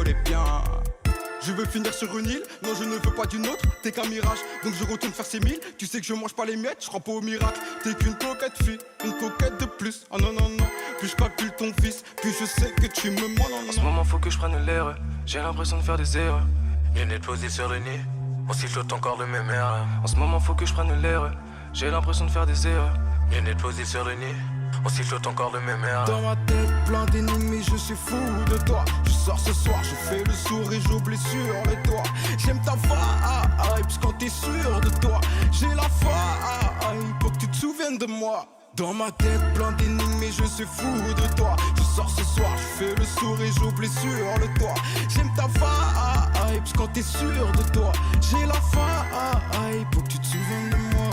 connais bien. Je veux finir sur une île, non je ne veux pas d'une autre. T'es qu'un mirage, donc je retourne faire ces 1000. Tu sais que je mange pas les miettes, je crois pas au miracle. T'es qu'une coquette fille, une coquette de plus. Ah non non non, plus je calcule ton fils, plus je sais que tu me mens. Non, non, en ce moment faut que je prenne l'air, j'ai l'impression de faire des erreurs. Lunettes posées sur le nez, on sifflote encore le même air. En ce moment faut que je prenne l'air, j'ai l'impression de faire des erreurs. Lunettes posées sur le nez, on sifflote encore le même air. Dans ma tête plein d'énigmes, je suis fou de toi. Je sors ce soir, je fais le sourd et j'oublie sur le toit. J'aime ta vibe quand t'es sûr de toi. J'ai la vibe pour que tu te souviennes de moi. Dans ma tête plein d'énigmes, je suis fou de toi. Je sors ce soir, je fais le sourd et j'oublie sur le toit. J'aime ta vibe quand t'es sûr de toi. J'ai la vibe pour que tu te souviennes de moi.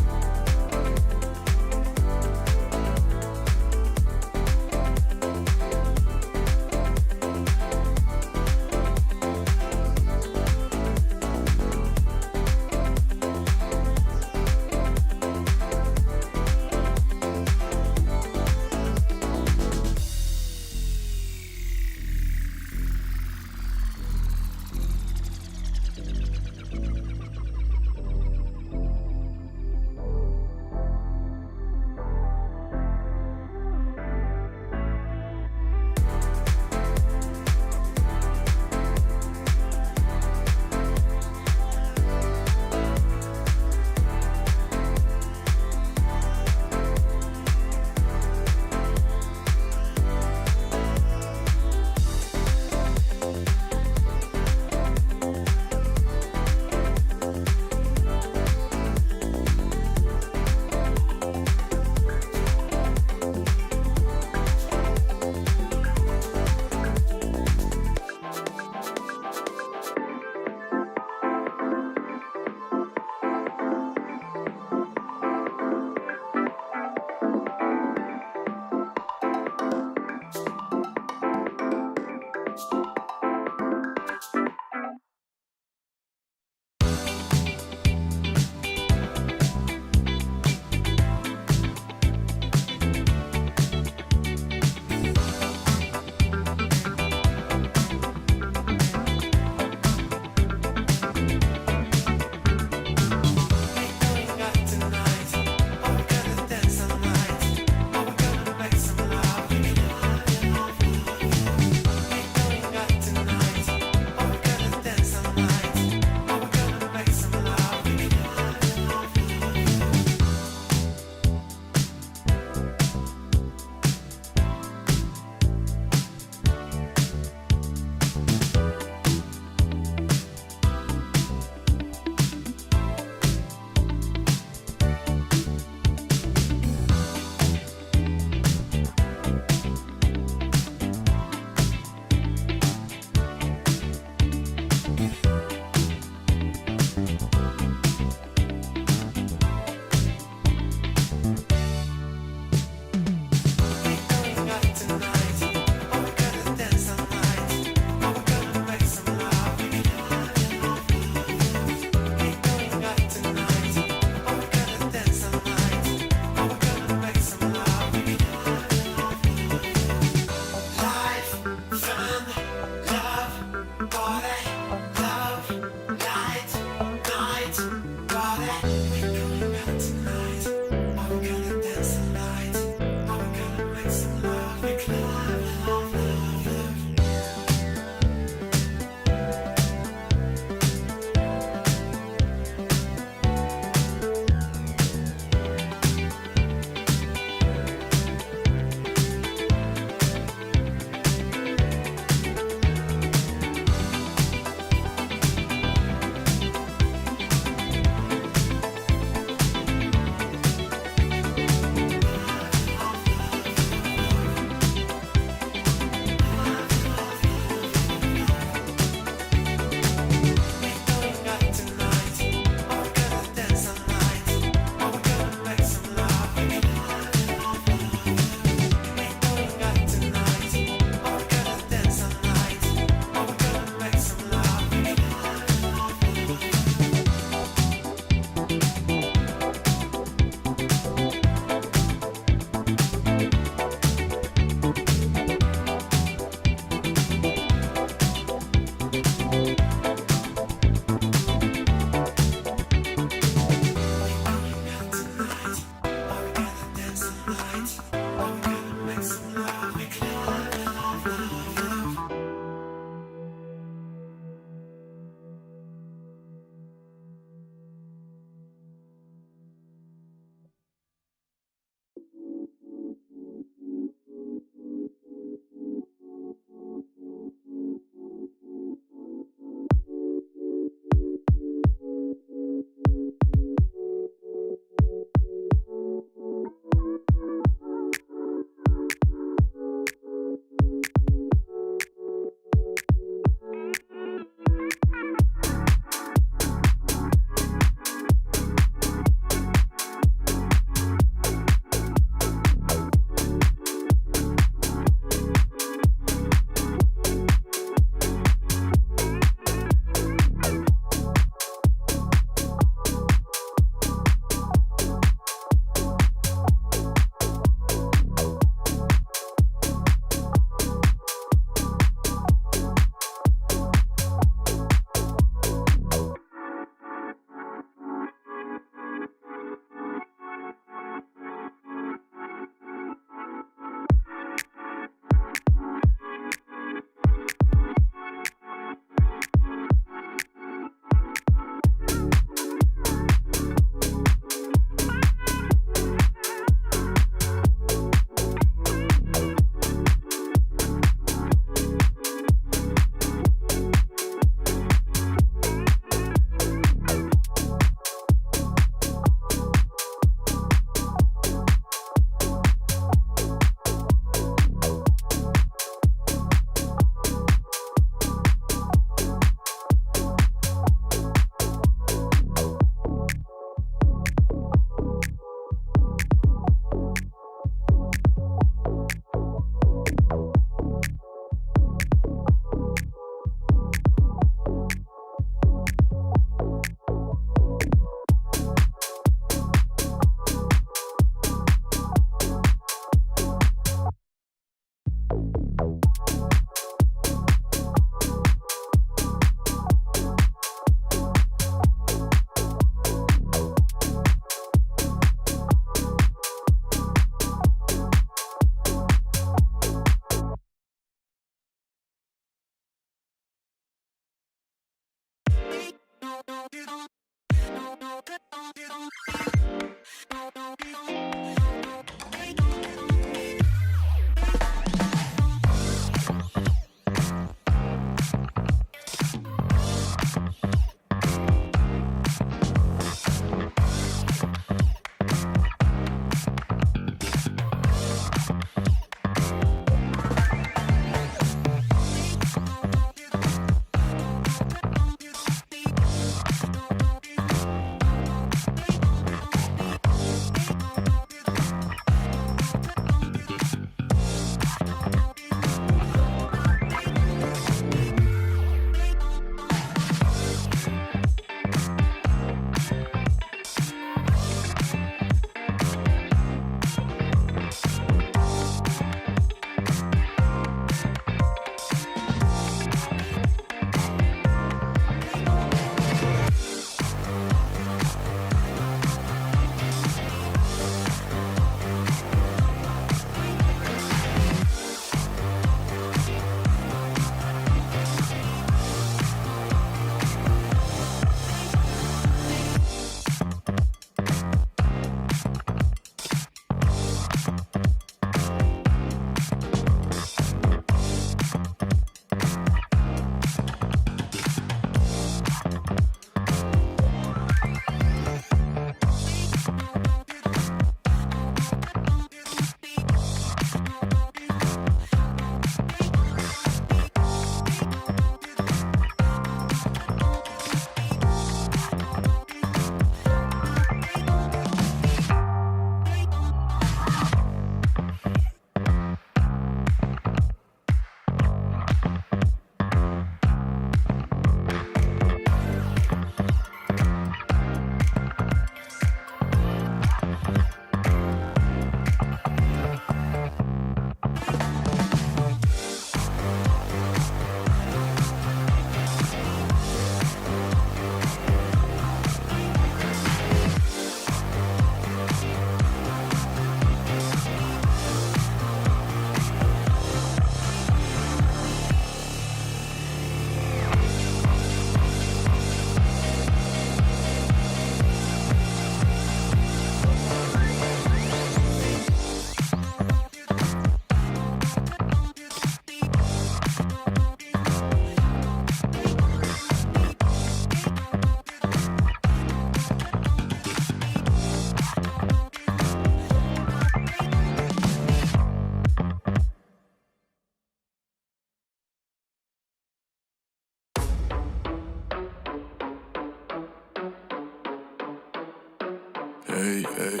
hey, hey.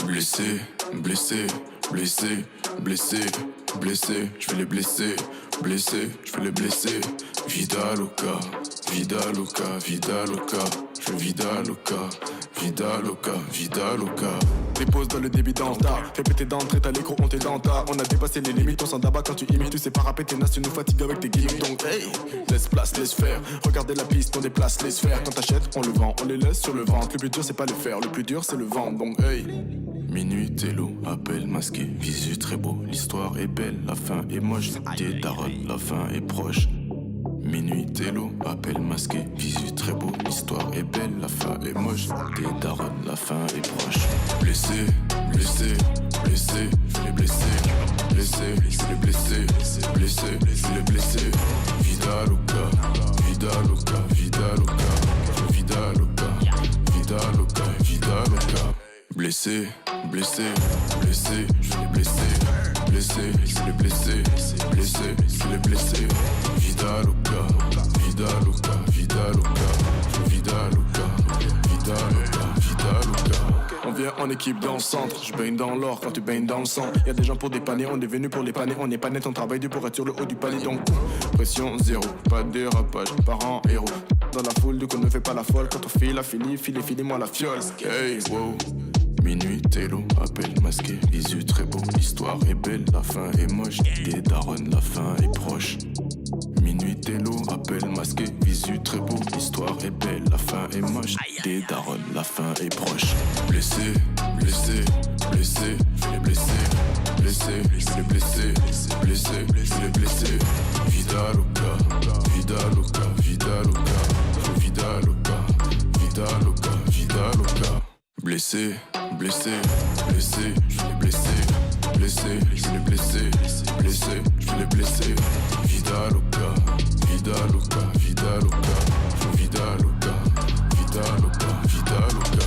Blessé, blessé, blessé, blessé, blessé, je vais les blesser, blessé, je vais les blesser. Vida loca, vida loca, vida loca, je vida loca, vida loca, vida loca. Dépose dans le débit d'Anta, fais péter d'entrée, t'as l'écran, on t'est dans ta. On a dépassé les limites, on s'en d'abat quand tu imites. Tu sais pas rapper tes nas, tu nous fatigues avec tes gimmicks. Donc hey, laisse place, laisse faire. Regardez la piste, on déplace les sphères. Quand t'achètes, on le vend, on les laisse sur le ventre. Le plus dur c'est pas le faire, le plus dur c'est le vendre. Donc hey. Minuit, télo, appel masqué, visu très beau, l'histoire est belle, la fin est moche, des darons, la fin est proche. Minuit, télo, appel masqué, visu très beau, l'histoire est belle, la fin est moche, des darons, la fin est proche. Blessé, blessé, blessé, je vais les blesser, blessé, je vais les blesser, blessé, je vais les blesser. Vida loca, vida loca, vida loca, vida loca, vida loca, vida loca. Blessé, blessé, blessé, je vais les blesser, blessé, je vais les blesser, blessé, je vais les blesser. Vida loca, vida loca, vida loca, vida loca, vida loca, vida loca. On vient en équipe dans le centre, je baigne dans l'or quand tu baignes dans le sang. Y'a des gens pour dépanner, on est venu pour les panner. On n'est pas net, on travaille dur pour être sur le haut du palier. Donc pression zéro, pas de dérapage, parents héros. Dans la foule, du coup ne fais pas la folle. Quand on file, la filez-moi la fiole. Hey, wow. Minuit, télo, appel masqué, visu très beau, l'histoire est belle, la fin est moche, des darons, la fin est proche. Minuit, télo, appel masqué, visu très beau, l'histoire est belle, la fin est moche, des darons, la fin est proche. Blessé, blessé, blessé, je vais les blesser, blessé, je vais les blesser, blessé, je vais les blesser. Vida loca, vida loca, vida loca, vida loca, vida loca, vida loca. Blessé, blessé, blessé, je vais les blesser, blessé, je vais les blesser, blessé, je vais les blesser. Vida loca, vida loca, vida loca, vida loca, vida loca, vida loca.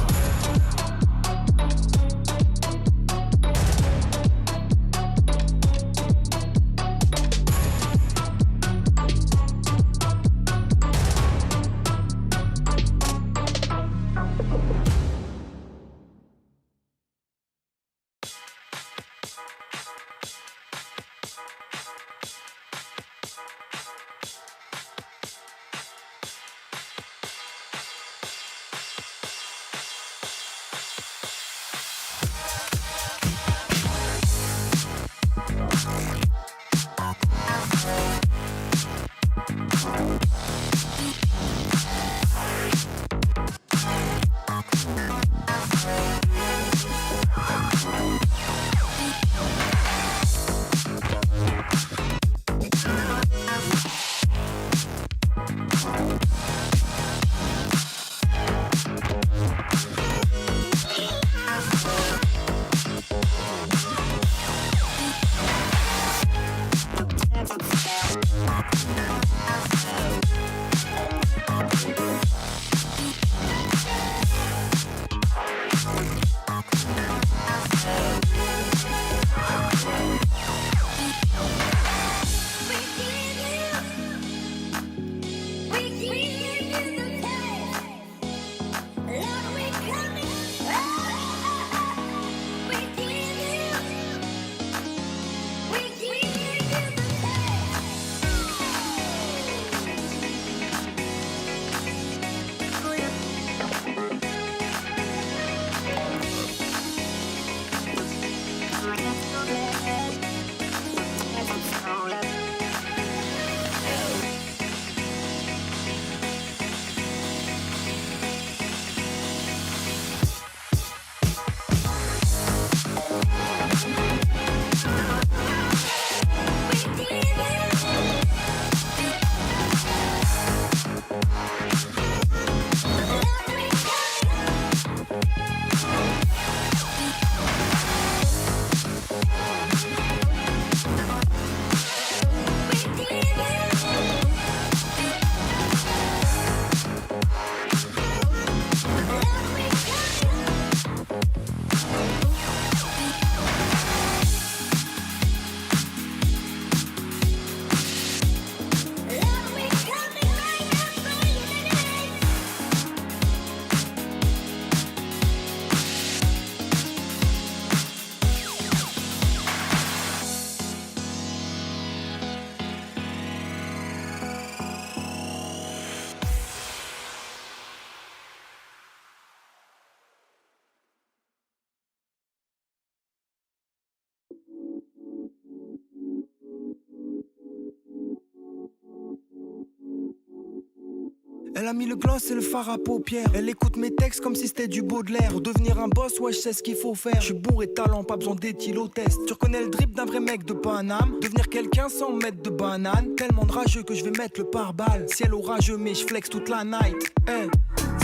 Elle a mis le gloss et le fard à paupières. Elle écoute mes textes comme si c'était du Baudelaire. Pour devenir un boss, ouais, je sais ce qu'il faut faire. Je suis bourré de talent, pas besoin d'éthylotest. Tu reconnais le drip d'un vrai mec de Paname. Devenir quelqu'un sans mettre de banane. Tellement de rageux que je vais mettre le pare-balles. Ciel orageux, mais je flex toute la night. Hey.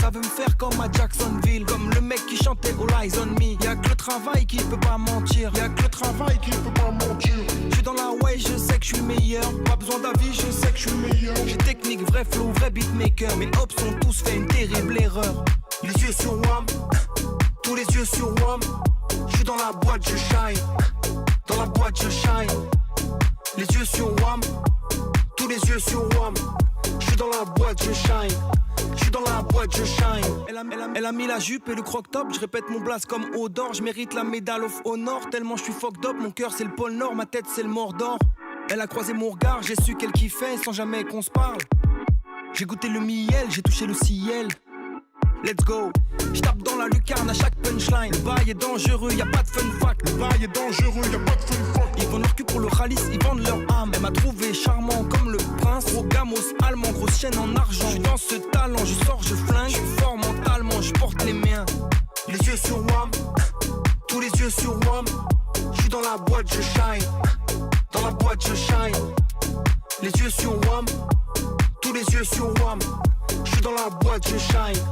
Ça veut me faire comme à Jacksonville. Comme le mec qui chantait All Eyes on Me. Y'a que le travail qui peut pas mentir. Y'a que le travail qui peut pas mentir. J'suis dans la way, je sais que je suis meilleur. Pas besoin d'avis, je sais que je suis meilleur. J'ai technique, vrai flow, vrai beatmaker. Mes hops ont tous fait une terrible erreur. Les yeux sur Wam, tous les yeux sur Wam. J'suis dans la boîte, je shine. Dans la boîte, je shine. Les yeux sur Wam, tous les yeux sur Wam. J'suis dans la boîte, je shine. J'suis dans la boîte, je shine. Elle a mis la jupe et le croc-top. Je répète mon blast comme Odor. Je mérite la médaille of honor. Tellement je suis fucked up. Mon cœur c'est le pôle Nord, ma tête c'est le Mordor. Elle a croisé mon regard, j'ai su qu'elle kiffait sans jamais qu'on se parle. J'ai goûté le miel, j'ai touché le ciel. Let's go. J'tape dans la lucarne à chaque punchline. Le bail est dangereux, y'a pas de fun fact. Le bail est dangereux, y'a pas de fun fact. Ils vendent leur cul pour le ralice, ils vendent leur âme. Elle m'a trouvé charmant comme le prince. Gros gamos allemand, grosse chaîne en argent. J'suis dans ce talent, je sors, je flingue. J'suis fort mentalement, j'porte les miens. Les yeux sur Wam, tous les yeux sur Wam. J'suis dans la boîte, je shine. Dans la boîte, je shine. Les yeux sur Wam, tous les yeux sur Wam. J'suis dans la boîte, je shine.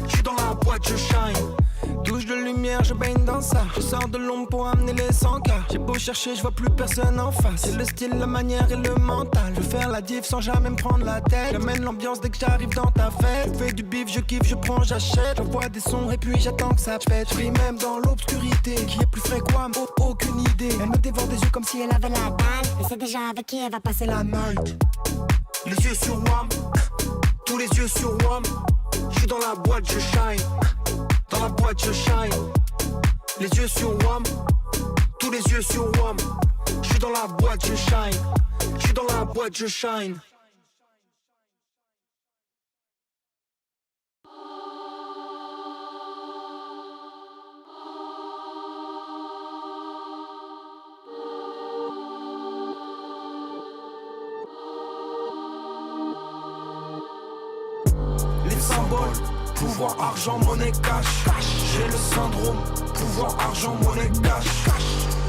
J'suis dans la boîte, je shine. Douche de lumière, je baigne dans ça. Je sors de l'ombre pour amener les 100K. J'ai beau chercher, je vois plus personne en face. C'est le style, la manière et le mental. Je veux faire la diff sans jamais me prendre la tête. J'amène l'ambiance dès que j'arrive dans ta fête. Je fais du bif, je kiffe, je prends, j'achète. J'envoie des sons et puis j'attends que ça pète. J'brille même dans l'obscurité. Qui est plus frais que moi, aucune idée. Elle me dévore des yeux comme si elle avait la dalle. Et c'est déjà avec qui elle va passer la night. Les yeux sur Wam, tous les yeux sur Wam. J'suis dans la boîte, je shine. Dans la boîte, je shine. Les yeux sur Wam, tous les yeux sur Wam. J'suis dans la boîte, je shine. J'suis dans la boîte, je shine. Les symboles. Pouvoir, argent, monnaie, cash. J'ai le syndrome. Pouvoir, argent, monnaie, cash.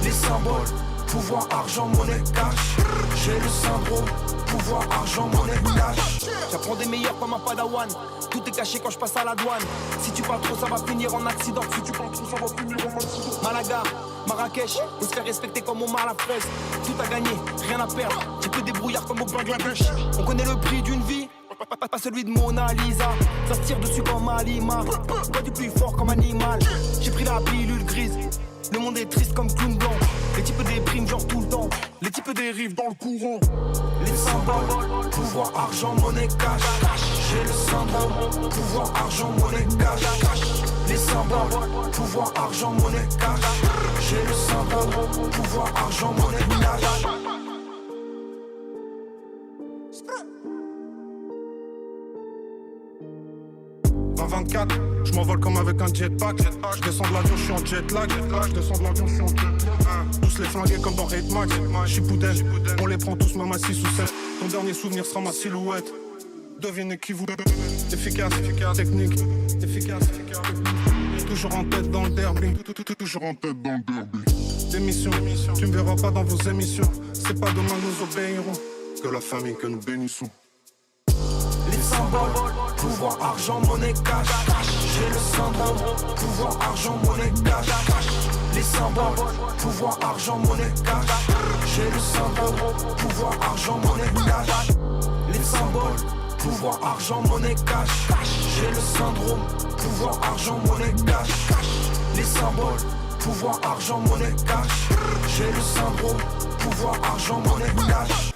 Les symboles. Pouvoir, argent, monnaie, cash. J'ai le syndrome. Pouvoir, argent, monnaie, cash. J'apprends des meilleurs comme un padawan. Tout est caché quand je passe à la douane. Si tu parles trop, ça va finir en accident. Si tu parles trop, ça va finir en accident. Malaga, Marrakech, on se fait respecter comme Omar la fraise. Tout à gagner, rien à perdre. J'ai peu débrouillard comme au Bangladesh. On connaît le prix d'une vie. Pas celui de Mona Lisa. Ça se tire dessus comme Alima. Pas du plus fort comme animal. J'ai pris la pilule grise. Le monde est triste comme clown blanc. Les types dépriment genre tout le temps. Les types dérivent dans le courant. Les symboles. Pouvoir, argent, monnaie, cash. J'ai le syndrome. Pouvoir, argent, monnaie, cash. Les symboles. Pouvoir, argent, monnaie, cash. J'ai le syndrome. Pouvoir, argent, monnaie, cash. 24, je m'envole comme avec un jetpack. Je descends de l'avion, je suis en jet lag. Je descends de l'avion, je suis en jet lag. Tous les flingués comme dans 8 Max. Je suis poudin, on les prend tous même à 6 ou 7. Ton dernier souvenir sera ma silhouette. Devinez qui vous. Efficace, technique, efficace. Toujours en tête dans le derby. Toujours en tête dans le derby. Démission, tu me verras pas dans vos émissions. C'est pas demain nous obéirons que la famille que nous bénissons. Les symboles, pouvoir, argent, monnaie, cash. J'ai le syndrome, pouvoir, argent, monnaie, cash. Les symboles, pouvoir, argent, monnaie, cash. J'ai le syndrome, pouvoir, argent, monnaie, cash. Les symboles, pouvoir, argent, monnaie, cash. J'ai le syndrome, pouvoir, argent, monnaie, cash. Les symboles, pouvoir, argent, monnaie, cash. J'ai le syndrome, pouvoir, argent, monnaie, cash.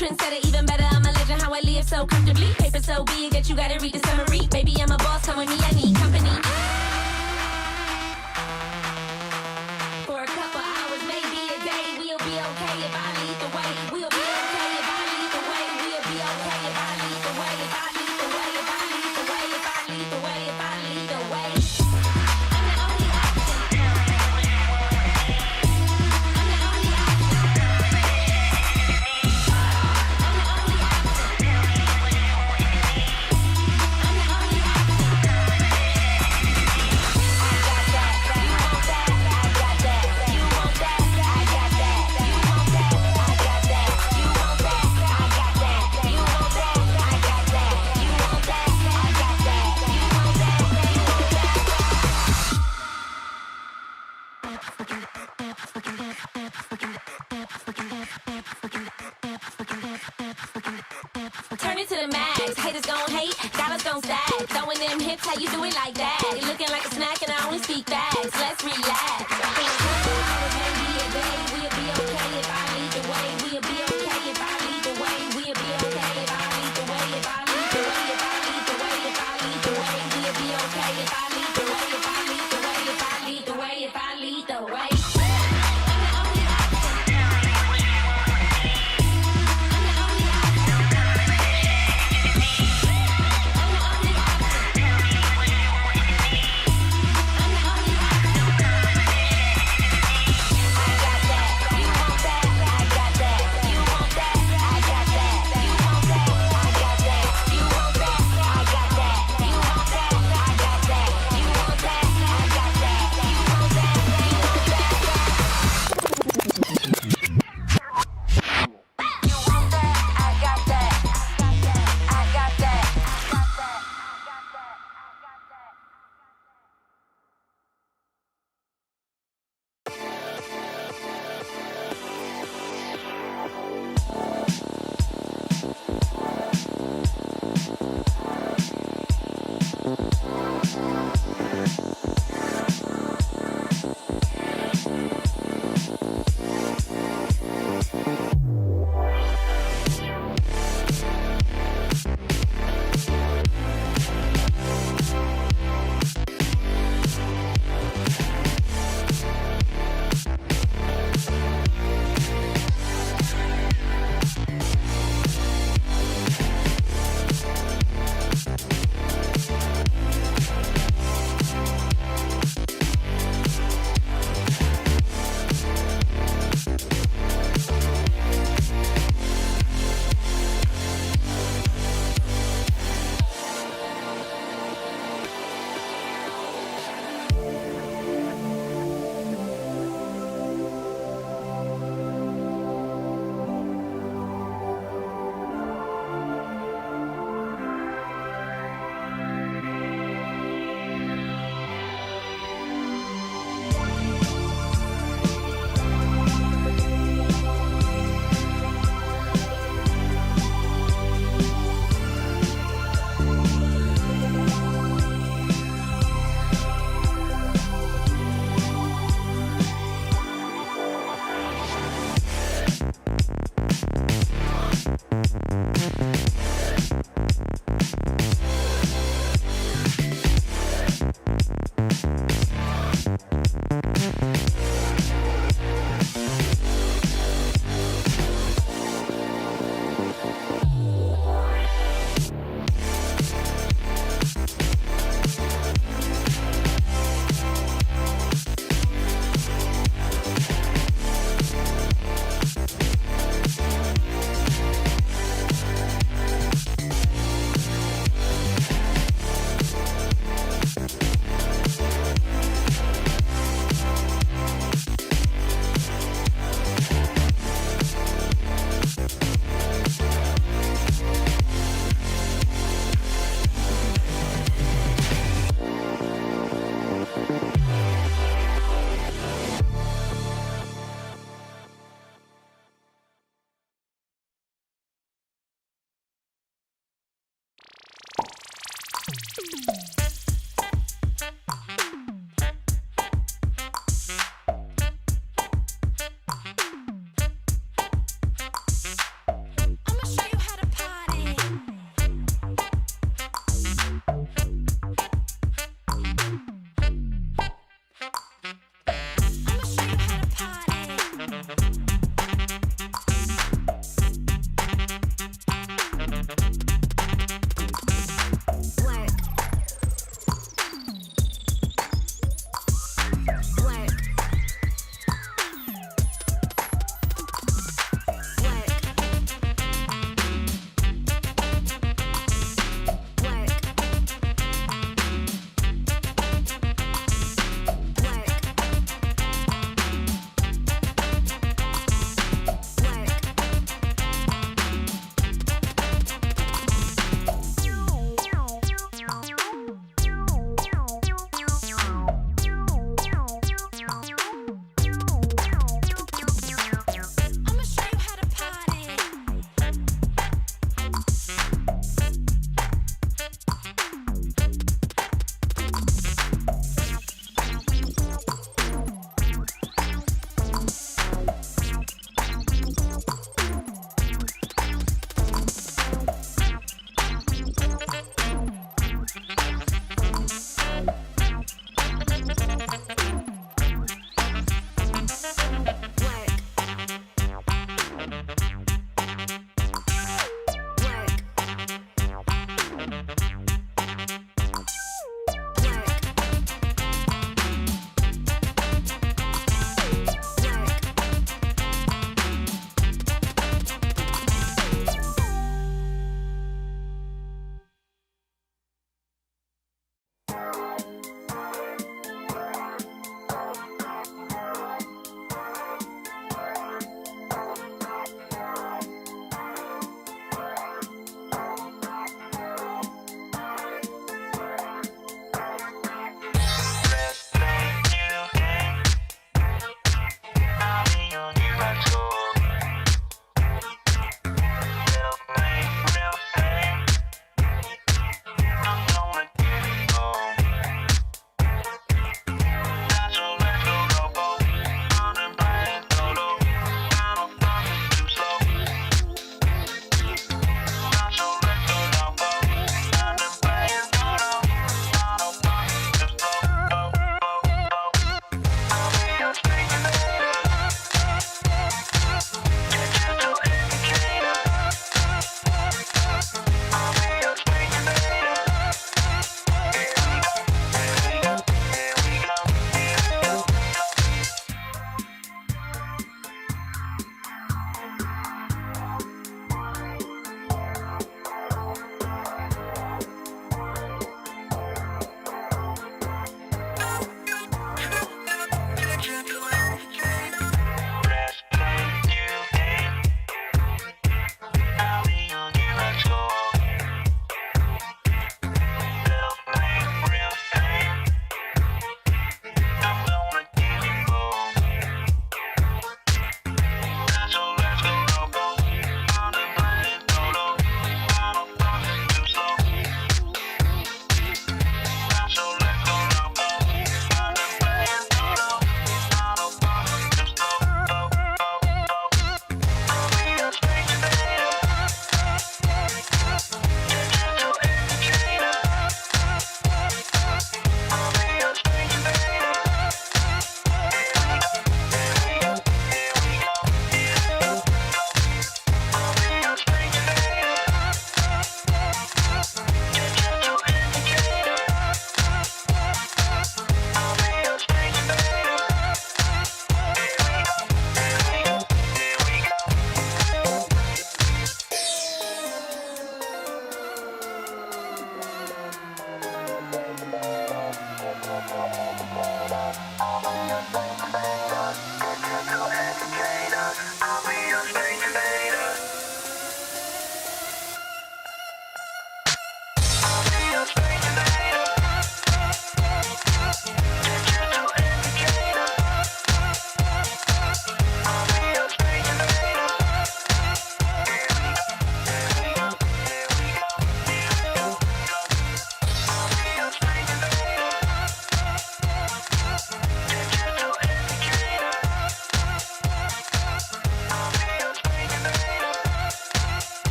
Trendsetter, even better, I'm a legend. How I live so comfortably. Paper so big that you gotta read the summary. Baby, I'm a boss, come with me, I need company. For a couple hours, maybe a day, we'll be okay if I lead the way. We'll be okay if I lead the way. We'll be okay if I lead the way. If I lead the way, if I lead the way, if I lead the way, if I lead the way. I'm the only option. I'm the only option. I'm the only option. I'm the only option. I got that. You want that? I got that. You want that? I got that. You want that? I got that. You want that? I got that. You want that? I got that. You want that? I got that. You want that? You want that? Turn it to the max. Haters gon' hate, dollars gon' stack. Throwing them hips, how you do it like that? You looking like a snack and I only speak facts. Let's relax. Maybe a day, we'll be okay if I lead the way. We'll be okay if I lead the way. We'll be okay if I lead the way. If I lead the way, if I lead the way, if I lead the way. We'll be okay if I lead the way. If I lead the way, if I lead the way, if I lead the way. I'm the only option. I'm the only option. I'm the only option. I'm the only option.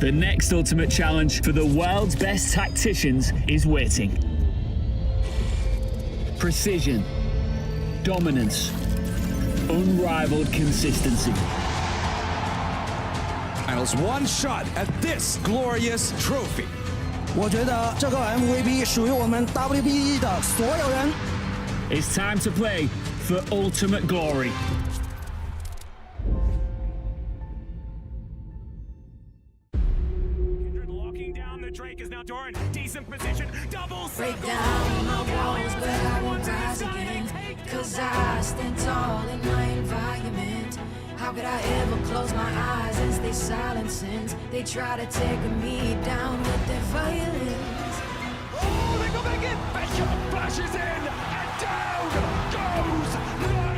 The next ultimate challenge for the world's best tacticians is waiting. Precision, dominance, unrivaled consistency. Finals one shot at this glorious trophy. 我觉得这个 MVP 属于我们 WWE 的所有人。It's time to play for ultimate glory. Locking down the Drake is now Doran. Decent position. Double Break down my walls, but I won't rise again. Cause I stand tall in my environment. How could I ever close my eyes and stay silent since they try to take me down with their violence? Oh, they go back in. Bishop flashes in. And down goes Knight.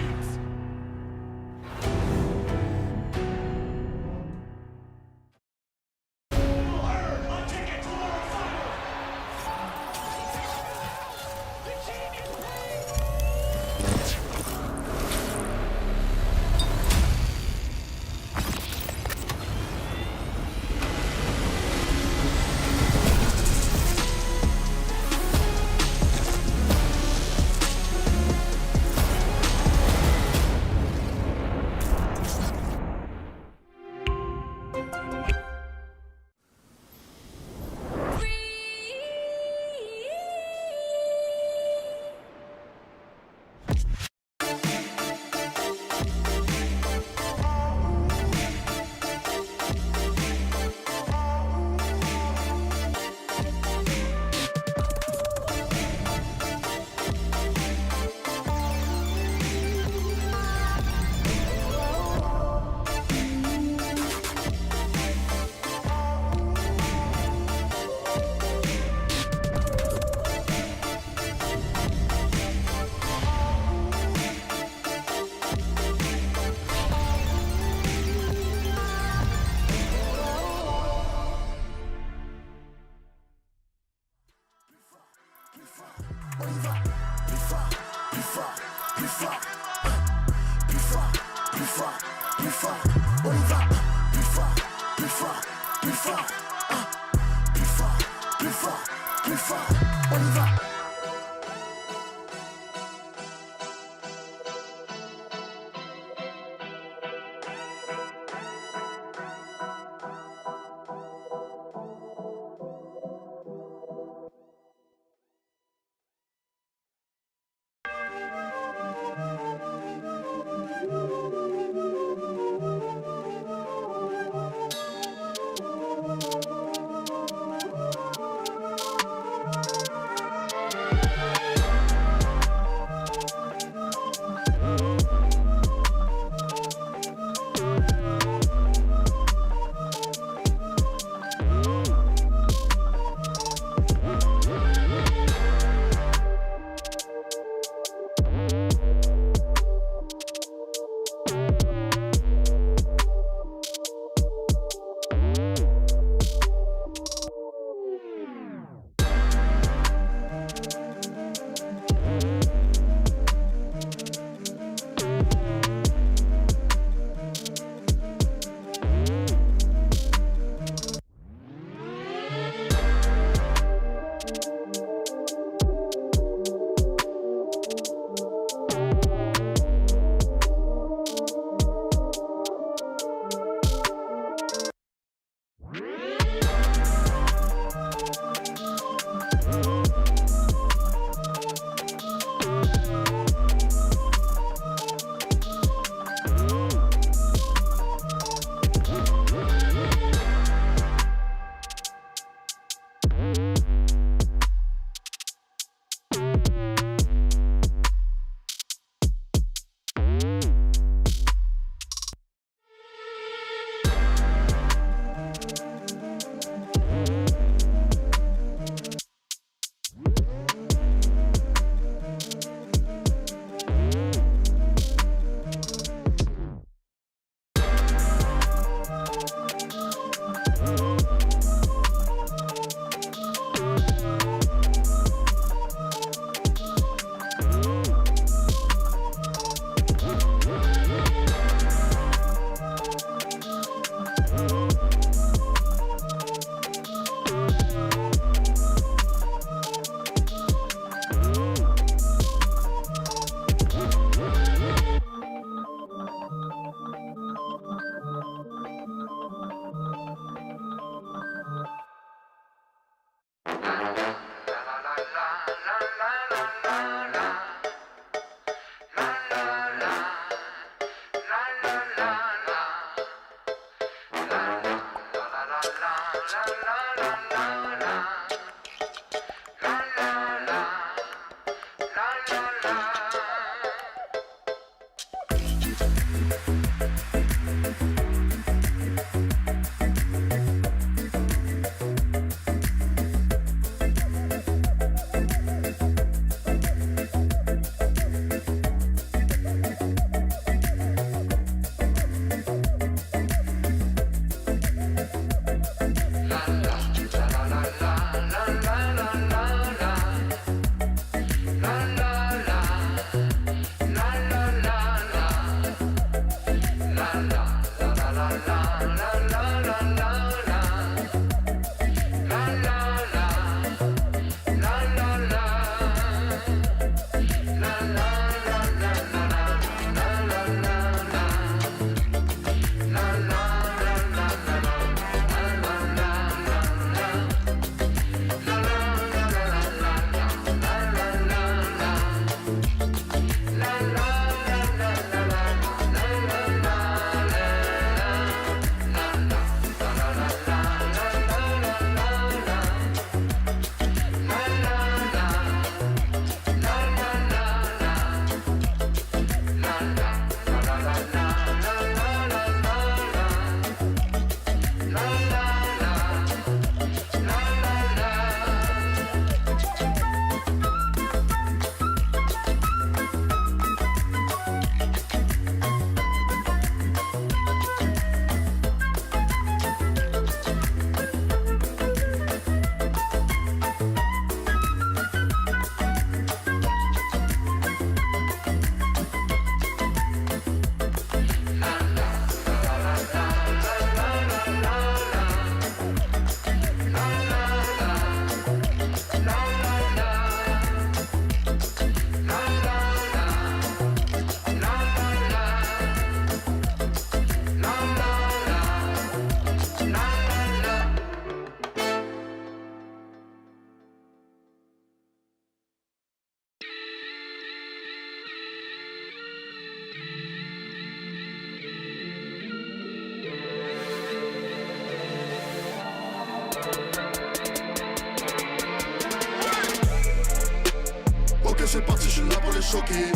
choquer.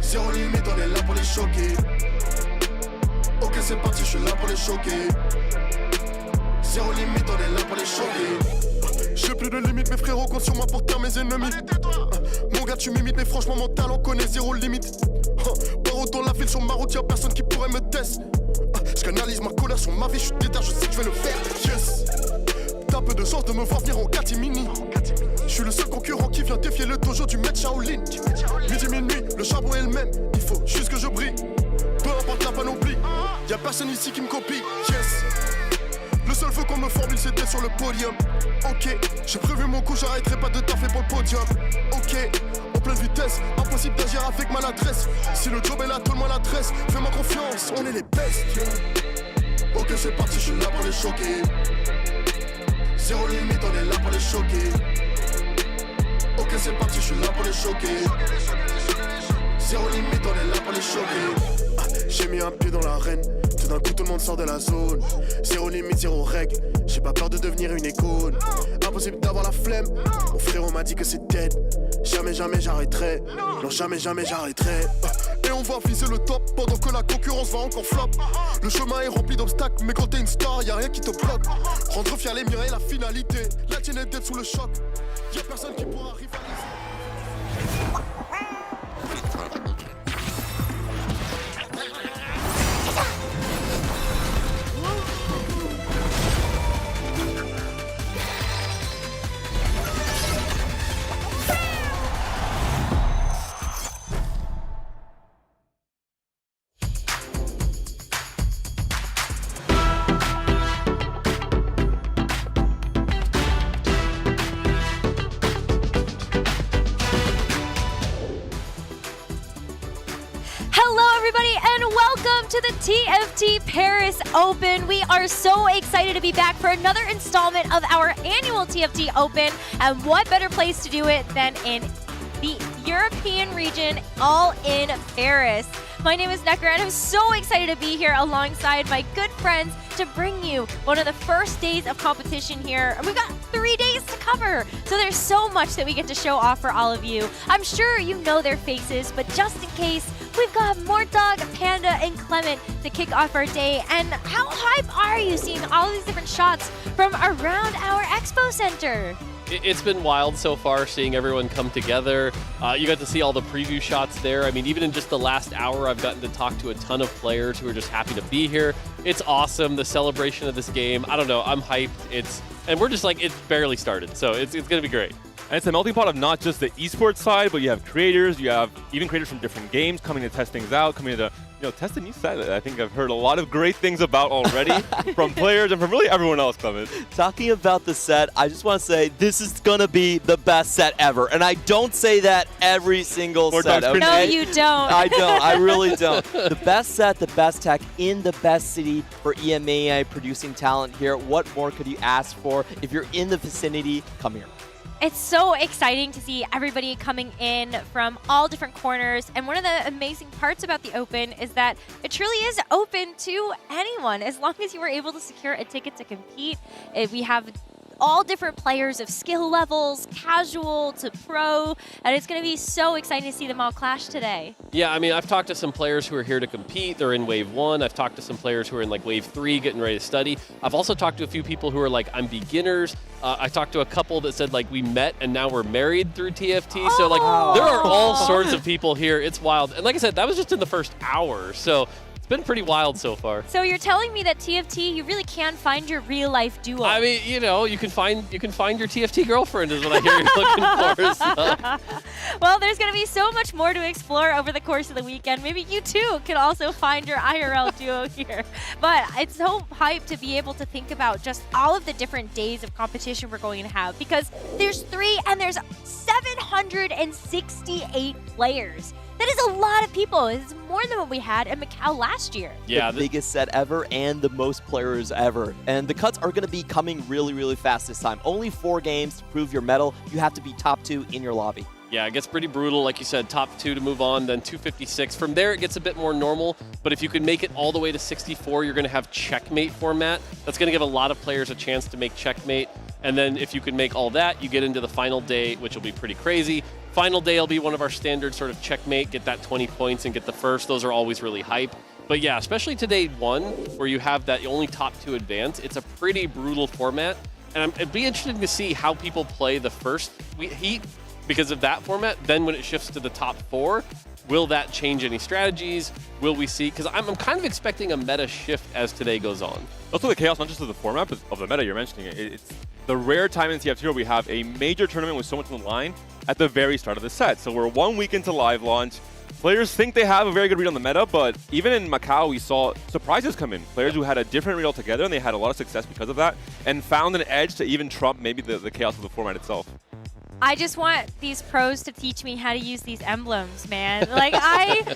Zéro limite, on est là pour les choquer. Ok, c'est parti, je suis là pour les choquer. Zéro limite, on est là pour les choquer. J'ai plus de limite, mes frérots comptent sur moi pour taire mes ennemis. Mon gars, tu m'imites, mais franchement, mon talent connaît zéro limite. Barreau dans la ville, sur ma route, y'a personne qui pourrait me tester. Je canalise ma colère sur ma vie, je suis déter, je sais que je vais le faire. Yes. T'as peu de chance de me voir venir en catimini. Je suis le seul concurrent qui vient défier le dojo du maître Shaolin. Midi, minuit, le charbon est le même, il faut juste que je brille. Peu importe la panoplie, y'a personne ici qui me copie. Yes. Le seul feu qu'on me formule c'était sur le podium. Ok, j'ai prévu mon coup, j'arrêterai pas de taffer pour le podium. Ok, en pleine vitesse, impossible d'agir avec maladresse. Si le job est là, tout le monde l'adresse. Fais-moi confiance, on est les bestes. Ok, c'est parti, je suis là pour les choquer. Zéro limite, on est là pour les choquer. Ok, c'est parti, je suis là pour les choquer. Zéro limite, on est là pour les choquer. J'ai mis un pied dans l'arène. Tout d'un coup, tout le monde sort de la zone. Zéro limite, zéro règle. J'ai pas peur de devenir une icône. Impossible d'avoir la flemme. Mon frérot m'a dit que c'est dead. Jamais, jamais j'arrêterai. Non, jamais, jamais j'arrêterai. Et on va viser le top pendant que la concurrence va encore flop. Le chemin est rempli d'obstacles, mais quand t'es une star, y'a rien qui te bloque. Rendre fier les miens et la finalité. La tienne est d'être sous le choc. Y'a personne qui pourra rivaliser. To the TFT Paris Open. We are so excited to be back for another installment of our annual TFT Open, and what better place to do it than in the European region, all in Paris. My name is Necker, and I'm so excited to be here alongside my good friends to bring you one of the first days of competition here. And we've got 3 days to cover, so there's so much that we get to show off for all of you. I'm sure you know their faces, but just in case, we've got Mortdog, Panda, and Clement to kick off our day. And how hype are you seeing all these different shots from around our Expo Center? It's been wild so far, seeing everyone come together. You got to see all the preview shots there. I mean, even in just the last hour, I've gotten to talk to a ton of players who are just happy to be here. It's awesome, the celebration of this game. I don't know, I'm hyped. And we're just like, it's barely started, so it's going to be great. And it's a melting pot of not just the esports side, but you have creators, you have even creators from different games coming to test things out, coming to test a new set that I think I've heard a lot of great things about already from players and from really everyone else, Clement. Talking about the set, I just want to say this is going to be the best set ever. And I don't say that every single set. Okay? No, you don't. I don't. I really don't. The best set, the best tech in the best city for EMEA producing talent here. What more could you ask for? If you're in the vicinity, come here. It's so exciting to see everybody coming in from all different corners. And one of the amazing parts about the Open is that it truly is open to anyone. As long as you were able to secure a ticket to compete, we have all different players of skill levels, casual to pro, and it's going to be so exciting to see them all clash today. Yeah, I mean, I've talked to some players who are here to compete. They're in Wave 1. I've talked to some players who are in like Wave 3, getting ready to study. I've also talked to a few people who are like, I'm beginners. I talked to a couple that said like, we met and now we're married through TFT. So like, there are all sorts of people here. It's wild. And like I said, that was just in the first hour. So been pretty wild so far. So you're telling me that TFT, you really can find your real life duo. I mean, you know, you can find your TFT girlfriend is what I hear you're looking for. So. Well, there's going to be so much more to explore over the course of the weekend. Maybe you too can also find your IRL duo here. But it's so hyped to be able to think about just all of the different days of competition we're going to have, because there's 3 and there's 768 players. That is a lot of people. It's more than what we had in Macau last year. Yeah, the biggest set ever and the most players ever. And the cuts are going to be coming really, really fast this time. Only 4 games to prove your medal. You have to be top 2 in your lobby. Yeah, it gets pretty brutal. Like you said, top 2 to move on, then 256. From there, it gets a bit more normal. But if you can make it all the way to 64, you're going to have checkmate format. That's going to give a lot of players a chance to make checkmate. And then if you can make all that, you get into the final day, which will be pretty crazy. Final day will be one of our standard sort of checkmate, get that 20 points and get the first. Those are always really hype. But yeah, especially today 1, where you have that only top 2 advance, it's a pretty brutal format. And it'd be interesting to see how people play the first heat because of that format. Then when it shifts to the top 4, will that change any strategies? Will we see? Because I'm kind of expecting a meta shift as today goes on. Also the chaos, not just of the format, but of the meta you're mentioning. It's the rare time in TFT where we have a major tournament with so much on the line at the very start of the set. So we're 1 week into live launch. Players think they have a very good read on the meta, but even in Macau, we saw surprises come in. Players who had a different read altogether, and they had a lot of success because of that, and found an edge to even trump maybe the chaos of the format itself. I just want these pros to teach me how to use these emblems, man. Like, I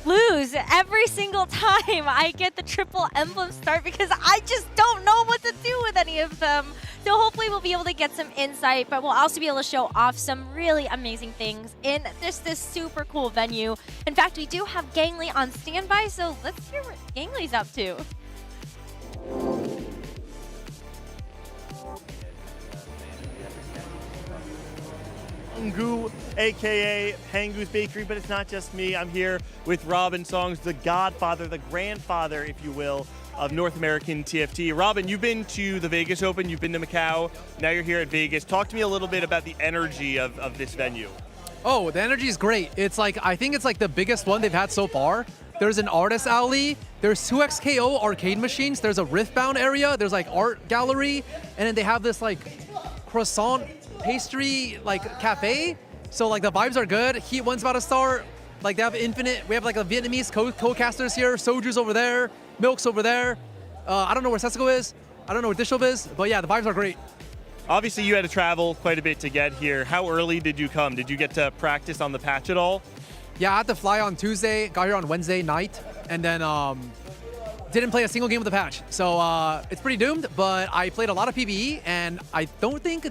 lose every single time I get the triple emblem start because I just don't know what to do with any of them. So hopefully we'll be able to get some insight, but we'll also be able to show off some really amazing things in this super cool venue. In fact, we do have Gangly on standby, so let's hear what Gangly's up to. Pangu, aka Pangu's Bakery, but it's not just me. I'm here with Robin Songs, the godfather, the grandfather, if you will, of North American TFT. Robin, you've been to the Vegas Open, you've been to Macau, now you're here at Vegas. Talk to me a little bit about the energy of this venue. Oh, the energy is great. It's like, I think it's like the biggest one they've had so far. There's an artist alley, there's 2XKO arcade machines, there's a Riftbound area, there's like art gallery, and then they have this like croissant pastry like cafe. So like the vibes are good. Heat 1's about to start. Like they have we have like a Vietnamese co-casters here, Soju's over there, Milk's over there. I don't know where Setsuko is. I don't know where Dishov is, but yeah, the vibes are great. Obviously you had to travel quite a bit to get here. How early did you come? Did you get to practice on the patch at all? Yeah, I had to fly on Tuesday, got here on Wednesday night, and then didn't play a single game with the patch. So it's pretty doomed, but I played a lot of PvE, and I don't think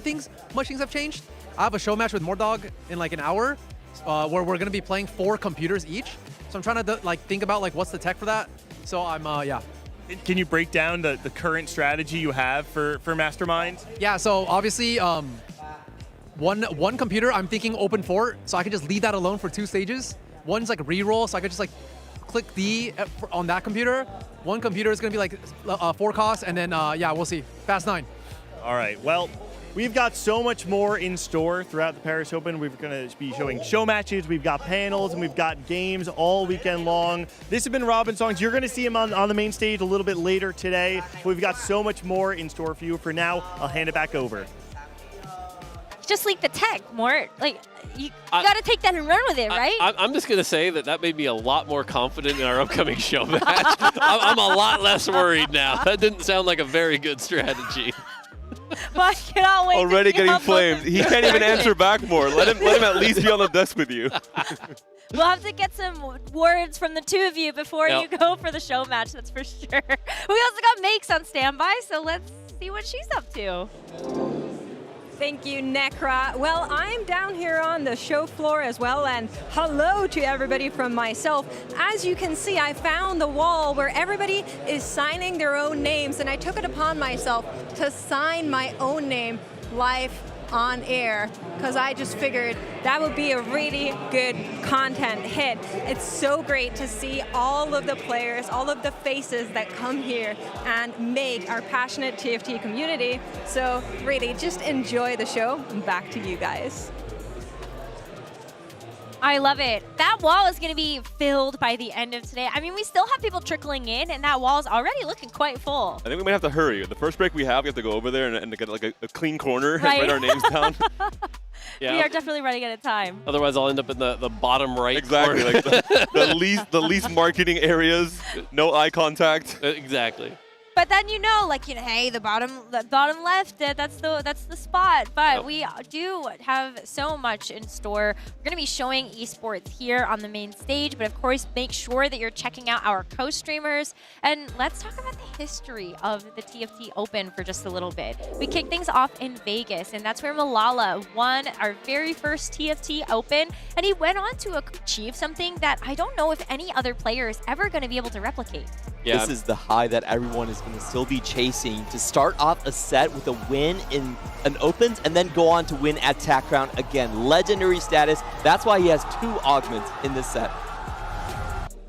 much things have changed. I have a show match with Mordog in like an hour, where we're gonna be playing 4 computers each. So I'm trying to like think about like what's the tech for that. So I'm yeah. Can you break down the current strategy you have for Mastermind? Yeah, so obviously one computer I'm thinking open Fort, so I can just leave that alone for 2 stages. One's like reroll, so I could just like click D on that computer. One computer is gonna be like 4 costs, and then yeah, we'll see. Fast 9. All right, well, we've got so much more in store throughout the Paris Open. We're going to be showing show matches, we've got panels, and we've got games all weekend long. This has been Robin Songs. You're going to see him on the main stage a little bit later today. We've got so much more in store for you. For now, I'll hand it back over. Just leak the tech, Mort. Like, you got to take that and run with it, right? I'm just going to say that made me a lot more confident in our upcoming show match. I'm a lot less worried now. That didn't sound like a very good strategy. Well, I cannot wait. Already getting flamed. He can't even answer back more. Let him at least be on the desk with you. We'll have to get some words from the 2 of you before you go for the show match, that's for sure. We also got Makes on standby, so let's see what she's up to. Thank you, Necra. Well, I'm down here on the show floor as well, and hello to everybody from myself. As you can see, I found the wall where everybody is signing their own names, and I took it upon myself to sign my own name live on air, because I just figured that would be a really good content hit. It's so great to see all of the players, all of the faces that come here and make our passionate TFT community. So really, just enjoy the show, and back to you guys. I love it. That wall is going to be filled by the end of today. I mean, we still have people trickling in, and that wall is already looking quite full. I think we might have to hurry. The first break we have to go over there and get like a clean corner and write our names down. Yeah. We are definitely running out of time. Otherwise, I'll end up in the bottom right. Exactly, corner. like the least marketing areas, no eye contact. Exactly. But then hey, the bottom left, that's the spot. But we do have so much in store. We're going to be showing esports here on the main stage, but of course, make sure that you're checking out our co-streamers. And let's talk about the history of the TFT Open for just a little bit. We kicked things off in Vegas, and that's where Malala won our very first TFT Open, and he went on to achieve something that I don't know if any other player is ever going to be able to replicate. Yeah. This is the high that everyone is going to still be chasing to start off a set with a win in an Opens and then go on to win at TACCrown again. Legendary status. That's why he has 2 augments in this set.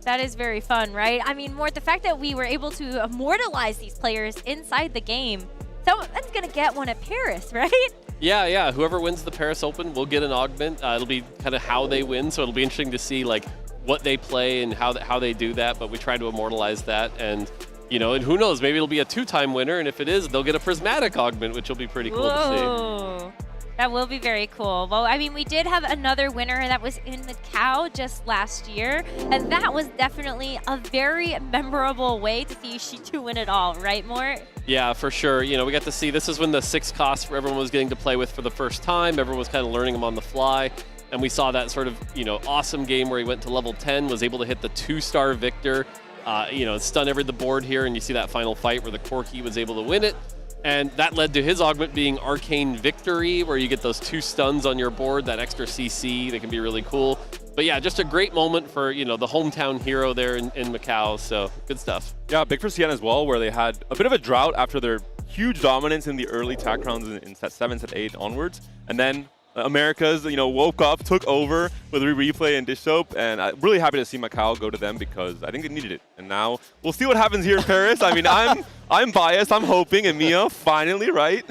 That is very fun, right? I mean, Mort, the fact that we were able to immortalize these players inside the game, someone's going to get one at Paris, right? Yeah. Whoever wins the Paris Open will get an augment. It'll be kind of how they win, so it'll be interesting to see like what they play and how they do that. But we try to immortalize that, and and who knows? Maybe it'll be a 2-time winner, and if it is, they'll get a prismatic augment, which will be pretty cool to see. That will be very cool. Well, I mean, we did have another winner that was in Macau just last year, and that was definitely a very memorable way to see Shitu win it all, right, Mort? Yeah, for sure. We got to see, this is when the 6 costs for everyone was getting to play with for the first time. Everyone was kind of learning them on the fly. And we saw that sort of, awesome game where he went to level 10, was able to hit the 2-star victor, stun the board here. And you see that final fight where the Corki was able to win it. And that led to his augment being Arcane Victory, where you get those 2 stuns on your board, that extra CC that can be really cool. But yeah, just a great moment for, the hometown hero there in Macau. So good stuff. Yeah, big for Sienna as well, where they had a bit of a drought after their huge dominance in the early TAC rounds in set 7, set 8 onwards. And then Americas, woke up, took over with replay and dish soap, and I'm really happy to see Macau go to them because I think they needed it. And now we'll see what happens here in Paris. I mean, I'm biased. I'm hoping EMEA finally, right?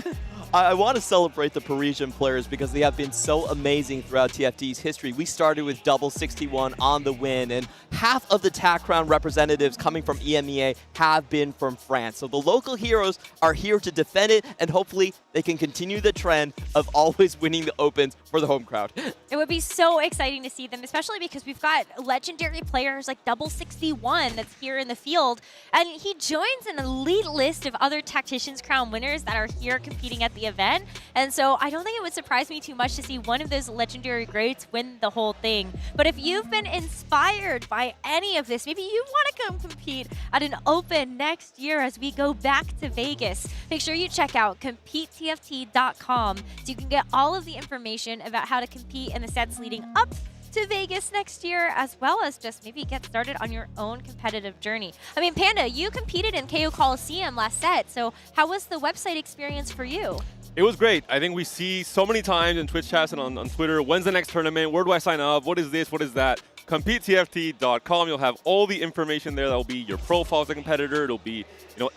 I want to celebrate the Parisian players because they have been so amazing throughout TFT's history. We started with double 61 on the win, and half of the TACCrown representatives coming from EMEA have been from France. So the local heroes are here to defend it, and hopefully they can continue the trend of always winning the Opens for the home crowd. It would be so exciting to see them, especially because we've got legendary players like double 61 that's here in the field, and he joins an elite list of other Tactician's Crown winners that are here competing at the event. And so I don't think it would surprise me too much to see one of those legendary greats win the whole thing. But if you've been inspired by any of this, maybe you want to come compete at an Open next year as we go back to Vegas, make sure you check out CompeteTFT.com so you can get all of the information about how to compete in the sets leading up to Vegas next year, as well as just maybe get started on your own competitive journey. I mean, Panda, you competed in KO Coliseum last set, so how was the website experience for you? It was great. I think we see so many times in Twitch chats and on Twitter, when's the next tournament? Where do I sign up? What is this? What is that? CompeteTFT.com. You'll have all the information there. That'll be your profile as a competitor. It'll be,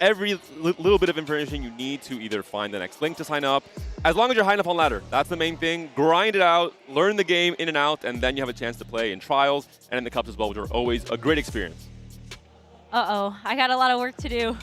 every little bit of information you need to either find the next link to sign up. As long as you're high enough on ladder, that's the main thing. Grind it out, learn the game in and out, and then you have a chance to play in trials and in the cups as well, which are always a great experience. Uh-oh, I got a lot of work to do.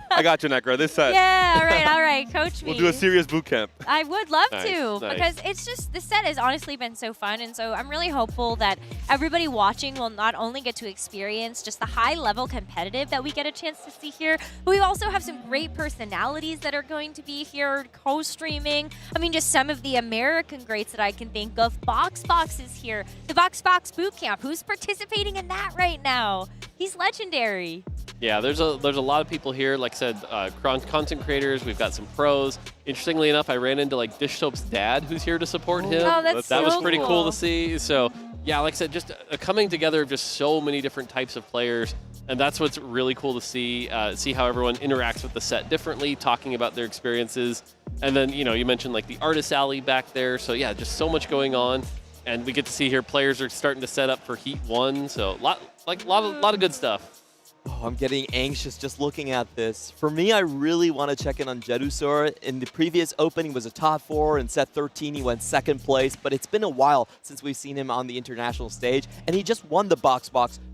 I got you, Nekra. This set. Yeah, all right. Coach me. We'll do a serious boot camp. I would love to, nice. because it's just, this set has honestly been so fun, and so I'm really hopeful that everybody watching will not only get to experience just the high-level competitive that we get a chance to see here, but we also have some great personalities that are going to be here co-streaming. I mean, just some of the American greats that I can think of. Box is here. The Box Boot Camp. Who's participating in that right now? He's legendary. Yeah, there's a lot of people here. Like I said, content creators. We've got some pros. Interestingly enough, I ran into Dish Soap's dad, who's here to support him. Oh, that's that so was pretty cool cool to see. So yeah, like I said, just a coming together of just so many different types of players, and that's what's really cool to see. See how everyone interacts with the set differently, talking about their experiences, and then you mentioned the artist alley back there. So yeah, just so much going on, and we get to see here players are starting to set up for Heat 1. So a lot of good stuff. Oh, I'm getting anxious just looking at this. For me, I really want to check in on Jedusor. In the previous Open, he was a top 4. In set 13, he went 2nd place. But it's been a while since we've seen him on the international stage. And he just won the Box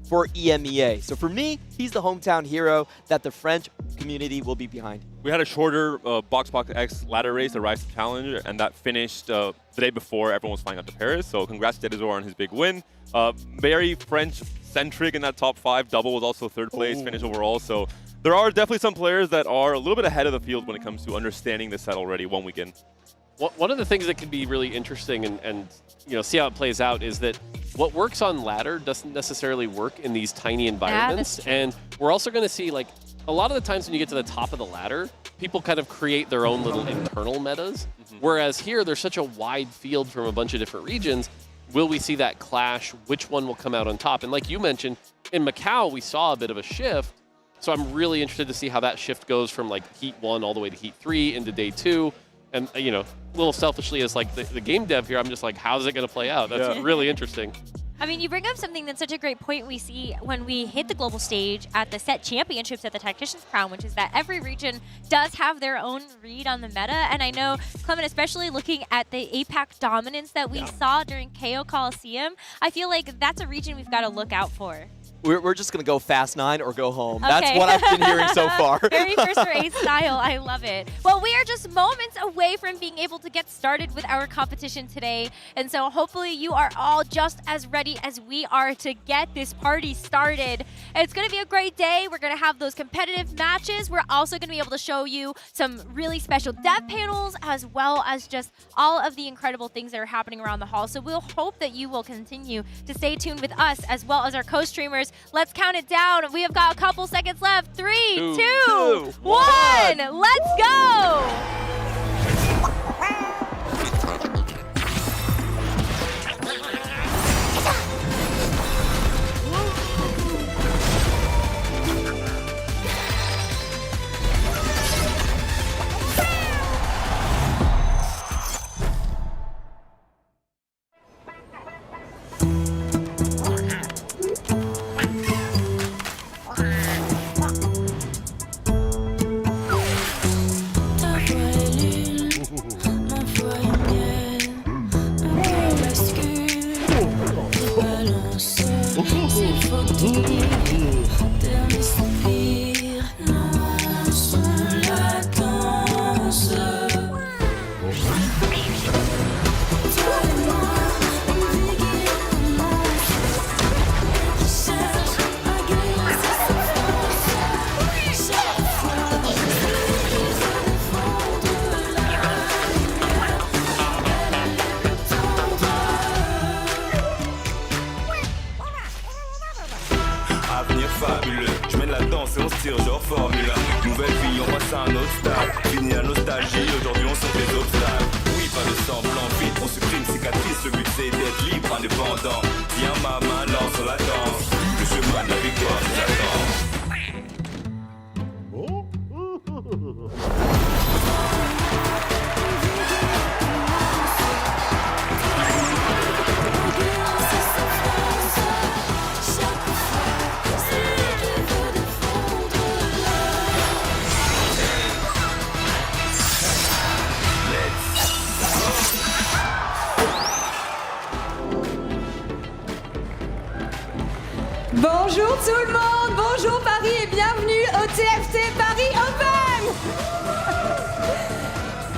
for EMEA. So for me, he's the hometown hero that the French community will be behind. We had a shorter Box X ladder race, the Rise to Challenge, and that finished the day before everyone was flying out to Paris. So congrats to Jedusor on his big win. Very French-centric in that top 5. Double was also 3rd place finish overall. So there are definitely some players that are a little bit ahead of the field when it comes to understanding the set already one weekend. One of the things that can be really interesting and see how it plays out is that what works on ladder doesn't necessarily work in these tiny environments. Yeah, and we're also going to see a lot of the times when you get to the top of the ladder, people kind of create their own little internal metas. Whereas here, there's such a wide field from a bunch of different regions. Will we see that clash? Which one will come out on top? And like you mentioned, in Macau, we saw a bit of a shift So I'm really interested to see how that shift goes from like Heat 1 all the way to Heat 3 into Day 2. And, you know, a little selfishly as like the game dev here, I'm just like, how's it going to play out? That's really interesting. I mean, you bring up something that's such a great point we see when we hit the global stage at the set championships at the Tactician's Crown, which is that every region does have their own read on the meta. And I know, Clement, especially looking at the APAC dominance that we saw during KO Coliseum, I feel like that's a region we've got to look out for. We're just going to go Fast 9 or go home. Okay. That's what I've been hearing so far. Very first race style. I love it. Well, we are just moments away from being able to get started with our competition today. And so hopefully you are all just as ready as we are to get this party started. It's going to be a great day. We're going to have those competitive matches. We're also going to be able to show you some really special dev panels as well as just all of the incredible things that are happening around the hall. So we'll hope that you will continue to stay tuned with us as well as our co-streamers. Let's count it down. We have got a couple seconds left. 3, 2, 1. Let's go. Bonjour tout le monde, bonjour Paris et bienvenue au TFT Paris Open.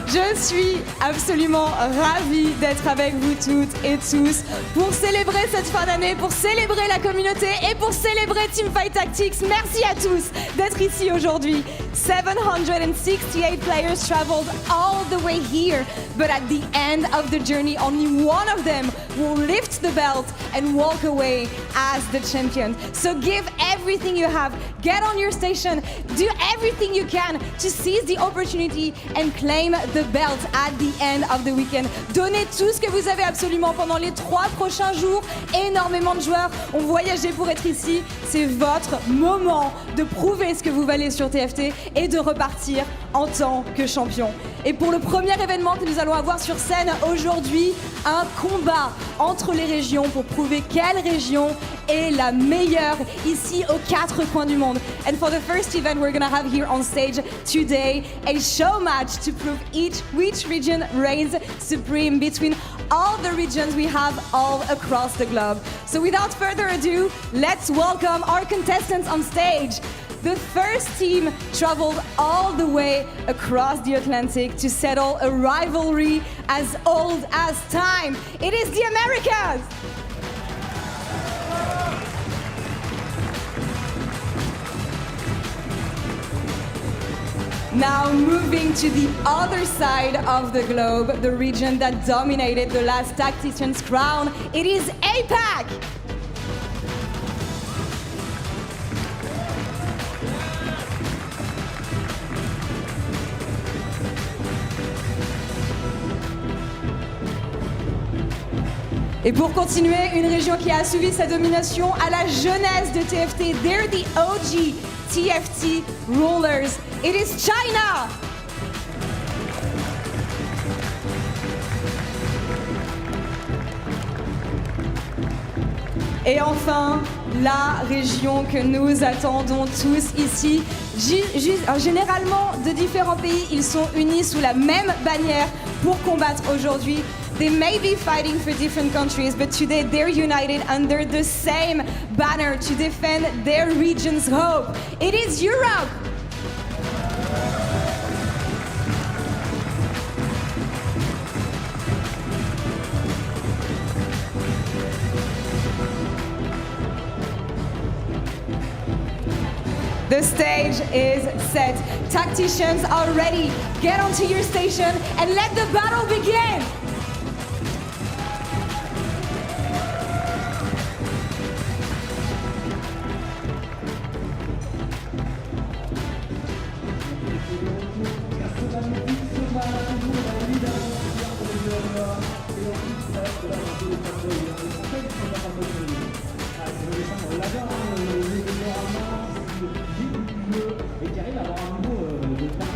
Je suis absolument ravie d'être avec vous toutes et tous pour célébrer cette fin d'année, pour célébrer la communauté et pour célébrer Teamfight Tactics. Merci à tous d'être ici aujourd'hui. 768 players traveled all the way here, but at the end of the journey, only one of them will lift the belt and walk away as the champion. So give everything you have, get on your station, do everything you can to seize the opportunity and claim the belt at the end of the weekend. Donnez tout ce que vous avez absolument pendant les 3 prochains jours. Énormément de joueurs ont voyagé pour être ici. C'est votre moment de prouver ce que vous valez sur TFT et de repartir en tant que champion. Et pour le premier événement que nous allons avoir sur scène aujourd'hui, un combat entre les régions pour prouver quelle région est la meilleure ici aux 4 coins du monde. And for the first event we're gonna have here on stage today, a show match to prove which region reigns supreme between all the regions we have all across the globe. So without further ado, let's welcome our contestants on stage. The first team traveled all the way across the Atlantic to settle a rivalry as old as time. It is the Americas! Now moving to the other side of the globe, the region that dominated the last Tactician's crown, it is APAC! Et pour continuer, une région qui a suivi sa domination à la jeunesse de TFT, they're the OG TFT rulers. It is China. Et enfin, la région que nous attendons tous ici. Généralement, de différents pays, ils sont unis sous la même bannière pour combattre aujourd'hui. They may be fighting for different countries, but today they're united under the same banner to defend their region's hope. It is Europe! The stage is set. Tacticians are ready. Get onto your station and let the battle begin.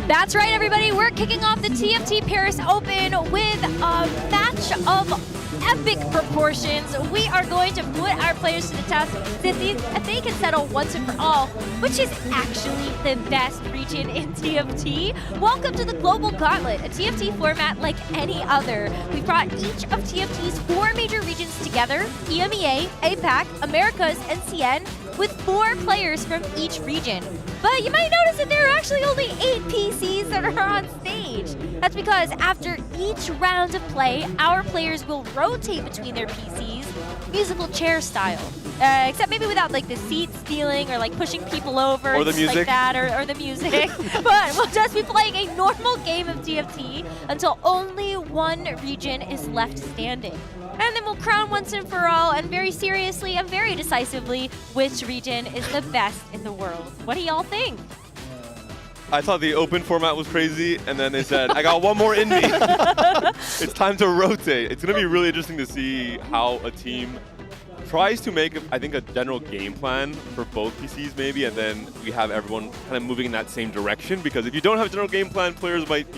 That's right, everybody. We're kicking off the TFT Paris Open with a match of epic proportions. We are going to put our players to the test to see if they can settle once and for all, which is actually the best region in TFT. Welcome to the Global Gauntlet, a TFT format like any other. We brought each of TFT's 4 major regions together, EMEA, APAC, Americas, and CN, with 4 players from each region. But you might notice that there are actually only 8 PCs that are on stage. That's because after each round of play, our players will rotate between their PCs, musical chair style. Except maybe without like the seat stealing or like pushing people over or the music like that, or the music. But we'll just be playing a normal game of TFT until only one region is left standing. And then we'll crown once and for all, and very seriously and very decisively, which region is the best in the world. What do y'all think? I thought the open format was crazy, and then they said, I got one more in me. It's time to rotate. It's going to be really interesting to see how a team tries to make, I think, a general game plan for both PCs maybe, and then we have everyone kind of moving in that same direction, because if you don't have a general game plan, players might,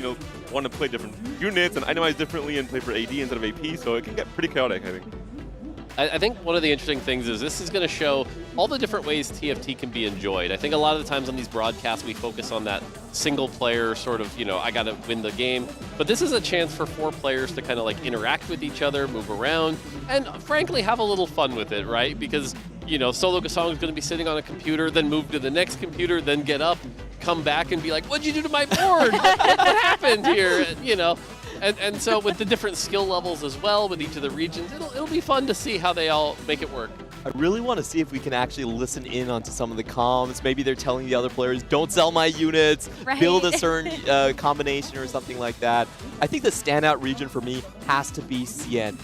want to play different units and itemize differently and play for AD instead of AP, so it can get pretty chaotic, I think. I think one of the interesting things is this is going to show all the different ways TFT can be enjoyed. I think a lot of the times on these broadcasts we focus on that single player sort of, I got to win the game. But this is a chance for 4 players to kind of like interact with each other, move around, and frankly have a little fun with it, right? Because, Solo Gasong is going to be sitting on a computer, then move to the next computer, then get up, come back and be like, what'd you do to my board? What happened here? And so with the different skill levels as well with each of the regions, it'll be fun to see how they all make it work. I really want to see if we can actually listen in onto some of the comms. Maybe they're telling the other players, don't sell my units, right. Build a certain combination or something like that. I think the standout region for me has to be CN.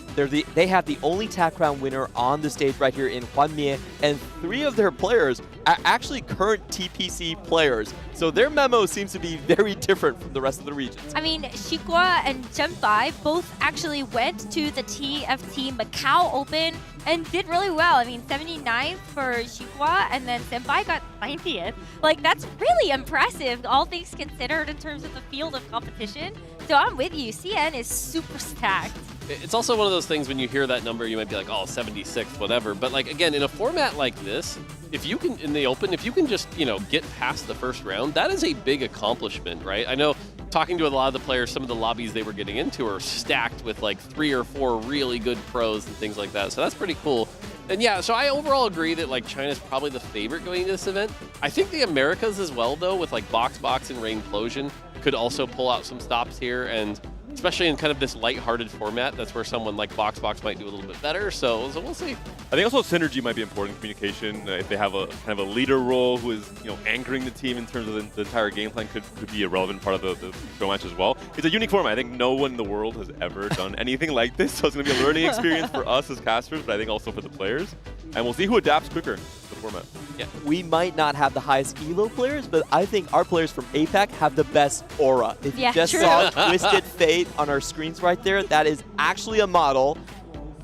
They have the only TAC round winner on the stage right here in Hwanmie, and 3 of their players are actually current TPC players. So their memo seems to be very different from the rest of the regions. I mean, Shikwa and Senpai both actually went to the TFT Macau Open and did really well. I mean, 79th for Shikwa, and then Senpai got 90th. Like, that's really impressive, all things considered, in terms of the field of competition. So I'm with you. CN is super stacked. It's also one of those things when you hear that number, you might be like, oh, 76, whatever. But like, again, in a format like this, if you can, in the open, if you can just, get past the first round, that is a big accomplishment, right? I know talking to a lot of the players, some of the lobbies they were getting into are stacked with like 3 or 4 really good pros and things like that. So that's pretty cool. And yeah, so I overall agree that like China's probably the favorite going into this event. I think the Americas as well, though, with like Box and Rainplosion, could also pull out some stops here, and especially in kind of this lighthearted format, that's where someone like Box might do a little bit better. So we'll see. I think also synergy might be important in communication. If they have a kind of a leader role who is anchoring the team in terms of the entire game plan, could be a relevant part of the show match as well. It's a unique format. I think no one in the world has ever done anything like this, so it's going to be a learning experience for us as casters, but I think also for the players. And we'll see who adapts quicker to the format. Yeah. We might not have the highest elo players, but I think our players from APAC have the best aura. If you just saw Twisted Fate on our screens right there, that is actually a model.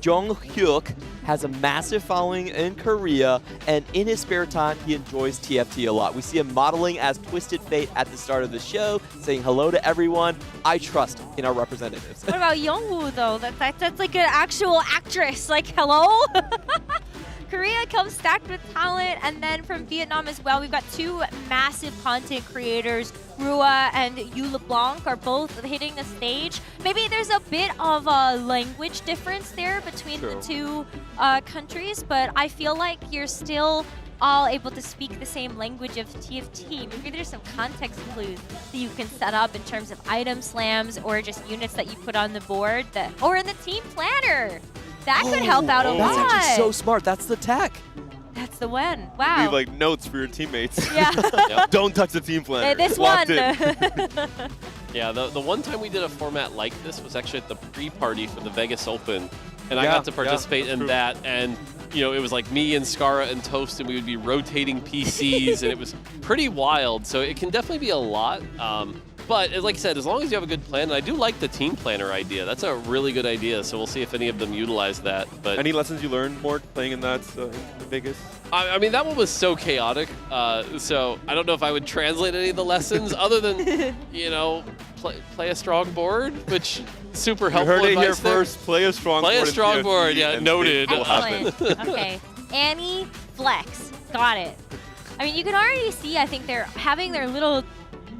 Jung Hyuk has a massive following in Korea, and in his spare time, he enjoys TFT a lot. We see him modeling as Twisted Fate at the start of the show, saying hello to everyone. I trust in our representatives. What about Youngwoo, though? That's like an actual actress. Like, hello? Korea comes stacked with talent, and then from Vietnam as well, we've got two massive content creators. Rua and Yu LeBlanc are both hitting the stage. Maybe there's a bit of a language difference there between the two countries, but I feel like you're still all able to speak the same language of TFT. Maybe there's some context clues that you can set up in terms of item slams or just units that you put on the board, or in the team planner. That could help out a lot. That's actually so smart. That's the tech. That's the one. Wow. Leave like notes for your teammates. Yeah. Don't touch the team planner. This Locked one. Yeah, the one time we did a format like this was actually at the pre-party for the Vegas Open, and I got to participate in that, and you know, it was like me and Skara and Toast, and we would be rotating PCs, and it was pretty wild. So it can definitely be a lot. But like I said, as long as you have a good plan, and I do like the team planner idea. That's a really good idea. So we'll see if any of them utilize that. But any lessons you learned more playing in that in Vegas? I mean, that one was so chaotic. So I don't know if I would translate any of the lessons other than, you know, play a strong board, which super helpful. You heard it here there. first. Play a strong board. Play a strong board. Yeah, noted. Excellent. Okay. Annie Flex. Got it. I mean, you can already see, I think they're having their little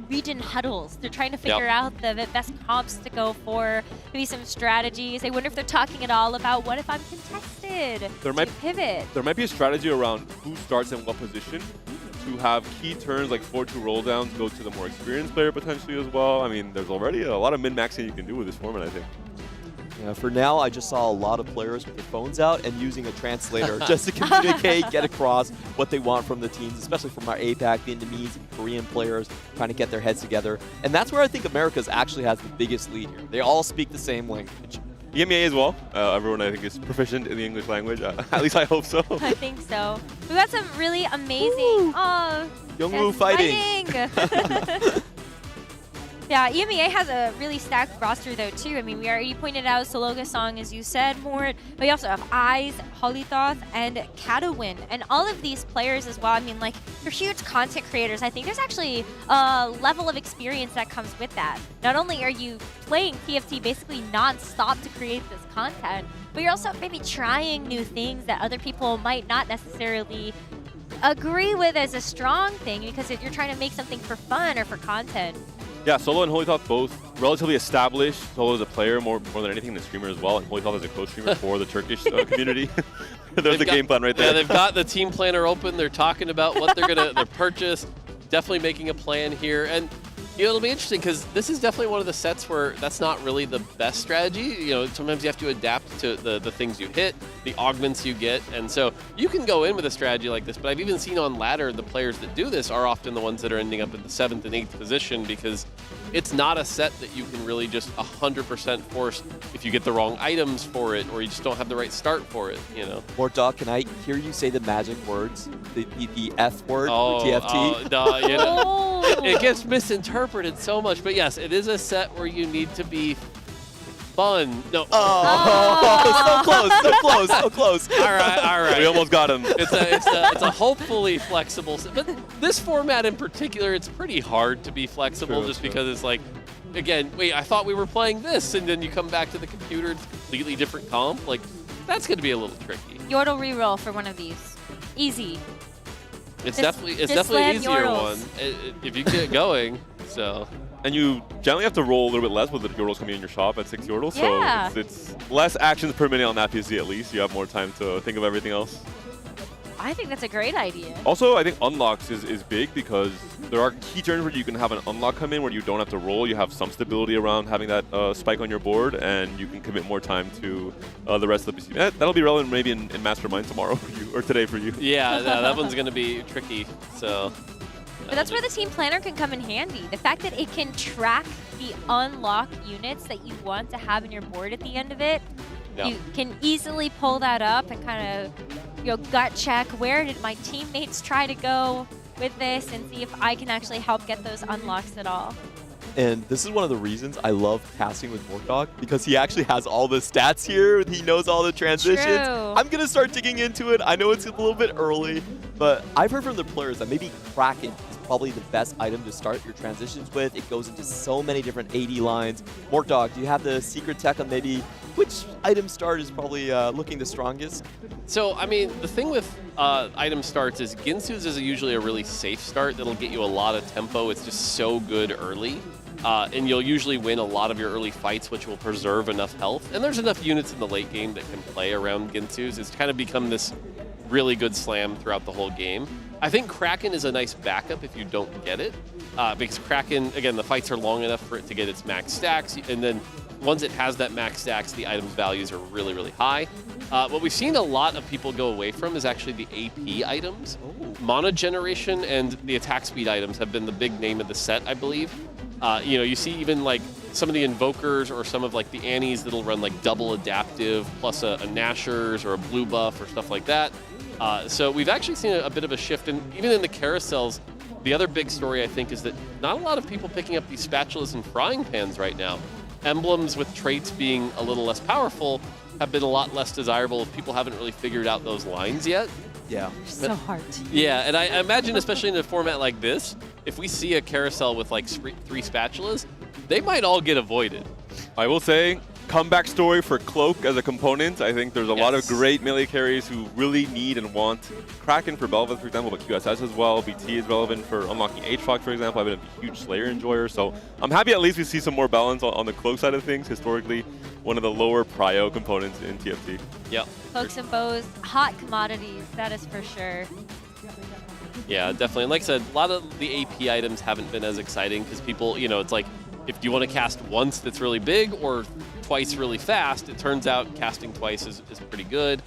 region huddles. They're trying to figure out the best comps to go for, maybe some strategies. I wonder if they're talking at all about what if I'm contested? Pivot. There might be a strategy around who starts in what position to have key turns like 4-2 roll downs go to the more experienced player potentially as well. I mean, there's already a lot of min-maxing you can do with this format, I think. Yeah, for now, I just saw a lot of players with their phones out and using a translator just to communicate, get across what they want from the teams, especially from our APAC, Vietnamese, and Korean players trying to get their heads together. And that's where I think America's actually has the biggest lead here. They all speak the same language. EMEA as well. Everyone, I think, is proficient in the English language. At least I hope so. I think so. We've got some really amazing... Youngwoo fighting. Yeah, EMEA has a really stacked roster, though, too. I mean, we already pointed out Sologa Song, as you said, Mort. But we also have Eyes, Hollythoth, and Katawin. And all of these players as well, I mean, like, they're huge content creators. I think there's actually a level of experience that comes with that. Not only are you playing TFT basically non-stop to create this content, but you're also maybe trying new things that other people might not necessarily agree with as a strong thing, because you're trying to make something for fun or for content. Yeah, Solo and Hollythoth both relatively established. Solo as a player more than anything, the streamer as well, and Hollythoth as a co-streamer for the Turkish community. There's the game plan right there. Yeah, they've got the team planner open. They're talking about what they're gonna purchase. Definitely making a plan here, and you know, it'll be interesting because this is definitely one of the sets where that's not really the best strategy. You know, sometimes you have to adapt to the things you hit, the augments you get, and so you can go in with a strategy like this, but I've even seen on ladder the players that do this are often the ones that are ending up in the 7th and 8th position because it's not a set that you can really just 100% force if you get the wrong items for it or you just don't have the right start for it, you know. Porte, can I hear you say the magic words? The F word for TFT? You know, it gets misinterpreted so much, but yes, it is a set where you need to be fun. No. So close. All right. We almost got him. It's a hopefully flexible set, but this format in particular, it's pretty hard to be flexible because it's like, again, wait, I thought we were playing this, and then you come back to the computer, it's a completely different comp. Like, that's going to be a little tricky. Yordle reroll for one of these. Easy. It's definitely an easier Yordles. one if you get it going. So. And you generally have to roll a little bit less with the Yordles coming in your shop at 6 Yordles, Yeah. so it's less actions per minute on that PC at least. You have more time to think of everything else. I think that's a great idea. Also, I think unlocks is big because there are key turns where you can have an unlock come in where you don't have to roll. You have some stability around having that spike on your board, and you can commit more time to the rest of the PC. That'll be relevant maybe in Mastermind tomorrow for you, or today for you. Yeah, that one's going to be tricky. So. But that's where the team planner can come in handy. The fact that it can track the unlock units that you want to have in your board at the end of it, you can easily pull that up and kind of gut check where did my teammates try to go with this and see if I can actually help get those unlocks at all. And this is one of the reasons I love casting with Mortdog, because he actually has all the stats here. He knows all the transitions. True. I'm going to start digging into it. I know it's a little bit early, but I've heard from the players that maybe Kraken is probably the best item to start your transitions with. It goes into so many different AD lines. Mortdog, do you have the secret tech on maybe which item start is probably looking the strongest? So, I mean, the thing with item starts is Ginsu's is usually a really safe start that'll get you a lot of tempo. It's just so good early. And you'll usually win a lot of your early fights, which will preserve enough health. And there's enough units in the late game that can play around Ginsu's. It's kind of become this really good slam throughout the whole game. I think Kraken is a nice backup if you don't get it. Because Kraken, again, the fights are long enough for it to get its max stacks. And then once it has that max stacks, the item's values are really, really high. What we've seen a lot of people go away from is actually the AP items. Mana generation and the attack speed items have been the big name of the set, I believe. You know, you see even like some of the Invokers or some of like the Annies that'll run like double adaptive plus a Nashers or a blue buff or stuff like that. So we've actually seen a bit of a shift, and even in the carousels, the other big story I think is that not a lot of people picking up these spatulas and frying pans right now. Emblems with traits being a little less powerful have been a lot less desirable if people haven't really figured out those lines yet. Yeah. So hard. Yeah, and I imagine, especially in a format like this, if we see a carousel with like 3 spatulas, they might all get avoided. I will say, comeback story for Cloak as a component. I think there's a lot of great melee carries who really need and want Kraken for Bel'Veth, for example, but QSS as well. BT is relevant for unlocking H-Fox, for example. I've been a huge Slayer enjoyer, so I'm happy at least we see some more balance on the Cloak side of things. Historically, one of the lower prio components in TFT. Yep. Cloaks and bows, hot commodities, that is for sure. Yeah, definitely. And like I said, a lot of the AP items haven't been as exciting because people, you know, it's like, if you want to cast once that's really big or twice really fast, it turns out casting twice is pretty good.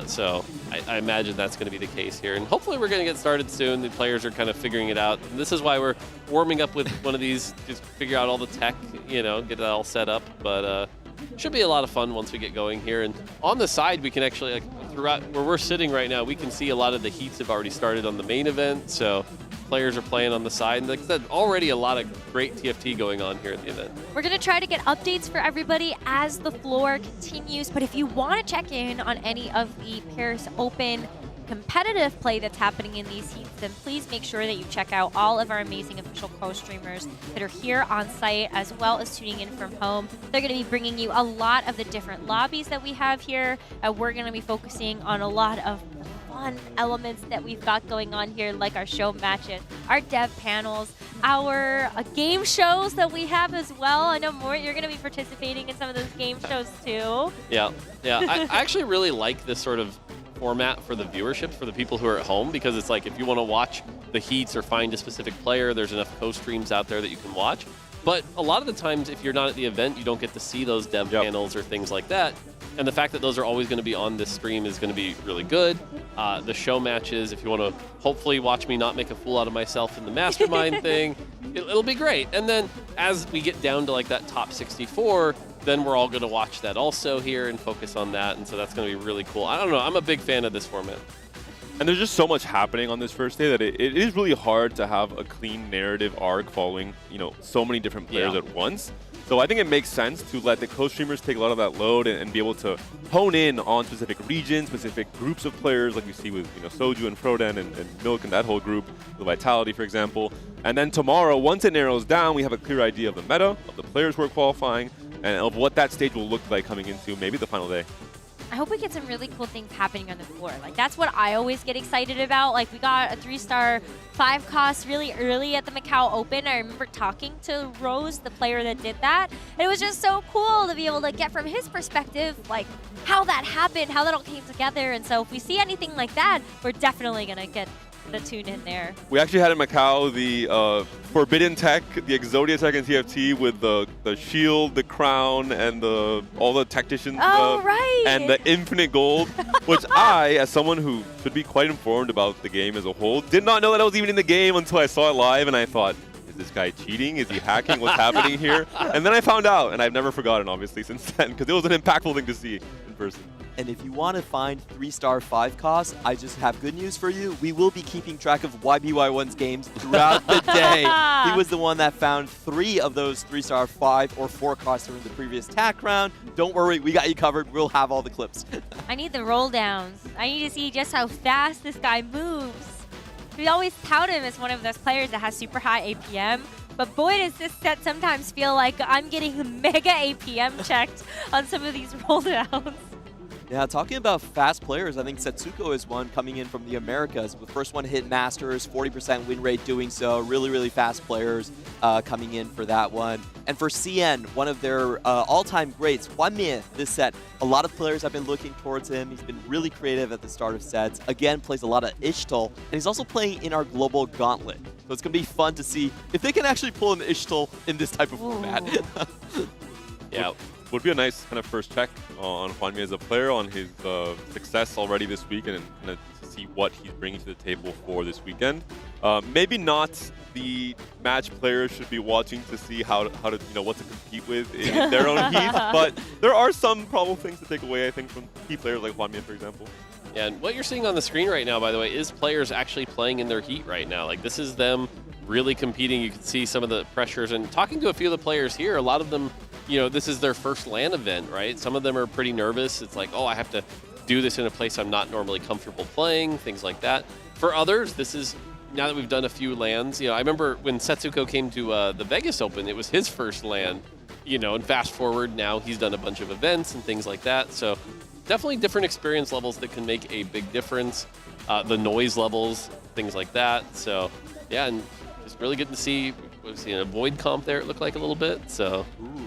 So I imagine that's going to be the case here. And hopefully we're going to get started soon. The players are kind of figuring it out. And this is why we're warming up with one of these, just figure out all the tech, you know, get it all set up. But should be a lot of fun once we get going here. And on the side, we can actually, like, throughout where we're sitting right now, we can see a lot of the heats have already started on the main event. So players are playing on the side. And like I said, already a lot of great TFT going on here at the event. We're going to try to get updates for everybody as the floor continues. But if you want to check in on any of the Paris Open competitive play that's happening in these heats, then please make sure that you check out all of our amazing official co-streamers that are here on site, as well as tuning in from home. They're going to be bringing you a lot of the different lobbies that we have here. We're going to be focusing on a lot of fun elements that we've got going on here, like our show matches, our dev panels, our game shows that we have as well. I know, Mort, you're going to be participating in some of those game shows too. Yeah. I actually really like this sort of format for the viewership for the people who are at home, because it's like if you want to watch the heats or find a specific player, there's enough co-streams out there that you can watch. But a lot of the times, if you're not at the event, you don't get to see those dev panels or things like that. And the fact that those are always going to be on this stream is going to be really good. The show matches, if you want to hopefully watch me not make a fool out of myself in the Mastermind thing, it'll be great. And then as we get down to like that top 64, then we're all going to watch that also here and focus on that. And so that's going to be really cool. I don't know. I'm a big fan of this format. And there's just so much happening on this first day that it is really hard to have a clean narrative arc following, you know, so many different players at once. So I think it makes sense to let the co-streamers take a lot of that load and be able to hone in on specific regions, specific groups of players, like we see with, you know, Soju and Froden and Milk and that whole group, the Vitality, for example. And then tomorrow, once it narrows down, we have a clear idea of the meta, of the players who are qualifying, and of what that stage will look like coming into maybe the final day. I hope we get some really cool things happening on the floor. Like, that's what I always get excited about. Like, we got a 3-star 5 cost really early at the Macau Open. I remember talking to Rose, the player that did that. And it was just so cool to be able to get from his perspective, like, how that happened, how that all came together. And so if we see anything like that, we're definitely going to get the tune in there. We actually had in Macau the Forbidden Tech, the Exodia Tech in TFT with the shield, the crown, and all the Tacticians. Right. And the infinite gold, which I, as someone who should be quite informed about the game as a whole, did not know that I was even in the game until I saw it live, and I thought, is this guy cheating? Is he hacking? What's happening here? And then I found out, and I've never forgotten, obviously, since then, because it was an impactful thing to see in person. And if you want to find 3-star 5 costs, I just have good news for you. We will be keeping track of YBY1's games throughout the day. He was the one that found 3 of those 3-star 5 or 4 costs during the previous TAC round. Don't worry, we got you covered. We'll have all the clips. I need the roll downs. I need to see just how fast this guy moves. We always tout him as one of those players that has super high APM. But boy, does this set sometimes feel like I'm getting mega APM checked on some of these roll downs. Yeah, talking about fast players, I think Setsuko is one coming in from the Americas. The first one hit Masters, 40% win rate doing so. Really, really fast players coming in for that one. And for CN, one of their all-time greats, Hwanmie, this set. A lot of players have been looking towards him. He's been really creative at the start of sets. Again, plays a lot of Ishtal, and he's also playing in our global Gauntlet. So it's going to be fun to see if they can actually pull an Ishtal in this type of format. Yeah. Would be a nice kind of first check on Hwanmie as a player, on his success already this week, and kind of see what he's bringing to the table for this weekend. Maybe not the match players should be watching to see how to what to compete with in their own heat, but there are some probable things to take away, I think, from key players like Hwanmie, for example. Yeah, and what you're seeing on the screen right now, by the way, is players actually playing in their heat right now. Like, this is them really competing. You can see some of the pressures, and talking to a few of the players here, a lot of them, this is their first LAN event, right? Some of them are pretty nervous. It's like, oh, I have to do this in a place I'm not normally comfortable playing, things like that. For others, this is, now that we've done a few LANs, I remember when Setsuko came to the Vegas Open, it was his first LAN, and fast forward, now he's done a bunch of events and things like that. So definitely different experience levels that can make a big difference. The noise levels, things like that. So yeah, and just really good to see. A void comp there, it looked like a little bit. So,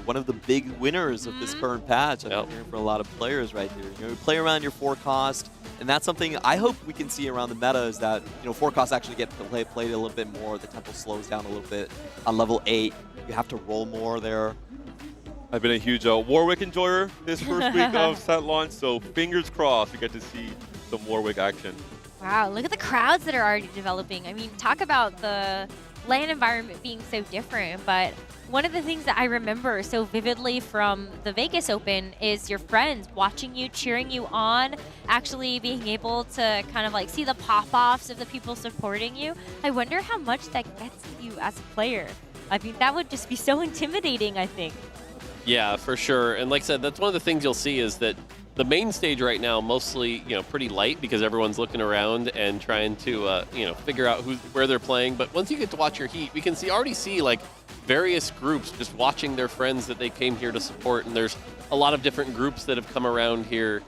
one of the big winners of this current patch. I'm hearing from a lot of players right here. You play around your 4 cost, and that's something I hope we can see around the meta, is that 4 costs actually get played a little bit more. The tempo slows down a little bit. On level 8, you have to roll more there. I've been a huge Warwick enjoyer this first week of set launch, so fingers crossed we get to see some Warwick action. Wow, look at the crowds that are already developing. I mean, talk about the LAN environment being so different, but one of the things that I remember so vividly from the Vegas Open is your friends watching you, cheering you on, actually being able to kind of like see the pop-offs of the people supporting you. I wonder how much that gets to you as a player. I mean, that would just be so intimidating, I think. Yeah, for sure. And like I said, that's one of the things you'll see is that the main stage right now, mostly, pretty light because everyone's looking around and trying to, figure out where they're playing. But once you get to watch your heat, we can already see like various groups just watching their friends that they came here to support. And there's a lot of different groups that have come around here.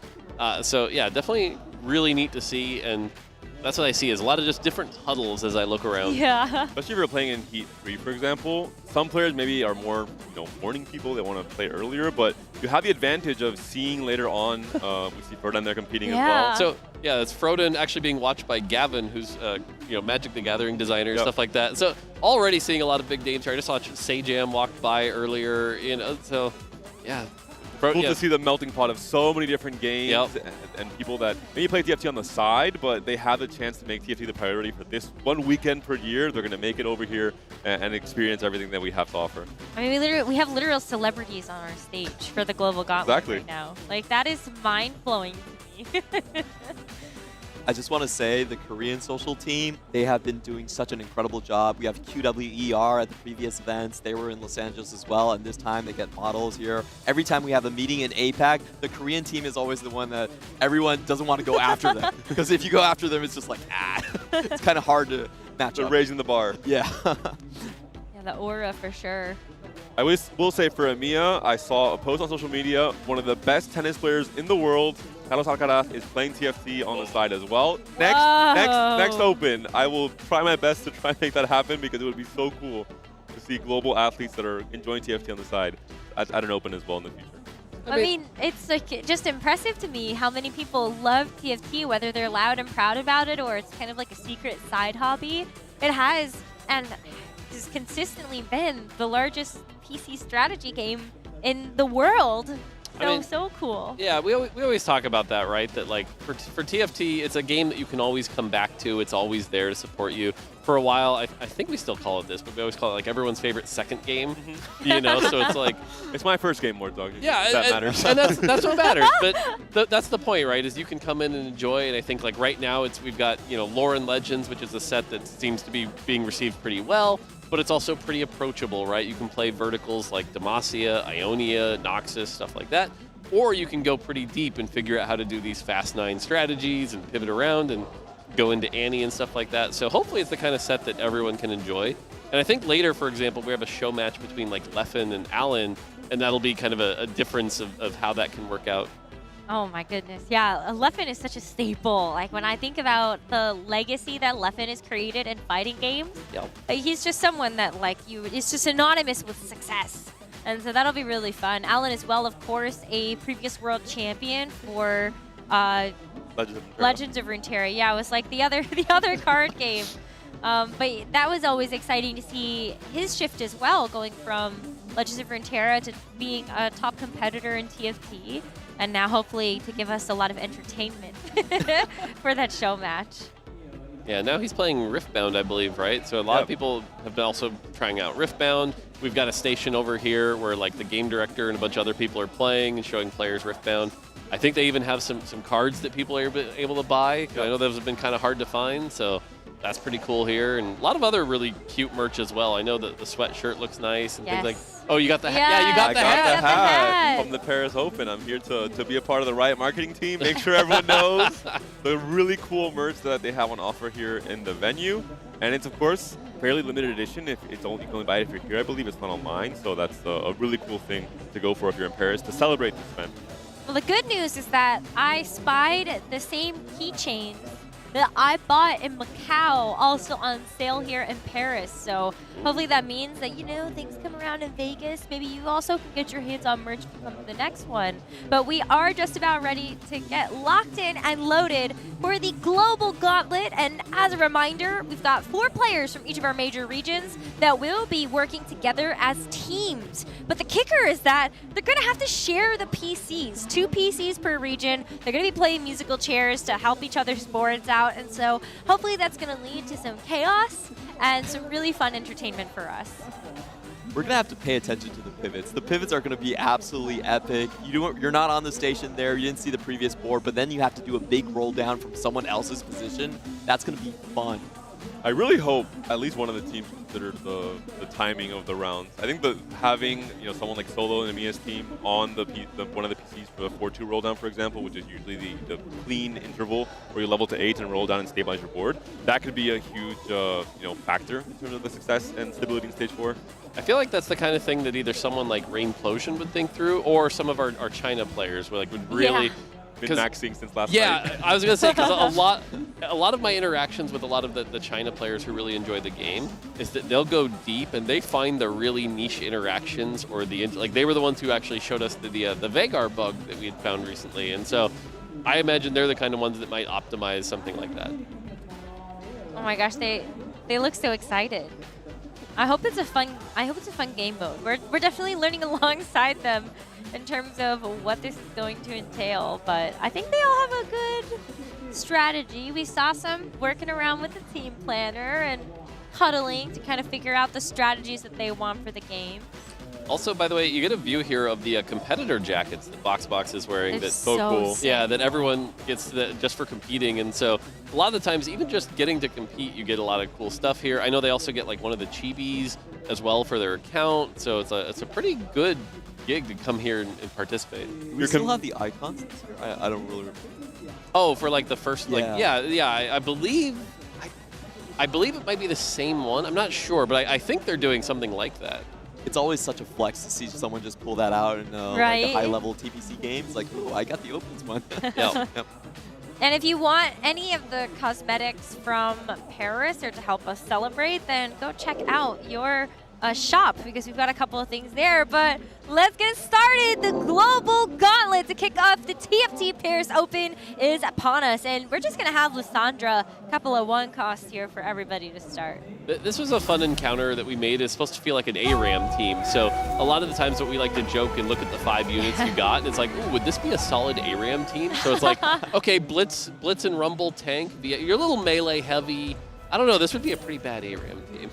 So yeah, definitely really neat to see. And that's what I see, is a lot of just different huddles as I look around. Yeah. Especially if you're playing in Heat 3, for example. Some players maybe are more, morning people. They want to play earlier, but you have the advantage of seeing later on. We see Frodan there competing as well. So yeah, that's Frodan actually being watched by Gavin, who's Magic the Gathering designer, stuff like that. So already seeing a lot of big names here. I just saw Sajam walked by earlier. So yeah. Cool to see the melting pot of so many different games and people that maybe play TFT on the side, but they have the chance to make TFT the priority for this one weekend per year. They're going to make it over here and experience everything that we have to offer. I mean, we have literal celebrities on our stage for the Global Gauntlet right now. Like, that is mind-blowing to me. I just want to say the Korean social team, they have been doing such an incredible job. We have QWER at the previous events. They were in Los Angeles as well, and this time they get models here. Every time we have a meeting in APAC, the Korean team is always the one that everyone doesn't want to go after them. Because if you go after them, it's just like, it's kind of hard to match up. They're raising the bar. Yeah. Yeah, the aura for sure. I will say for EMEA, I saw a post on social media, one of the best tennis players in the world, Carlos Alcaraz, is playing TFT on the side as well. Next Open, I will try my best to try and make that happen, because it would be so cool to see global athletes that are enjoying TFT on the side at an Open as well in the future. I mean, it's like just impressive to me how many people love TFT, whether they're loud and proud about it or it's kind of like a secret side hobby. It has, and has consistently been the largest PC strategy game in the world. So cool. Yeah, we always talk about that, right? That like for TFT, it's a game that you can always come back to. It's always there to support you. for a while, I think we still call it this, but we always call it like everyone's favorite second game. You know, so it's like it's my first game, Mort Dog. Yeah, that matters. and that's what matters. But that's the point, right? Is you can come in and enjoy. And I think like right now, we've got Lore and Legends, which is a set that seems to be being received pretty well. But it's also pretty approachable, right? You can play verticals like Demacia, Ionia, Noxus, stuff like that. Or you can go pretty deep and figure out how to do these Fast 9 strategies and pivot around and go into Annie and stuff like that. So hopefully it's the kind of set that everyone can enjoy. And I think later, for example, we have a show match between like Leffen and Alan, and that'll be kind of a difference of how that can work out. Oh my goodness. Yeah, Leffen is such a staple. Like when I think about the legacy that Leffen has created in fighting games, he's just someone that is just synonymous with success. And so that'll be really fun. Alan as well, of course, a previous world champion for Legends of Runeterra. Yeah, it was like the other card game. But that was always exciting to see his shift as well, going from Legends of Runeterra to being a top competitor in TFT. And now hopefully to give us a lot of entertainment for that show match. Yeah, now he's playing Riftbound, I believe, right? So a lot of people have been also trying out Riftbound. We've got a station over here where like the game director and a bunch of other people are playing and showing players Riftbound. I think they even have some cards that people are able to buy. I know those have been kind of hard to find, so that's pretty cool here. And a lot of other really cute merch as well. I know that the sweatshirt looks nice and things like. Oh, you got the hat. Yeah, you got the hat. From the Paris Open. I'm here to be a part of the Riot marketing team. Make sure everyone knows the really cool merch that they have on offer here in the venue. And it's, of course, fairly limited edition. You can only buy it if you're here. I believe it's not online. So that's a really cool thing to go for if you're in Paris to celebrate this event. Well, the good news is that I spied the same keychains that I bought in Macau also on sale here in Paris. So hopefully that means that, things come around in Vegas. Maybe you also can get your hands on merch from the next one. But we are just about ready to get locked in and loaded for the Global Gauntlet. And as a reminder, we've got 4 players from each of our major regions that will be working together as teams. But the kicker is that they're going to have to share the PCs. 2 PCs per region. They're going to be playing musical chairs to help each other's boards out. And so hopefully that's going to lead to some chaos and some really fun entertainment for us. We're going to have to pay attention to the pivots. The pivots are going to be absolutely epic. You're not on the station there. You didn't see the previous board, but then you have to do a big roll down from someone else's position. That's going to be fun. I really hope at least one of the teams considered the timing of the rounds. I think that having someone like Solo and Amia's team on one of the PCs for the 4-2 roll down, for example, which is usually the clean interval where you level to 8 and roll down and stabilize your board, that could be a huge factor in terms of the success and stability in stage 4. I feel like that's the kind of thing that either someone like Rainplosion would think through, or some of our China players would really. Been maxing since last night. I was going to say, because a lot of my interactions with a lot of the China players who really enjoy the game is that they'll go deep and they find the really niche interactions, or they were the ones who actually showed us the Vagar bug that we had found recently. And so I imagine they're the kind of ones that might optimize something like that. Oh my gosh, they look so excited. I hope it's a fun game mode. We're definitely learning alongside them in terms of what this is going to entail, but I think they all have a good strategy. We saw some working around with the team planner and huddling to kind of figure out the strategies that they want for the game. Also, by the way, you get a view here of the competitor jackets that Box is wearing. It's that's so cool. Sick. Yeah, that everyone gets just for competing. And so a lot of the times, even just getting to compete, you get a lot of cool stuff here. I know they also get like one of the chibis as well for their account. So it's a pretty good gig to come here and participate. Do we still have the icons this year? I don't really remember. Oh, for like the first, I believe it might be the same one. I'm not sure, but I think they're doing something like that. It's always such a flex to see someone just pull that out in like a high-level TPC games. Like, oh, I got the Opens one. Yep. And if you want any of the cosmetics from Paris or to help us celebrate, then go check out your shop, because we've got a couple of things there. But let's get started. The Global Gauntlet to kick off the TFT Paris Open is upon us, and we're just going to have Lysandra a couple of one-costs here for everybody to start. This was a fun encounter that we made. It's supposed to feel like an ARAM team. So a lot of the times what we like to joke and look at the 5 units you got, and it's like, ooh, would this be a solid ARAM team? So it's like, okay, Blitz and Rumble tank. You're a little melee heavy. I don't know. This would be a pretty bad ARAM team.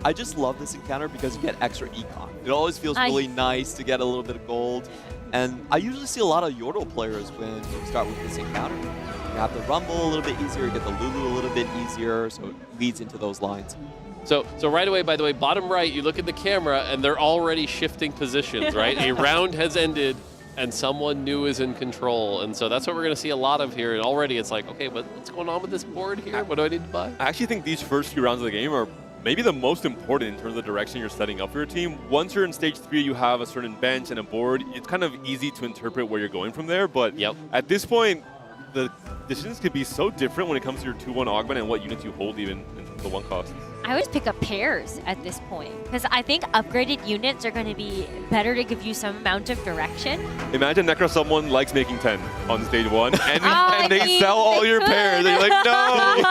I just love this encounter because you get extra econ. It always feels really nice to get a little bit of gold. And I usually see a lot of Yordle players when you start with this encounter. You have the Rumble a little bit easier, you get the Lulu a little bit easier, so it leads into those lines. So right away, by the way, bottom right, you look at the camera and they're already shifting positions, right? A round has ended and someone new is in control. And so that's what we're going to see a lot of here. And already it's like, okay, what's going on with this board here? What do I need to buy? I actually think these first few rounds of the game are maybe the most important in terms of the direction you're setting up for your team. Once you're in stage 3, you have a certain bench and a board. It's kind of easy to interpret where you're going from there. But at this point, the decisions could be so different when it comes to your 2-1 augment and what units you hold even in terms of 1 cost. I always pick up pairs at this point because I think upgraded units are going to be better to give you some amount of direction. Imagine Necro someone likes making 10 on stage 1 and they sell all your pairs and you're like, no!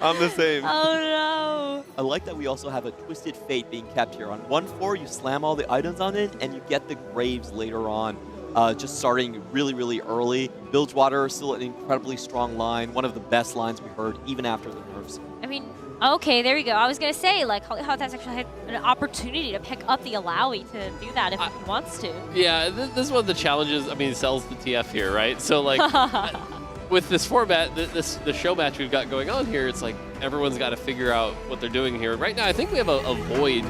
I'm the same. Oh no. I like that we also have a Twisted Fate being kept here. On 1-4, you slam all the items on it and you get the Graves later on. Just starting really, really early. Bilgewater still an incredibly strong line. One of the best lines we heard even after the nerfs. I mean, okay, there we go. I was going to say, like, Hollyhock's actually had an opportunity to pick up the Alawi to do that if he wants to. Yeah, this is one of the challenges. I mean, it sells the TF here, right? So, like, with this format, the show match we've got going on here, it's like everyone's got to figure out what they're doing here. Right now, I think we have a Void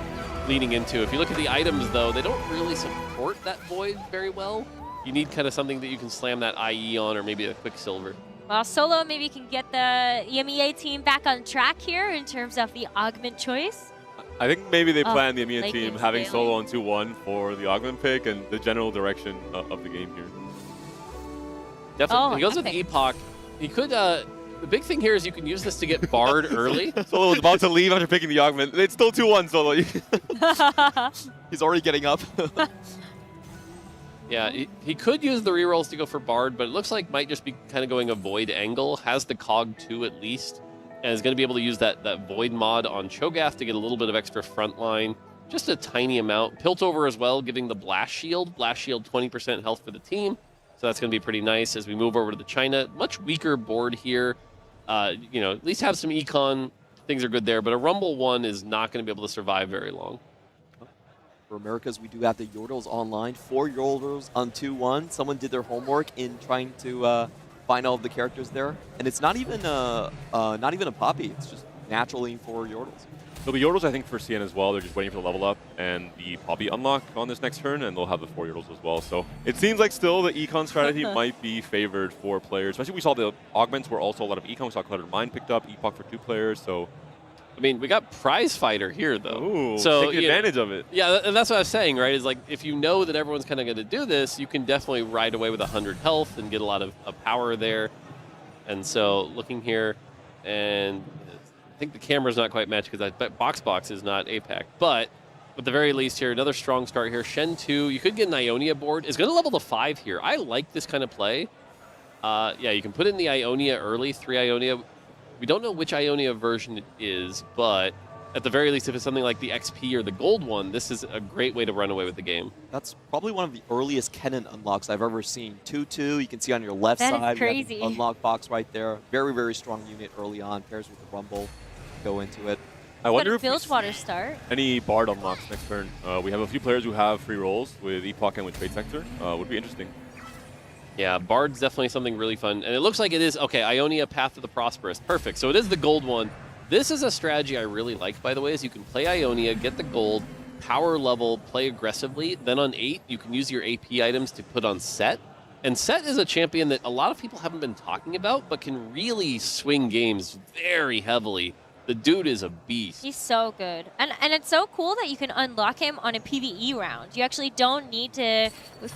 leading into. If you look at the items, though, they don't really support that Void very well. You need kind of something that you can slam that IE on or maybe a Quicksilver. Well, Solo maybe can get the EMEA team back on track here in terms of the augment choice. I think maybe they plan the EMEA team having Solo on 2-1 for the augment pick and the general direction of the game here. Definitely. He goes with Epoch. He could... the big thing here is you can use this to get Bard early. Solo was about to leave after picking the augment. It's still 2-1, Solo. He's already getting up. Yeah, he could use the rerolls to go for Bard, but it looks like might just be kind of going a Void angle. Has the Cog 2 at least, and is going to be able to use that Void mod on Cho'Gath to get a little bit of extra front line. Just a tiny amount. Piltover as well, giving the Blast Shield. Blast Shield, 20% health for the team. So that's going to be pretty nice as we move over to the China. Much weaker board here. You know, at least have some econ. Things are good there, but a Rumble 1 is not going to be able to survive very long. For Americas, we do have the Yordles online. 4 Yordles on 2-1. Someone did their homework in trying to find all of the characters there. And it's not even a Poppy. It's just naturally 4 Yordles. There'll be Yordles, I think, for CN as well. They're just waiting for the level up and the Poppy unlock on this next turn, and they'll have the 4 Yordles as well. So it seems like still the econ strategy might be favored for players. Especially we saw the augments were also a lot of econ. We saw Cluttered Mind picked up, Epoch for 2 players. So I mean, we got Prize Fighter here, though. Ooh, so take advantage of it. Yeah, and that's what I was saying, right? Is like, if you know that everyone's kind of going to do this, you can definitely ride away with 100 health and get a lot of power there. And so, looking here, and I think the camera's not quite matched because I bet Box is not APAC. But at the very least here, another strong start here. Shen 2, you could get an Ionia board. It's going to level to 5 here. I like this kind of play. Yeah, you can put in the Ionia early, 3 Ionia. We don't know which Ionia version it is, but at the very least, if it's something like the XP or the gold one, this is a great way to run away with the game. That's probably one of the earliest Kennen unlocks I've ever seen. 2-2, you can see on your left side, that is crazy. You have the unlock box right there. Very, very strong unit early on. Pairs with the Rumble. Go into it. I wonder if Bilgewater start. Any Bard unlocks next turn. We have a few players who have free rolls with Epoch and with Trade Sector. Would be interesting. Yeah, Bard's definitely something really fun. And it looks like it is, okay, Ionia, Path to the Prosperous. Perfect. So it is the gold one. This is a strategy I really like, by the way, is you can play Ionia, get the gold, power level, play aggressively. Then on 8, you can use your AP items to put on Set. And Set is a champion that a lot of people haven't been talking about, but can really swing games very heavily. The dude is a beast. He's so good. And it's so cool that you can unlock him on a PvE round. You actually don't need to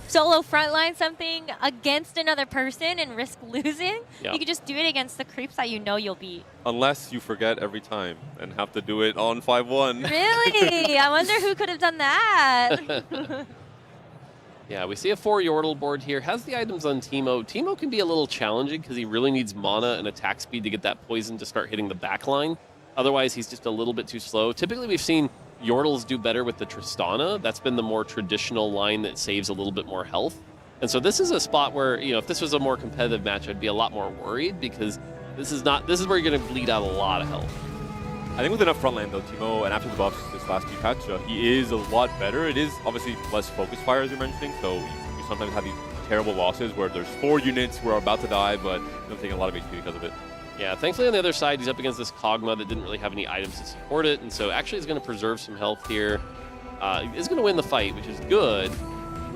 solo frontline something against another person and risk losing. Yeah. You can just do it against the creeps that you know you'll beat. Unless you forget every time and have to do it on 5-1. Really? I wonder who could have done that. Yeah, we see a 4 Yordle board here. Has the items on Teemo. Teemo can be a little challenging because he really needs mana and attack speed to get that poison to start hitting the back line. Otherwise, he's just a little bit too slow. Typically, we've seen Yordles do better with the Tristana. That's been the more traditional line that saves a little bit more health. And so this is a spot where, you know, if this was a more competitive match, I'd be a lot more worried because This is where you're going to bleed out a lot of health. I think with enough front lane though, Timo, and after the buffs this last few patch, he is a lot better. It is obviously less focus fire as you're mentioning, so you sometimes have these terrible losses where there's 4 units who are about to die, but they're taking a lot of HP because of it. Yeah, thankfully on the other side, he's up against this Kog'Maw that didn't really have any items to support it, and so actually is going to preserve some health here. Is going to win the fight, which is good.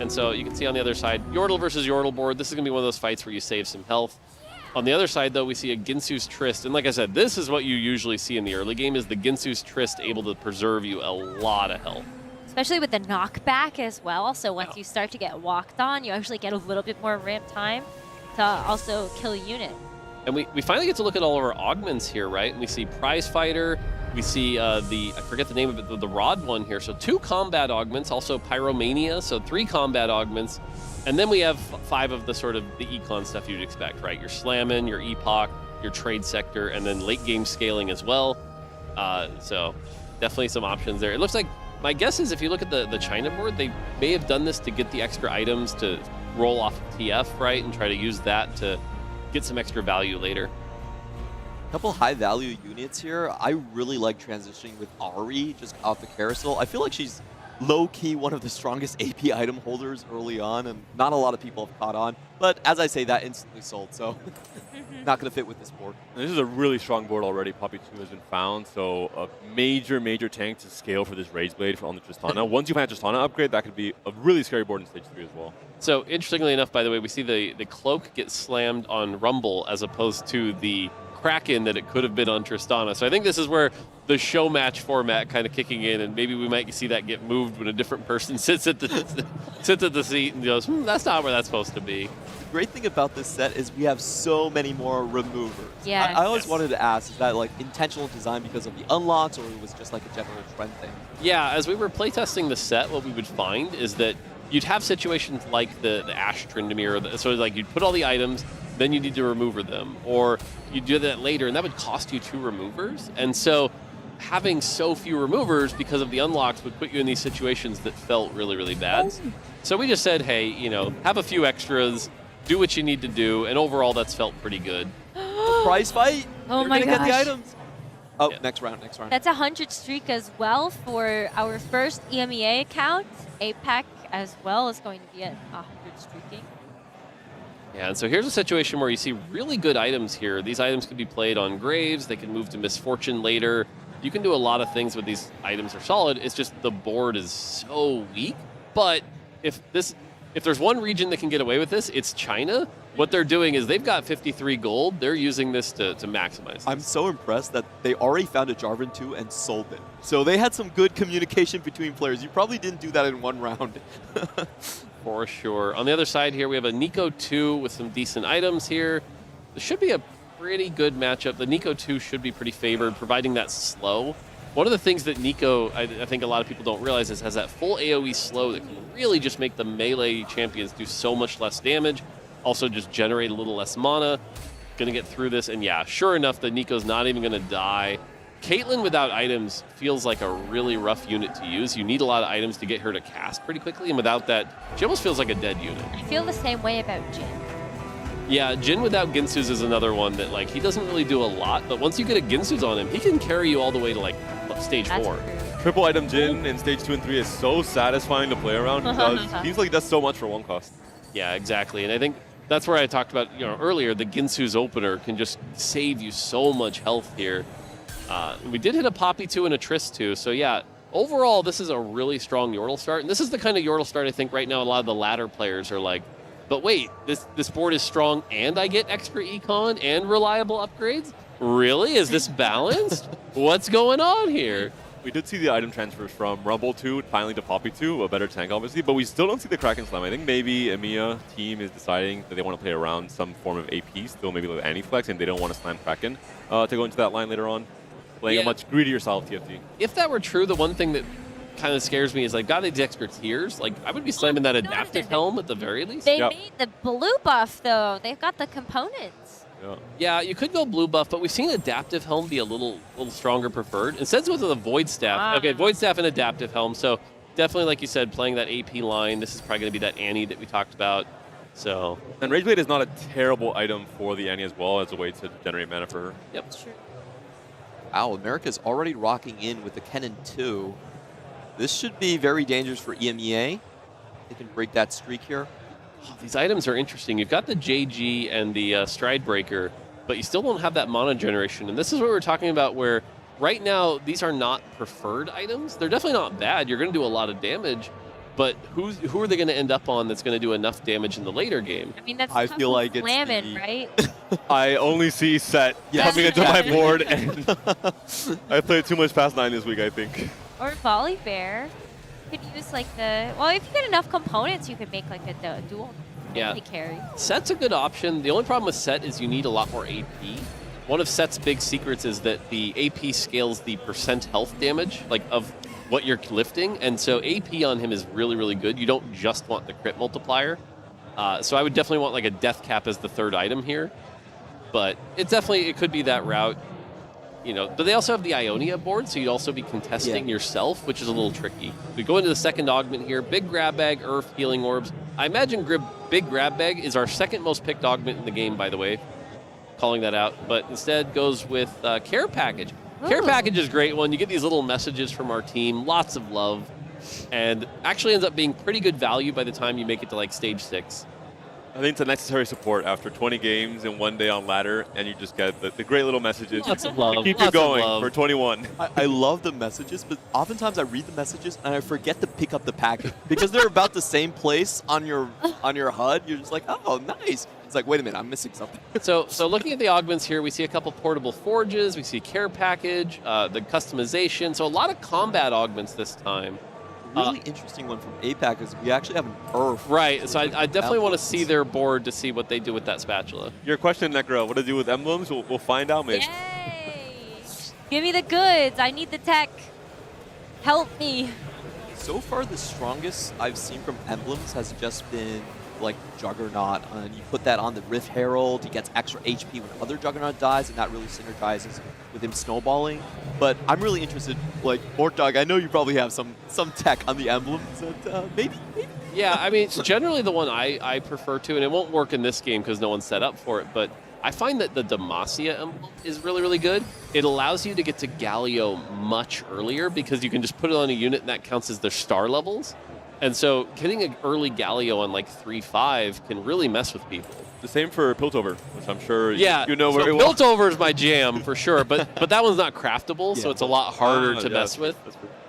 And so you can see on the other side, Yordle versus Yordle board. This is going to be one of those fights where you save some health. On the other side, though, we see a Ginsu's Trist. And like I said, this is what you usually see in the early game, is the Ginsu's Trist able to preserve you a lot of health. Especially with the knockback as well. So once you start to get walked on, you actually get a little bit more ramp time to also kill a unit. And we finally get to look at all of our augments here, right? And we see Prize Fighter. We see I forget the name of it, the Rod one here. So 2 combat augments, also Pyromania, so 3 combat augments. And then we have 5 of the sort of the econ stuff you'd expect, right? Your Slammin', your Epoch, your Trade Sector, and then late game scaling as well. So definitely some options there. It looks like, my guess is if you look at the China board, they may have done this to get the extra items to roll off of TF, right? And try to use that to get some extra value later. Couple high value units here. I really like transitioning with Ahri just off the carousel. I feel like she's low-key one of the strongest AP item holders early on, and not a lot of people have caught on. But as I say, that instantly sold, so not going to fit with this board. And this is a really strong board already. Poppy 2 has been found, so a major tank to scale for this Rage Blade on the Tristana. Once you find a Tristana upgrade, that could be a really scary board in Stage 3 as well. So interestingly enough, by the way, we see the Cloak get slammed on Rumble as opposed to the Kraken that it could have been on Tristana. So I think this is where the show match format kind of kicking in, and maybe we might see that get moved when a different person sits at the seat and goes, that's not where that's supposed to be. The great thing about this set is we have so many more removers. Yes. I always wanted to ask, is that like intentional design because of the unlocks, or it was just like a general trend thing? Yeah, as we were playtesting the set, what we would find is that you'd have situations like the Ash Tryndamere, so like you'd put all the items, then you need to remover them, or you do that later, and that would cost you 2 removers. And so having so few removers because of the unlocks would put you in these situations that felt really bad. So we just said, hey, have a few extras, do what you need to do, and overall that's felt pretty good. Prize fight. Oh You're my gonna gosh. get the items. Oh, Yeah. next round. That's a 100 streak as well for our first EMEA account. APAC as well is going to be at 100 streaking. Yeah, and so here's a situation where you see really good items here. These items can be played on Graves, they can move to Misfortune later. You can do a lot of things with these items are solid. It's just the board is so weak. But if there's one region that can get away with this, it's China. What they're doing is they've got 53 gold. They're using this to maximize this. I'm so impressed that they already found a Jarvan 2 and sold it. So they had some good communication between players. You probably didn't do that in one round. For sure. On the other side here, we have a Nico 2 with some decent items here. This should be a pretty good matchup. The Nico 2 should be pretty favored, providing that slow. One of the things that Nico, I think a lot of people don't realize, is has that full AoE slow that can really just make the melee champions do so much less damage. Also just generate a little less mana. Gonna get through this, and yeah, sure enough, the Nico's not even gonna die. Caitlyn without items feels like a really rough unit to use. You need a lot of items to get her to cast pretty quickly, and without that, she almost feels like a dead unit. I feel the same way about Jin. Yeah, Jin without Ginsu's is another one that, like, he doesn't really do a lot, but once you get a Ginsu's on him, he can carry you all the way to, like, stage 4. Triple item Jin in stage 2 and 3 is so satisfying to play around. Seems like he does so much for 1 cost. Yeah, exactly, and I think that's where I talked about, earlier, the Ginsu's opener can just save you so much health here. We did hit a Poppy 2 and a Trist 2, so yeah, overall, this is a really strong Yordle start, and this is the kind of Yordle start I think right now a lot of the ladder players are like, but wait, this board is strong and I get extra econ and reliable upgrades? Really? Is this balanced? What's going on here? We did see the item transfers from Rumble 2 finally to Poppy 2, a better tank obviously, but we still don't see the Kraken Slam. I think maybe EMEA team is deciding that they want to play around some form of AP, still maybe with Anti-Flex, and they don't want to slam Kraken to go into that line later on. Playing a much greedier style of TFT. If that were true, the one thing that kind of scares me is, like, got these extra tiers. Like, I would be slamming that adaptive helm at the very least. They made the blue buff, though. They've got the components. Yeah, you could go blue buff, but we've seen adaptive helm be a little stronger preferred. Instead, with the Void Staff. Okay, Void Staff and adaptive helm. So definitely, like you said, playing that AP line. This is probably going to be that Annie that we talked about. So. And Rageblade is not a terrible item for the Annie as well as a way to generate mana for her. Yep. True. Wow, America's already rocking in with the Kennen 2. This should be very dangerous for EMEA. They can break that streak here. Oh, these items are interesting. You've got the JG and the Stride Breaker, but you still don't have that mana generation. And this is what we're talking about where right now these are not preferred items. They're definitely not bad. You're going to do a lot of damage, but who are they going to end up on that's going to do enough damage in the later game? I mean, that's I feel like it's slamming, right? I only see Set coming into my board, and I played too much past 9 this week, I think. Or Volley Bear. You could use like the, well, if you get enough components, you could make like a dual carry. Set's a good option. The only problem with Set is you need a lot more AP. One of Set's big secrets is that the AP scales the % health damage, like of what you're lifting, and so AP on him is really, really good. You don't just want the crit multiplier. So I would definitely want like a death cap as the third item here. But it could be that route. You know, but they also have the Ionia board, so you'd also be contesting yourself, which is a little tricky. We go into the second augment here. Big Grab Bag, Earth, Healing Orbs. I imagine Big Grab Bag is our second most picked augment in the game, by the way. Calling that out. But instead goes with Care Package. Ooh. Care Package is a great one. You get these little messages from our team, lots of love, and actually ends up being pretty good value by the time you make it to like stage 6. I think it's a necessary support after 20 games in one day on ladder, and you just get the great little messages. Lots of love. Keep you going for 21. I love the messages, but oftentimes I read the messages and I forget to pick up the package because they're about the same place on your HUD. You're just like, oh, nice. It's like, wait a minute, I'm missing something. So looking at the augments here, we see a couple portable forges, we see Care Package, the customization. So a lot of combat augments this time. Really interesting one from APAC is we actually have an Earth. Right, so I definitely want to see their board to see what they do with that spatula. Your question, Necro, what to do with emblems? We'll find out, maybe. Yay! Give me the goods. I need the tech. Help me. So far, the strongest I've seen from emblems has just been like Juggernaut, and you put that on the Rift Herald, he gets extra HP when other Juggernaut dies, and that really synergizes with him snowballing. But I'm really interested, like, Mortdog, I know you probably have some tech on the emblems, and maybe. Yeah, I mean, generally the one I prefer to, and it won't work in this game because no one's set up for it, but I find that the Demacia emblem is really, really good. It allows you to get to Galio much earlier because you can just put it on a unit and that counts as their star levels. And so getting an early Galio on like 3-5 can really mess with people. The same for Piltover, which I'm sure you know very well. Piltover is my jam for sure, but that one's not craftable, so it's a lot harder to mess with.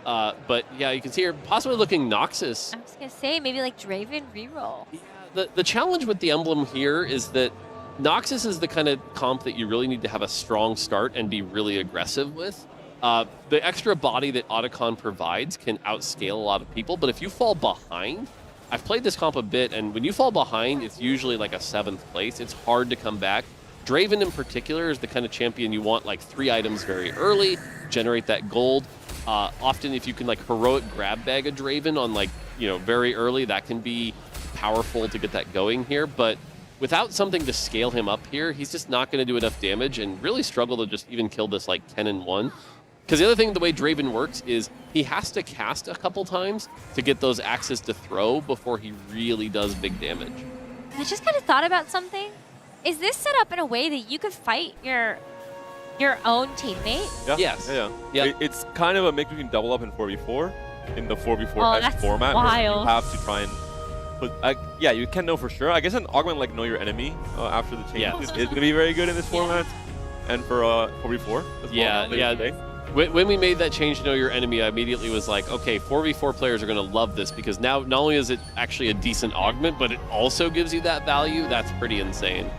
But yeah, you can see here possibly looking Noxus. I was going to say, maybe like Draven reroll. Yeah, the challenge with the emblem here is that Noxus is the kind of comp that you really need to have a strong start and be really aggressive with. The extra body that Otacon provides can outscale a lot of people, but if you fall behind, I've played this comp a bit, and when you fall behind, it's usually like a 7th place. It's hard to come back. Draven in particular is the kind of champion you want like 3 items very early, generate that gold. Often if you can like heroic grab bag a Draven on like, you know, very early, that can be powerful to get that going here, but without something to scale him up here, he's just not going to do enough damage and really struggle to just even kill this like 10-1. Because the other thing, the way Draven works is he has to cast a couple times to get those axes to throw before he really does big damage. I just kind of thought about something. Is this set up in a way that you could fight your own teammate? Yeah. Yes. Yeah. It's kind of a mix between double up and 4v4 in the 4v4 that's format. wild. You have to try and put, yeah, you can know for sure. I guess an augment like Know Your Enemy after the change is going to be very good in this format. And for 4v4 as well. When we made that change to Know Your Enemy, I immediately was like, okay, 4v4 players are going to love this because now not only is it actually a decent augment, but it also gives you that value. That's pretty insane.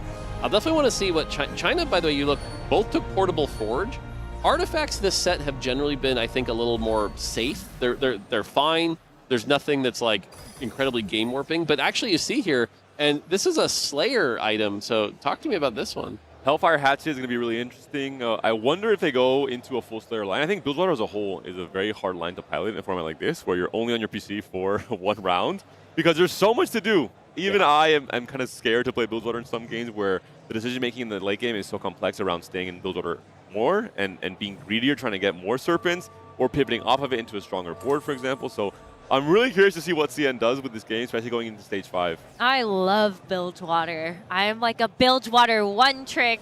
I'll definitely want to see what China, by the way, you look, both took Portable Forge. Artifacts this set have generally been, I think, a little more safe. They're fine. There's nothing that's like incredibly game warping, but actually you see here, and this is a Slayer item, so talk to me about this one. Hellfire Hatchet is going to be really interesting. I wonder if they go into a full Slayer line. I think Buildwater as a whole is a very hard line to pilot in a format like this, where you're only on your PC for 1 round, because there's so much to do. Even I'm kind of scared to play Buildwater in some games where the decision-making in the late game is so complex around staying in Buildwater more and being greedier, trying to get more Serpents, or pivoting off of it into a stronger board, for example. So I'm really curious to see what CN does with this game, especially going into stage 5. I love Bilgewater. I am like a Bilgewater one trick.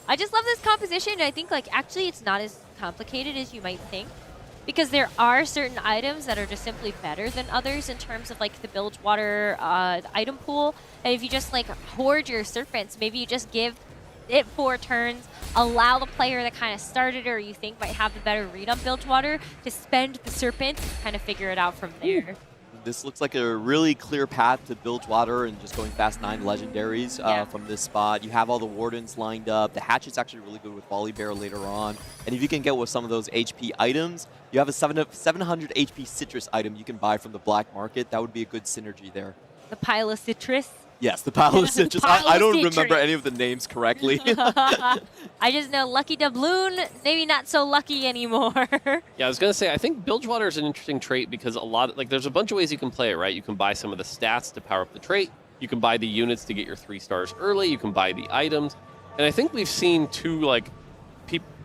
I just love this composition. I think like actually it's not as complicated as you might think, because there are certain items that are just simply better than others in terms of like the Bilgewater item pool. And if you just like hoard your serpents, maybe you just give it 4 turns, allow the player that kind of started or you think might have the better read on Bilgewater to spend the serpent and kind of figure it out from there. This looks like a really clear path to Bilgewater and just going fast 9 legendaries from this spot. You have all the wardens lined up. The hatchet's actually really good with Volley Bear later on. And if you can get with some of those HP items, you have a 700 HP citrus item you can buy from the black market. That would be a good synergy there. The pile of citrus. Yes, the pile of citrus. I don't remember any of the names correctly. I just know Lucky Doubloon, maybe not so lucky anymore. Yeah, I was going to say, I think Bilgewater is an interesting trait because there's a bunch of ways you can play it, right? You can buy some of the stats to power up the trait. You can buy the units to get your 3 stars early. You can buy the items. And I think we've seen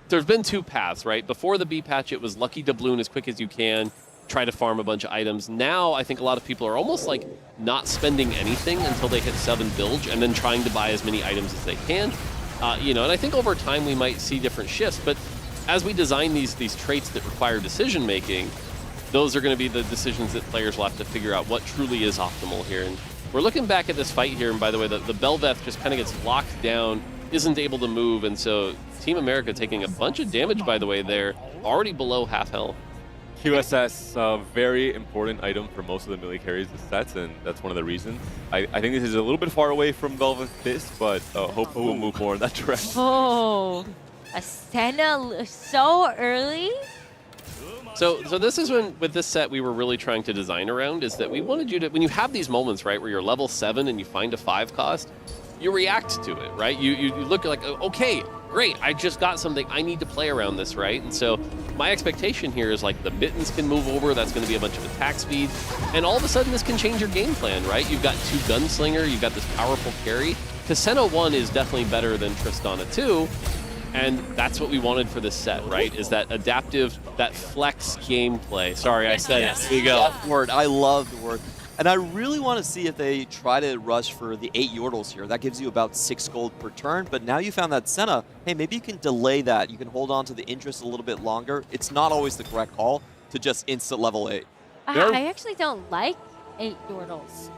there's been 2 paths, right? Before the B patch, it was Lucky Doubloon as quick as you can, try to farm a bunch of items. Now, I think a lot of people are almost like not spending anything until they hit 7 bilge and then trying to buy as many items as they can. And I think over time we might see different shifts, but as we design these traits that require decision making, those are going to be the decisions that players will have to figure out what truly is optimal here. And we're looking back at this fight here, and by the way, the Belveth just kind of gets locked down, isn't able to move, and so Team America taking a bunch of damage, by the way, there, already below half health. QSS, a very important item for most of the melee carries this sets, and that's one of the reasons. I think this is a little bit far away from Velvet Fist, but hopefully we'll move more in that direction. Oh, a Senna so early? So this is when, with this set, we were really trying to design around, is that we wanted you to, when you have these moments, right, where you're level 7 and you find a 5 cost, you react to it, right? You look like, okay, great, I just got something, I need to play around this, right? And so my expectation here is like the mittens can move over, that's going to be a bunch of attack speed, and all of a sudden this can change your game plan, right? You've got 2 Gunslinger, you've got this powerful carry. Cassena 1 is definitely better than Tristana 2, and that's what we wanted for this set, right? Is that adaptive, that flex gameplay. Sorry, I said it. There you go. Word. I love the word. And I really want to see if they try to rush for the 8 Yordles here. That gives you about 6 gold per turn, but now you found that Senna, hey, maybe you can delay that. You can hold on to the interest a little bit longer. It's not always the correct call to just instant level 8. I actually don't like 8 Yordles.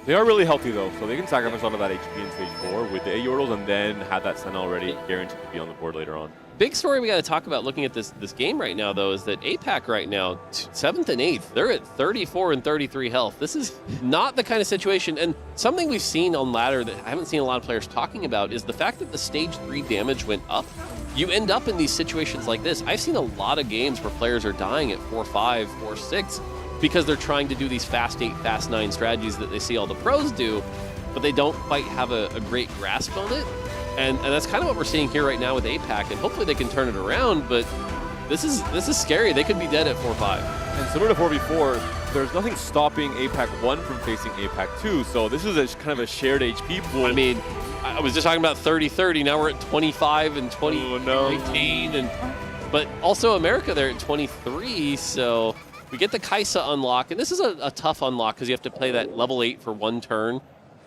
They are really healthy though, so they can sacrifice a lot of that HP in stage 4 with the 8 Yordles and then have that Senna already guaranteed to be on the board later on. Big story we got to talk about looking at this game right now, though, is that APAC right now, 7th and 8th, they're at 34 and 33 health. This is not the kind of situation, and something we've seen on ladder that I haven't seen a lot of players talking about is the fact that the stage 3 damage went up. You end up in these situations like this. I've seen a lot of games where players are dying at 4-5, 4-6 because they're trying to do these fast 8, fast 9 strategies that they see all the pros do, but they don't quite have a great grasp on it. And that's kind of what we're seeing here right now with APAC, and hopefully they can turn it around, but this is scary. They could be dead at 4-5. And similar to 4v4, there's nothing stopping APAC 1 from facing APAC 2, so this is a kind of a shared HP pool. I mean, I was just talking about 30-30, now we're at 25 and 19, but also America, they're at 23, so we get the Kaisa unlock, and this is a tough unlock because you have to play that level 8 for 1 turn.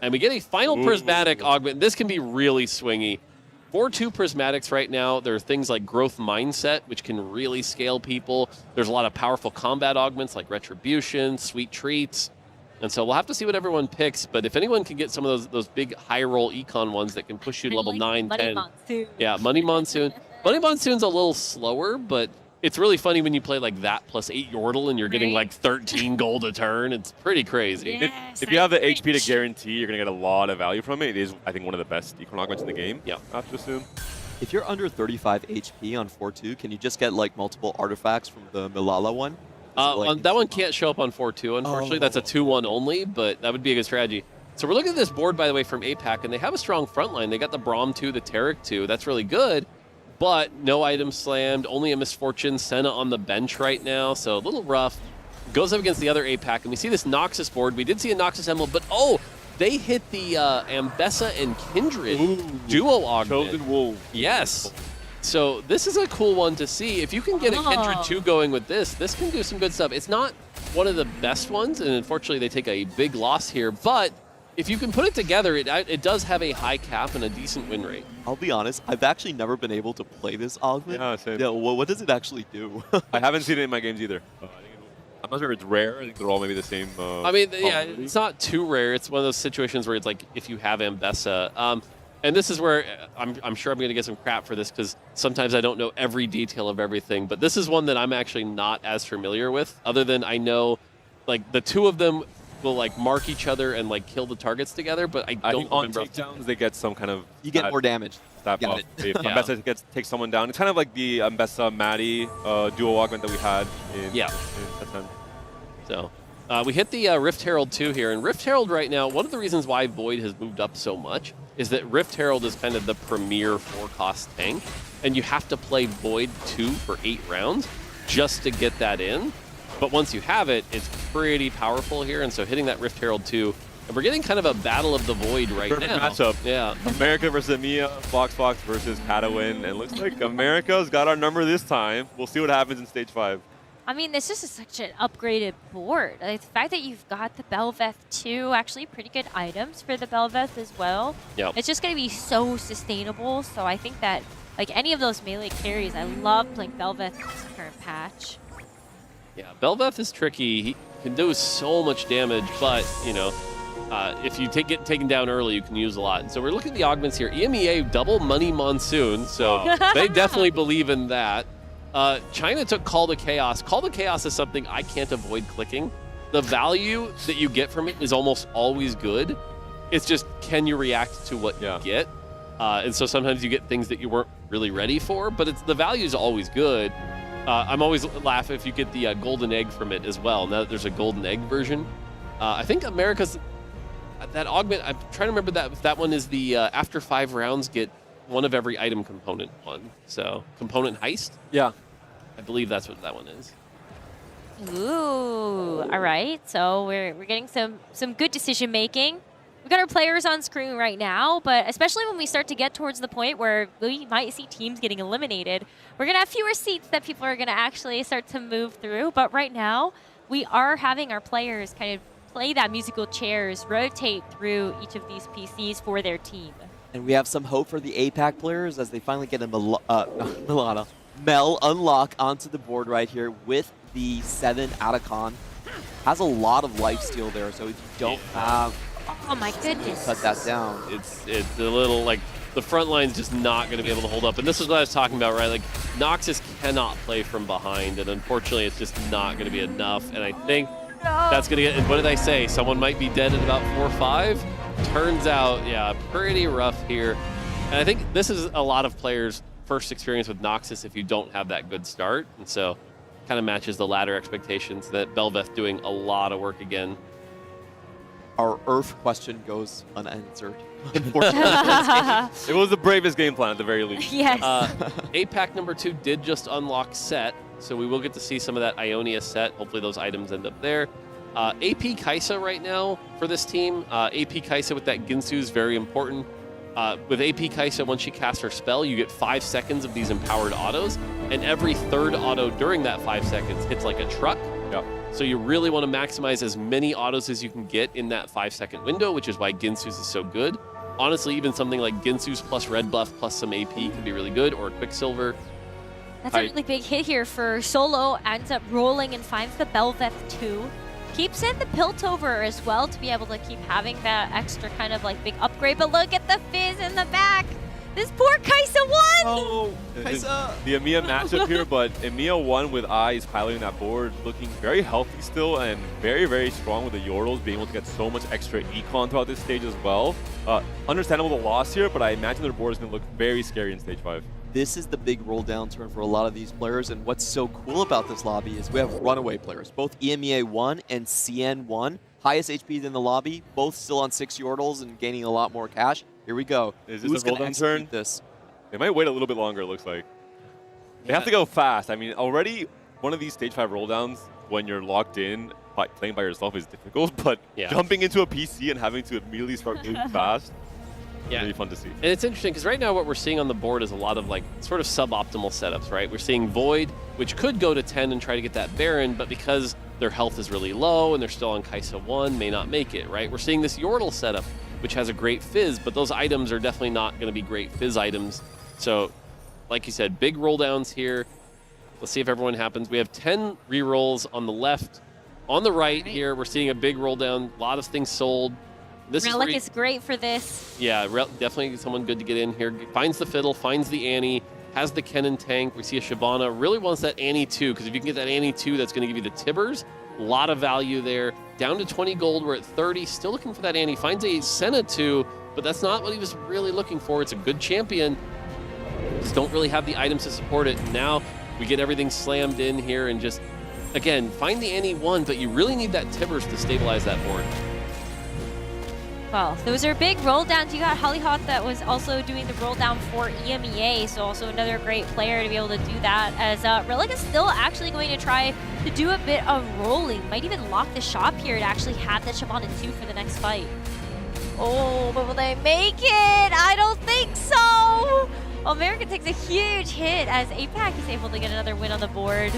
And we get a final prismatic augment. This can be really swingy. 4-2 prismatics right now, there are things like growth mindset, which can really scale people. There's a lot of powerful combat augments like retribution, sweet treats. And so we'll have to see what everyone picks. But if anyone can get some of those big high roll econ ones that can push you to level 9, Money 10. Monsoon. Yeah, Money Monsoon. Money Monsoon's a little slower, but it's really funny when you play like that plus 8 Yordle and you're getting like 13 gold a turn. It's pretty crazy. Yes, if you have the HP to guarantee, you're going to get a lot of value from it. It is, I think, one of the best econ augments in the game. Yeah. I have to assume. If you're under 35 HP on 4-2, can you just get like multiple artifacts from the Milala one? That one can't show up on 4-2, unfortunately. That's a 2-1 only, but that would be a good strategy. So we're looking at this board, by the way, from APAC, and they have a strong front line. They got the Braum 2, the Tarek 2. That's really good. But no items slammed, only a Misfortune. Senna on the bench right now, so a little rough. Goes up against the other APAC, and we see this Noxus board. We did see a Noxus Emblem, but they hit the Ambessa and Kindred duo augment. Chosen Wolf. Yes. So this is a cool one to see. If you can get a Kindred 2 going with this can do some good stuff. It's not one of the best ones, and unfortunately they take a big loss here. But if you can put it together, it does have a high cap and a decent win rate. I'll be honest, I've actually never been able to play this augment. Yeah, same. Yeah, what does it actually do? I haven't seen it in my games either. I'm not sure if it's rare. I think they're all maybe the same. I mean, yeah, it's not too rare. It's one of those situations where it's like if you have Ambessa. And this is where I'm sure I'm going to get some crap for this because sometimes I don't know every detail of everything. But this is one that I'm actually not as familiar with, other than I know like the two of them will like mark each other and like kill the targets together. But I don't think on remember. takedowns they get some kind of You get more damage. Step up. If Ambessa takes someone down, it's kind of like the Ambessa Maddie duo augment that we had in F10. So we hit the Rift Herald 2 here, and Rift Herald right now, one of the reasons why Void has moved up so much is that Rift Herald is kind of the premier 4-cost tank, and you have to play Void 2 for 8 rounds just to get that in. But once you have it, it's pretty powerful here, and so hitting that Rift Herald 2, and we're getting kind of a battle of the Void right Perfect now. matchup. Yeah. America versus EMEA, Fox versus Katawin, and it looks like America's got our number this time. We'll see what happens in Stage 5. I mean, this is such an upgraded board. Like, the fact that you've got the Bel'Veth too, actually pretty good items for the Bel'Veth as well. Yep. It's just going to be so sustainable. So I think that, like, any of those melee carries, I love playing Bel'Veth in this current patch. Yeah, Bel'Veth is tricky. He can do so much damage, but, you know, if you get taken down early, you can use a lot. And so we're looking at the augments here. EMEA double money monsoon, so they definitely believe in that. China took Call to Chaos. Call to Chaos is something I can't avoid clicking. The value that you get from it is almost always good. It's just, can you react to what you get? And so sometimes you get things that you weren't really ready for, but the value is always good. I'm always laughing if you get the golden egg from it as well. Now that there's a golden egg version. I think America's, that augment, I'm trying to remember that if that one is the after 5 rounds get one of every item component one. So component heist? Yeah. I believe that's what that one is. Ooh, all right. So we're getting some good decision making. We've got our players on screen right now, but especially when we start to get towards the point where we might see teams getting eliminated, we're going to have fewer seats that people are going to actually start to move through. But right now, we are having our players kind of play that musical chairs, rotate through each of these PCs for their team. And we have some hope for the APAC players as they finally get a Mel unlock onto the board right here with the 7 Atacon. Has a lot of lifesteal there, so if you don't have... Oh my goodness. Cut that down. It's a little, like, the front line's just not going to be able to hold up. And this is what I was talking about, right? Like, Noxus cannot play from behind, and unfortunately it's just not going to be enough. And I think that's going to get... And what did I say? Someone might be dead at about 4 or 5? Turns out, yeah, pretty rough here. And I think this is a lot of players' first experience with Noxus if you don't have that good start. And so kind of matches the ladder expectations that Bel'Veth doing a lot of work again. Our Earth question goes unanswered. It was the bravest game plan at the very least. Yes. APAC number 2 did just unlock set, so we will get to see some of that Ionia set. Hopefully those items end up there. AP Kaisa right now for this team. AP Kaisa with that Ginsu is very important. With AP Kaisa, once she casts her spell, you get 5 seconds of these empowered autos, and every 3rd auto during that 5 seconds hits like a truck. Yep. So you really want to maximize as many autos as you can get in that 5-second window, which is why Ginsu's is so good. Honestly, even something like Ginsu's plus red buff plus some AP can be really good, or Quicksilver. That's a really big hit here for Solo. Ends up rolling and finds the Bel'Veth 2. Keeps in the Piltover as well to be able to keep having that extra kind of like big upgrade. But look at the Fizz in the back. This poor Kaisa won! Oh, Kaisa! The EMEA matchup here, but EMEA won with Eyes piloting that board, looking very healthy still and very, very strong with the Yordles, being able to get so much extra econ throughout this stage as well. Understandable the loss here, but I imagine their board is going to look very scary in Stage 5. This is the big roll down turn for a lot of these players, and what's so cool about this lobby is we have runaway players, both EMEA 1 and CN 1. Highest HPs in the lobby, both still on 6 Yordles and gaining a lot more cash. Here we go. Is this a roll down turn? This? They might wait a little bit longer, it looks like. They have to go fast. I mean, already one of these Stage 5 roll downs, when you're locked in, playing by yourself is difficult, but jumping into a PC and having to immediately start moving fast. Yeah. Really fun to see. And it's interesting because right now what we're seeing on the board is a lot of like sort of suboptimal setups, right? We're seeing Void, which could go to 10 and try to get that Baron, but because their health is really low and they're still on Kaisa 1, may not make it, right? We're seeing this Yordle setup, which has a great Fizz, but those items are definitely not going to be great Fizz items. So, like you said, big roll downs here. Let's see if everyone happens. We have 10 rerolls on the left. On the right here, we're seeing a big roll down. A lot of things sold. This Relic is great for this. Yeah, definitely someone good to get in here. Finds the Fiddle, finds the Annie, has the Kennen tank. We see a Shyvana. Really wants that Annie too, because if you can get that Annie too, that's going to give you the Tibbers. A lot of value there. Down to 20 gold. We're at 30. Still looking for that Annie. Finds a Senna too, but that's not what he was really looking for. It's a good champion. Just don't really have the items to support it. And now we get everything slammed in here and just, again, find the Annie 1, but you really need that Tibbers to stabilize that board. Well, those are big roll downs. You got Hollyhawk that was also doing the roll down for EMEA, so also another great player to be able to do that, as Relic is still actually going to try to do a bit of rolling. Might even lock the shop here to actually have that Shyvana 2 for the next fight. Oh, but will they make it? I don't think so. America takes a huge hit as APAC is able to get another win on the board.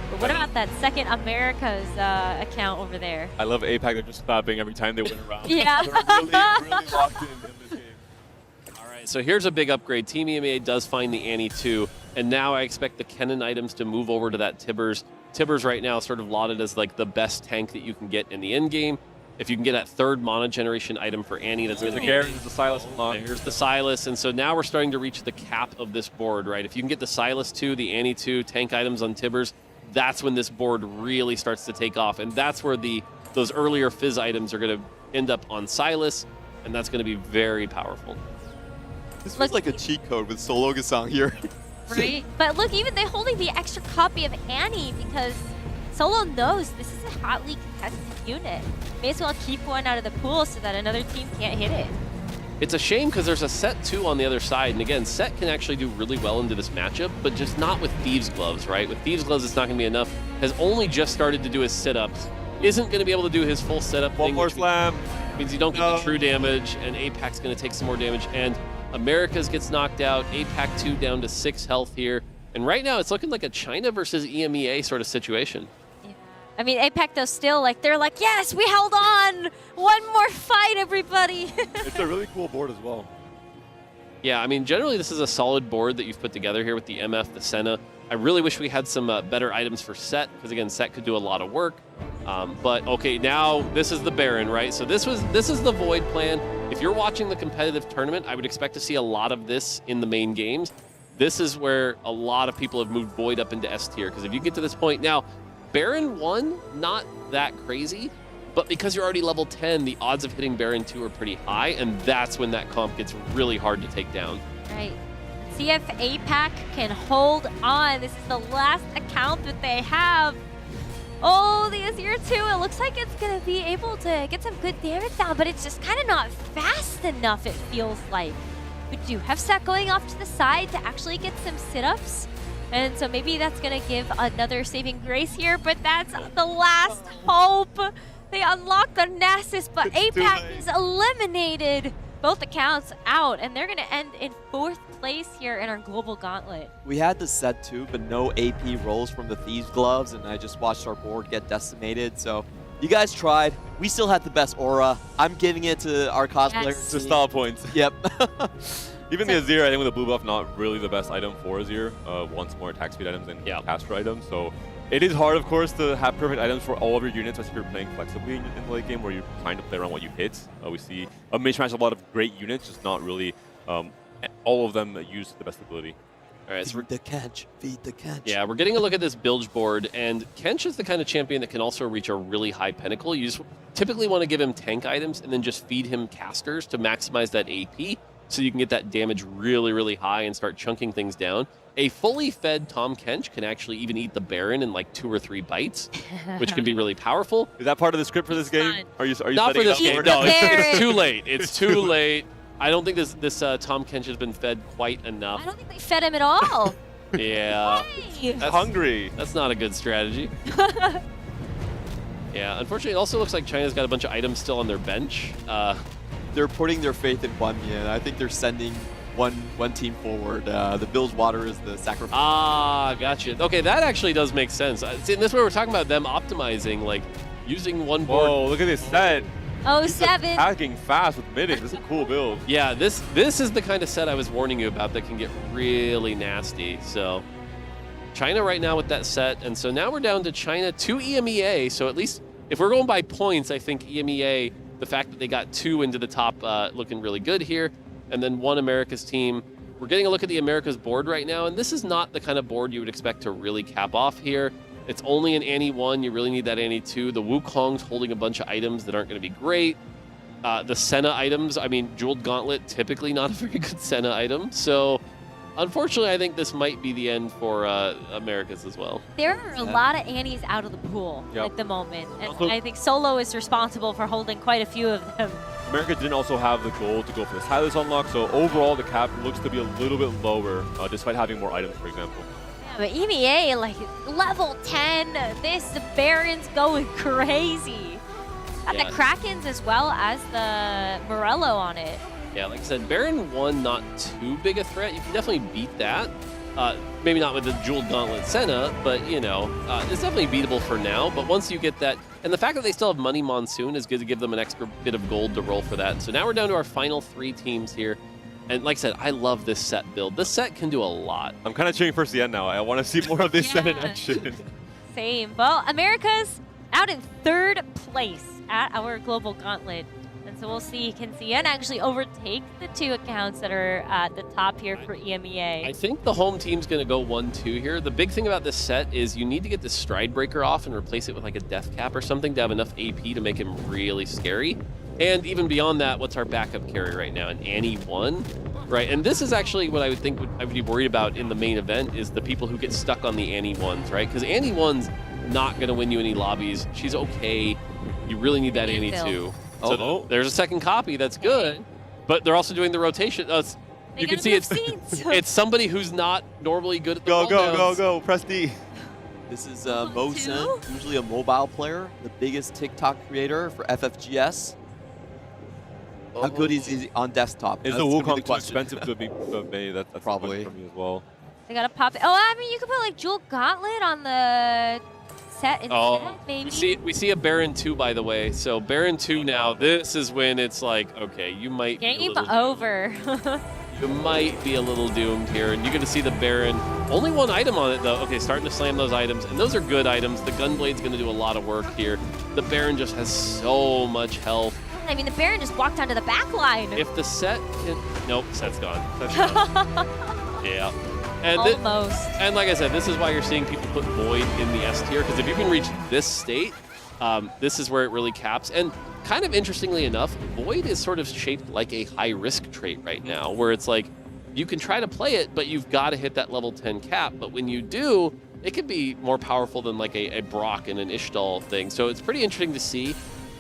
But what about that second America's account over there? I love APAC. They're just clapping every time they win a round. Yeah. They're really locked in this game. All right, so here's a big upgrade. Team EMEA does find the Annie 2, and now I expect the Kennen items to move over to that Tibbers. Tibbers right now sort of lauded as like the best tank that you can get in the end game. If you can get that third mono generation item for Annie, that's going to be the Silas unlock. Here's the Silas, and so now we're starting to reach the cap of this board, right? If you can get the Silas 2, the Annie 2, tank items on Tibbers, that's when this board really starts to take off, and that's where those earlier Fizz items are going to end up on Silas, and that's going to be very powerful. This feels like a cheat code with Sologasang here. Right? But look, even they're holding the extra copy of Annie because Solo knows this is a hotly contested unit. May as well keep one out of the pool so that another team can't hit it. It's a shame because there's a Set 2 on the other side, and again, Set can actually do really well into this matchup, but just not with Thieves' Gloves, right? With Thieves' Gloves, it's not going to be enough. Has only just started to do his sit-ups. Isn't going to be able to do his full setup One thing. more slam. Means you don't get the true damage, and APAC's going to take some more damage, and Americas gets knocked out. APAC 2 down to 6 health here. And right now, it's looking like a China versus EMEA sort of situation. I mean, APAC, though, still, like, they're like, yes, we held on! One more fight, everybody! It's a really cool board as well. Yeah, I mean, generally, this is a solid board that you've put together here with the MF, the Senna. I really wish we had some better items for Set, because, again, Set could do a lot of work. But, okay, now this is the Baron, right? So this is the Void plan. If you're watching the competitive tournament, I would expect to see a lot of this in the main games. This is where a lot of people have moved Void up into S tier, because if you get to this point now, Baron 1, not that crazy, but because you're already level 10, the odds of hitting Baron 2 are pretty high, and that's when that comp gets really hard to take down. Right. See if APAC can hold on. This is the last account that they have. Oh, the Azir 2, it looks like it's going to be able to get some good damage down, but it's just kind of not fast enough, it feels like. We do have Set going off to the side to actually get some sit-ups. And so maybe that's going to give another saving grace here, but that's the last hope. They unlock the Nasus, but APAC is eliminated. Both accounts out, and they're going to end in 4th place here in our global gauntlet. We had the Set 2, but no AP rolls from the Thieves' Gloves, and I just watched our board get decimated. So you guys tried. We still had the best aura. I'm giving it to our cosplayers. Yes. To stall points. Yep. Even the Azir, I think with the blue buff, not really the best item for Azir. Wants more attack speed items than caster items. So it is hard, of course, to have perfect items for all of your units, especially if you're playing flexibly in the late game where you kind of play around what you hit. We see a mishmash of a lot of great units, just not really all of them use the best ability. All right, so feed the Kench. Feed the Kench. Yeah, we're getting a look at this bilge board, and Kench is the kind of champion that can also reach a really high pinnacle. You just typically want to give him tank items and then just feed him casters to maximize that AP, so you can get that damage really, really high and start chunking things down. A fully fed Tahm Kench can actually even eat the Baron in like 2 or 3 bites, which can be really powerful. Is that part of the script for this game? Are you Not for this game. No, it's too late. It's too late. late. I don't think this Tahm Kench has been fed quite enough. I don't think they fed him at all. Yeah. He's hungry. That's not a good strategy. Yeah, unfortunately, it also looks like China's got a bunch of items still on their bench. they're putting their faith in Guanmi, and I think they're sending one team forward. The Bilgewater is the sacrifice. Ah, gotcha. Okay, that actually does make sense. See, this is where we're talking about them optimizing, like using one board. Whoa, look at this set. Oh, 7. Attacking fast with midding. This is a cool build. Yeah, this is the kind of set I was warning you about that can get really nasty. So China right now with that set, and so now we're down to China 2 EMEA. So at least if we're going by points, I think EMEA, the fact that they got 2 into the top, looking really good here, and then 1 America's team. We're getting a look at the America's board right now, and this is not the kind of board you would expect to really cap off here. It's only an Annie 1. You really need that Annie 2. The Wukong's holding a bunch of items that aren't going to be great. The Senna items, I mean, Jeweled Gauntlet, typically not a very good Senna item. So, unfortunately, I think this might be the end for Americas as well. There are a lot of Annies out of the pool at the moment. And I think Solo is responsible for holding quite a few of them. America didn't also have the goal to go for the Silas unlock, so overall the cap looks to be a little bit lower, despite having more items, for example. But EMEA, like level 10, this Baron's going crazy. Got the Krakens as well as the Morello on it. Yeah, like I said, Baron 1, not too big a threat. You can definitely beat that. Maybe not with the Jeweled Gauntlet Senna, but, you know, it's definitely beatable for now. But once you get that, and the fact that they still have Money Monsoon is good to give them an extra bit of gold to roll for that. So now we're down to our final 3 teams here. And like I said, I love this set build. This set can do a lot. I'm kind of cheering for CN now. I want to see more of this set in action. Same. Well, America's out in 3rd place at our Global Gauntlet. And so we'll see, can CN actually overtake the 2 accounts that are at the top here for EMEA? I think the home team's going to go 1-2 here. The big thing about this set is you need to get this Stride Breaker off and replace it with like a Death Cap or something to have enough AP to make him really scary. And even beyond that, what's our backup carry right now? An Annie 1, right? And this is actually what I would think I would be worried about in the main event is the people who get stuck on the Annie 1s, right? Because Annie 1's not going to win you any lobbies. She's okay. You really need that Annie 2. So there's a second copy. That's good. But they're also doing the rotation. You can see it's somebody who's not normally good at the Go. Press D. This is Mosen, usually a mobile player, the biggest TikTok creator for FFGS. How good is he on desktop? Is the Wukong too expensive to be made? That's probably for me as well. They gotta pop it. Oh, I mean, you could put like Jeweled Gauntlet on the set instead, maybe. We see a Baron 2, by the way. So Baron 2 now, this is when it's like, okay, you might Game over. You might be a little doomed here. And you're going to see the Baron. Only 1 item on it, though. Okay, starting to slam those items. And those are good items. The Gunblade's going to do a lot of work here. The Baron just has so much health. I mean, the Baron just walked onto the back line. If the set can... Nope, set's gone. Set's gone. Yeah. And almost. And like I said, this is why you're seeing people put Void in the S tier, because if you can reach this state, this is where it really caps. And kind of interestingly enough, Void is sort of shaped like a high-risk trait right now, where it's like, you can try to play it, but you've got to hit that level 10 cap. But when you do, it can be more powerful than like a Brock and an Ishtal thing. So it's pretty interesting to see.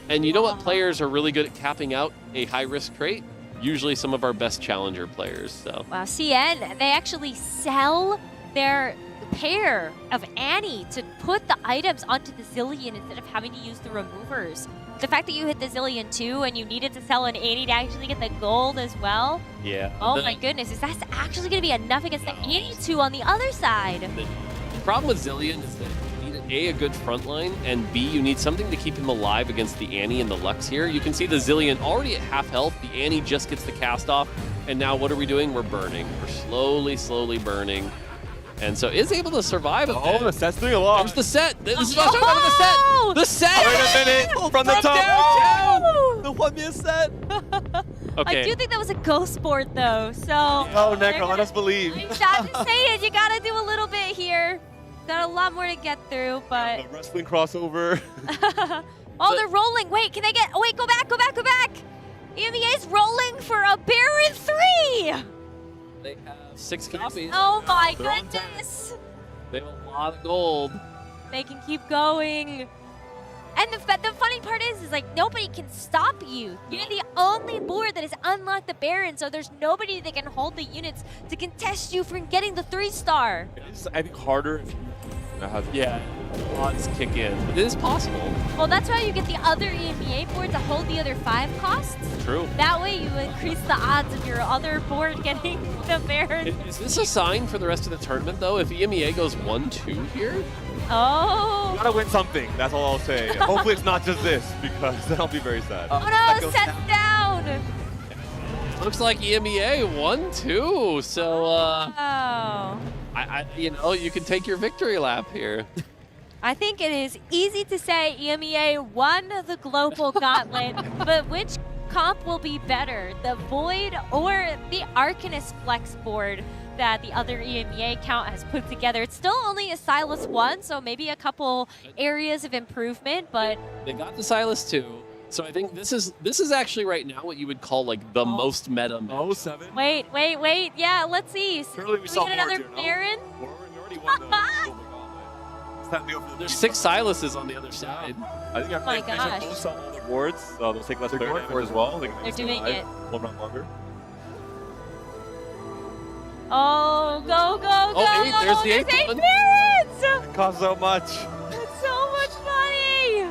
And you know what players are really good at capping out a high-risk trait? Usually some of our best challenger players. So. Wow, CN, they actually sell their pair of Annie to put the items onto the Zillion instead of having to use the removers. The fact that you hit the Zillion 2 and you needed to sell an Annie to actually get the gold as well. Yeah. Oh my goodness, is that actually going to be enough against the Annie 2 on the other side? The problem with Zillion is that you need a good front line, and B, you need something to keep him alive against the Annie and the Lux here. You can see the Zillion already at half health. The Annie just gets the cast off. And now what are we doing? We're burning. We're slowly burning. And so is able to survive a bit. The set's doing a lot. There's the set. This is what I'm talking about, the set. The set! Wait a minute. From the top. Downtown. The 1-minute set. Okay. I do think that was a ghost board, though. So. Oh, Necro, let us believe. I'm just saying, you got to do a little bit here. Got a lot more to get through, but. The wrestling crossover. Oh, they're rolling. Wait, can they get. Oh, wait, go back. EMEA's rolling for a Baron 3. They have 6 copies. Oh my goodness. They have a lot of gold. They can keep going. And the funny part is like nobody can stop you. You're the only board that has unlocked the Baron, so there's nobody that can hold the units to contest you from getting the 3-star. It's, I think, harder if you Yeah, odds kick in. It is possible. Well, that's why you get the other EMEA board to hold the other 5 costs. True. That way you increase the odds of your other board getting the Baron. Is this a sign for the rest of the tournament, though? If EMEA goes 1-2 here? Oh. You gotta win something. That's all I'll say. Hopefully it's not just this, because then I'll be very sad. Oh no, set down. Looks like EMEA 1-2. So, Oh. you know, you can take your victory lap here. I think it is easy to say EMEA won the global gauntlet, but which comp will be better, the Void or the Arcanist Flex board that the other EMEA account has put together? It's still only a Silas 1, so maybe a couple areas of improvement, but They got the Silas 2. So I think this is actually right now what you would call like the most meta match. Oh, 7. wait. Yeah, let's see. Surely we saw get another more, too, no? Baron? We already won the global gauntlet. It's time to go for the There's 6 Silases on the other side. I think Oh my gosh. both saw all the boards. They'll take less player damage as well. They're doing it. One round longer. Oh, go, go, go. Oh, 8, there's the 8th There's 8 one. Barons! It costs so much. That's so much money!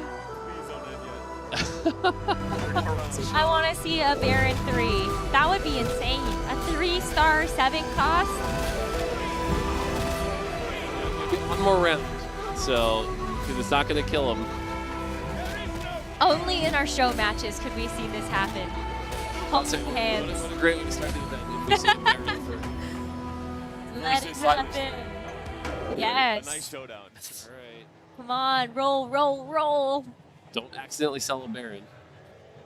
I want to see a Baron 3. That would be insane. A 3-star 7 cost. One more round. So, because it's not going to kill him. Only in our show matches could we see this happen. Holding hands. What a great way to start the event. If we see a Baron for Let it happen. Yes. A nice showdown. All right. Come on, roll, roll, roll. Don't accidentally sell a Baron.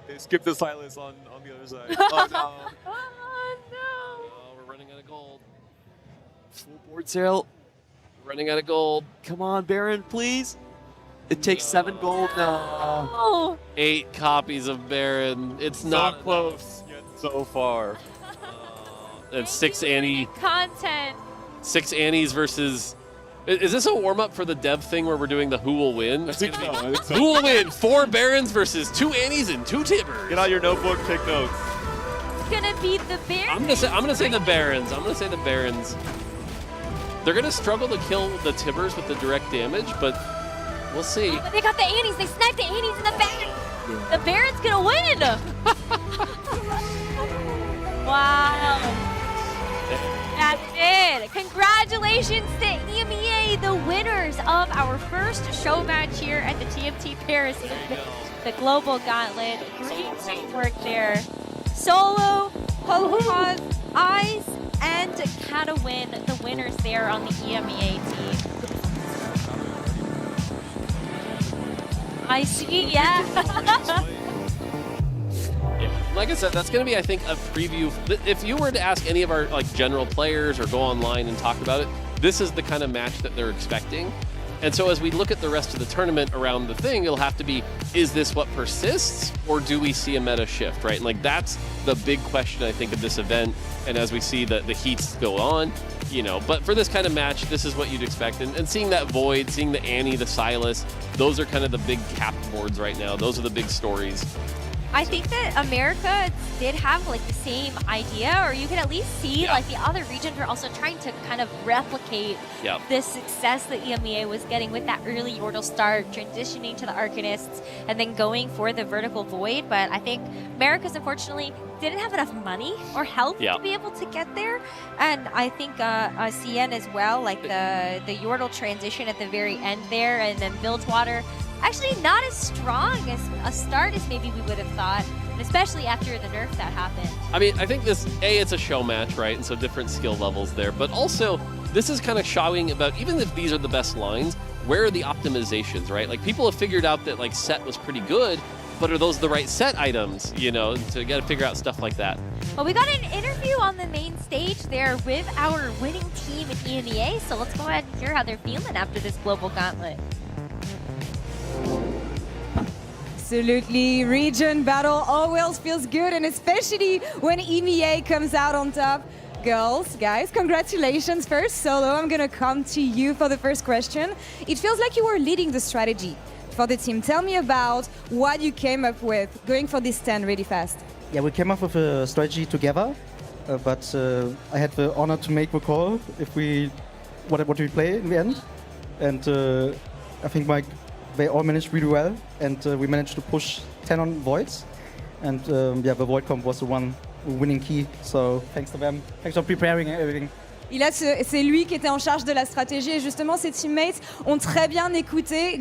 They skipped the Silas on the other side. Oh, no. Oh, no. Oh, we're running out of gold. Full board sale. Running out of gold. Come on, Baron, please. It takes 7 gold now. Oh. 8 copies of Baron. It's So not close, yet so far. It's 6 Annie. Content. 6 Annies versus. Is this a warm up for the dev thing where we're doing the who will win? I think so. Who will win? 4 Barons versus 2 Annies and 2 Tibbers. Get out your notebook, take notes. It's gonna be the Baron. I'm gonna say the Barons. I'm gonna say the Barons. They're gonna struggle to kill the Tibbers with the direct damage, but we'll see. But they got the Annies. They sniped the Annies in the back. The Baron's gonna win. Wow. That's it. Congratulations to EMEA, the winners of our first show match here at the TFT Paris Open, the Global Gauntlet. Great work there. Solo, Pokemon, Eyes, and Katawin, the winners there on the EMEA team. I see, yeah. Like I said, that's going to be, I think, a preview. If you were to ask any of our like general players or go online and talk about it, this is the kind of match that they're expecting. And so as we look at the rest of the tournament around the thing, it'll have to be, is this what persists or do we see a meta shift, right? And like that's the big question, I think, of this event. And as we see the heats go on, you know, but for this kind of match, this is what you'd expect. And seeing that Void, seeing the Annie, the Silas, those are kind of the big capped boards right now. Those are the big stories. I think that America did have like the same idea, or you could at least see like the other regions were also trying to kind of replicate the success that EMEA was getting with that early Yordle start, transitioning to the Arcanists, and then going for the vertical Void. But I think America's unfortunately didn't have enough money or help to be able to get there. And I think CN as well, like the Yordle transition at the very end there, and then Bilgewater, actually not as strong as a start as maybe we would have thought, and especially after the nerf that happened. I mean, I think this, it's a show match, right? And so different skill levels there. But also, this is kind of showing about, even if these are the best lines, where are the optimizations, right? Like, people have figured out that, like, set was pretty good, but are those the right set items, you know? So you got to figure out stuff like that. Well, we got an interview on the main stage there with our winning team at EMEA, so let's go ahead and hear how they're feeling after this Global Gauntlet. Absolutely, region battle always feels good, and especially when EMEA comes out on top. Girls, guys, congratulations. First, Solo, I'm gonna come to you for the first question. It feels like you were leading the strategy for the team. Tell me about what you came up with going for this 10 really fast. Yeah, we came up with a strategy together, but I had the honor to make the call if what we play in the end. and I think they all managed really well, and we managed to push 10 on Voids, and the Void comp was the one winning key, so thanks to them, thanks for preparing everything. C'est lui qui était en charge de la stratégie et justement ses teammates ont très bien écouté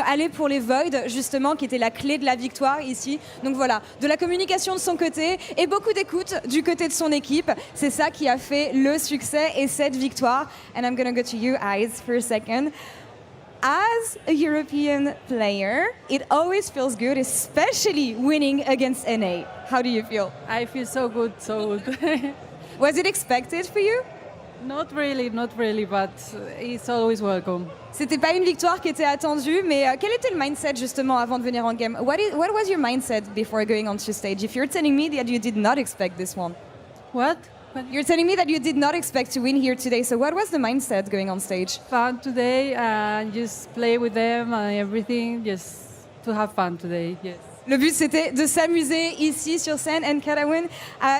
aller pour les Void justement qui était la clé de la victoire ici. Donc voilà, de la communication de son côté et beaucoup d'écoute du côté de son équipe. C'est ça qui a fait le succès et cette victoire. And I'm gonna go to you, Eyes, for a second. As a European player, it always feels good, especially winning against NA. How do you feel? I feel so good, so good. Was it expected for you? Not really, but it's always welcome. C'était pas une victoire qui était attendue, mais quel était le mindset justement avant de venir en game? What was your mindset before going onto stage? If you're telling me that you did not expect this one. What? You're telling me that you did not expect to win here today, so what was the mindset going on stage? Fun today, and just play with them and everything, just to have fun today, yes. Le but, c'était de s'amuser ici sur scène. And Karawan,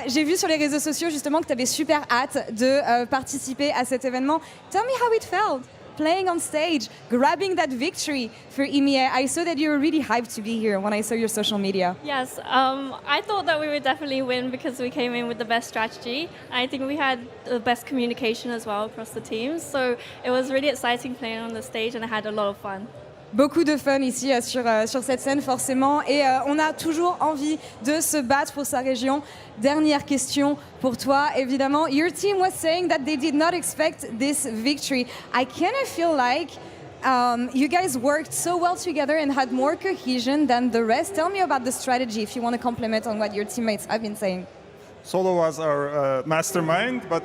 j'ai vu sur les réseaux sociaux justement que tu avais super hâte de participer à cet événement. Tell me how it felt, playing on stage, grabbing that victory for EMEA. I saw that you were really hyped to be here when I saw your social media. Yes, I thought that we would definitely win because we came in with the best strategy. I think we had the best communication as well across the teams. So it was really exciting playing on the stage and I had a lot of fun. Beaucoup de fun ici sur cette scène forcément et on a toujours envie de se battre pour sa région. Dernière question pour toi évidemment. Your team was saying that they did not expect this victory. I kind of feel like you guys worked so well together and had more cohesion than the rest. Tell me about the strategy if you want to compliment on what your teammates have been saying. Solo was our mastermind, but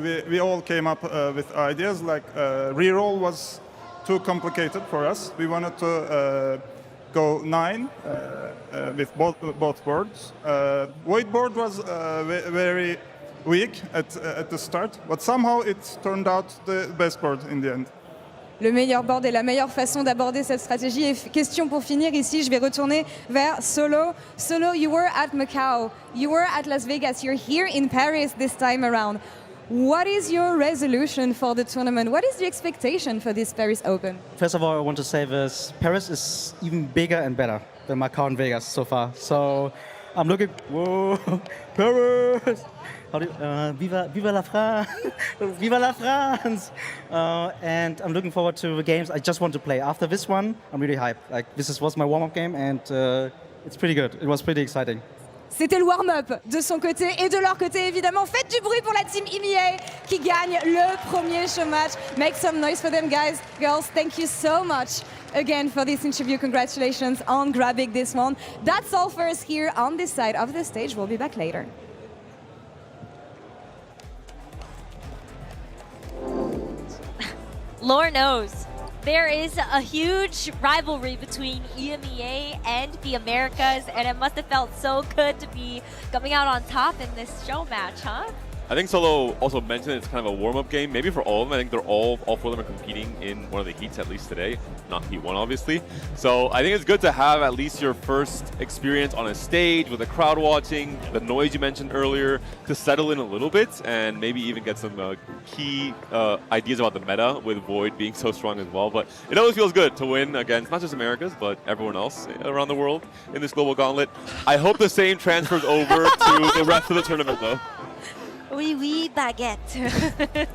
we all came up with ideas like reroll was too complicated for us. We wanted to go 9 with both boards. Void board was very weak at the start, but somehow it turned out the best board in the end. Le meilleur board et la meilleure façon d'aborder cette stratégie. Et question pour finir ici, je vais retourner vers Solo. Solo, you were at Macau, you were at Las Vegas, you're here in Paris this time around. What is your resolution for the tournament? What is the expectation for this Paris Open? First of all, I want to say this, Paris is even bigger and better than Macau and Vegas so far. So I'm looking, whoa, Paris! How do you, viva la France! Viva la France! And I'm looking forward to the games. I just want to play. After this one, I'm really hyped. Like, was my warm-up game and it's pretty good. It was pretty exciting. C'était le warm-up de son côté et de leur côté évidemment. Faites du bruit pour la team EMEA qui gagne le premier show match. Make some noise for them, guys, girls. Thank you so much again for this interview. Congratulations on grabbing this one. That's all for us here on this side of the stage. We'll be back later. Lord knows. There is a huge rivalry between EMEA and the Americas, and it must have felt so good to be coming out on top in this show match, huh? I think Solo also mentioned it's kind of a warm-up game, maybe for all of them. I think they're all 4 of them are competing in one of the heats at least today, not heat 1 obviously. So I think it's good to have at least your first experience on a stage with the crowd watching, the noise you mentioned earlier, to settle in a little bit and maybe even get some key ideas about the meta with Void being so strong as well. But it always feels good to win against not just Americas, but everyone else around the world in this global gauntlet. I hope the same transfers over to the rest of the tournament though. Oui, baguette.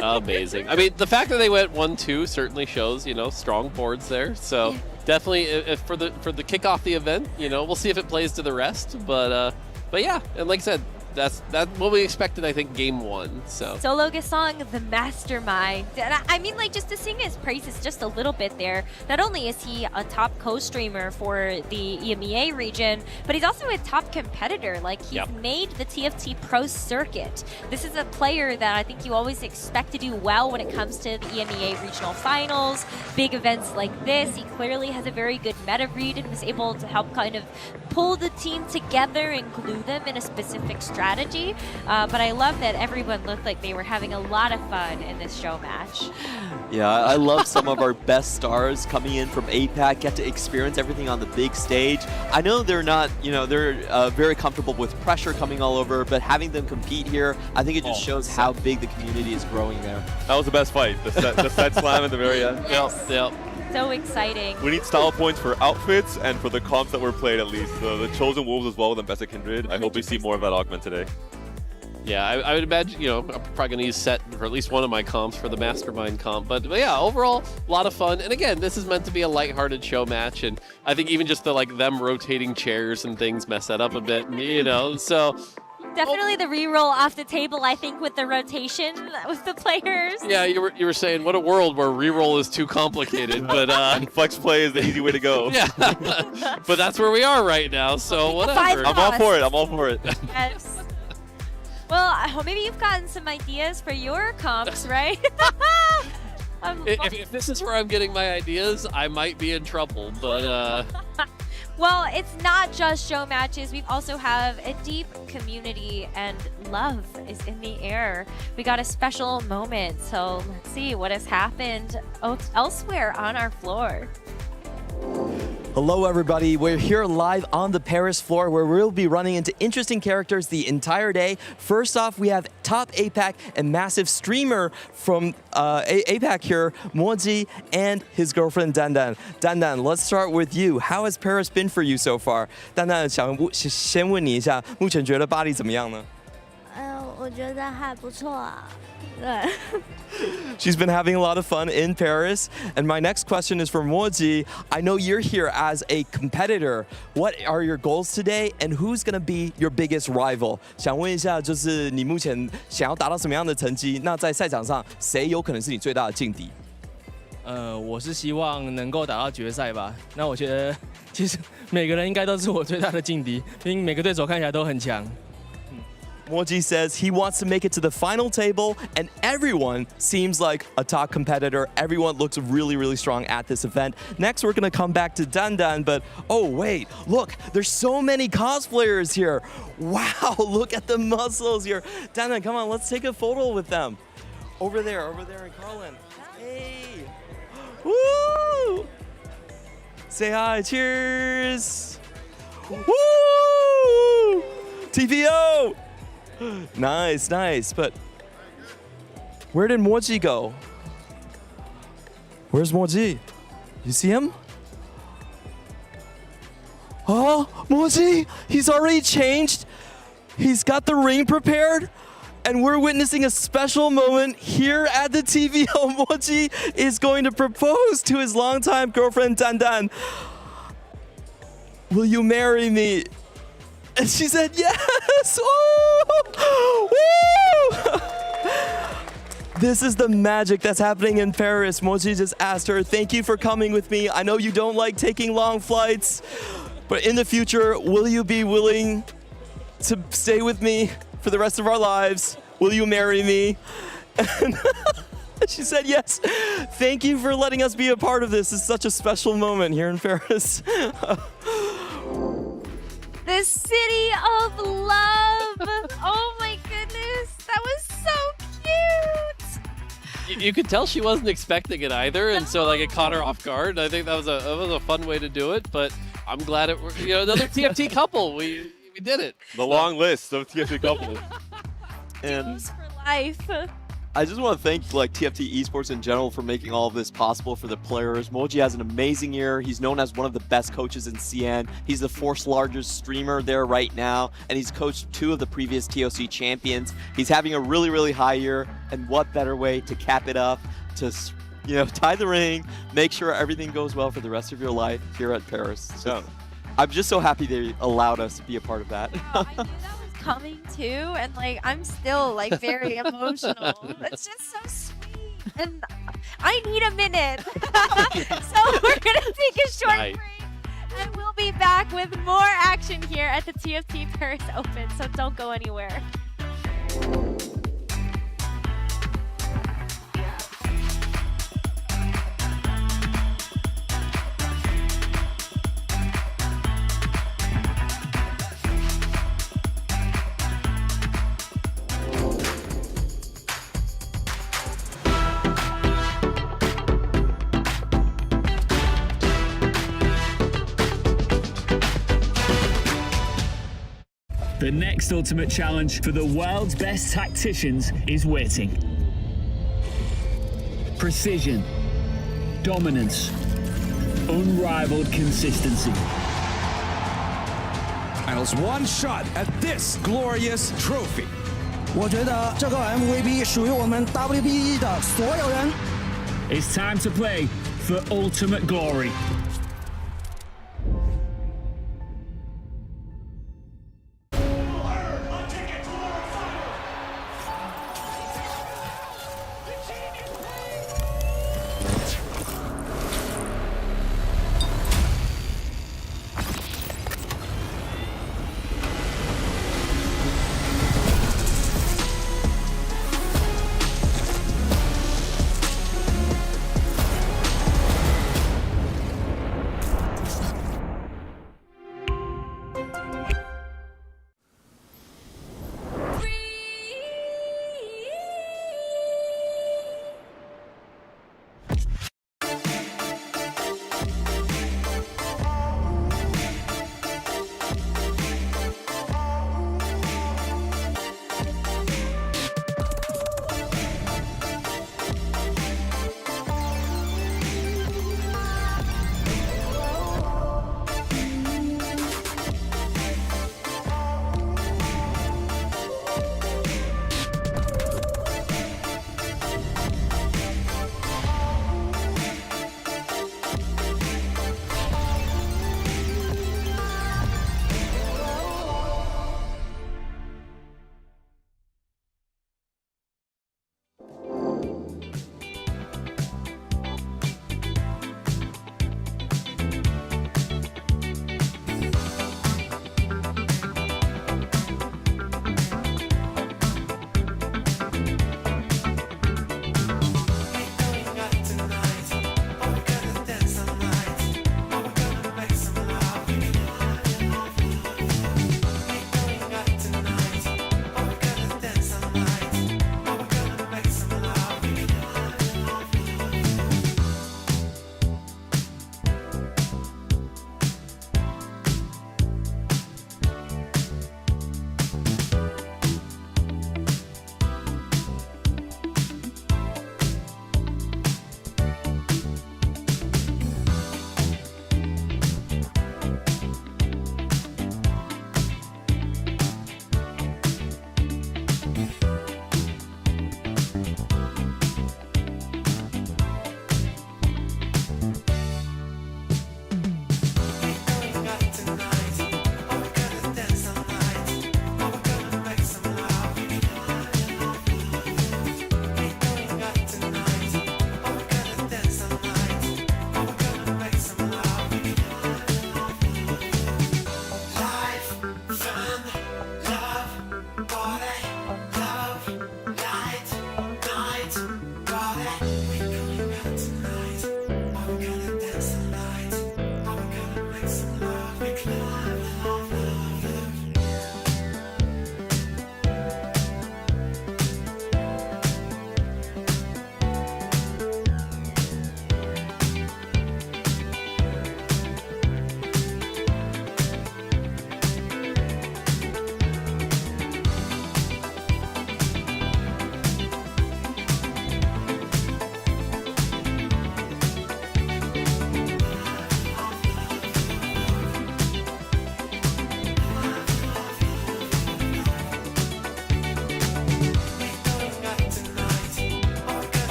Amazing. I mean, the fact that they went 1-2 certainly shows, you know, strong boards there. So definitely, if for the kickoff the event, you know, we'll see if it plays to the rest. But yeah, and like I said, that's what we expected, I think, game 1. So Solo Gasong, the mastermind. And I mean, like, just to sing his praises just a little bit there, not only is he a top co-streamer for the EMEA region, but he's also a top competitor. Like, he's made the TFT Pro circuit. This is a player that I think you always expect to do well when it comes to the EMEA regional finals, big events like this. He clearly has a very good meta read and was able to help kind of pull the team together and glue them in a specific strategy. But I love that everyone looked like they were having a lot of fun in this show match. Yeah, I love some of our best stars coming in from APAC, get to experience everything on the big stage. I know they're not, they're very comfortable with pressure coming all over, but having them compete here, I think it just shows how big the community is growing there. That was the best fight, the set slam at the very end. Yes. Yep. So exciting. We need style points for outfits and for the comps that were played at least. The Chosen Wolves as well with Best of Kindred. I hope we see more of that augment today. Yeah, I would imagine, I'm probably going to use set for at least one of my comps for the Mastermind comp. But yeah, overall, a lot of fun. And again, this is meant to be a lighthearted show match. And I think even just them rotating chairs and things mess that up a bit, so... Definitely the reroll off the table, I think, with the rotation with the players. Yeah, you were saying, what a world where reroll is too complicated, but and flex play is the easy way to go. Yeah, but that's where we are right now, so whatever. I'm all for it. I'm all for it. Yes. Well, maybe you've gotten some ideas for your comps, right? If this is where I'm getting my ideas, I might be in trouble, but... Well, it's not just show matches. We also have a deep community, and love is in the air. We got a special moment, so let's see what has happened elsewhere on our floor. Hello everybody, we're here live on the Paris floor where we'll be running into interesting characters the entire day. First off, we have top APAC and massive streamer from APAC here, Moji, and his girlfriend Dandan. Dandan, let's start with you. How has Paris been for you so far? Dandan, 先问你一下，目前觉得巴黎怎么样呢？我觉得还不错啊。 She's been having a lot of fun in Paris. And my next question is for Moji. I know you're here as a competitor. What are your goals today and who's going to be your biggest rival? 想问一下，就是你目前想要达到什么样的成绩？那在赛场上，谁有可能是你最大的劲敌？我是希望能够打到决赛吧。那我觉得其实每个人应该都是我最大的劲敌，因为每个对手看起来都很强。 Moji says he wants to make it to the final table, and everyone seems like a top competitor. Everyone looks really, really strong at this event. Next, we're going to come back to Dandan, but oh, wait, look, there's so many cosplayers here. Wow, look at the muscles here. Dandan, come on, let's take a photo with them. Over there in Carlin. Hey. Woo! Say hi, cheers. Woo! TVO! Nice, nice, but where did Moji go? Where's Moji? You see him? Oh, Moji, he's already changed. He's got the ring prepared, and we're witnessing a special moment here at the TVO. Moji is going to propose to his longtime girlfriend, Dandan. Will you marry me? And she said, yes! Woo! Woo! This is the magic that's happening in Paris. Moji just asked her, thank you for coming with me. I know you don't like taking long flights, but in the future, will you be willing to stay with me for the rest of our lives? Will you marry me? And she said, yes. Thank you for letting us be a part of this. It's such a special moment here in Paris. The city of love. Oh my goodness, that was so cute. You could tell she wasn't expecting it either, and so it caught her off guard. I think that was a fun way to do it, but I'm glad it. Another TFT couple. We did it. The long list of TFT couples. And for life. I just want to thank TFT Esports in general for making all of this possible for the players. Moji has an amazing year. He's known as one of the best coaches in CN. He's the 4th largest streamer there right now, and he's coached 2 of the previous TOC champions. He's having a really, really high year, and what better way to cap it up, to tie the ring, make sure everything goes well for the rest of your life here at Paris. So I'm just so happy they allowed us to be a part of that. I knew that was coming too, and I'm still very emotional. It's just so sweet, and I need a minute. So we're gonna take a short break, and we'll be back with more action here at the TFT Paris Open. So don't go anywhere. The next ultimate challenge for the world's best tacticians is waiting. Precision, dominance, unrivaled consistency. Finals one shot at this glorious trophy. 我觉得这个 MVP 属于我们 WBE 的所有人。 It's time to play for ultimate glory.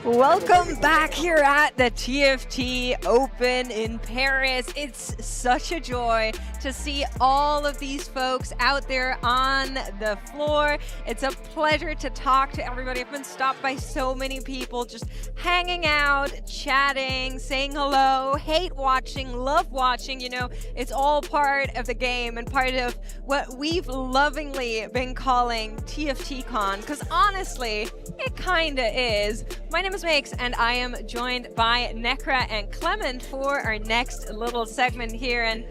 Welcome back here at the TFT Open in Paris. It's such a joy to see all of these folks out there on the floor. It's a pleasure to talk to everybody. I've been stopped by so many people just hanging out, chatting, saying hello, hate watching, love watching. You know, it's all part of the game and part of what we've lovingly been calling TFT-Con, because honestly, it kinda is. My name is Makes, and I am joined by Necra and Clement for our next little segment here. And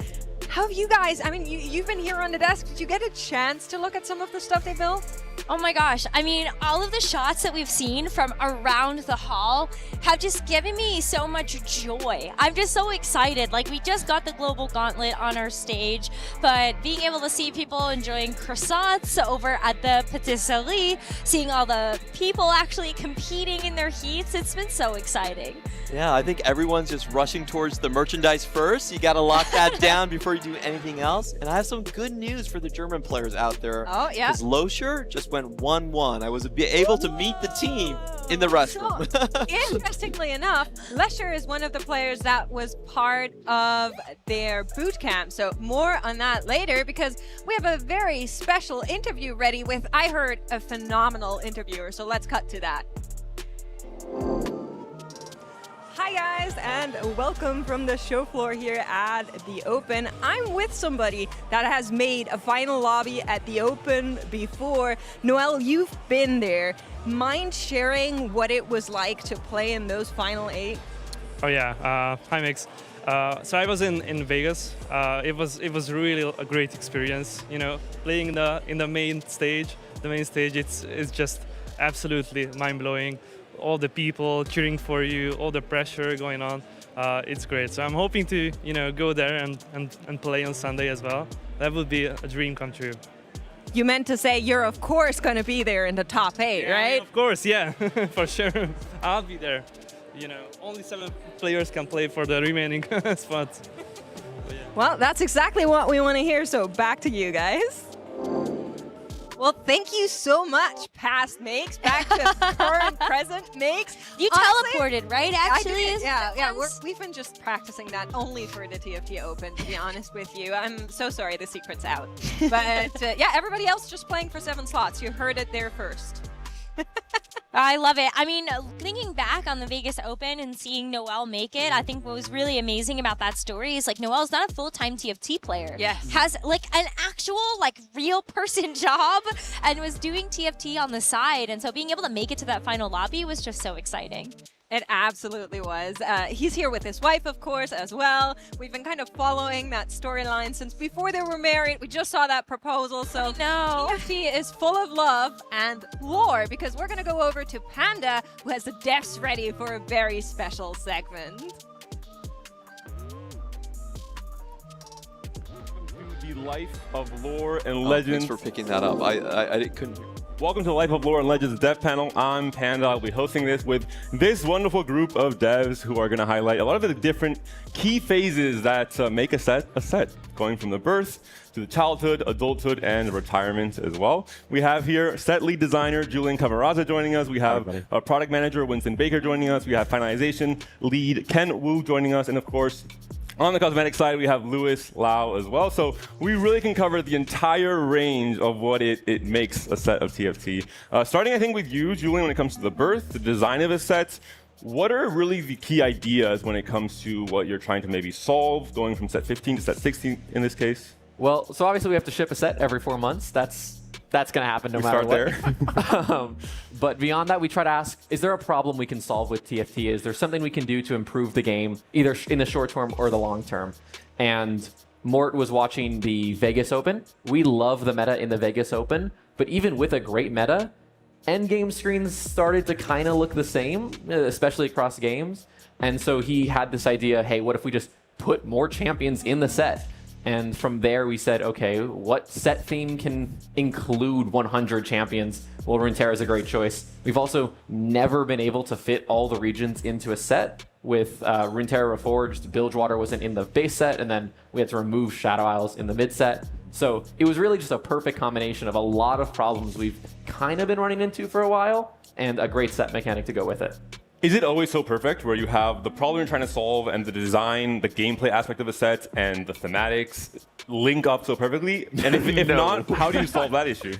how have you guys, I mean, you've been here on the desk. Did you get a chance to look at some of the stuff they built? Oh my gosh, I mean, all of the shots that we've seen from around the hall have just given me so much joy. I'm just so excited. Like, we just got the global gauntlet on our stage, but being able to see people enjoying croissants over at the patisserie, seeing all the people actually competing in their heats, it's been so exciting. Yeah, I think everyone's just rushing towards the merchandise first. You got to lock that down before you do anything else. And I have some good news for the German players out there. Oh, yeah. Because Losher just went 1-1. I was able to meet the team in the restroom. Interestingly enough, Lesher is one of the players that was part of their boot camp. So more on that later, because we have a very special interview ready with, I heard, a phenomenal interviewer. So let's cut to that. Hi guys, and welcome from the show floor here at the Open. I'm with somebody that has made a final lobby at the Open before. Noel, you've been there. Mind sharing what it was like to play in those final 8? Oh yeah, hi Mix. So I was in Vegas. It was really a great experience. You know, playing in the main stage. The main stage, it's just absolutely mind-blowing. All the people cheering for you, all the pressure going on, it's great. So I'm hoping to, you know, go there and play on Sunday as well. That would be a dream come true. You meant to say you're of course going to be there in the top 8, right? Of course, yeah, for sure. I'll be there. You know, only 7 players can play for the remaining spots. Yeah. Well, that's exactly what we want to hear. So back to you guys. Well, thank you so much, past Makes. Back to current, present Makes. You honestly, teleported, right? Actually, yeah. We've been just practicing that only for the TFT Open, to be honest with you. I'm so sorry the secret's out. But yeah, everybody else just playing for 7 slots. You heard it there first. I love it. I mean, thinking back on the Vegas Open and seeing Noel make it, I think what was really amazing about that story is like Noel's not a full-time TFT player. Yes. Has like an actual like real person job and was doing TFT on the side. And so being able to make it to that final lobby was just so exciting. It absolutely was. He's here with his wife, of course, as well. We've been kind of following that storyline since before they were married. We just saw that proposal, so TFT is full of love and lore, because we're going to go over to Panda, who has the devs ready for a very special segment. The Life of Lore and Legends. Thanks for picking that up. I couldn't. Welcome to the Life of Lore and Legends Dev Panel. I'm Panda. I'll be hosting this with this wonderful group of devs who are going to highlight a lot of the different key phases that make a set, going from the birth to the childhood, adulthood, and retirement as well. We have here set lead designer Julian Cavaraza joining us. We have a product manager Winston Baker joining us. We have finalization lead Ken Wu joining us, and of course, on the cosmetic side, we have Louis Lau as well. So we really can cover the entire range of what it makes a set of TFT. Starting, I think, with you, Julian, when it comes to the birth, the design of a set, what are really the key ideas when it comes to what you're trying to maybe solve, going from set 15 to set 16 in this case? Well, so obviously we have to ship a set every 4 months. That's going to happen no matter what. But beyond that, we try to ask, is there a problem we can solve with TFT? Is there something we can do to improve the game, either in the short term or the long term? And Mort was watching the Vegas Open. We love the meta in the Vegas Open, but even with a great meta, endgame screens started to kind of look the same, especially across games. And so he had this idea, hey, what if we just put more champions in the set? And from there, we said, okay, what set theme can include 100 champions? Well, Runeterra is a great choice. We've also never been able to fit all the regions into a set. With Runeterra Reforged, Bilgewater wasn't in the base set, and then we had to remove Shadow Isles in the mid set. So it was really just a perfect combination of a lot of problems we've kind of been running into for a while, and a great set mechanic to go with it. Is it always so perfect where you have the problem you're trying to solve and the design, the gameplay aspect of a set, and the thematics link up so perfectly? And if not, how do you solve that issue?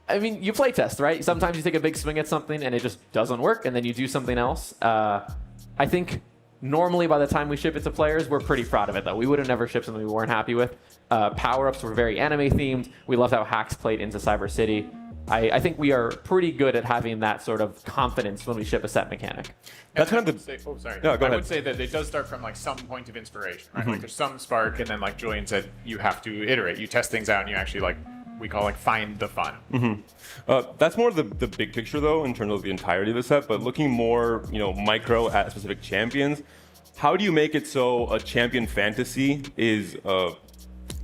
I mean, you play test, right? Sometimes you take a big swing at something and it just doesn't work, and then you do something else. I think normally by the time we ship it to players, we're pretty proud of it, though. We would have never shipped something we weren't happy with. Power-ups were very anime-themed. We loved how hacks played into Cyber City. I think we are pretty good at having that sort of confidence when we ship a set mechanic. That's kind of the. Oh, sorry. Yeah, go ahead. I would say that it does start from like some point of inspiration, right? Like there's some spark, and then like Julian said, you have to iterate. You test things out, and you actually like we call like find the fun. That's more the big picture though, in terms of the entirety of the set. But looking more, micro at specific champions, how do you make it so a champion fantasy is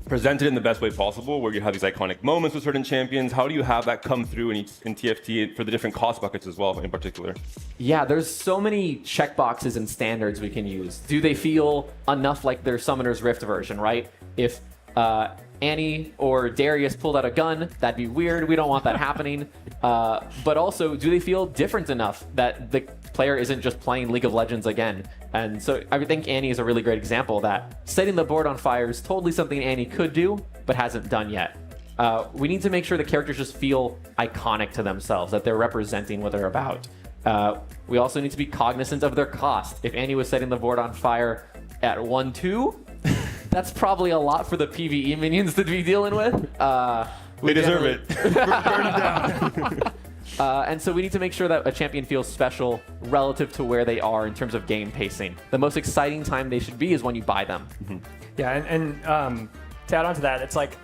presented in the best way possible, where you have these iconic moments with certain champions? How do you have that come through in TFT for the different cost buckets as well, in particular? Yeah, there's so many checkboxes and standards we can use. Do they feel enough like their Summoner's Rift version, right? If Annie or Darius pulled out a gun, that'd be weird. We don't want that happening. But also, do they feel different enough that the player isn't just playing League of Legends again? And so I think Annie is a really great example that setting the board on fire is totally something Annie could do, but hasn't done yet. We need to make sure the characters just feel iconic to themselves, that they're representing what they're about. We also need to be cognizant of their cost. If Annie was setting the board on fire at 1-2, that's probably a lot for the PvE minions to be dealing with. They deserve it. Burn down. And so we need to make sure that a champion feels special relative to where they are in terms of game pacing. The most exciting time they should be is when you buy them. Yeah, and to add on to that, it's like,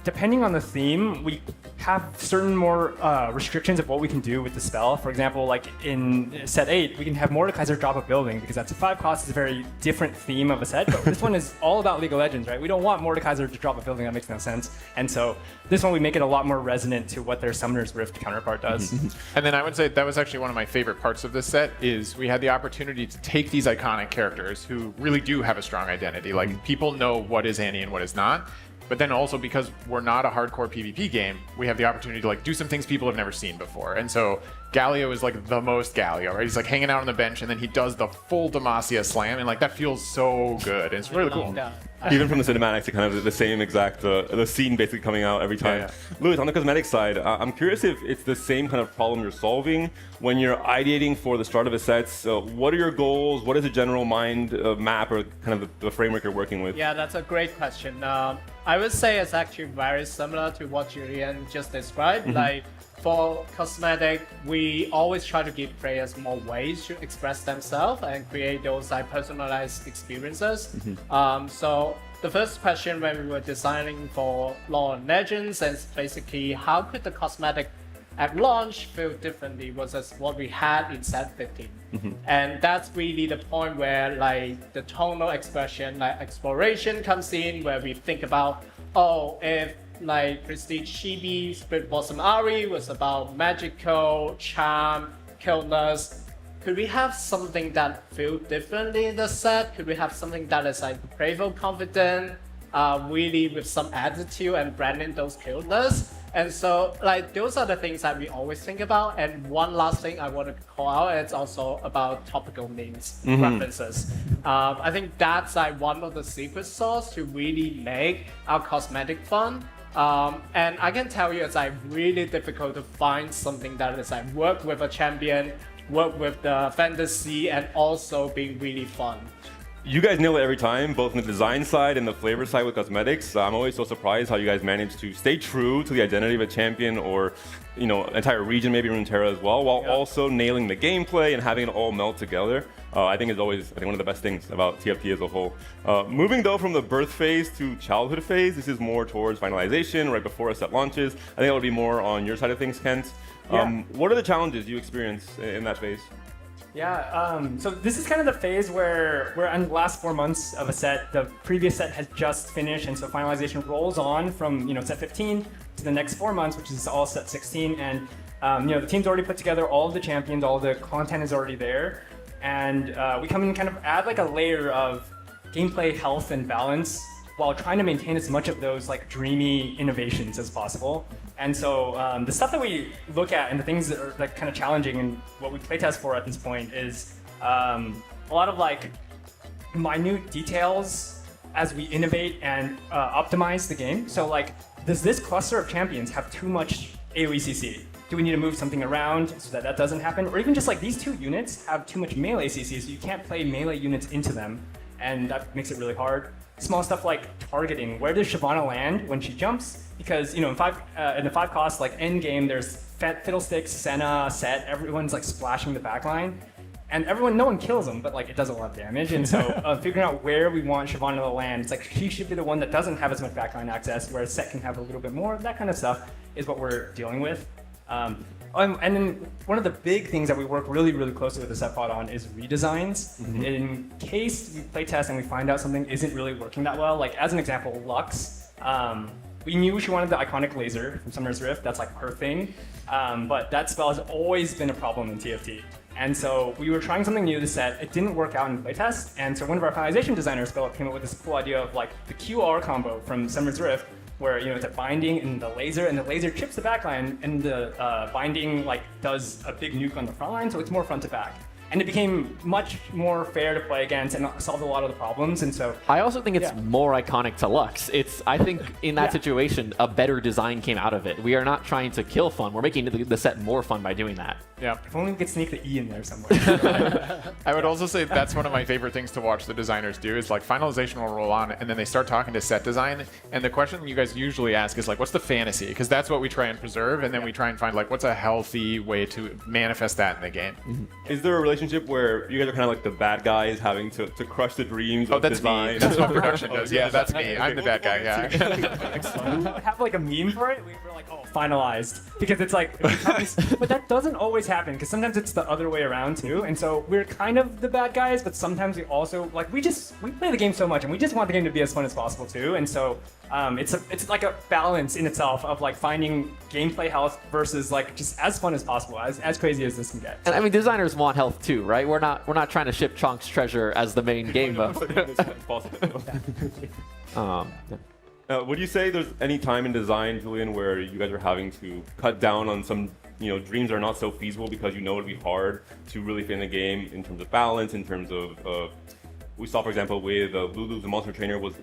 depending on the theme, we have certain more restrictions of what we can do with the spell. For example, like in set 8, we can have Mordekaiser drop a building because that's a 5 cost. It's a very different theme of a set, but this one is all about League of Legends, right? We don't want Mordekaiser to drop a building. That makes no sense. And so this one, we make it a lot more resonant to what their Summoner's Rift counterpart does. And then I would say that was actually one of my favorite parts of this set is we had the opportunity to take these iconic characters who really do have a strong identity. Like people know what is Annie and what is not. But then also because we're not a hardcore PvP game, we have the opportunity to like do some things people have never seen before. And so Galio is like the most Galio, right? He's like hanging out on the bench and then he does the full Demacia slam and like that feels so good. And it's really cool. Even from the cinematics, it kind of the same exact, the scene basically coming out every time. Louis, on the cosmetic side, I'm curious if it's the same kind of problem you're solving when you're ideating for the start of a set. So what are your goals? What is the general mind map or kind of the framework you're working with? Yeah, that's a great question. I would say it's actually very similar to what Julian just described. Like for cosmetic, we always try to give players more ways to express themselves and create those like personalized experiences. So the first question when we were designing for Lore and Legends is basically how could the cosmetic at launch feel differently versus what we had in set 15. And that's really the point where like the tonal expression, like exploration comes in, where we think about, oh, if like Prestige Chibi Split Blossom Ari was about magical, charm, coldness, could we have something that feels differently in the set? Could we have something that is like playful, confident, really with some attitude and branding those coldness? And so like those are the things that we always think about. And one last thing I want to call out, it's also about topical memes, references. I think that's like one of the secret sauce to really make our cosmetic fun. And I can tell you it's like really difficult to find something that is like work with a champion, work with the fantasy, and also being really fun. You guys nail it every time, both on the design side and the flavor side with cosmetics. I'm always so surprised how you guys manage to stay true to the identity of a champion or, entire region, maybe Runeterra as well, while also nailing the gameplay and having it all meld together. I think is always one of the best things about TFT as a whole. Moving though from the birth phase to childhood phase, this is more towards finalization right before a set launches. I think it would be more on your side of things, Kent. What are the challenges you experience in that phase? Yeah, so this is kind of the phase where we're in the last 4 months of a set. The previous set has just finished, and so finalization rolls on from set 15 to the next 4 months, which is all set 16. And the team's already put together all of the champions, all the content is already there, and we come in and kind of add like a layer of gameplay health and balance while trying to maintain as much of those like dreamy innovations as possible. And so the stuff that we look at and the things that are like kind of challenging and what we playtest for at this point is a lot of like minute details as we innovate and optimize the game. So like, does this cluster of champions have too much AoE CC? Do we need to move something around so that that doesn't happen? Or even just like these two units have too much melee CC, so you can't play melee units into them, and that makes it really hard. Small stuff like targeting. Where does Shyvana land when she jumps? Because in the 5 cost, like end game, there's Fiddlesticks, Senna, Set, everyone's like splashing the backline. And no one kills them, but like it does a lot of damage. And so figuring out where we want Shyvana to land, it's like she should be the one that doesn't have as much backline access, whereas Set can have a little bit more. That kind of stuff is what we're dealing with. And then one of the big things that we work really, really closely with the Set pod on is redesigns. In case we play test and we find out something isn't really working that well, like as an example, Lux. We knew she wanted the iconic laser from Summoner's Rift. That's like her thing. But that spell has always been a problem in TFT. And so we were trying something new to Set. It didn't work out in playtest. And so one of our finalization designers, Philip, came up with this cool idea of like the QR combo from Summoner's Rift, where it's a binding and the laser chips the backline, and the binding like does a big nuke on the front line, so it's more front to back. And it became much more fair to play against and solved a lot of the problems. And so I also think it's more iconic to Lux. I think in that situation, a better design came out of it. We are not trying to kill fun. We're making the set more fun by doing that. Yeah. If only we could sneak the E in there somewhere. I would also say that's one of my favorite things to watch the designers do is like finalization will roll on and then they start talking to set design. And the question you guys usually ask is like, what's the fantasy? Because that's what we try and preserve. And then we try and find like, what's a healthy way to manifest that in the game? Is there a relationship where you guys are kind of like the bad guys having to crush the dreams of design? Me. That's what production does. Yeah, that's me. I'm the bad guy. Yeah. We have like a meme for it. We were like, oh, finalized. Because it's like, but that doesn't always happen because sometimes it's the other way around too. And so we're kind of the bad guys, but sometimes we also like we play the game so much and we just want the game to be as fun as possible too. And so it's like a balance in itself of like finding gameplay health versus like just as fun as possible, as crazy as this can get. And I mean, designers want health too, right? We're not trying to ship Chonk's treasure as the main game buff. Would you say there's any time in design, Julian, where you guys are having to cut down on some dreams that are not so feasible because it'd be hard to really fit in the game in terms of balance, in terms of we saw, for example, with Lulu, the monster trainer was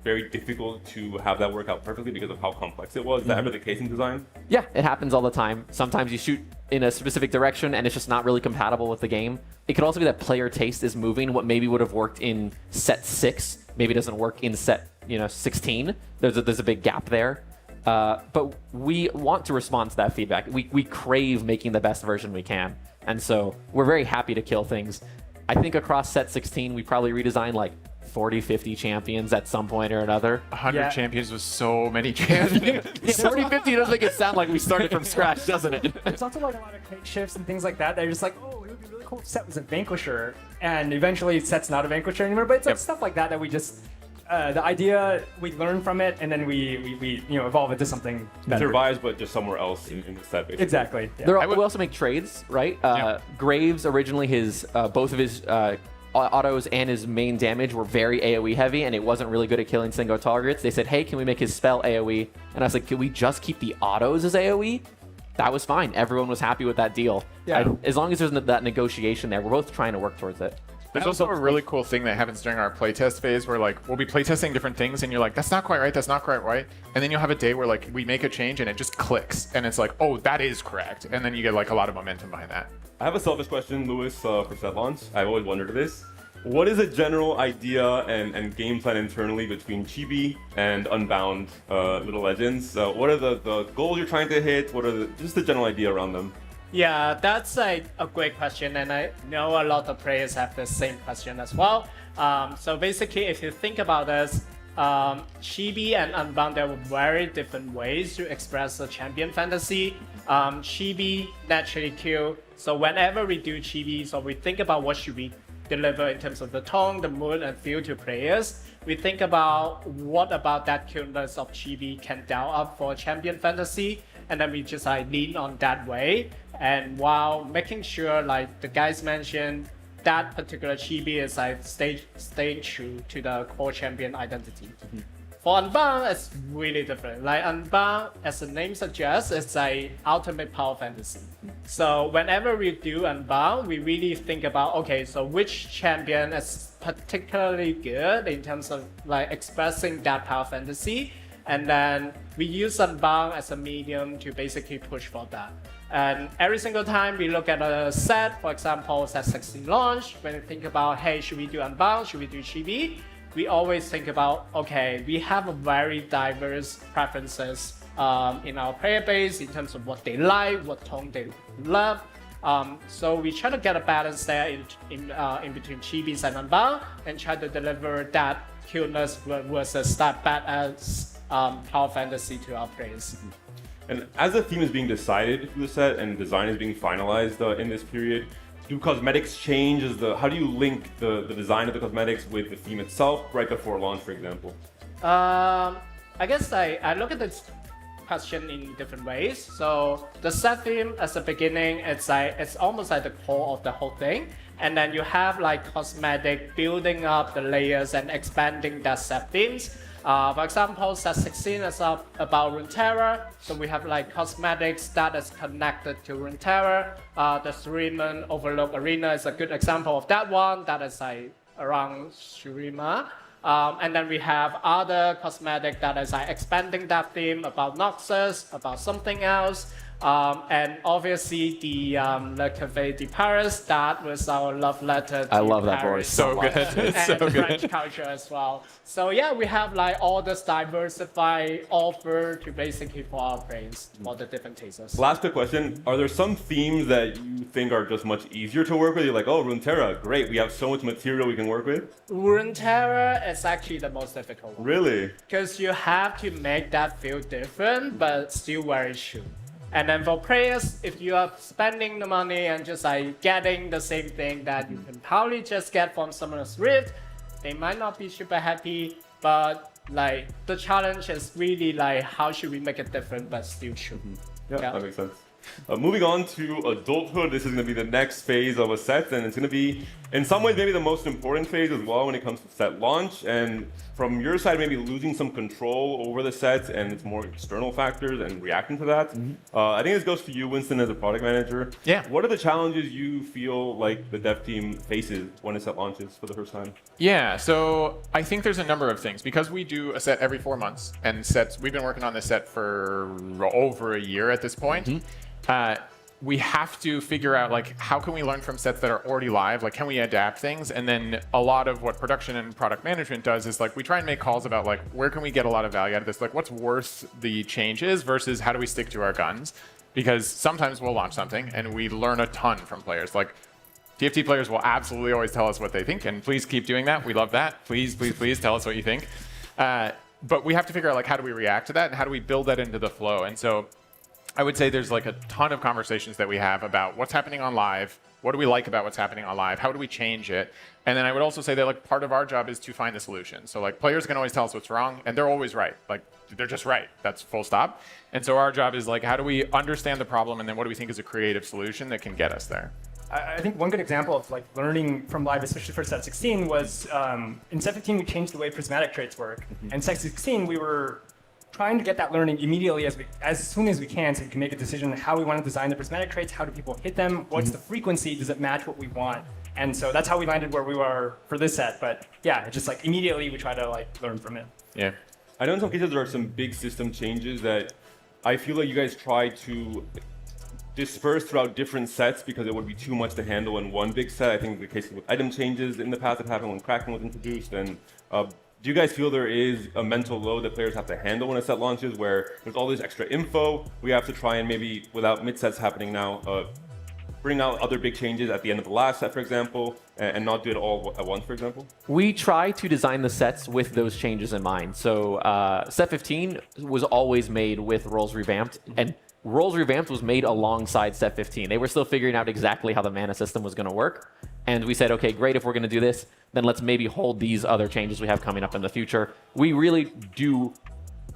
very difficult to have that work out perfectly because of how complex it was. Is that ever the case in design? Yeah, it happens all the time. Sometimes you shoot in a specific direction and it's just not really compatible with the game. It could also be that player taste is moving. What maybe would have worked in set 6 maybe doesn't work in set 16. There's a big gap there. But we want to respond to that feedback. We crave making the best version we can. And so we're very happy to kill things. I think across set 16, we probably redesigned like 40, 50 champions at some point or another. 100 champions with so many champions. 40, 50 doesn't make it sound like we started from scratch, doesn't it? It's also like a lot of crate shifts and things like that. They're just like, oh, it would be really cool if Set was a Vanquisher. And eventually Set's not a Vanquisher anymore. But it's like stuff like that we just... the idea, we learn from it, and then we evolve into something better. It survives, but just somewhere else in the set, basically. Exactly. Yeah. We also make trades, right? Graves, originally, both of his autos and his main damage were very AoE heavy, and it wasn't really good at killing single targets. They said, hey, can we make his spell AoE? And I was like, can we just keep the autos as AoE? That was fine. Everyone was happy with that deal. Yeah. As long as there's that negotiation there, we're both trying to work towards it. There's also a really cool thing that happens during our playtest phase where like we'll be playtesting different things and you're like, that's not quite right, that's not quite right. And then you'll have a day where like we make a change and it just clicks and it's like, oh, that is correct. And then you get like a lot of momentum behind that. I have a selfish question, Louis, for set launch. I've always wondered this. What is a general idea and game plan internally between Chibi and Unbound Little Legends? What are the goals you're trying to hit? What are just the general idea around them? Yeah, that's a great question, and I know a lot of players have the same question as well. So basically, if you think about this, Chibi and Unbound, there were very different ways to express the champion fantasy. Chibi naturally kill, so whenever we do Chibi, so we think about what should we deliver in terms of the tone, the mood, and feel to players. We think about what about that killness of Chibi can dial up for champion fantasy, and then we just lean on that way. And while making sure, like the guys mentioned, that particular Chibi is stay true to the core champion identity. For Unbound, it's really different. Like Unbound, as the name suggests, it's a ultimate power fantasy. So whenever we do Unbound, we really think about, okay, so which champion is particularly good in terms of like expressing that power fantasy, and then we use Unbound as a medium to basically push for that. And every single time we look at a set, for example, set 16 launch, when we think about, hey, should we do Unbound, should we do Chibi? We always think about, okay, we have a very diverse preferences in our player base in terms of what they like, what tone they love. So we try to get a balance there in between Chibis and Unbound and try to deliver that cuteness versus that badass power fantasy to our players. And as the theme is being decided for the set and design is being finalized in this period, do cosmetics change? How do you link the design of the cosmetics with the theme itself right before launch, for example? I guess I look at this question in different ways. So the set theme at the beginning, it's almost like the core of the whole thing. And then you have like cosmetic building up the layers and expanding that set themes. For example, set 16 is about Runeterra, so we have like cosmetics that is connected to Runeterra. The Shuriman Overlook Arena is a good example of that one, that is like around Shurima. And then we have other cosmetic that is like expanding that theme about Noxus, about something else. And obviously the Le Café de Paris, that was our love letter to I love that Paris. voice so much. It's so good. French culture as well. So yeah, we have like all this diversified offer to basically for our players for the different tastes. Last quick question. Are there some themes that you think are just much easier to work with? You're like, oh, Runeterra, great. We have so much material we can work with. Runeterra is actually the most difficult one. Really? Because you have to make that feel different, but still very true. And then for players, if you are spending the money and just like getting the same thing that you can probably just get from Summoner's Rift, they might not be super happy, but like the challenge is really like how should we make it different but still true. Yeah, that makes sense. Moving on to adulthood, this is going to be the next phase of a set, and it's going to be, in some ways, maybe the most important phase as well when it comes to set launch. And from your side, maybe losing some control over the set and it's more external factors and reacting to that. I think this goes to you, Winston, as a product manager. Yeah. What are the challenges you feel like the dev team faces when a set launches for the first time? Yeah, so I think there's a number of things. Because we do a set every 4 months, and we've been working on this set for over a year at this point. We have to figure out like how can we learn from sets that are already live, like can we adapt things? And then a lot of what production and product management does is like we try and make calls about like where can we get a lot of value out of this, like what's worth the changes versus how do we stick to our guns? Because sometimes we'll launch something and we learn a ton from players. Like TFT players will absolutely always tell us what they think, and please keep doing that. We love that. Please, please, please tell us what you think. But we have to figure out like how do we react to that and how do we build that into the flow? And so I would say there's like a ton of conversations that we have about what's happening on live, what do we like about what's happening on live, how do we change it? And then I would also say that like part of our job is to find the solution. So like players can always tell us what's wrong, and they're always right. Like they're just right. That's full stop. And so our job is like how do we understand the problem, and then what do we think is a creative solution that can get us there? I think one good example of like learning from live, especially for set 16, was in set 15 we changed the way prismatic traits work. And set 16 we were trying to get that learning immediately as soon as we can, so we can make a decision on how we want to design the prismatic traits, how do people hit them, what's the frequency, does it match what we want? And so that's how we landed where we were for this set. But yeah, just like immediately we try to like learn from it. Yeah. I know in some cases there are some big system changes that I feel like you guys try to disperse throughout different sets because it would be too much to handle in one big set. I think the case with item changes in the past that happened when Kraken was introduced. And do you guys feel there is a mental load that players have to handle when a set launches where there's all this extra info, we have to try and maybe, without mid-sets happening now, bring out other big changes at the end of the last set, for example, and not do it all at once, for example? We try to design the sets with those changes in mind. So set 15 was always made with Roles Revamped, and Roles Revamped was made alongside set 15. They were still figuring out exactly how the mana system was going to work. And we said, okay, great, if we're going to do this, then let's maybe hold these other changes we have coming up in the future. We really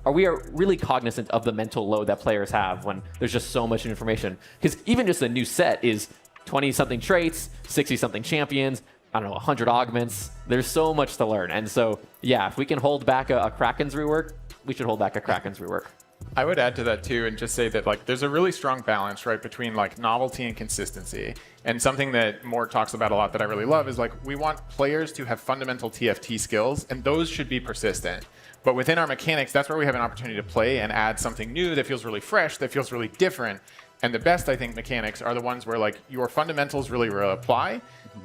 are really cognizant of the mental load that players have when there's just so much information. Because even just a new set is 20-something traits, 60-something champions, I don't know, 100 augments. There's so much to learn. And so, yeah, if we can hold back a Kraken's rework, we should hold back a Kraken's rework. I would add to that too and just say that like there's a really strong balance, right, between like novelty and consistency. And something that Mort talks about a lot that I really love is like we want players to have fundamental TFT skills, and those should be persistent. But within our mechanics, that's where we have an opportunity to play and add something new that feels really fresh, that feels really different. And the best, I think, mechanics are the ones where like your fundamentals really apply,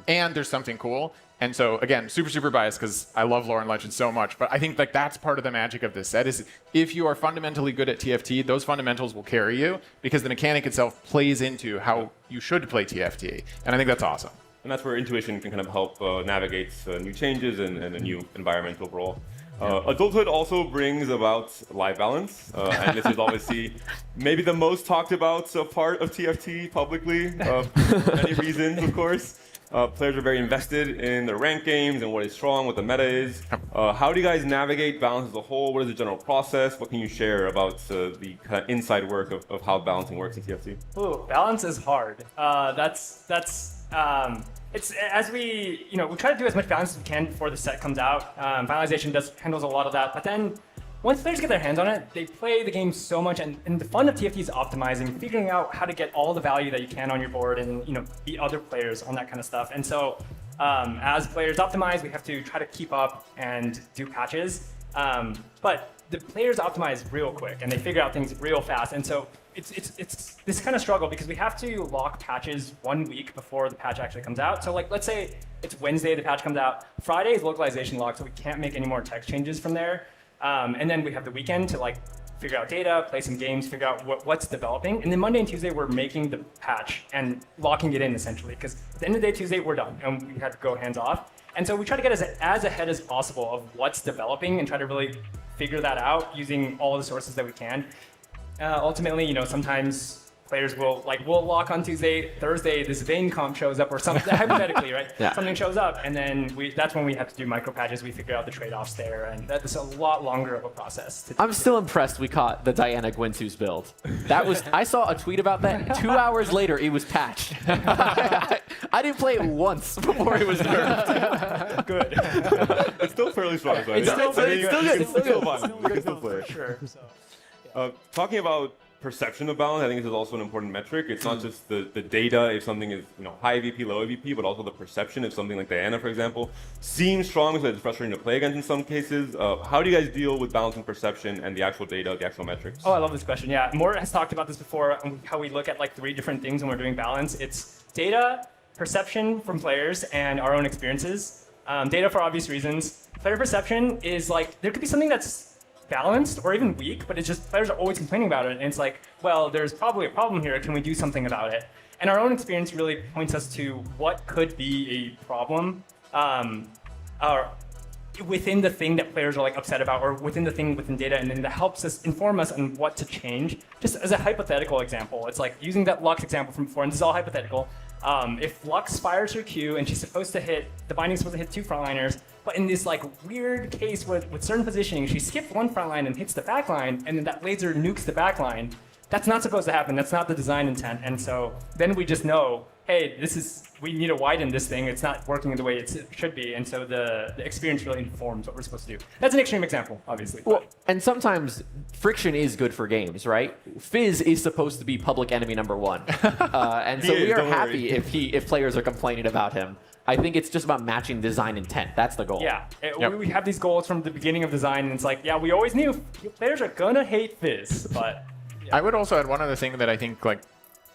and there's something cool. And so again, super biased because I love lore and legend so much, but I think like that's part of the magic of this set is if you are fundamentally good at TFT, those fundamentals will carry you because the mechanic itself plays into how you should play TFT. And I think that's awesome. And that's where intuition can kind of help navigate new changes and a new environment overall. Adulthood also brings about life balance, and this is obviously maybe the most talked about part of TFT publicly, for many reasons, of course. Players are very invested in their ranked games and what is strong, what the meta is. How do you guys navigate balance as a whole? What is the general process? What can you share about the kind of inside work of how balancing works in TFT? Ooh, balance is hard. It's as we try to do as much balance as we can before the set comes out. Finalization handles a lot of that, but then once players get their hands on it, they play the game so much, and the fun of TFT is optimizing, figuring out how to get all the value that you can on your board, and beat other players on that kind of stuff. And so, as players optimize, we have to try to keep up and do patches. But the players optimize real quick, and they figure out things real fast. And so it's this kind of struggle because we have to lock patches 1 week before the patch actually comes out. So like, let's say it's Wednesday, the patch comes out. Friday is localization locked, so we can't make any more text changes from there. And then we have the weekend to like figure out data, play some games, figure out what's developing. And then Monday and Tuesday, we're making the patch and locking it in essentially. Because at the end of the day, Tuesday, we're done and we had to go hands off. And so we try to get as ahead as possible of what's developing and try to really figure that out using all the sources that we can. Ultimately, sometimes players will lock on Tuesday, Thursday, this Vayne comp shows up or something, hypothetically, right? Yeah. Something shows up, and then that's when we have to do micro patches. We figure out the trade-offs there, and that's a lot longer of a process. I'm still impressed we caught the Diana Gwinsu's build. I saw a tweet about that. 2 hours later, it was patched. I didn't play it once before it was nerfed. Good. It's still fairly strong. It's still good. It's still fun. You can still play. For sure. Talking about perception of balance, I think this is also an important metric. It's not just the data if something is high AVP, low AVP, but also the perception if something like Diana, for example, seems strong, so it's frustrating to play against in some cases. How do you guys deal with balancing perception and the actual data, the actual metrics? Oh, I love this question. Yeah, Mort has talked about this before, how we look at like 3 different things when we're doing balance. It's data, perception from players, and our own experiences. Data for obvious reasons. Player perception is like, there could be something that's balanced or even weak, but it's just players are always complaining about it, and it's like, well, there's probably a problem here. Can we do something about it? And our own experience really points us to what could be a problem, or within the thing that players are like upset about, or within the thing within data, and then that helps us inform us on what to change. Just as a hypothetical example, it's like using that Lux example from before, and this is all hypothetical. If Lux fires her Q and she's supposed to hit, the binding's supposed to hit 2 frontliners, but in this like weird case with certain positioning, she skipped 1 frontline and hits the backline, and then that laser nukes the backline. That's not supposed to happen. That's not the design intent. And so then we just know, hey, we need to widen this thing. It's not working the way it should be. And so the experience really informs what we're supposed to do. That's an extreme example, obviously. Well, and sometimes friction is good for games, right? Fizz is supposed to be public enemy #1. And so we are happy if players are complaining about him. I think it's just about matching design intent. That's the goal. Yeah, we have these goals from the beginning of design, and it's like, yeah, we always knew players are gonna hate Fizz, but... Yeah. I would also add one other thing that I think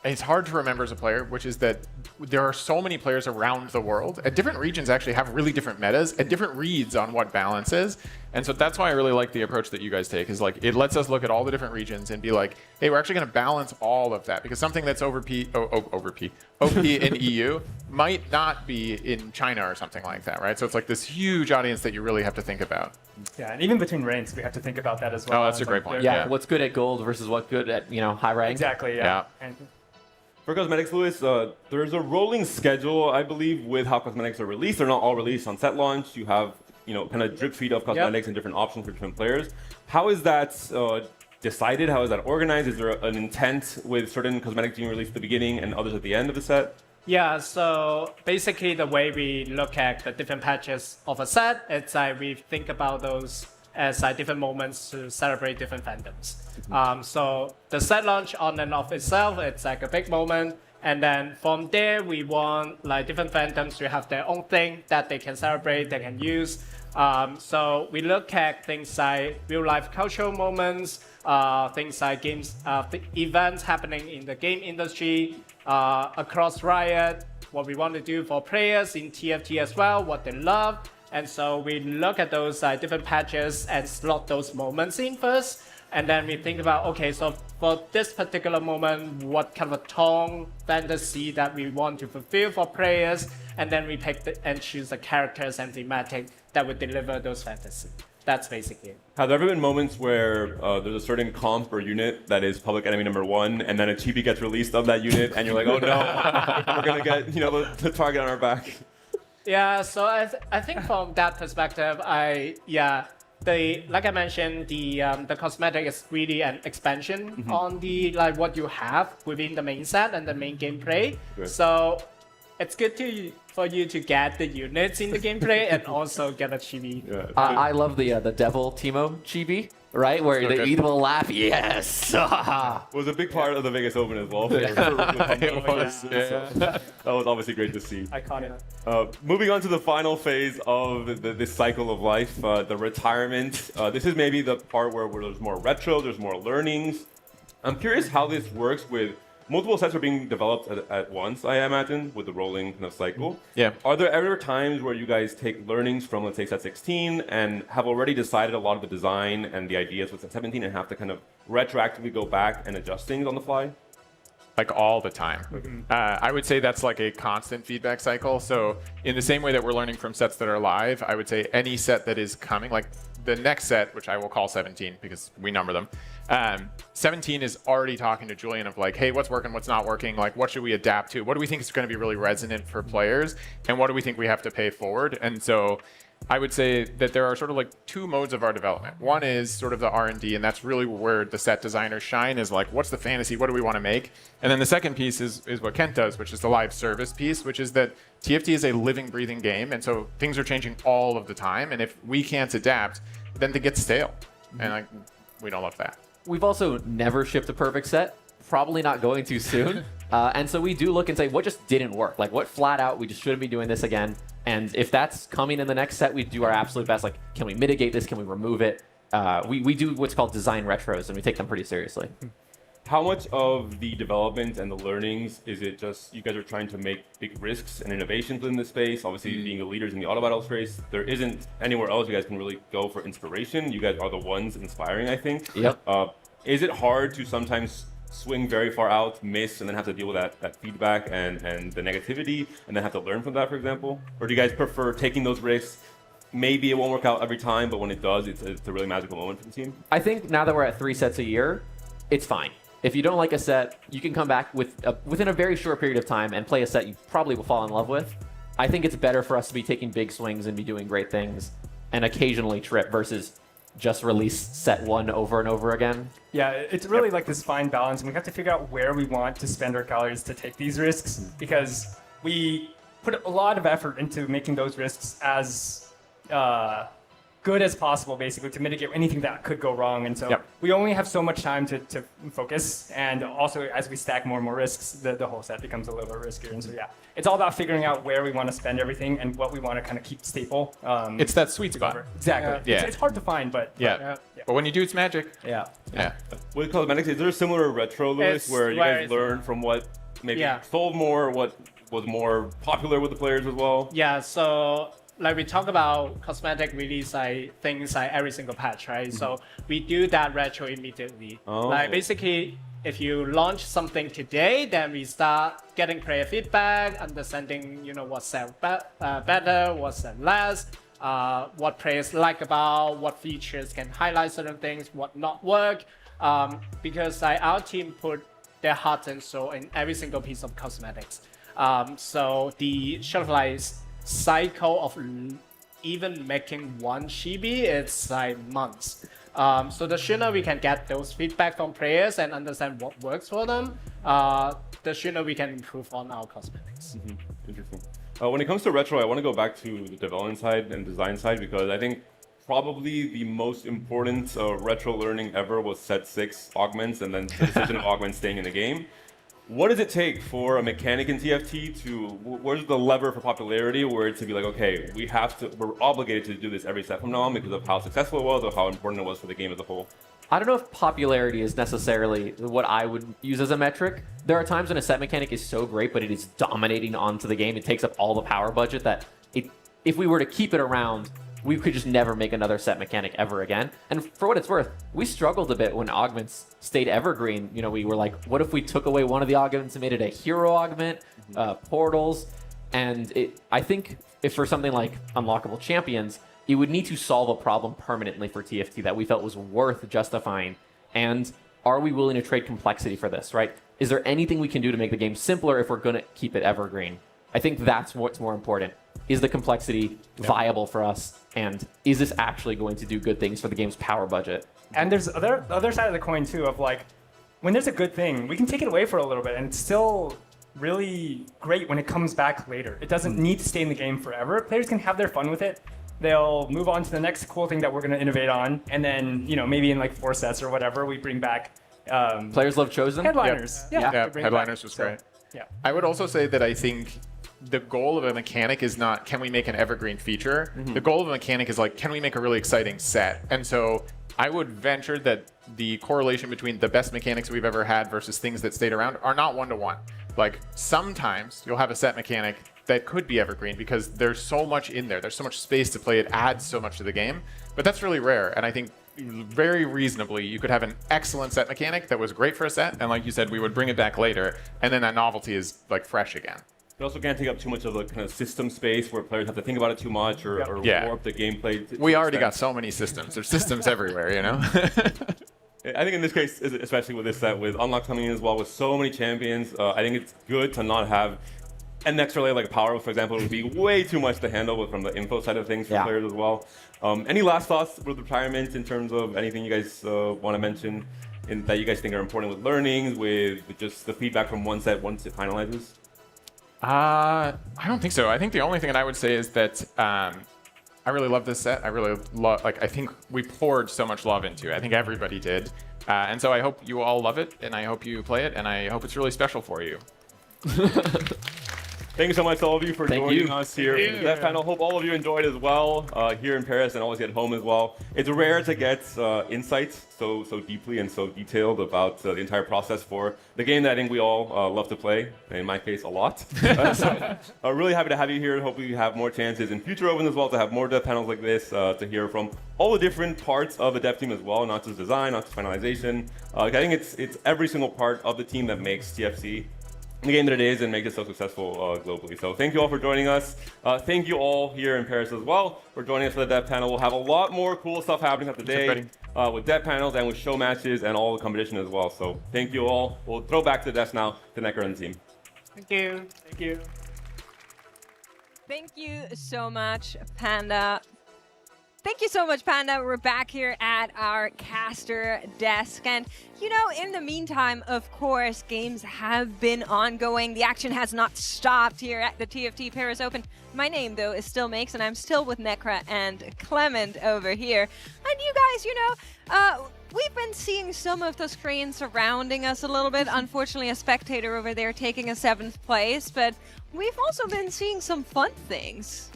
it's hard to remember as a player, which is that there are so many players around the world. Different regions actually have really different metas and different reads on what balance is. And so that's why I really like the approach that you guys take, is like it lets us look at all the different regions and be like, hey, we're actually going to balance all of that, because something that's OP in EU might not be in China or something like that, right? So it's like this huge audience that you really have to think about. Yeah, and even between ranks, we have to think about that as well. Oh, that's a great point. Yeah, what's good at gold versus what's good at high rank. Exactly. Yeah. And for cosmetics, Lewis, there's a rolling schedule, I believe, with how cosmetics are released. They're not all released on set launch. You have, kind of drip feed of cosmetics and different options for different players. How is that decided? How is that organized? Is there an intent with certain cosmetics being released at the beginning and others at the end of the set? Yeah, so basically the way we look at the different patches of a set, it's like we think about those as like different moments to celebrate different fandoms. So the set launch on and off itself, it's like a big moment. And then from there, we want like different fandoms to have their own thing that they can celebrate, they can use. So we look at things like real life cultural moments, things like games, events happening in the game industry, across Riot, what we want to do for players in TFT as well, what they love. And so we look at those different patches and slot those moments in first. And then we think about, okay, so for this particular moment, what kind of a tone, fantasy that we want to fulfill for players. And then we pick and choose the characters and thematic that would deliver those fantasies. That's basically it. Have there ever been moments where there's a certain comp or unit that is public enemy number 1, and then a chibi gets released of that unit, and you're like, oh no, we're gonna get the target on our back? Yeah, so I think from that perspective, like I mentioned, the cosmetic is really an expansion on the like what you have within the main set and the main gameplay. Good. So it's good for you to get the units in the gameplay and also get a chibi. Yeah, I love the Devil Teemo chibi, right? Where So the good. Eden will laugh. Yes. Was a big part of the Vegas Open as well. It was, So that was obviously great to see. Iconic. Moving on to the final phase of this cycle of life, the retirement. This is maybe the part where there's more retro, there's more learnings. I'm curious how this works with multiple sets are being developed at once, I imagine, with the rolling kind of cycle. Yeah. Are there ever times where you guys take learnings from, let's say, set 16 and have already decided a lot of the design and the ideas with set 17 and have to kind of retroactively go back and adjust things on the fly? Like all the time. I would say that's like a constant feedback cycle. So in the same way that we're learning from sets that are live, I would say any set that is coming, like the next set, which I will call 17 because we number them, 17 is already talking to Julian of like, hey, what's working, what's not working, like what should we adapt to? What do we think is going to be really resonant for players? And what do we think we have to pay forward? And so I would say that there are sort of like two modes of our development. One is sort of the R&D, and that's really where the set designers shine, is like, what's the fantasy? What do we want to make? And then the second piece is what Kent does, which is the live service piece, which is that TFT is a living, breathing game, and so things are changing all of the time. And if we can't adapt, then they get stale. And like, we don't love that. We've also never shipped a perfect set, probably not going to soon. And so we do look and say, what just didn't work? Like, what flat out, we just shouldn't be doing this again. And if that's coming in the next set, we do our absolute best. Like, can we mitigate this? Can we remove it? We do what's called design retros, and we take them pretty seriously. How much of the development and the learnings is it just you guys are trying to make big risks and innovations in this space? Obviously, being the leaders in the auto battle space, there isn't anywhere else you guys can really go for inspiration. You guys are the ones inspiring, I think. Yep. Is it hard to sometimes swing very far out, miss, and then have to deal with that feedback and the negativity, and then have to learn from that, for example? Or do you guys prefer taking those risks? Maybe it won't work out every time, but when it does, it's a really magical moment for the team. I think now that we're at 3 sets a year, it's fine. If you don't like a set, you can come back within a very short period of time and play a set you probably will fall in love with. I think it's better for us to be taking big swings and be doing great things and occasionally trip versus just release set 1 over and over again. Yeah, it's really like this fine balance, and we have to figure out where we want to spend our calories to take these risks, because we put a lot of effort into making those risks as good as possible, basically, to mitigate anything that could go wrong. And so we only have so much time to focus, and also as we stack more and more risks, the whole set becomes a little bit riskier. And so yeah, it's all about figuring out where we want to spend everything and what we want to kind of keep staple. It's that sweet spot. Exactly. Yeah. It's hard to find, but but when you do, it's magic. Yeah. With cosmetics, is there a similar retro, Lewis, where you guys learn from what maybe sold more, what was more popular with the players as well? Yeah, so like we talk about cosmetic release like things like every single patch, right? So we do that retro immediately. Like basically, if you launch something today, then we start getting player feedback, understanding what's better, what's less, what players like about, what features can highlight certain things, what not work. Because our team put their heart and soul in every single piece of cosmetics. So the sort of like cycle of even making one chibi, it's like months. So the sooner we can get those feedback from players and understand what works for them, we can improve on our cosmetics. Interesting. When it comes to retro, I want to go back to the development side and design side because I think probably the most important retro learning ever was set 6 augments and then the decision of augments staying in the game. What does it take for a mechanic in TFT to, where's the lever for popularity where it's to be like, okay, we're obligated to do this every set from now on because of how successful it was or how important it was for the game as a whole? I don't know if popularity is necessarily what I would use as a metric. There are times when a set mechanic is so great, but it is dominating onto the game. It takes up all the power budget that if we were to keep it around, we could just never make another set mechanic ever again. And for what it's worth, we struggled a bit when augments stayed evergreen. You know, we were like, what if we took away one of the augments and made it a hero augment, portals? And I think if for something like unlockable champions, it would need to solve a problem permanently for TFT that we felt was worth justifying. And are we willing to trade complexity for this, right? Is there anything we can do to make the game simpler if we're going to keep it evergreen? I think that's what's more important. Is the complexity viable for us? And is this actually going to do good things for the game's power budget? And there's the other side of the coin too of like, when there's a good thing, we can take it away for a little bit and it's still really great when it comes back later. It doesn't need to stay in the game forever. Players can have their fun with it. They'll move on to the next cool thing that we're going to innovate on. And then, you know, maybe in like 4 sets or whatever, we bring back... Players love Chosen? Headliners. Yeah, Yeah, Headliners was great. Yeah. I would also say that I think the goal of a mechanic is not, can we make an evergreen feature? The goal of a mechanic is like, can we make a really exciting set? And so I would venture that the correlation between the best mechanics we've ever had versus things that stayed around are not 1-to-1. Like sometimes you'll have a set mechanic that could be evergreen because there's so much in there. There's so much space to play. It adds so much to the game, but that's really rare. And I think very reasonably, you could have an excellent set mechanic that was great for a set. And like you said, we would bring it back later. And then that novelty is like fresh again. It also can't take up too much of the kind of system space where players have to think about it too much or warp the gameplay. We already got so many systems. There's systems everywhere, you know? I think in this case, especially with this set, with Unlock coming in as well, with so many champions, I think it's good to not have an extra layer like power, for example, would be way too much to handle from the info side of things for players as well. Any last thoughts with retirement in terms of anything you guys want to mention that you guys think are important with learnings, with just the feedback from one set once it finalizes? I don't think so. I think the only thing that I would say is that I really love this set. I really love, I think we poured so much love into it. I think everybody did. And so I hope you all love it, and I hope you play it, and I hope it's really special for you. Thank you so much to all of you for joining us here for the Dev panel. Hope all of you enjoyed as well here in Paris and always at home as well. It's rare to get insights so deeply and so detailed about the entire process for the game that I think we all love to play. In my case, a lot. So really happy to have you here. Hopefully you have more chances in future Opens as well to have more Dev panels like this to hear from all the different parts of the Dev team as well, not just design, not just finalization. I think it's every single part of the team that makes TFC the game that it is and make it so successful globally. So thank you all for joining us. Thank you all here in Paris as well for joining us for the Dev panel. We'll have a lot more cool stuff happening up today with Dev panels and with show matches and all the competition as well. So thank you all. We'll throw back to the desk now to Necker and the team. Thank you. Thank you. Thank you so much, Panda. Thank you so much, Panda. We're back here at our caster desk. And, you know, in the meantime, of course, games have been ongoing. The action has not stopped here at the TFT Paris Open. My name, though, is still Makes, and I'm still with Necra and Clement over here. And you guys, you know, we've been seeing some of the screen surrounding us a little bit. Unfortunately, a spectator over there taking a 7th place. But we've also been seeing some fun things.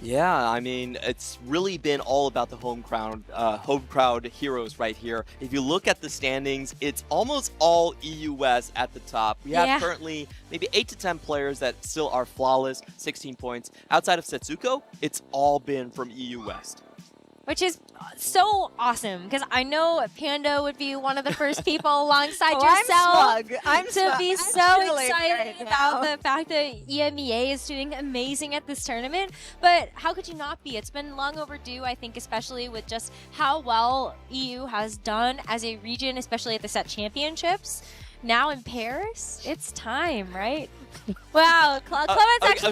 Yeah, I mean, it's really been all about the home crowd heroes right here. If you look at the standings, it's almost all EU West at the top. We have currently maybe 8 to 10 players that still are flawless, 16 points. Outside of Setsuko, it's all been from EU West. Which is so awesome, because I know Panda would be one of the first people alongside yourself to be so excited about the fact that EMEA is doing amazing at this tournament. But how could you not be? It's been long overdue, I think, especially with just how well EU has done as a region, especially at the set championships. Now in Paris, it's time, right? Wow, Clement's actually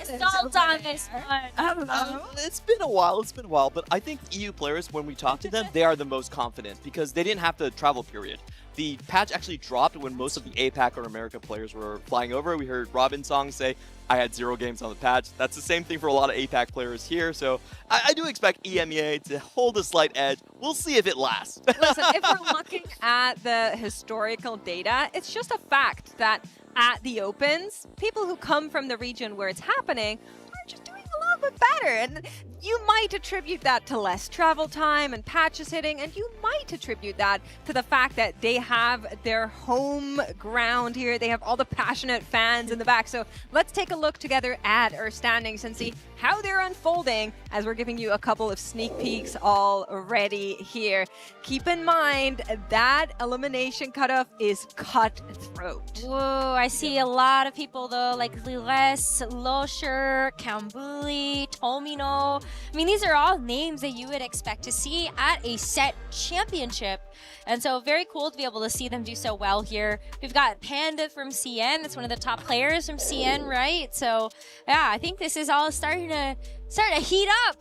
stalled on this one. It's been a while, but I think EU players, when we talk to them, they are the most confident because they didn't have the travel period. the patch actually dropped when most of the APAC or America players were flying over. We heard Robin Song say, I had 0 games on the patch. That's the same thing for a lot of APAC players here. So I do expect EMEA to hold a slight edge. We'll see if it lasts. Listen, if we're looking at the historical data, it's just a fact that at the Opens, people who come from the region where it's happening are just doing a little bit better. And you might attribute that to less travel time and patches hitting, and you might attribute that to the fact that they have their home ground here. They have all the passionate fans in the back. So let's take a look together at our standings and see how they're unfolding as we're giving you a couple of sneak peeks already here. Keep in mind that elimination cutoff is cutthroat. Whoa, I see a lot of people though, like Liles, Losher, Kambuli, Tomino. I mean, these are all names that you would expect to see at a set championship. And so very cool to be able to see them do so well here. We've got Panda from CN. That's one of the top players from CN, right? So yeah, I think this is all starting to heat up.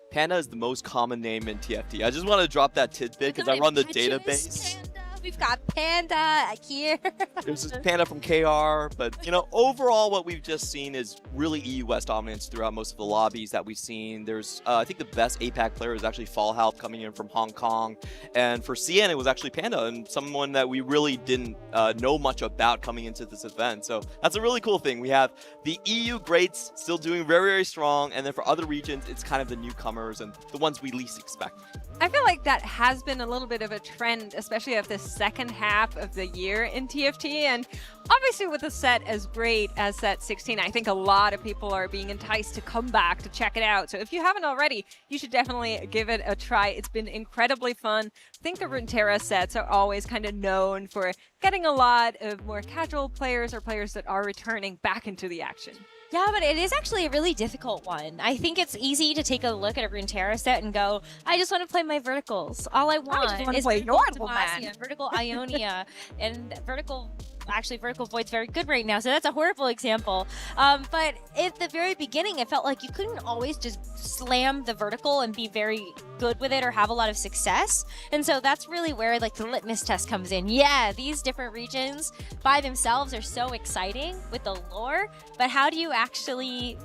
Panda is the most common name in TFT. I just want to drop that tidbit because I run the database. We've got Panda here. There's this Panda from KR, but you know, overall what we've just seen is really EU West dominance throughout most of the lobbies that we've seen. There's, I think the best APAC player is actually Fallhalp coming in from Hong Kong. And for CN, it was actually Panda, and someone that we really didn't know much about coming into this event. So that's a really cool thing. We have the EU greats still doing very, very strong, and then for other regions, it's kind of the newcomers and the ones we least expect. I feel like that has been a little bit of a trend, especially of the second half of the year in TFT. And obviously with a set as great as set 16, I think a lot of people are being enticed to come back to check it out. So if you haven't already, you should definitely give it a try. It's been incredibly fun. I think the Runeterra sets are always kind of known for getting a lot of more casual players or players that are returning back into the action. Yeah, but it is actually a really difficult one. I think it's easy to take a look at a Runeterra set and go, I just want to play my verticals. All I want is play vertical normal, man. vertical Ionia, and vertical Void's very good right now, so that's a horrible example. But at the very beginning, it felt like you couldn't always just slam the vertical and be very good with it or have a lot of success. And so that's really where like the litmus test comes in. Yeah, these different regions by themselves are so exciting with the lore, but how do you actually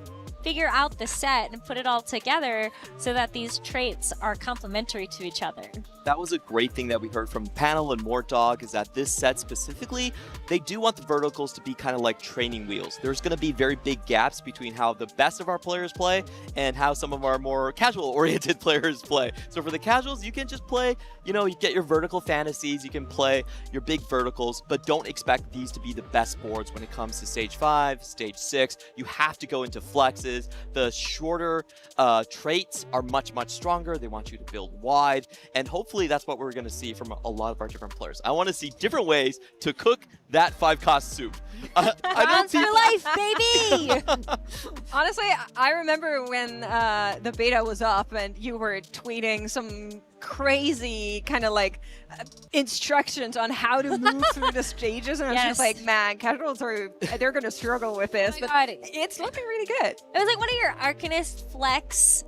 figure out the set and put it all together so that these traits are complementary to each other? That was a great thing that we heard from Panel and Mortdog, is that this set specifically, they do want the verticals to be kind of like training wheels. There's going to be very big gaps between how the best of our players play and how some of our more casual-oriented players play. So for the casuals, you can just play, you know, you get your vertical fantasies, you can play your big verticals, but don't expect these to be the best boards when it comes to stage 5, stage 6. You have to go into flexes. The shorter traits are much, much stronger. They want you to build wide, and hopefully that's what we're going to see from a lot of our different players. I want to see different ways to cook that 5-cost soup. Rounds for life, baby! Honestly, I remember when the beta was up and you were tweeting some crazy kind of like instructions on how to move through the stages, and I was just like, man, casuals they're going to struggle with this, but it's looking really good. It was like one of your Arcanist Flex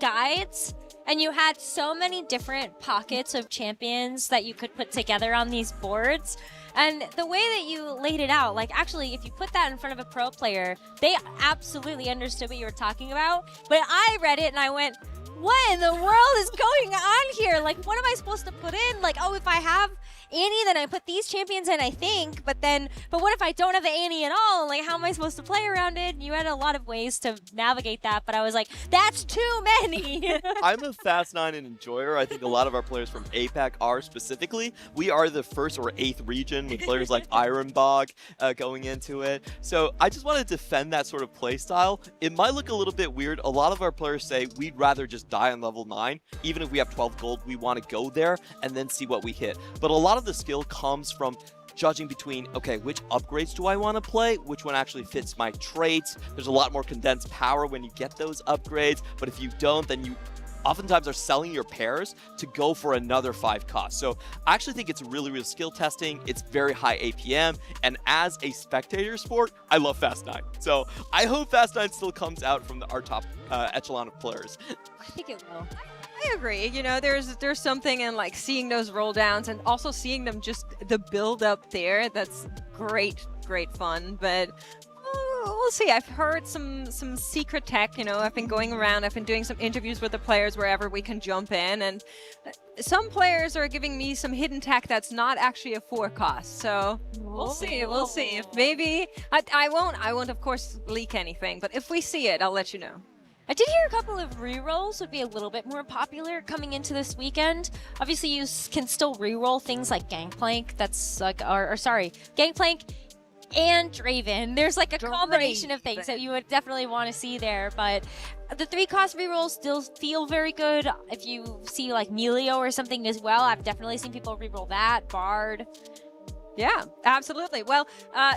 guides, and you had so many different pockets of champions that you could put together on these boards. And the way that you laid it out, like actually if you put that in front of a pro player, they absolutely understood what you were talking about. But I read it and I went, what in the world is going on here? Like, what am I supposed to put in? Like, oh, if I have Annie, then I put these champions in, I think. But what if I don't have the Annie at all? Like, how am I supposed to play around it? You had a lot of ways to navigate that, but I was like, that's too many. I'm a Fast 9 and enjoyer. I think a lot of our players from APAC are specifically. We are the 1st or 8th region with players like Ironbog going into it. So I just want to defend that sort of play style. It might look a little bit weird. A lot of our players say we'd rather just die on level 9. Even if we have 12 gold, we want to go there and then see what we hit. But a lot of the skill comes from judging between, okay, which upgrades do I want to play? Which one actually fits my traits? There's a lot more condensed power when you get those upgrades, but if you don't, then you oftentimes are selling your pairs to go for another 5 cost. So I actually think it's really, really skill testing. It's very high APM. And as a spectator sport, I love Fast 9. So I hope Fast 9 still comes out from our top echelon of players. I think it will. I agree. You know, there's something in like seeing those roll downs and also seeing them just the build up there. That's great fun. But we'll see. I've heard some secret tech. You know, I've been going around. I've been doing some interviews with the players wherever we can jump in, and some players are giving me some hidden tech that's not actually a 4 cost. So we'll see. We'll see. If maybe I won't of course leak anything. But if we see it, I'll let you know. I did hear a couple of rerolls would be a little bit more popular coming into this weekend. Obviously, you can still reroll things like Gangplank. That's like, or sorry, Gangplank and Draven. There's like a combination of things that you would definitely want to see there. But the 3-cost rerolls still feel very good. If you see like Melio or something as well, I've definitely seen people reroll that. Bard. Yeah, absolutely. Well,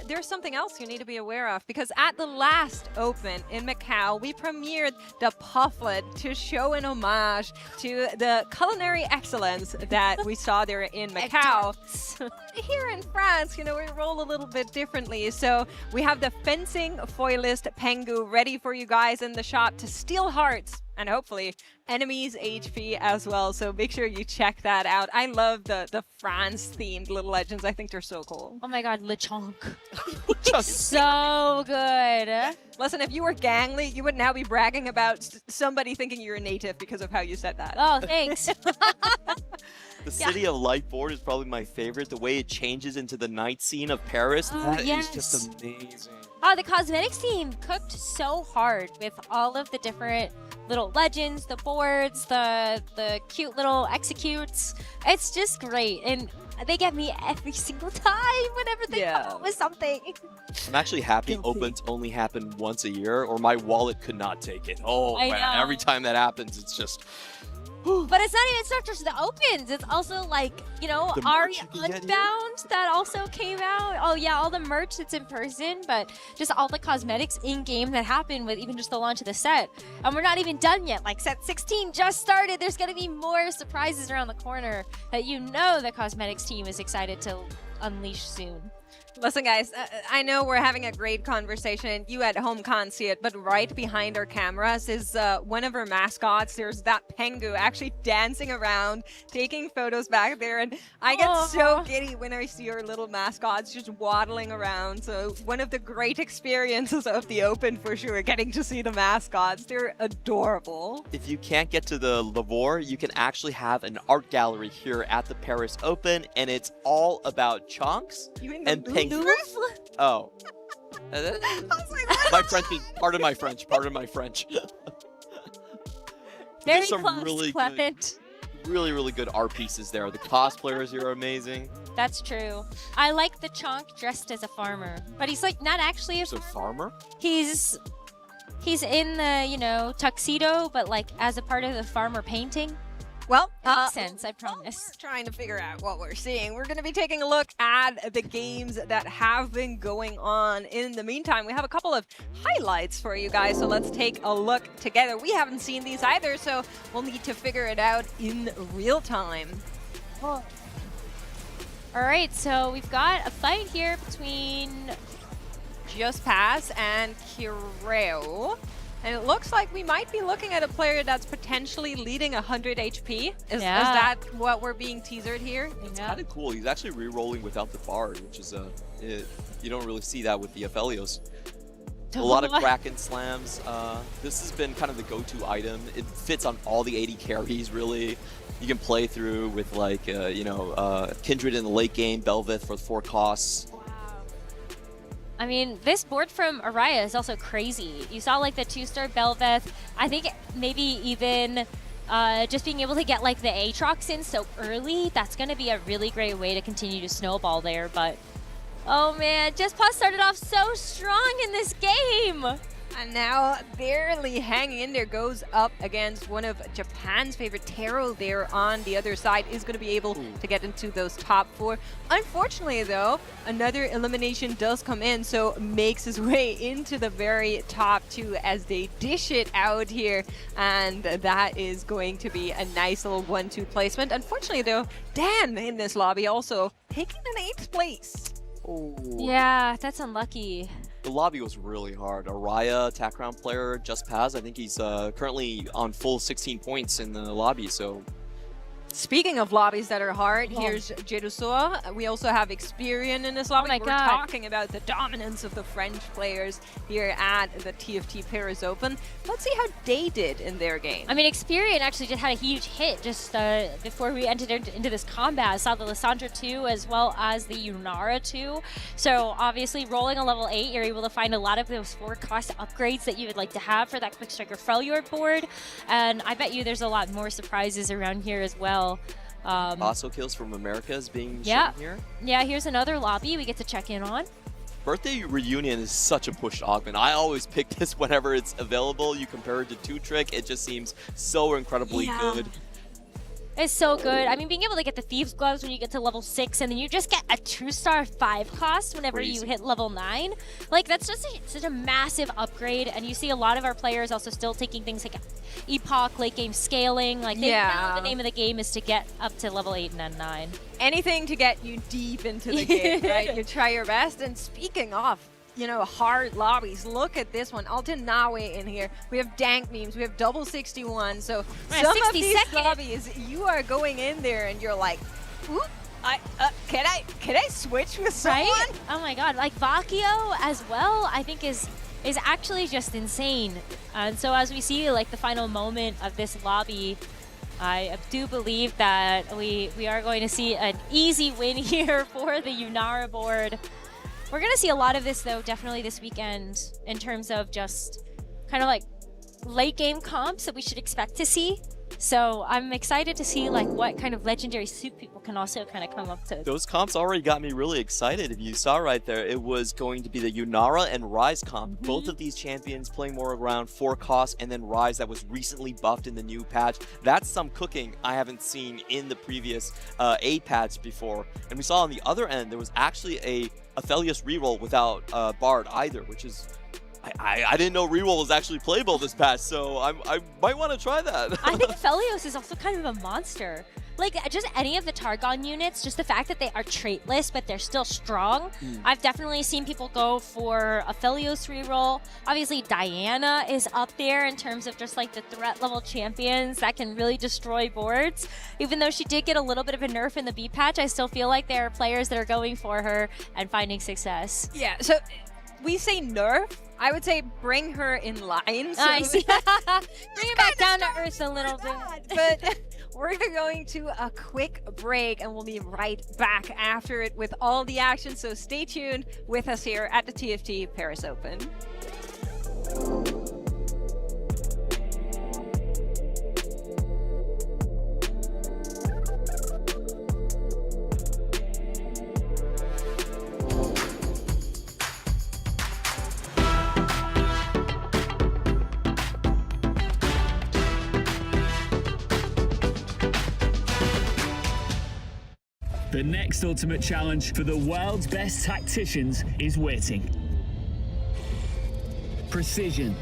there's something else you need to be aware of, because at the last Open in Macau, we premiered the Pufflet to show an homage to the culinary excellence that we saw there in Macau. Here in France, you know, we roll a little bit differently. So we have the fencing foilist Pengu ready for you guys in the shop to steal hearts and hopefully enemies HP as well. So make sure you check that out. I love the France-themed Little Legends. I think they're so cool. Oh my god, Lechonk. So good. Listen, if you were Gangly, you would now be bragging about somebody thinking you're a native because of how you said that. Oh, thanks. The City of Light board is probably my favorite. The way it changes into the night scene of Paris, that is just amazing. Oh, the cosmetics team cooked so hard with all of the different little legends, the boards, the cute little executes. It's just great. And they get me every single time whenever they come up with something. I'm actually happy Opens only happen once a year, or my wallet could not take it. Oh, I man. know. Every time that happens, it's just... But it's not just the Opens. It's also like, you know, The Ari merch you can get Unbound that also came out. Oh yeah, all the merch that's in person, but just all the cosmetics in game that happened with even just the launch of the set. And we're not even done yet. Like set 16 just started. There's gonna be more surprises around the corner that you know the cosmetics team is excited to unleash soon. Listen, guys, I know we're having a great conversation. You at home can't see it, but right behind our cameras is one of our mascots. There's that Pengu actually dancing around, taking photos back there. And I get so giddy when I see our little mascots just waddling around. So one of the great experiences of the Open for sure, getting to see the mascots. They're adorable. If you can't get to the Lavore, you can actually have an art gallery here at the Paris Open, and it's all about chunks and penguins. Oh. My French, pardon my French, pardon my French. Very There's some close, really Clement. good, really good art pieces there. The cosplayers here are amazing. That's true. I like the Chonk dressed as a farmer, but he's like not actually a farmer. He's in the, you know, tuxedo, but like as a part of the farmer painting. Well, makes sense, I promise. We're trying to figure out what we're seeing. We're going to be taking a look at the games that have been going on. In the meantime, we have a couple of highlights for you guys, so let's take a look together. We haven't seen these either, so we'll need to figure it out in real time. All right, so we've got a fight here between Just Pass and Kireo. And it looks like we might be looking at a player that's potentially leading 100 HP. Is that what we're being teasered here? It's kind of cool. He's actually re-rolling without the Bard, which is you don't really see that with the Aphelios. A lot of Kraken slams. This has been kind of the go-to item. It fits on all the 80 carries, really. You can play through with like, Kindred in the late game, Belveth for 4 costs. I mean, this board from Araya is also crazy. You saw like the 2-star Belveth. I think maybe even just being able to get like the Aatrox in so early, that's going to be a really great way to continue to snowball there. But, oh man, Just Pause started off so strong in this game. And now barely hanging in there, goes up against one of Japan's favorite. Taro there on the other side is going to be able to get into those top 4. Unfortunately though, another elimination does come in, so makes his way into the very top 2 as they dish it out here. And that is going to be a nice little 1-2 placement. Unfortunately though, Dan in this lobby also taking an 8th place. Oh. Yeah, that's unlucky. The lobby was really hard. Araya, Tactician player, just passed. I think he's currently on full 16 points in the lobby, so... Speaking of lobbies that are hard, here's Jerusoa. We also have Experian in this lobby. Oh my We're God. talking about the dominance of the French players here at the TFT Paris Open. Let's see how they did in their game. I mean, Experian actually just had a huge hit just before we entered into this combat. I saw the Lissandra 2 as well as the Yunara 2. So obviously rolling a level 8, you're able to find a lot of those 4 cost upgrades that you would like to have for that Quick Striker Freljord board. And I bet you there's a lot more surprises around here as well. Also kills from America is being Yeah. shown here. Yeah, here's another lobby we get to check in on. Birthday Reunion is such a push augment. I always pick this whenever it's available. You compare it to 2-Trick, it just seems so incredibly good. It's so good. I mean, being able to get the Thieves Gloves when you get to level 6, and then you just get a 2-star 5 cost whenever you hit level 9. Like, that's just such a massive upgrade, and you see a lot of our players also still taking things like Epoch, late game scaling. Like, they know the name of the game is to get up to level 8 and then 9. Anything to get you deep into the game, right? You try your best. And speaking of, you know, hard lobbies, look at this one. Altin Nawe in here. We have Dank Memes. We have Double 61. So some of these lobbies, you are going in there and you're like, oop, can I switch with someone? Right? Oh my god, like Vakio as well, I think is actually just insane. And so as we see like the final moment of this lobby, I do believe that we are going to see an easy win here for the Yunara board. We're going to see a lot of this though, definitely this weekend, in terms of just kind of like late game comps that we should expect to see. So I'm excited to see like what kind of legendary soup people can also kind of come up to. Those comps already got me really excited. If you saw right there, it was going to be the Yunara and Rise comp. Both of these champions playing more around 4 costs, and then Rise that was recently buffed in the new patch. That's some cooking I haven't seen in the previous 8 patch before. And we saw on the other end, there was actually a Aphelios reroll without Bard either, which is... I didn't know reroll was actually playable this patch, so I might want to try that. I think Aphelios is also kind of a monster. Like, just any of the Targon units, just the fact that they are traitless, but they're still strong. I've definitely seen people go for Aphelios reroll. Obviously, Diana is up there in terms of just like the threat level champions that can really destroy boards. Even though she did get a little bit of a nerf in the B patch, I still feel like there are players that are going for her and finding success. Yeah, so we say nerf. I would say bring her in line. So I see. Bring it back down to earth a little bit. But we're going to a quick break and we'll be right back after it with all the action. So stay tuned with us here at the TFT Paris Open. The next ultimate challenge for the world's best tacticians is waiting. Precision,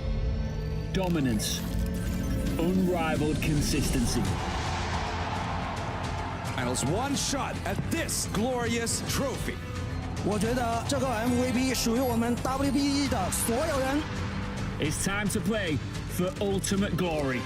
dominance, unrivaled consistency. And it's one shot at this glorious trophy. 我觉得这个 MVP 属于我们 WBE 的所有人。 It's time to play for ultimate glory.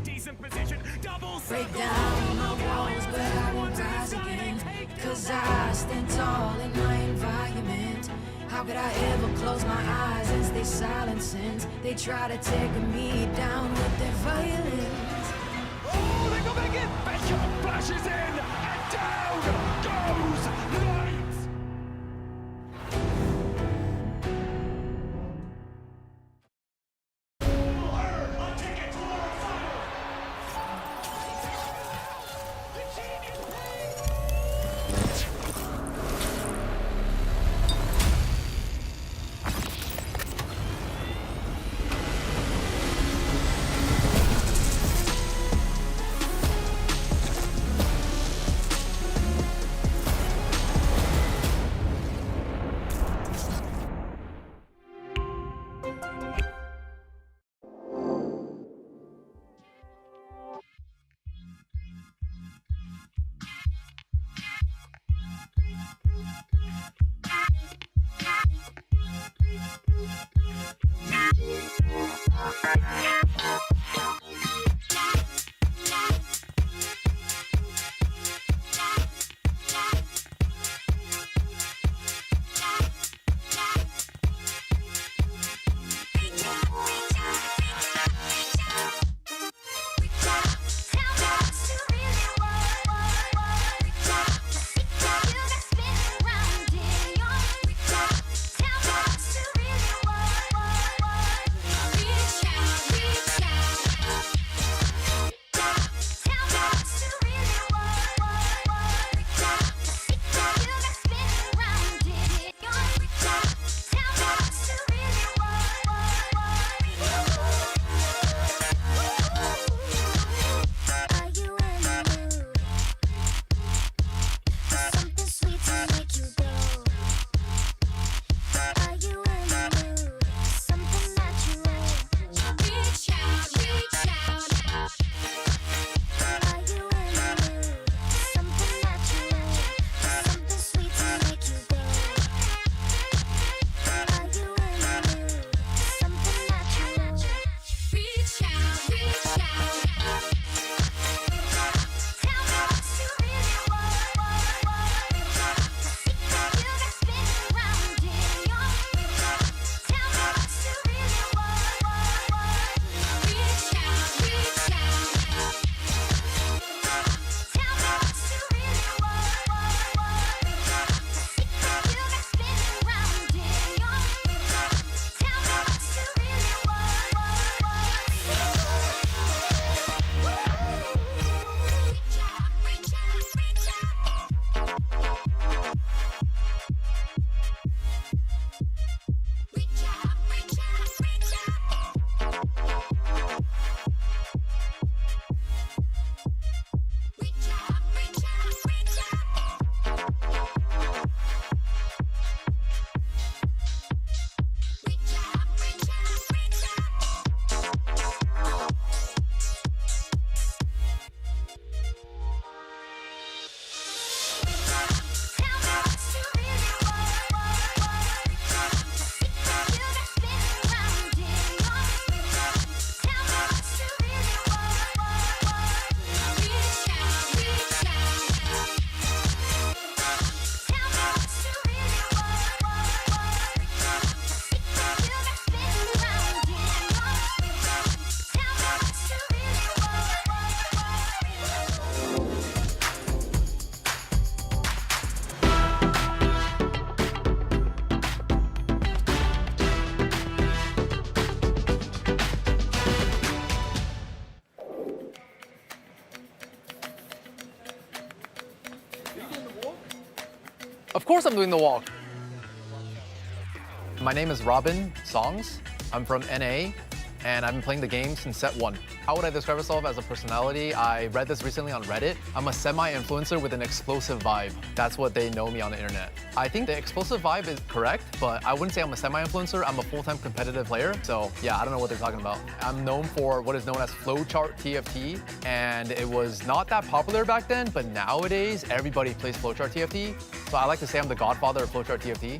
Decent position, double break down my walls, but I won't rise again. Cause I stand tall in my environment. How could I ever close my eyes and stay silent since they try to take me down with their violence? Oh, they go back in! Bishop flashes in, and down goes Light! Of course I'm doing the walk. My name is Robin Songs. I'm from NA, and I've been playing the game since set 1. How would I describe myself as a personality? I read this recently on Reddit. I'm a semi-influencer with an explosive vibe. That's what they know me on the internet. I think the explosive vibe is correct, but I wouldn't say I'm a semi-influencer. I'm a full-time competitive player. So yeah, I don't know what they're talking about. I'm known for what is known as flowchart TFT, and it was not that popular back then, but nowadays everybody plays flowchart TFT. So I like to say I'm the godfather of flowchart TFT.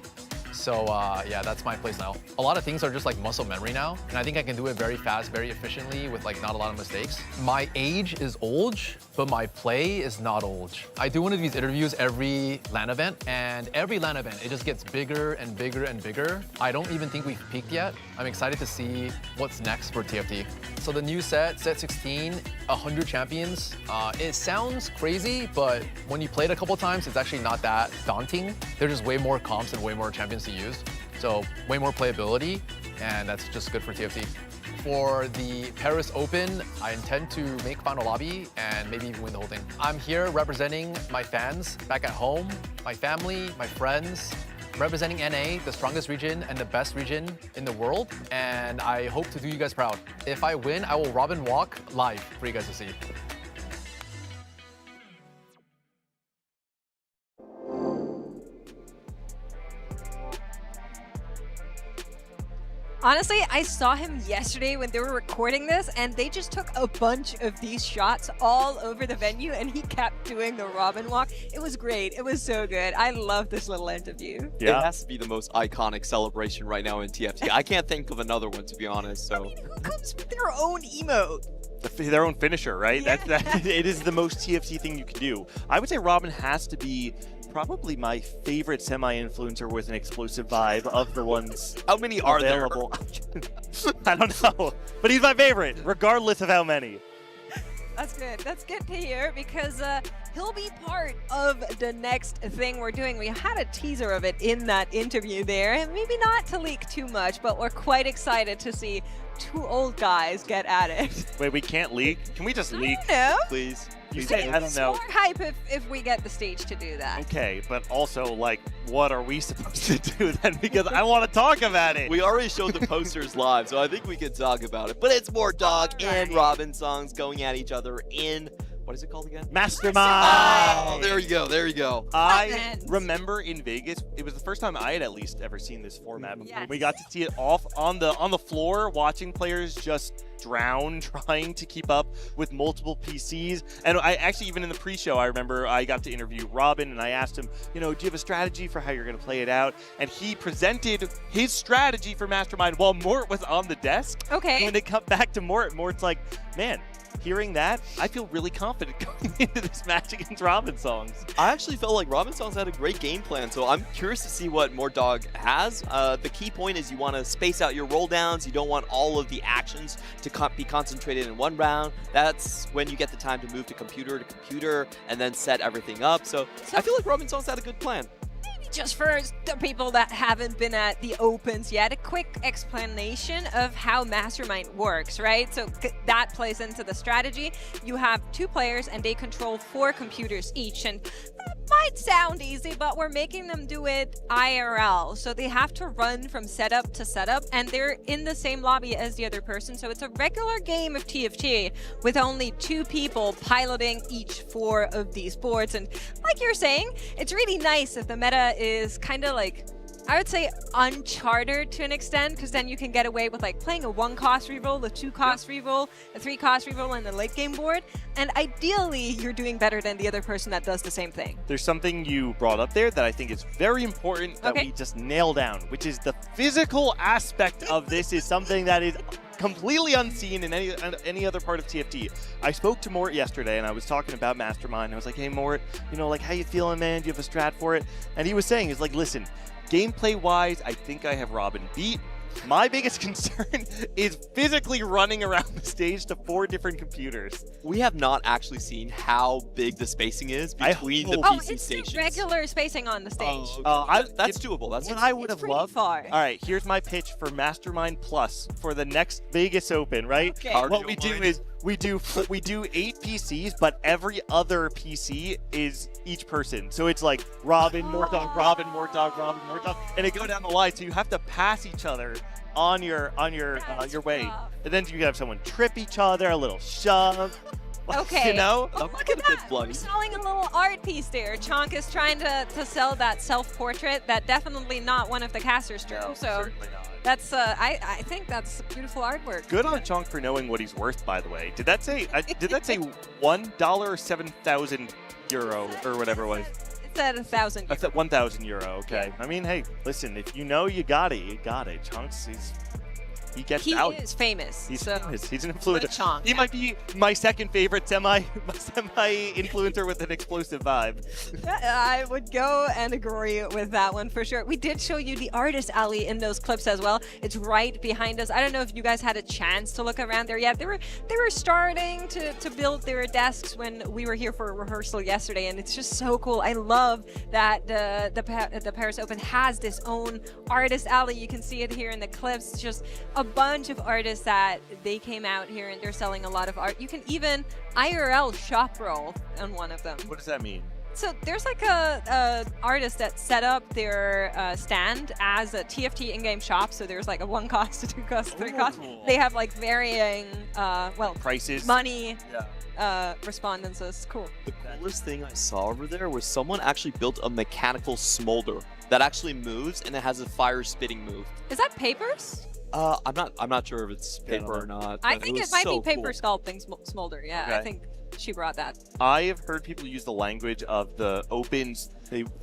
So yeah, that's my place now. A lot of things are just like muscle memory now, and I think I can do it very fast, very efficiently with like not a lot of mistakes. My age is old, but my play is not old. I do one of these interviews every LAN event, and every LAN event, it just gets bigger and bigger and bigger. I don't even think we've peaked yet. I'm excited to see what's next for TFT. So the new set 16, 100 champions. It sounds crazy, but when you play it a couple times, it's actually not that daunting. There's just way more comps and way more champions to use. So way more playability, and that's just good for TFT. For the Paris Open, I intend to make final lobby and maybe even win the whole thing. I'm here representing my fans back at home, my family, my friends, representing NA, the strongest region and the best region in the world, and I hope to do you guys proud. If I win, I will Robin walk live for you guys to see. Honestly, I saw him yesterday when they were recording this, and they just took a bunch of these shots all over the venue, and he kept doing the Robin walk. It was great. It was so good. I love this little interview. Yeah. It has to be the most iconic celebration right now in TFT. I can't think of another one, to be honest. So. I mean, who comes with their own emote? Their own finisher, right? Yeah. It is the most TFT thing you can do. I would say Robin has to be probably my favorite semi-influencer with an explosive vibe of the ones. How many are available. I don't know, but he's my favorite, regardless of how many. That's good. That's good to hear, because he'll be part of the next thing we're doing. We had a teaser of it in that interview there. Maybe not to leak too much, but we're quite excited to see two old guys get at it. Wait, we can't leak? Can we just leak? No. Please. You say, I don't know. More hype if we get the stage to do that. Okay, but also, like, what are we supposed to do then? Because I want to talk about it. We already showed the posters live, so I think we can talk about it. But it's more Dog and Robin songs going at each other in, what is it called again? Mastermind. Oh, there you go. There you go. I remember in Vegas, it was the first time I had at least ever seen this format before. Yes. We got to see it off on the floor, watching players just drown trying to keep up with multiple PCs. And I actually, even in the pre-show, I remember I got to interview Robin, and I asked him, you know, do you have a strategy for how you're going to play it out? And he presented his strategy for Mastermind while Mort was on the desk. Okay. And when it cut back to Mort's like, man, hearing that, I feel really confident going into this match against Robin Songs. I actually felt like Robin Songs had a great game plan, so I'm curious to see what Mort Dog has. The key point is you want to space out your roll downs. You don't want all of the actions to be concentrated in one round. That's when you get the time to move to computer and then set everything up. So I feel like Robin Songs had a good plan. Just for the people that haven't been at the Opens yet, a quick explanation of how Mastermind works, right? So that plays into the strategy. You have 2 players and they control 4 computers each. And that might sound easy, but we're making them do it IRL. So they have to run from setup to setup, and they're in the same lobby as the other person. So it's a regular game of TFT with only 2 people piloting each 4 of these boards. And like you're saying, it's really nice if the meta is kind of like, I would say, uncharted to an extent, because then you can get away with like playing a 1-cost reroll, a 2-cost reroll, a 3-cost reroll, and the late game board. And ideally, you're doing better than the other person that does the same thing. There's something you brought up there that I think is very important that we just nail down, which is the physical aspect of this is something that is completely unseen in any other part of TFT. I spoke to Mort yesterday, and I was talking about Mastermind. I was like, hey, Mort, you know, like, how you feeling, man? Do you have a strat for it? And he was saying, he's like, listen, gameplay-wise, I think I have Robin beat. My biggest concern is physically running around the stage to 4 different computers. We have not actually seen how big the spacing is between the PC stations. It's regular spacing on the stage. That's doable. That's what I would have loved. Far. All right, here's my pitch for Mastermind Plus for the next Vegas Open, right? Okay. What we do is we do 8 PCs, but every other PC is each person. So it's like Robin, Mortdog, Robin, Mortdog, Robin, Mortdog, and it go down the line. So you have to pass each other on your way, and then you can have someone trip each other, a little shove. Okay. You know? Oh, look at that. We're selling a little art piece there. Chonk is trying to sell that self-portrait that definitely not one of the casters drew. No, so certainly not. that's I think that's beautiful artwork. Good on Chonk for knowing what he's worth, by the way. Did that say $1 or 7,000 euro or whatever it was? It said 1,000. That's at 1,000 euro. Okay. I mean, hey, listen, if you know you got it, you got it. Chonks, he gets out. He is famous. He's so famous. He's an influencer. Chonk. He might be my second favorite semi-influencer with an explosive vibe. I would go and agree with that one for sure. We did show you the artist alley in those clips as well. It's right behind us. I don't know if you guys had a chance to look around there yet. They were starting to build their desks when we were here for a rehearsal yesterday, and it's just so cool. I love that the Paris Open has this own artist alley. You can see it here in the clips. It's just a bunch of artists that they came out here and they're selling a lot of art. You can even IRL shop roll on one of them. What does that mean? So there's like a artist that set up their stand as a TFT in-game shop. So there's like a 1 cost, a 2 cost, 3 cost. They have like varying, prices, money, respondents. So it's cool. The coolest thing I saw over there was someone actually built a mechanical smolder that actually moves and it has a fire spitting move. Is that papers? I'm not sure if it's paper or not. I think it might be paper cool. sculpting smolder. Yeah, Okay. I think she brought that. I have heard people use the language of the Opens.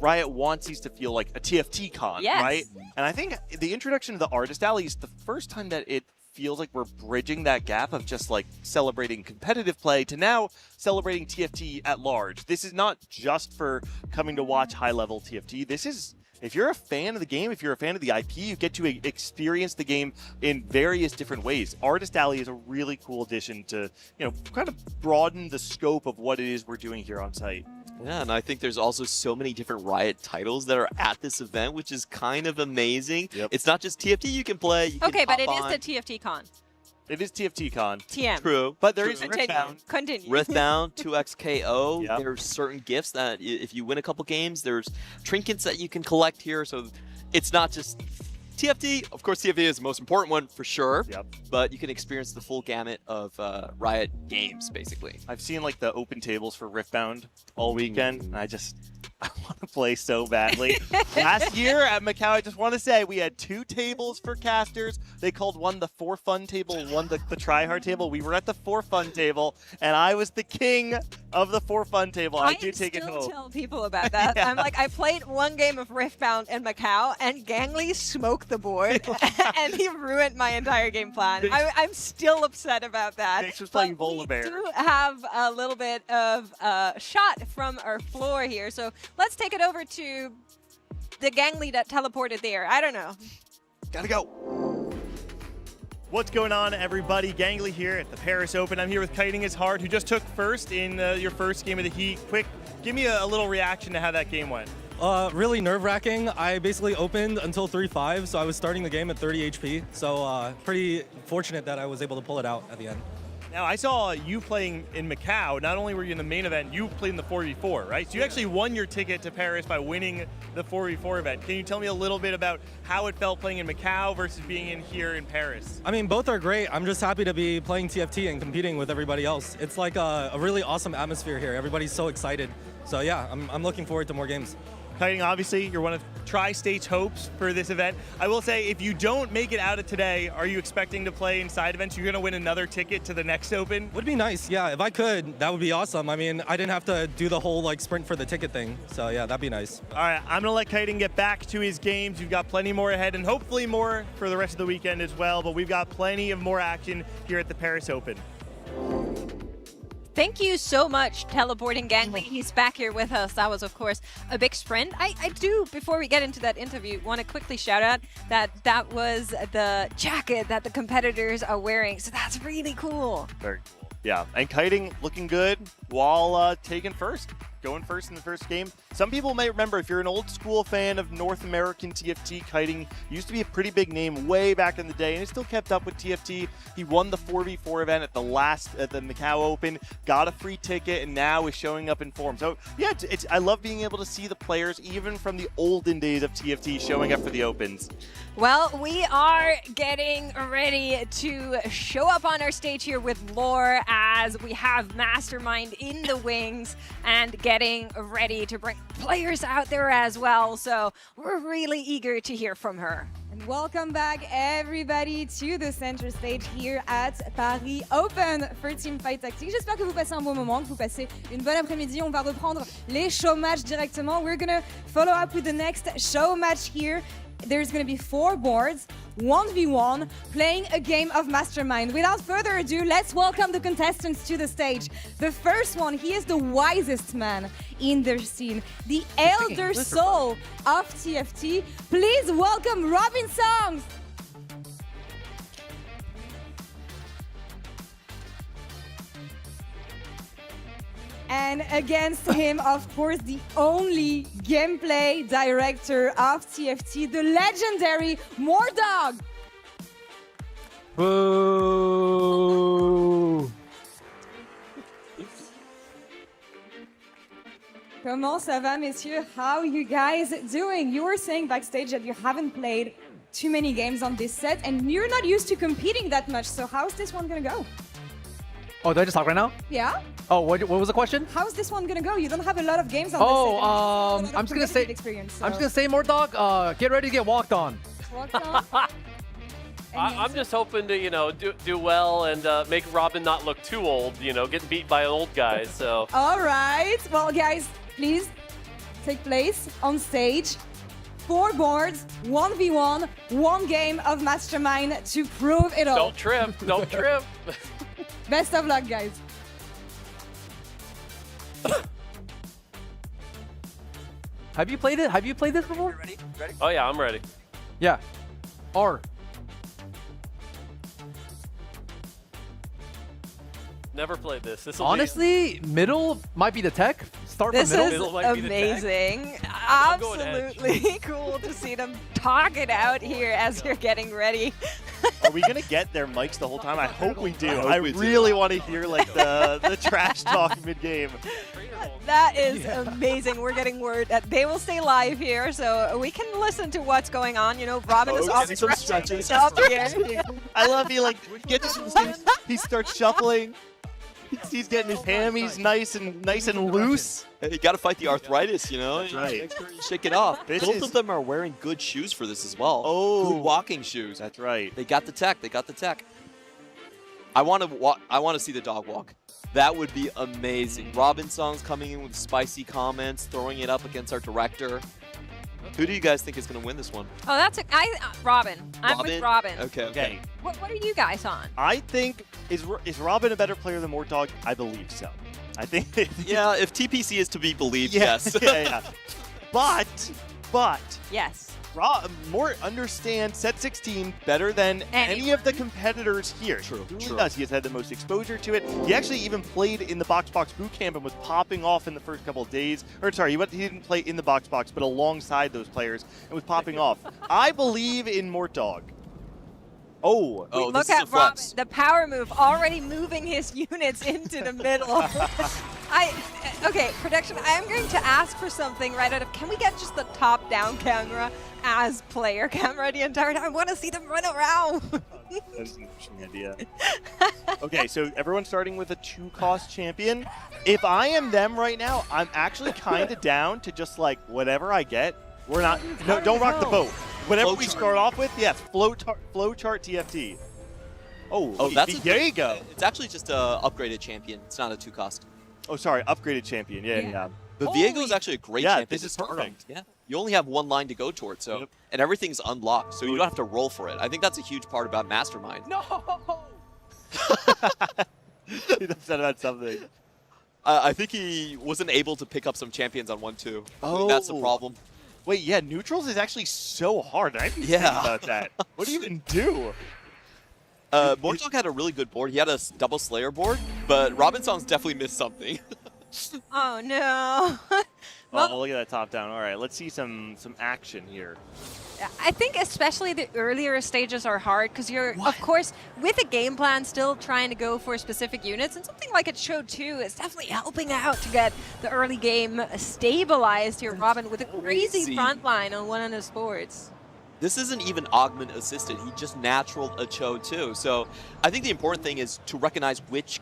Riot wants these to feel like a TFT con, Yes. right? And I think the introduction of the Artist Alley is the first time that it feels like we're bridging that gap of just like celebrating competitive play to now celebrating TFT at large. This is not just for coming to watch high-level TFT. This is, if you're a fan of the game, if you're a fan of the IP, you get to experience the game in various different ways. Artist Alley is a really cool addition to, kind of broaden the scope of what it is we're doing here on site. Yeah, and I think there's also so many different Riot titles that are at this event, which is kind of amazing. Yep. It's not just TFT you can play. You Okay, can but it hop is the TFT con. It is TFT con. TM. True. But there is Continue. Riftbound, 2xKO. Yep. There's certain gifts that if you win a couple games, there's trinkets that you can collect here. So it's not just TFT. Of course, TFT is the most important one for sure. Yep. But you can experience the full gamut of Riot games, basically. I've seen like the open tables for Riftbound all weekend, and I want to play so badly. Last year at Macau, I just want to say we had 2 tables for casters. They called one the For Fun table and one the Try Hard table. We were at the For Fun table, and I was the king of the For Fun table. I do take it home. I still tell people about that. Yeah. I'm like, I played 1 game of Riftbound in Macau, and Gangly smoked the board, and he ruined my entire game plan. I'm still upset about that. Thanks for playing Volibear. We do have a little bit of shot from our floor here, so let's take it over to the Gangly that teleported there. I don't know. Gotta go. What's going on, everybody? Gangly here at the Paris Open. I'm here with Kiting Is Hard, who just took first in your first game of the heat. Quick, give me a little reaction to how that game went. Really nerve-wracking. I basically opened until 3-5, so I was starting the game at 30 HP. So pretty fortunate that I was able to pull it out at the end. Now, I saw you playing in Macau. Not only were you in the main event, you played in the 4v4, right? So you actually won your ticket to Paris by winning the 4v4 event. Can you tell me a little bit about how it felt playing in Macau versus being in here in Paris? I mean, both are great. I'm just happy to be playing TFT and competing with everybody else. It's like a really awesome atmosphere here. Everybody's so excited. So yeah, I'm looking forward to more games. Kiting, obviously, you're one of Tri-State's hopes for this event. I will say, if you don't make it out of today, are you expecting to play in side events? You're going to win another ticket to the next Open? Would be nice, yeah. If I could, that would be awesome. I mean, I didn't have to do the whole sprint for the ticket thing. So yeah, that'd be nice. All right, I'm going to let Kiting get back to his games. You've got plenty more ahead, and hopefully more for the rest of the weekend as well. But we've got plenty of more action here at the Paris Open. Thank you so much, Teleporting Gangly. He's back here with us. That was, of course, a big sprint. I do, before we get into that interview, want to quickly shout out that was the jacket that the competitors are wearing. So that's really cool. Very cool. Yeah, and Kiting looking good while taking first. going first in the first game. Some people may remember, if you're an old school fan of North American TFT kiting, used to be a pretty big name way back in the day, and he still kept up with TFT. He won the 4v4 event at the Macau Open, got a free ticket, and now is showing up in form. So yeah, I love being able to see the players, even from the olden days of TFT, showing up for the Opens. Well, we are getting ready to show up on our stage here with Lore as we have Mastermind in the wings and getting ready to bring players out there as well. So we're really eager to hear from her. And welcome back, everybody, to the center stage here at Paris Open for Teamfight Tactics. J'espère que vous passez un bon moment, que vous passez une bonne après-midi. On va reprendre les show matchs directement. We're gonna follow up with the next show match here. There's going to be 4 boards, 1v1, playing a game of Mastermind. Without further ado, let's welcome the contestants to the stage. The first one, he is the wisest man in their scene, the elder soul of TFT. Please welcome Robin Songs. And against him, of course, the only gameplay director of TFT, the legendary Mordog. Boo! Comment ça va, messieurs? How are you guys doing? You were saying backstage that you haven't played too many games on this set, and you're not used to competing that much, so how's this one gonna go? Oh, do I just talk right now? Yeah? Oh, what was the question? How's this one gonna go? You don't have a lot of games on this set. I'm just gonna say, experience, I'm just gonna say, Mordog, get ready to get walked on. Walked on? I'm just hoping to, do well and make Robin not look too old, getting beat by an old guy, so. All right. Well, guys, please take place on stage. 4 boards, 1v1, 1 game of Mastermind to prove it all. Don't trip, don't trip. Best of luck, guys. Have you played it? Have you played this before? Ready? Oh yeah, I'm ready. Yeah. R. Never played this. Honestly, middle might be the tech. Start from middle. This is amazing. Absolutely cool to see them talk it out here as you're getting ready. Are we gonna get their mics the whole time? I hope we do. I really want to hear like the trash talk mid-game. That is amazing. We're getting word that they will stay live here, so we can listen to what's going on. Robin is always stretching up here. I love he gets to the stage, he starts shuffling. He's getting his hammies nice and loose. Hey, you got to fight the arthritis, That's right. Make sure you shake it off. Both of them are wearing good shoes for this as well. Oh, good walking shoes. That's right. They got the tech. I want to see the dog walk. That would be amazing. Robin Song's coming in with spicy comments, throwing it up against our director. Who do you guys think is going to win this one? Oh, Robin. I'm with Robin. Okay. What are you guys on? I think, is Robin a better player than Mordog? I believe so. I think. Yeah, if TPC is to be believed, yes. Yeah. But. Yes. More understands set 16 better than any of the competitors here. True. He does. He has had the most exposure to it. He actually even played in the Box boot camp and was popping off in the first couple of days. Or sorry, he didn't play in the Box, but alongside those players and was popping off. I believe in Mordog. Oh, look at Robin, the power move, already moving his units into the middle. Okay, production, I am going to ask for something right out of, can we get just the top-down camera as player camera the entire time? I want to see them run around. That's an interesting idea. Okay, so everyone's starting with a 2-cost champion. If I am them right now, I'm actually kind of down to just whatever I get. We're not, no, don't rock the boat. Whatever we start off with, yes, flowchart TFT. Oh, that's Diego. It's actually just a upgraded champion. It's not a 2-cost. Oh, sorry, upgraded champion. Yeah. But Viego is actually a great champion. This is perfect. Yeah, you only have 1 line to go towards, so and everything's unlocked, so you don't have to roll for it. I think that's a huge part about Mastermind. No. He's upset about something. I think he wasn't able to pick up some champions on 1-2. Oh, that's the problem. Wait, yeah, neutrals is actually so hard. I didn't think about that. What do you even do? Mordog had a really good board. He had a double Slayer board, but Robin Song's definitely missed something. Oh no. Oh, look at that top down. All right, let's see some action here. I think especially the earlier stages are hard because you're, of course, with a game plan still trying to go for specific units, and something like it showed too is definitely helping out to get the early game stabilized here, Robin, with a crazy front line on one of his boards. This isn't even augment assisted. He just naturaled a Cho too. So I think the important thing is to recognize which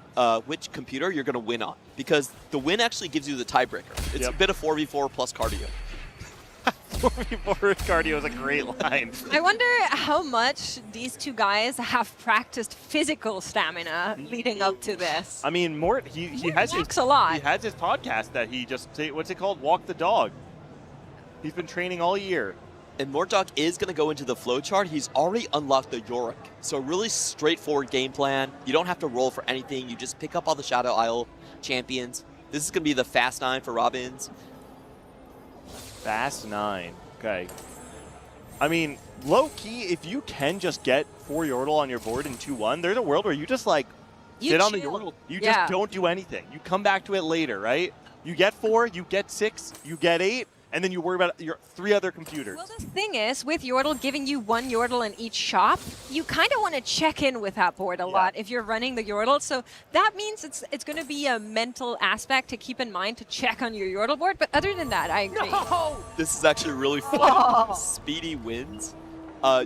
computer you're going to win on, because the win actually gives you the tiebreaker. It's a bit of 4v4 plus cardio. 4v4 cardio is a great line. I wonder how much these two guys have practiced physical stamina leading up to this. I mean, Mort, he has walks a lot. He has his podcast that he just, what's it called? Walk the dog. He's been training all year. And Mortdog is going to go into the flowchart. He's already unlocked the Yorick. So really straightforward game plan. You don't have to roll for anything. You just pick up all the Shadow Isle champions. This is going to be the Fast 9 for Robins. Fast 9. Okay. I mean, low-key, if you can just get 4 Yordle on your board in 2-1, there's a world where you just, like, sit on the Yordle. You just don't do anything. You come back to it later, right? You get 4, you get 6, you get 8, and then you worry about your 3 other computers. Well, the thing is, with Yordle giving you 1 Yordle in each shop, you kind of want to check in with that board a lot if you're running the Yordle. So that means it's going to be a mental aspect to keep in mind to check on your Yordle board. But other than that, I agree. No! This is actually really fun. Speedy wins.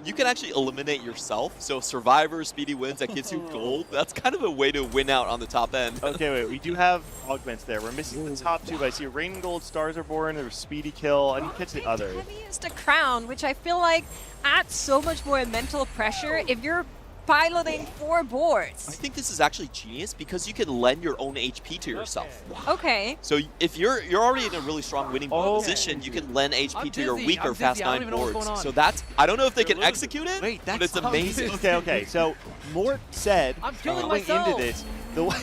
You can actually eliminate yourself. So Survivor, Speedy wins, that gives you gold. That's kind of a way to win out on the top end. Okay, wait, we do have augments there. We're missing the top 2, but I see Rain and Gold, Stars Are Born, there's Speedy Kill, and catch the other. Heaviest a Crown, which I feel like adds so much more mental pressure if you're piloting 4 boards. I think this is actually genius because you can lend your own HP to yourself. Okay. So if you're already in a really strong winning position, you can lend HP to your weaker Fast 9 boards. So that's, I don't know if they can execute it, but it's amazing. Okay. So Mort said going into this, the way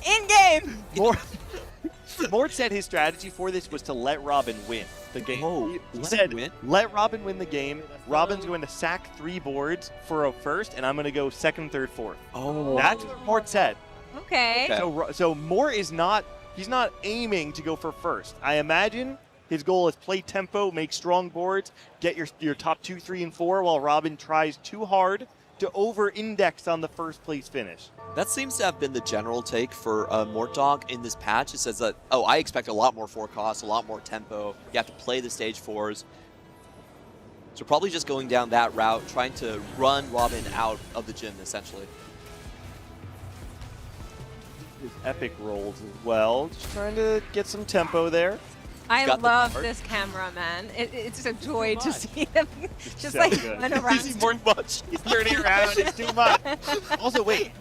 in game. Mort said his strategy for this was to let Robin win the game. He said, let Robin win the game. Robin's going to sack 3 boards for a first, and I'm going to go 2nd, 3rd, 4th. Oh. That's what Mort said. Okay. So Mort is not, he's not aiming to go for first. I imagine his goal is play tempo, make strong boards, get your top 2, 3, and 4, while Robin tries too hard to over-index on the first place finish. That seems to have been the general take for Mortdog in this patch. It says that, oh, I expect a lot more forecast, a lot more tempo. You have to play the stage 4s. So probably just going down that route, trying to run Robin out of the gym, essentially. His epic rolls as well. Just trying to get some tempo there. I love this camera, man. It's a joy to see him just so like run around. He's more much. He's turning around. It's too much. Also, wait.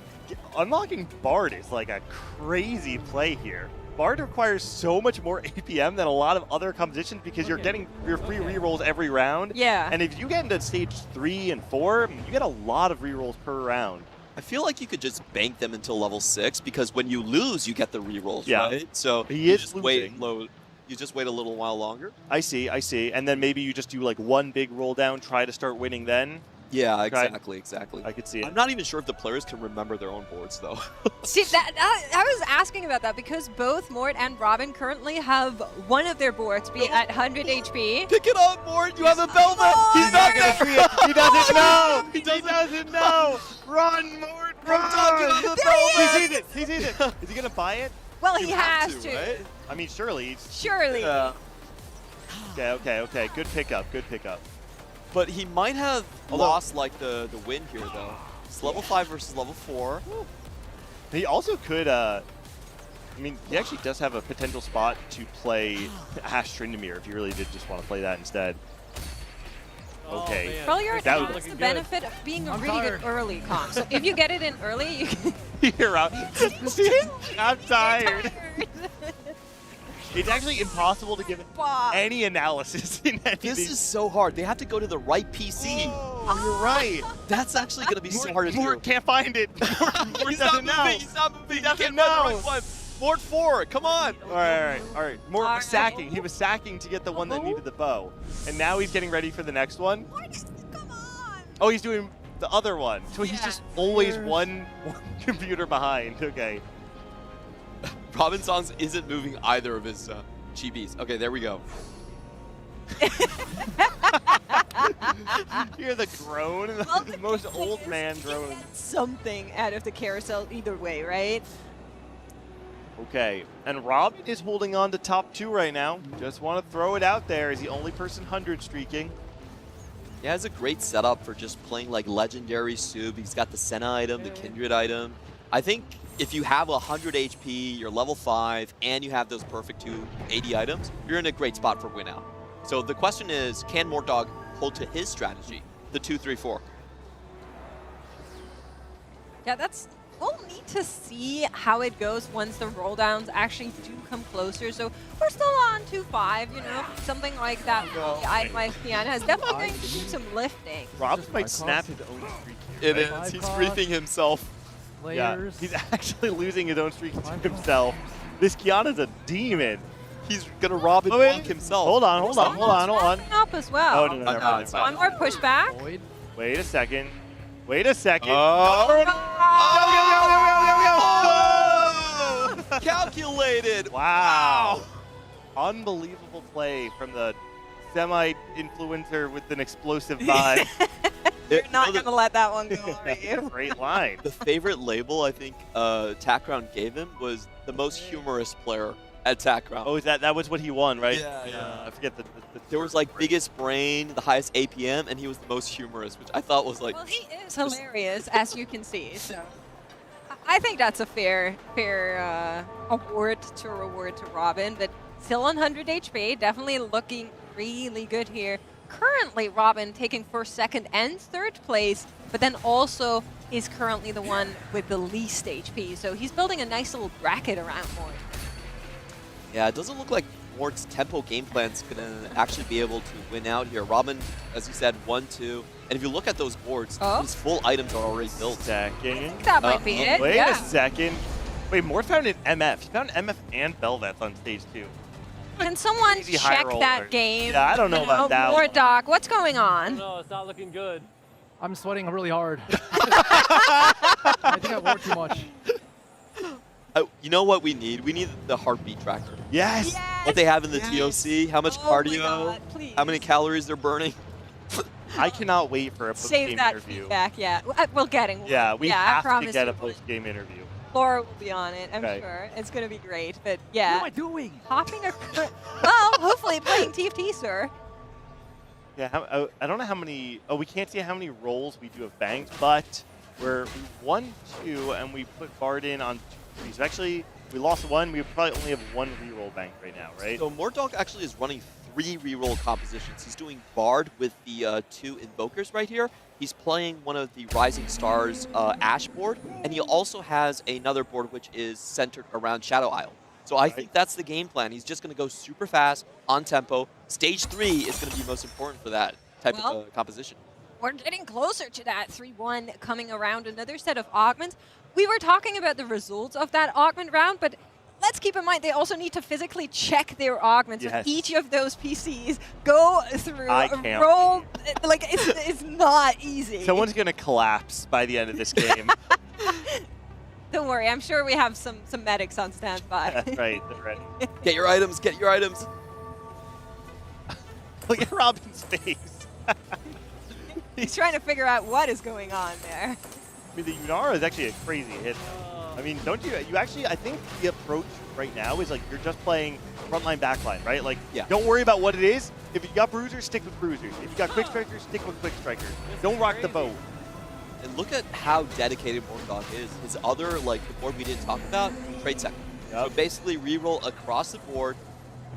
Unlocking Bard is like a crazy play here. Bard requires so much more APM than a lot of other competitions because you're getting your free rerolls every round. Yeah. And if you get into stage 3 and 4, you get a lot of rerolls per round. I feel like you could just bank them until level 6 because when you lose, you get the rerolls, right? So he is losing. You just wait a little while longer. I see. And then maybe you just do like 1 big roll down, try to start winning then. Yeah, exactly. I could see it. I'm not even sure if the players can remember their own boards, though. See, I was asking about that because both Mort and Robin currently have one of their boards be at 100 HP. Pick it up, Mort! You have a Velvet! He's not going to see it! He doesn't know! He doesn't know! Run, Mort, run! He sees it! He sees it! Is he going to buy it? Well, he has to. Right? I mean, surely. Surely. Yeah. Okay. Good pickup. But he might have lost like the win here, though. It's level 5 versus level 4. He also could, I mean, he actually does have a potential spot to play Ash Tryndamere if you really did just want to play that instead. Okay. Freljord has the benefit of being a really good early comp. So if you get it in early, you can... You're out. I'm tired. It's actually impossible to give any analysis in any This is so hard. They have to go to the right PC. Oh, you're right. That's actually going to be so hard to do. Mort can't find it. Mort doesn't know. He's not moving. He doesn't know. Mort 4, come on. All right. Mort was sacking. He was sacking to get the one that needed the bow. And now he's getting ready for the next one. Come on. Oh, he's doing the other one. So he's just always one computer behind. Okay. Robin Songs isn't moving either of his chibis. Okay, there we go. Hear the groan, the most old man groan. Something out of the carousel either way, right? Okay, and Robin is holding on to top 2 right now. Just want to throw it out there. He's the only person 100 streaking. He has a great setup for just playing like legendary sub. He's got the Senna item, the Kindred item. I think if you have 100 HP, you're level 5, and you have those perfect 2 AD items, you're in a great spot for win out. So the question is, can Mortdog hold to his strategy, the 2-3-4? Yeah, we'll need to see how it goes once the roll downs actually do come closer. So we're still on 2-5, you know, something like that. My Piana is definitely going to do some lifting. Rob might snap his own streak. It is. He's griefing himself. Yeah, he's actually losing his own streak to himself. This Kiana's a demon. He's gonna rob and bonk himself. Hold on. Up as well. Oh, no, never One more pushback. Wait a second. Wait a second. Calculated. Wow. Unbelievable play from the semi-influencer with an explosive vibe. You're not going to let that one go, are you? Great line. The favorite label I think TACrown gave him was the most humorous player at TACrown. Oh, that was what he won, right? Yeah. I forget the there was like biggest brain, the highest APM, and he was the most humorous, which I thought was like... Well, he is hilarious, as you can see. So I think that's a fair award to reward to Robin, but still on 100 HP, definitely looking really good here. Currently, Robin taking first, second, and third place, but then also is currently the one with the least HP. So he's building a nice little bracket around Mort. Yeah, it doesn't look like Mort's tempo game plan's going to actually be able to win out here. Robin, as you said, 1-2. And if you look at those boards, his full items are already built. Second. That might be it. Wait a second. Wait, Mort found an MF. He found MF and Belveth on stage 2. Can someone Easy high check roller. that game? Yeah, I don't know about that one. Mortdog, what's going on? No, it's not looking good. I'm sweating really hard. I think I wore too much. You know what we need? We need the heartbeat tracker. Yes! What they have in the TOC, how much cardio, how many calories they're burning. I cannot wait for a post-game Save that interview. feedback, yeah. We'll get it. Yeah, we I have to promise get you a post-game interview. Laura will be on it, I'm Okay. sure. It's going to be great, but yeah. What am I doing? Hopping well, hopefully playing TFT, sir. Yeah, I don't know how many... Oh, we can't see how many rolls we do have banked, but we won 2, and we put Bard in on 2. So actually, we lost 1. We probably only have 1 reroll bank right now, right? So Mortdog actually is running 3 reroll compositions. He's doing Bard with the 2 Invokers right here. He's playing one of the Rising Stars Ash board, and he also has another board which is centered around Shadow Isle. So I think that's the game plan. He's just going to go super fast, on tempo. Stage 3 is going to be most important for that type of composition. We're getting closer to that 3-1 coming around. Another set of augments. We were talking about the results of that augment round, but let's keep in mind they also need to physically check their augments. Yes. So each of those PCs go through I can't roll. Like it's not easy. Someone's going to collapse by the end of this game. Don't worry, I'm sure we have some medics on standby. That's right, they're ready. Get your items, get your items. Look at Robin's face. He's trying to figure out what is going on there. I mean, the Yunara is actually a crazy hit. I mean, don't you actually, I think the approach right now is like you're just playing frontline, backline, right? Like, don't worry about what it is. If you got bruisers, stick with bruisers. If you got quick strikers, stick with quick strikers. Don't rock the boat. And look at how dedicated Mortdog is. His other, like, the board we didn't talk about, trade sector. So basically reroll across the board.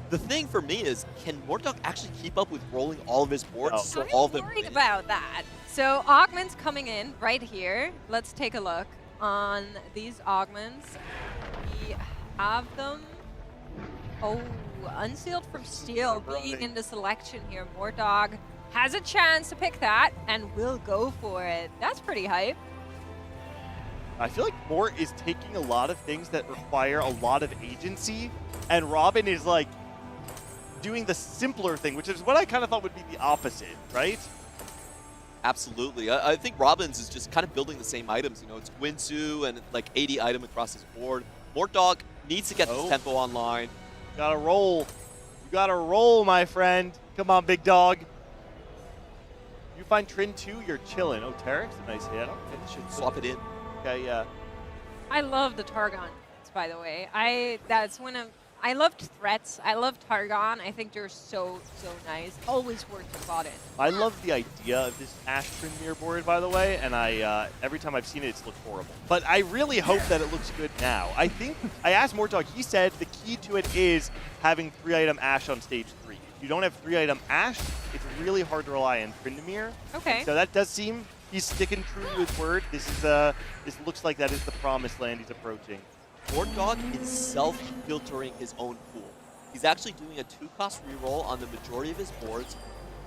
The thing for me is, can Mortdog actually keep up with rolling all of his boards? So all of them Worried about that. So augments coming in right here. Let's take a look on these augments. We have them. Oh, unsealed from steel being in the selection here. Mortdog has a chance to pick that and will go for it. That's pretty hype. I feel like Mort is taking a lot of things that require a lot of agency, and Robin is like doing the simpler thing, which is what I kind of thought would be the opposite, right? Absolutely. I think Robin's is just kind of building the same items. You know, it's Gwinsu and like 80 item across his board. Mortdog Needs to get this tempo online. You gotta roll. You gotta roll, my friend. Come on, big dog. You find Trin 2, you're chilling. Oh, Tarek's a nice hit. It should swap it in. Okay, yeah. I love the Targon, by the way. I loved threats. I love Targon. I think they're so nice. Always worth the bought in. I love the idea of this Ash Trin mirror board, by the way, and every time I've seen it, it's looked horrible. But I really hope that it looks good now. I think I asked Mortog. He said the key to it is having 3-item Ash on stage 3. If you don't have 3-item Ash, it's really hard to rely on Tryndamere. Okay. So that does seem he's sticking true to his word. This looks like that is the promised land he's approaching. Mortog is self-filtering his own pool. He's actually doing a 2-cost reroll on the majority of his boards,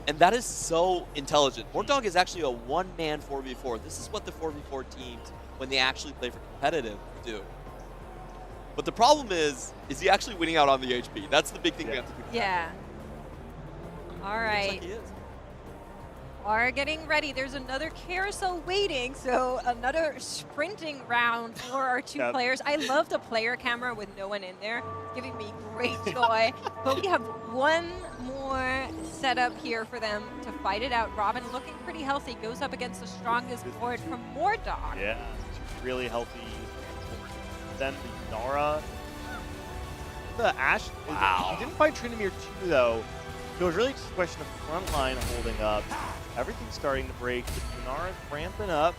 and that is so intelligent. Mortog is actually a one-man 4v4. This is what the 4v4 teams, when they actually play for competitive, do. But the problem is he actually winning out on the HP? That's the big thing we have to do. Yeah. All right. Looks like he is. Are getting ready. There's another carousel waiting, so another sprinting round for our two players. I love the player camera with no one in there, giving me great joy. But we have one more setup here for them to fight it out. Robin looking pretty healthy, goes up against the strongest board from Mordog. Yeah, she's really healthy. Then the Nara. The Ash. Wow. He didn't find Tryndamere 2, though. So it was really just a question of front line holding up. Everything's starting to break. Nara's ramping up.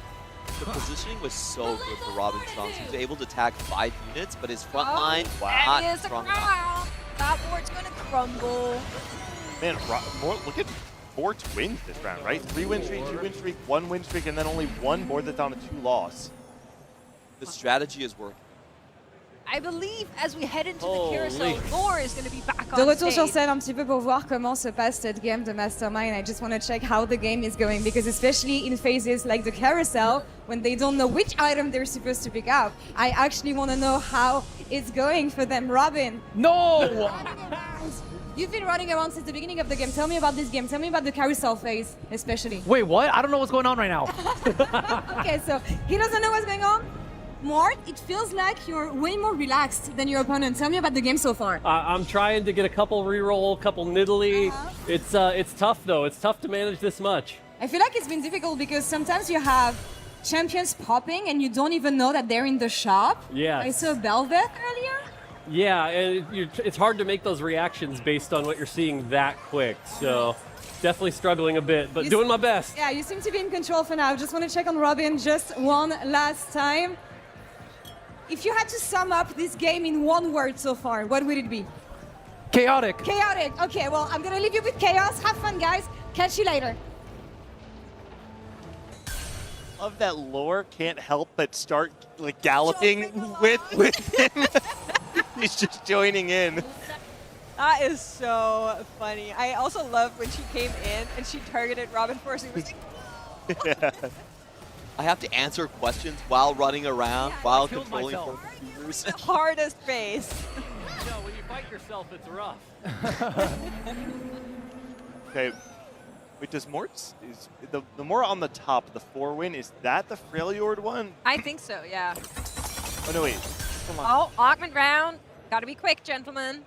The positioning was so good for Robin Strong. He was able to tag 5 units, but his front line That not is a strong ground. enough. That board's going to crumble. Man, look at Porte wins this round, right? 3 win streak, 2 win streak, 1 win streak, and then only one board that's on a 2 loss. The strategy is working. I believe as we head into the carousel, Lore is going to be back De on retour sur stage. scène un petit peu pour voir comment se passe cette game de Mastermind. I just want to check how the game is going because especially in phases like the carousel, when they don't know which item they're supposed to pick up, I actually want to know how it's going for them. Robin. No! You've been running around since the beginning of the game. Tell me about this game. Tell me about the carousel phase, especially. Wait, what? I don't know what's going on right now. Okay, so he doesn't know what's going on. Mort, it feels like you're way more relaxed than your opponent. Tell me about the game so far. I'm trying to get a couple reroll, couple niddly. It's tough though. It's tough to manage this much. I feel like it's been difficult because sometimes you have champions popping and you don't even know that they're in the shop. Yeah. I saw Belveth earlier. Yeah, and it's hard to make those reactions based on what you're seeing that quick. So definitely struggling a bit, but doing my best. Yeah, you seem to be in control for now. Just want to check on Robin just one last time. If you had to sum up this game in one word so far, what would it be? Chaotic. Chaotic. Okay, well, I'm going to leave you with chaos. Have fun, guys. Catch you later. Love that Lore can't help but start like galloping with him. He's just joining in. That is so funny. I also love when she came in and she targeted Robin first. He was like, Yeah. I have to answer questions while running around, while controlling computers. the hardest phase. You know, when you fight yourself, it's rough. Okay. Wait, does Mort's is the more on the top, the 4 win, is that the Freljord one? I think so, yeah. Oh no, wait. Come on. Oh, augment round. Gotta be quick, gentlemen.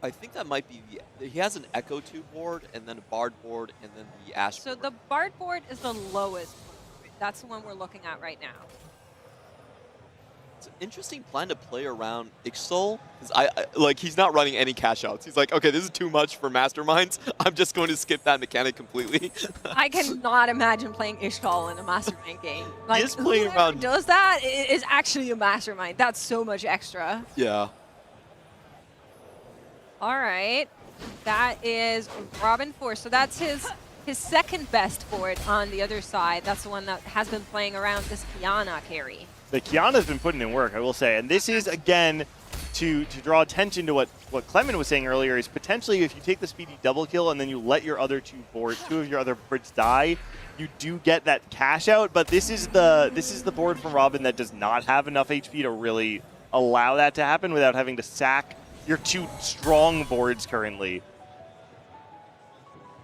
I think that might be he has an Echo 2 board, and then a Bard board, and then the Ash So board. the Bard board is the lowest. That's the one we're looking at right now. It's an interesting plan to play around Ixol, because he's not running any cash outs. He's like, okay, this is too much for Masterminds. I'm just going to skip that mechanic completely. I cannot imagine playing Ishkal in a Mastermind game. Like, is playing whoever around- does that is actually a Mastermind. That's so much extra. Yeah. All right. That is Robin 4. So that's his second best board on the other side. That's the one that has been playing around this Kiana carry. The Kiana's been putting in work, I will say. And this is, again, to draw attention to what Clement was saying earlier, is potentially if you take the speedy double kill and then you let your other two of your other boards die, you do get that cash out. But this is the board from Robin that does not have enough HP to really allow that to happen without having to sack your 2 strong boards currently.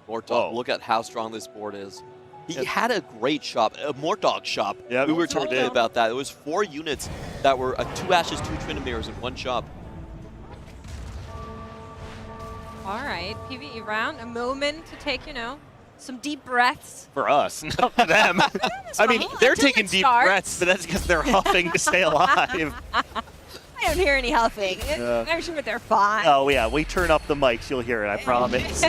Mortog, look at how strong this board is. He had a great shop, a Mortog shop. Yeah, we were sure talking did. about that. It was 4 units that were 2 Ashes, 2 Tryndamirs in one shot. All right, PvE round, a moment to take, some deep breaths. For us, not for them. I mean, they're taking deep breaths, but that's because they're huffing to stay alive. I don't hear any huffing. I'm sure they're fine. Oh, yeah, we turn up the mics, you'll hear it, I promise.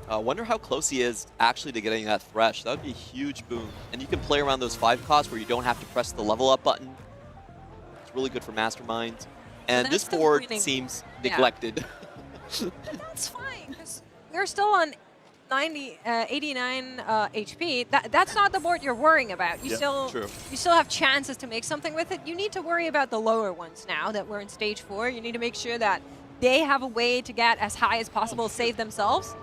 I wonder how close he is actually to getting that Thresh. That would be a huge boon. And you can play around those 5 costs where you don't have to press the level up button. It's really good for Mastermind. And this board seems neglected. That's fine, because we're still on 89 HP. That's not the board you're worrying about. You still have chances to make something with it. You need to worry about the lower ones now that we're in stage 4. You need to make sure that they have a way to get as high as possible, save themselves.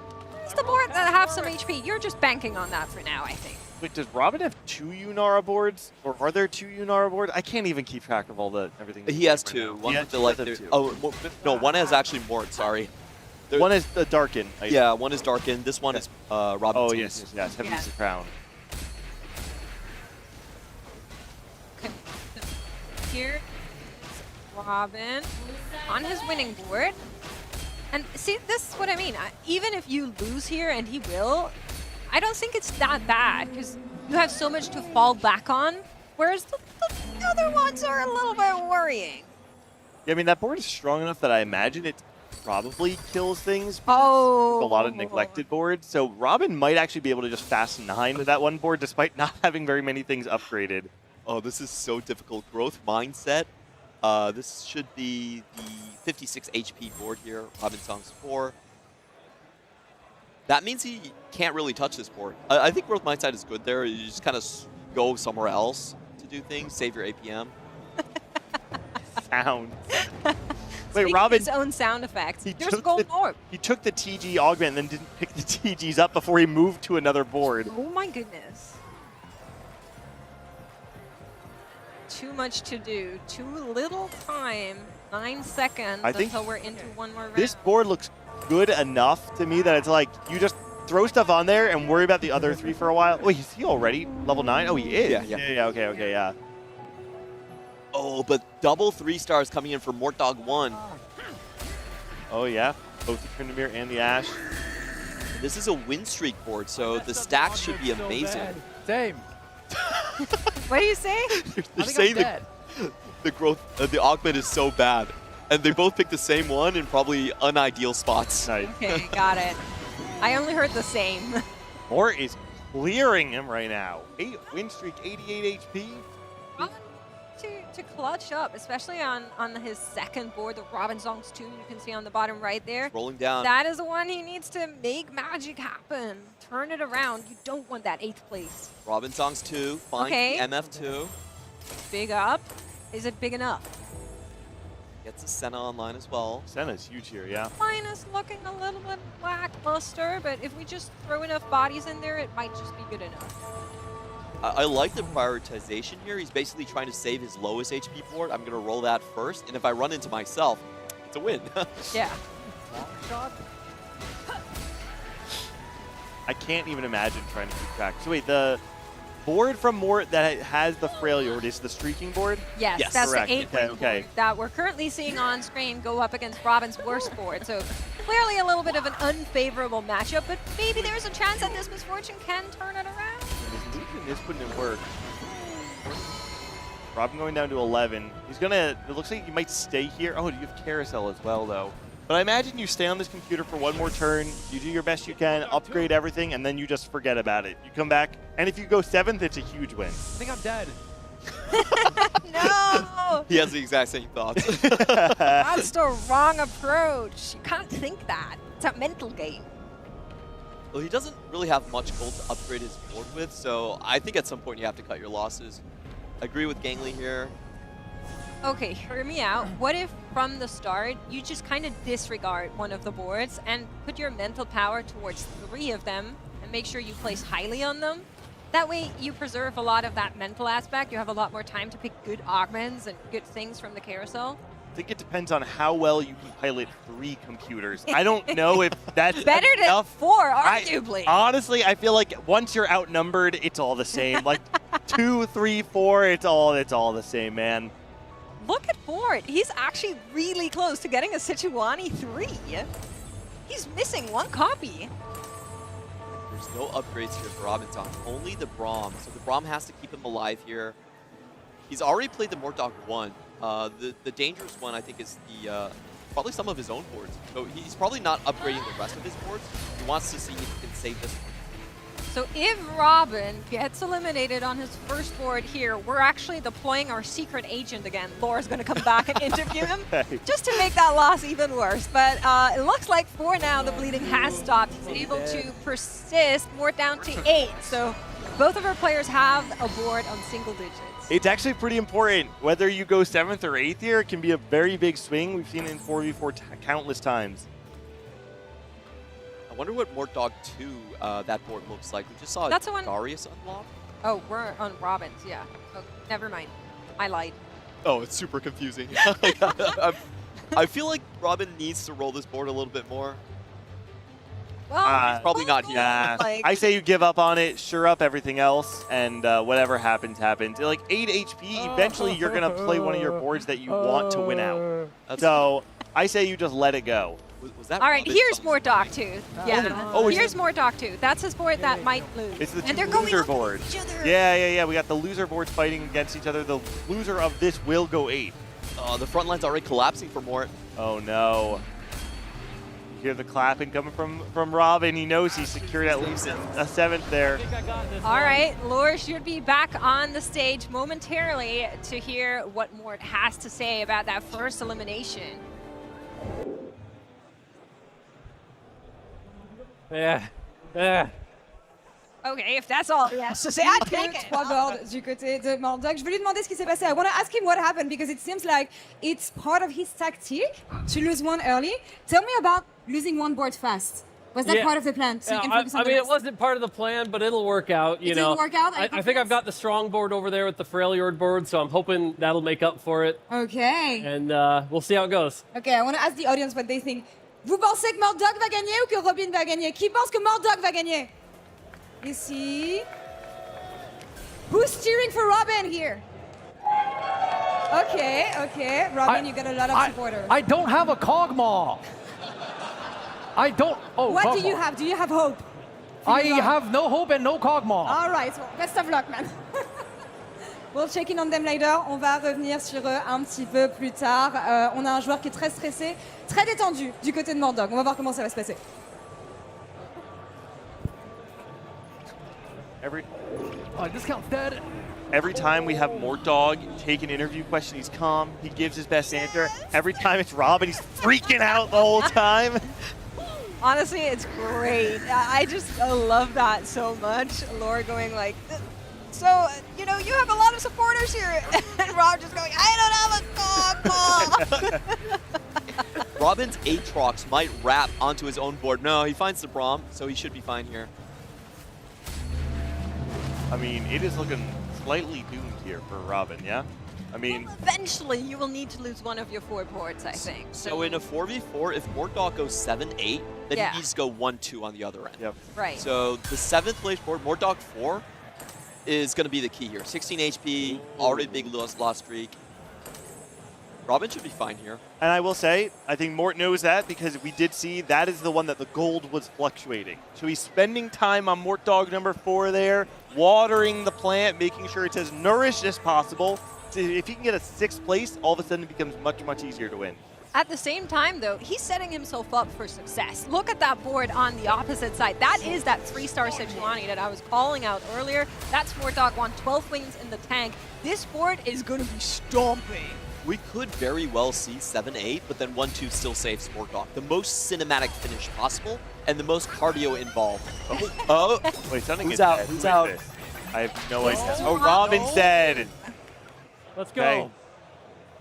It's the board that have some HP. You're just banking on that for now, I think. Wait, does Robin have 2 Yunara boards? Or are there 2 Yunara boards? I can't even keep track of everything. He has 2. One with the like. Oh, no, one has actually more. Sorry. One is the Darken. Yeah, one is Darken. This one is Robin. Oh, yes. Heavy is the crown. Okay. So here is Robin on his winning board. And see, this is what I mean. Even if you lose here, and he will, I don't think it's that bad, because you have so much to fall back on, whereas the other ones are a little bit worrying. Yeah, I mean, that board is strong enough that I imagine it probably kills things. Oh. A lot of neglected boards. So Robin might actually be able to just fast 9 with that one board, despite not having very many things upgraded. Oh, this is so difficult. Growth Mindset. This should be the 56 HP board here. Robin Song's 4. That means he can't really touch this board. I think Growth Mindset is good there. You just kind of go somewhere else to do things, save your APM. Sound. Wait, Wait, Robin. His own sound effects. There's a gold orb. He took the TG augment and then didn't pick the TGs up before he moved to another board. Oh my goodness. Too much to do. Too little time. 9 seconds until we're into one more round. This board looks good enough to me that it's like you just throw stuff on there and worry about the other 3 for a while. Wait, is he already level 9? Oh, he is. Yeah, okay. Oh, but double 3 stars coming in for Mortdog 1. Oh, yeah. Both the Tryndamere and the Ashe. This is a win streak board, so the stacks should be amazing. Same. What do you say? They're saying the growth, the augment is so bad. And they both picked the same one in probably unideal spots. Nice. Okay, got it. I only heard the same. Porte is clearing him right now. 8 win streak, 88 HP. To clutch up, especially on his second board, the Robin Songs 2, you can see on the bottom right there. Rolling down. That is the one he needs to make magic happen. Turn it around. You don't want that 8th place. Robin Songs 2, finds the MF2. Big up. Is it big enough? Gets a Senna online as well. Senna's huge here, yeah. Minus looking a little bit lackluster, but if we just throw enough bodies in there, it might just be good enough. I like the prioritization here. He's basically trying to save his lowest HP board. I'm going to roll that first, and if I run into myself, it's a win. Yeah. I can't even imagine trying to keep track. So wait, the board from Mort that has the Freljord is the streaking board? Yes, that's correct. the 8 Okay. that we're currently seeing on screen go up against Robin's worst board. So clearly a little bit of an unfavorable matchup, but maybe there's a chance that this misfortune can turn it around. This putting in work. Robin going down to 11. He's gonna, it looks like he might stay here. Oh, you have Carousel as well, though. But I imagine you stay on this computer for one more turn, you do your best you can, upgrade everything, and then you just forget about it. You come back, and if you go 7th, it's a huge win. I think I'm dead. No! He has the exact same thoughts. That's the wrong approach. You can't think that. It's a mental game. Well, he doesn't really have much gold to upgrade his board with, so I think at some point you have to cut your losses. I agree with Gangly here. Okay, hear me out. What if from the start you just kind of disregard one of the boards and put your mental power towards 3 of them and make sure you place highly on them? That way you preserve a lot of that mental aspect. You have a lot more time to pick good augments and good things from the carousel. I think it depends on how well you can pilot 3 computers. I don't know if that's better enough. than 4, arguably. Honestly, I feel like once you're outnumbered, it's all the same. Like 2, 3, 4. It's all the same, man. Look at Porte. He's actually really close to getting a Sejuani 3. He's missing one copy. There's no upgrades here for Robinson, only the Braum. So the Braum has to keep him alive here. He's already played the Mortdog 1. The dangerous one, I think, is the probably some of his own boards. So he's probably not upgrading the rest of his boards. He wants to see if he can save this one. So if Robin gets eliminated on his first board here, we're actually deploying our secret agent again. Laura's going to come back and interview him just to make that loss even worse. But it looks like for now the bleeding has stopped. He's able to persist. We're down to 8. So both of our players have a board on single digits. It's actually pretty important. Whether you go 7th or 8th here, it can be a very big swing. We've seen it in 4v4 countless times. I wonder what Mortdog 2 that board looks like. We just saw That's the one. Darius unlock. Oh, we're on Robin's, yeah. Oh, never mind. I lied. Oh, it's super confusing. I feel like Robin needs to roll this board a little bit more. Well, he's probably not here. I say you give up on it, sure up everything else, and whatever happens, happens. Like 8 HP, eventually you're going to play one of your boards that you want to win out. So I say you just let it go. Was that all right, here's more Dogtooth. Yeah. Oh, here's more Dogtooth. That's his board that might lose. It's the and they're two going loser up board. each other. Yeah. We got the loser boards fighting against each other. The loser of this will go 8. The front line's already collapsing for Mort. Oh no. You hear the clapping coming from Robin. He knows he's secured at least a 7th there. All right, Laura should be back on the stage momentarily to hear what Mort has to say about that first elimination. Yeah. Okay, if that's all he has to say, I take it. 3 boards du côté de Mortdog. Je vais lui demander ce qui s'est passé. I want to ask him what happened because it seems like it's part of his tactic to lose one early. Tell me about losing one board fast. Was that part of the plan? So you can focus on I the mean, rest? it wasn't part of the plan, but it'll work out. You know, didn't work out? I think I've got the strong board over there with the Freljord board, so I'm hoping that'll make up for it. Okay. And we'll see how it goes. Okay, I want to ask the audience what they think. Vous pensez que Mortdog va gagner ou que Robin va gagner? Qui pense que Mortdog va gagner? Ici. Who's cheering for Robin here? Okay. Robin, you got a lot of supporters. I don't have a Kog'Maw. I don't. Oh, what Kog'Maw. do you have? Do you have hope? I have no hope and no Kog'Maw. All right, well, best of luck, man. We'll check in on them later. On va revenir sur eux un petit peu plus tard. On a un joueur qui est très stressé, très détendu du côté de Mortdog. On va voir comment ça va se passer. Discount's dead. Every time we have Mortdog take an interview question, he's calm. He gives his best answer. Every time it's Robin, he's freaking out the whole time. Honestly, it's great. I just love that so much. Laura going like, so, you know, you have a lot of supporters here. And Rob just going, I don't have a Kog'Maw. Robin's Aatrox might wrap onto his own board. No, he finds the Braum, so he should be fine here. I mean, it is looking slightly doomed here for Robin, yeah? I mean, eventually you will need to lose one of your 4 boards, I think. So in a 4v4, if Mortdog goes 7-8, then he needs to go 1-2 on the other end. Yep. Right. So the 7th place board, Mortdog 4, is going to be the key here. 16 HP, already big loss streak. Robin should be fine here. and I will say, I think Mort knows that because we did see that is the one that the gold was fluctuating. So he's spending time on Mortdog number 4 there, watering the plant, making sure it's as nourished as possible. So if he can get a 6th place, all of a sudden it becomes much, much easier to win. At the same time, though, he's setting himself up for success. Look at that board on the opposite side. That is that 3-star Sejuani that I was calling out earlier. That's Mortdog won 12 wings in the tank. This board is going to be stomping. We could very well see 7-8, but then 1-2 still saves Mortdog. The most cinematic finish possible, and the most cardio involved. Oh, wait, something who's is out? dead. Who's Who is out? this? I have no idea. Oh, Robin's dead. Let's go. Okay.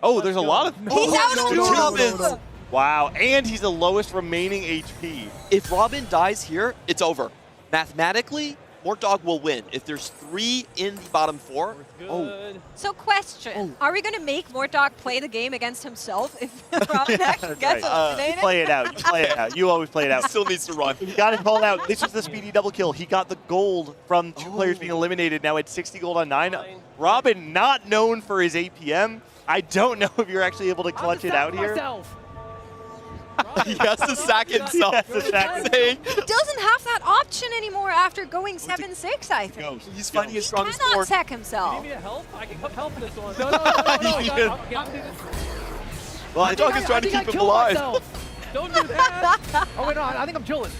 Oh, there's a lot of He's out of Robins. Wow, and he's the lowest remaining HP. If Robin dies here, it's over. Mathematically, Mort Dog will win. If there's 3 in the bottom 4, So question, are we going to make Mort Dog play the game against himself if Robin actually gets eliminated? Play it out. You play it out. You always play it out. Still needs to run. He got it called out. This was the speedy double kill. He got the gold from 2 players being eliminated. Now it's 60 gold on 9. Robin, not known for his APM. I don't know if you're actually able to clutch it out here. He has to sack himself. He doesn't have that option anymore after going 7-6, I think. He's finding his strongest He cannot board. sack himself. Need me to help? I can help this one. Well, Mort Dog is trying to keep him alive. Don't do that. Oh wait, no, I think I'm chilling.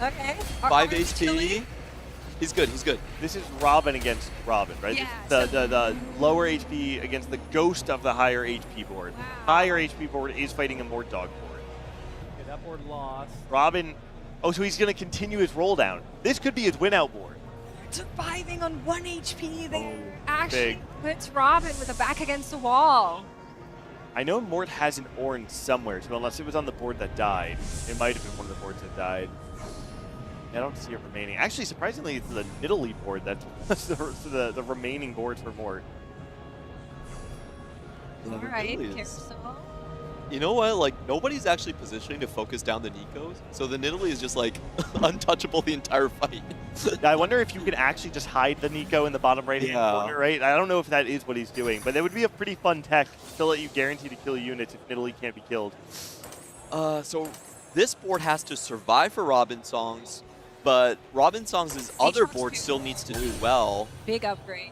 Okay. 5 HP. He's good. He's good. This is Robin against Robin, right? Yeah, The lower HP against the ghost of the higher HP board. Higher HP board is fighting a Mort Dog board. Okay, that board lost. Robin, so he's going to continue his roll down. This could be his win out board. Surviving on 1 HP there. Actually big. puts Robin with a back against the wall. I know Mort has an orange somewhere, so unless it was on the board that died, it might have been one of the boards that died. I don't see it remaining. Actually, surprisingly, it's the Nidalee board that's the remaining boards for Mort. All right, Carousel. You know what? Like, nobody's actually positioning to focus down the Nikos, so the Nidalee is just, like, untouchable the entire fight. I wonder if you can actually just hide the Nico in the bottom right-hand corner, right? I don't know if that is what he's doing, but that would be a pretty fun tech to let you guarantee to kill units if Nidalee can't be killed. So this board has to survive for Robin Songs, but Robin Songs' other board still needs to do well. Big upgrade.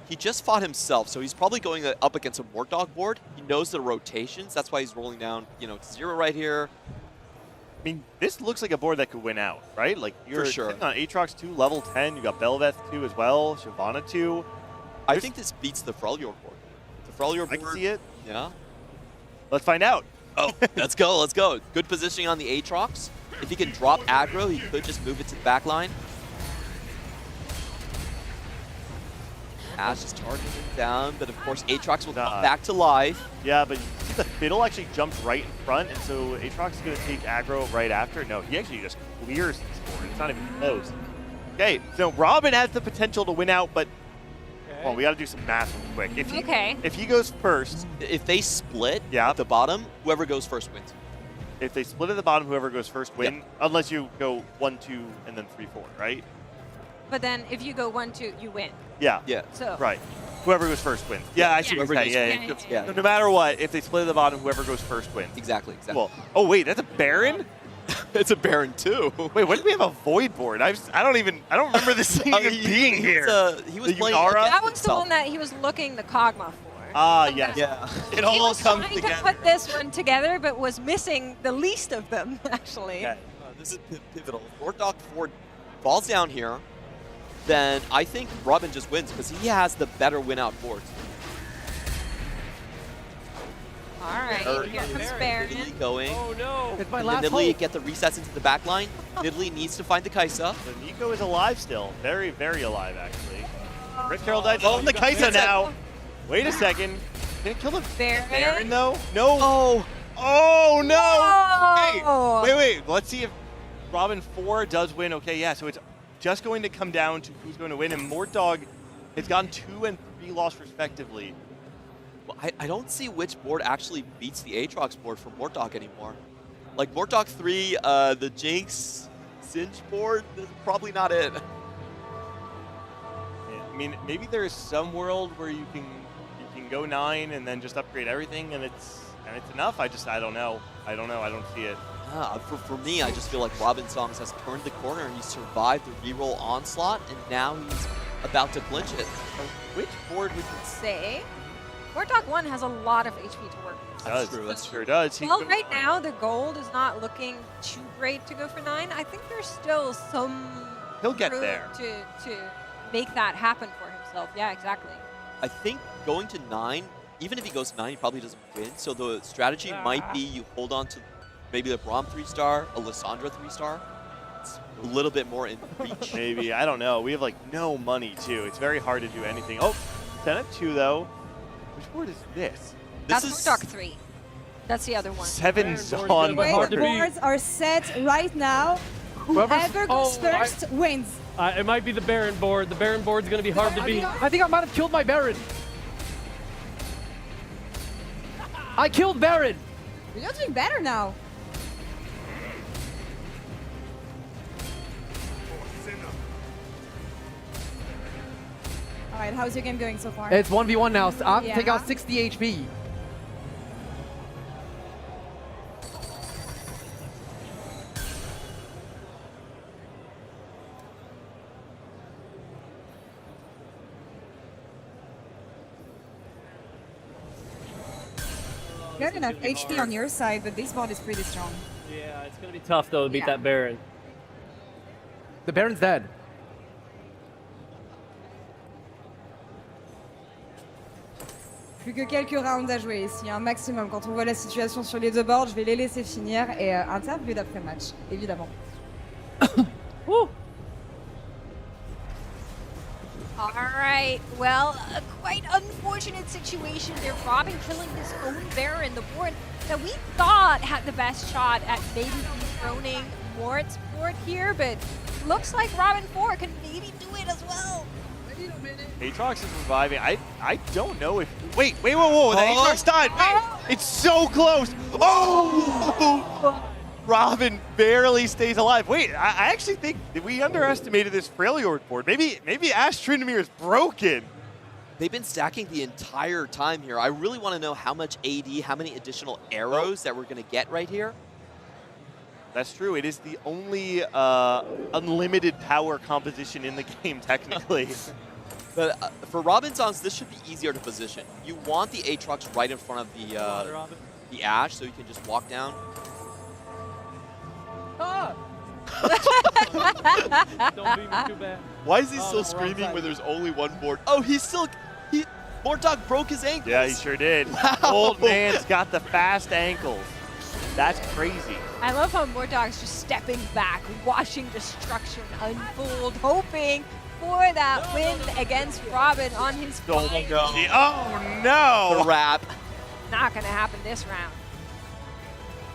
He just fought himself, so he's probably going up against a Mort Dog board. He knows the rotations. That's why he's rolling down, to 0 right here. I mean, this looks like a board that could win out, right? Like, you're For sure. sitting on Aatrox 2, level 10. You got Belveth 2 as well, Shyvana 2. I think this beats the Freljord board. The Freljord board. I can see it. Yeah. Let's find out. Oh, let's go, let's go. Good positioning on the Aatrox. If he can drop aggro, he could just move it to the back line. Ash is targeting him down, but of course Aatrox will come back to life. Yeah, but the Fiddle actually jumped right in front, and so Aatrox is going to take aggro right after. No, he actually just clears this board. It's not even close. Okay, so Robin has the potential to win out, but well, we got to do some math real quick. If he goes first, if they split at the bottom, whoever goes first wins. If they split at the bottom, whoever goes first win, unless you go 1, 2, and then 3, 4, right? But then if you go 1, 2, you win. Yeah. Yeah. So. Right. Whoever goes first wins. Yeah, I see what you're saying. Yeah. No matter what, if they split at the bottom, whoever goes first wins. Exactly. Well, oh wait, that's a Baron? It's a Baron too. Wait, when did we have a Void board? I don't remember this thing even being here. He was playing. That was the one that he was looking the Kog'Maw for. Ah, yes. Yeah. It all he was comes trying together. to put this one together, but was missing the least of them, actually. Okay. This is pivotal. If Mort Dog 4 falls down here, then I think Robin just wins because he has the better win-out board. All right, here comes Baron. Nidalee going. Oh no! It's my And last Nidalee hope. get the resets into the back line. Nidalee needs to find the Kaisa. The Nico is alive still. Very, very alive, actually. Rick Carroll died. Oh, the Kaisa now. Wait a second. Can it kill the Baron, though? No. Oh, no. No. Hey, wait. Let's see if Robin 4 does win. Okay, yeah, so it's just going to come down to who's going to win. And Mort Dog has gotten 2 and 3 lost respectively. Well, I don't see which board actually beats the Aatrox board for Mort Dog anymore. Like Mort Dog 3, the Jinx Singe board, that's probably not it. I mean, maybe there's some world where you can go 9 and then just upgrade everything and it's enough. I don't know. I don't see it. For me, I just feel like Robin Songs has turned the corner. He survived the reroll onslaught, and now he's about to clinch it. Which board would you Say, Mort Dog 1 has a lot of HP to work with. That's true. That sure does. Well, right now, the gold is not looking too great to go for 9. I think there's still some He'll get room there. to make that happen for himself. Yeah, exactly. I think going to 9, even if he goes 9, he probably doesn't win. So the strategy might be you hold on to maybe the Braum 3-star, a Lissandra 3-star. It's a little bit more in reach. Maybe. I don't know. We have, like, no money, too. It's very hard to do anything. Oh, Senate 2, though. Which board is this? That's Mort Dog 3. That's the other one. 7 Zon Wait, board. the boards are set right now. Whoever goes first wins. It might be the Baron board. The Baron board's going to be hard to beat. I think I might have killed my Baron. I killed Baron. You're doing better now. All right, how's your game going so far? It's 1v1 now. So I have to take Yeah. out 60 HP. Good enough HP on your side, but this bot is pretty strong. Yeah, it's going to be tough, though, to beat that Baron. The Baron's dead. Plus que quelques rounds à jouer ici, un maximum. Quand on voit la situation sur les deux boards, je vais les laisser finir et interview d'après-match, évidemment. All right, well, a quite unfortunate situation there. Robin killing his own Baron, the board that we thought had the best shot at maybe dethroning Mort's board here, but looks like Robin 4 can maybe do it as well. Aatrox is reviving. I don't know if... Wait, whoa. The Aatrox died. Wait, it's so close. Oh! Robin barely stays alive. Wait, I actually think that we underestimated this Freljord board. Maybe Ash Tryndamere is broken. They've been stacking the entire time here. I really want to know how much AD, how many additional arrows that we're going to get right here. That's true. It is the only unlimited power composition in the game, technically. But for Robinsons, this should be easier to position. You want the Aatrox right in front of the Ash, so you can just walk down. Don't beat me too bad. Why is he still screaming when there's only one board? Oh, Mortdog broke his ankles. Yeah, he sure did. Wow. Old man's got the fast ankles. That's crazy. I love how Mordog's just stepping back, watching destruction unfold, hoping for that win against Robin on his final. Oh no! The wrap. Not gonna happen this round.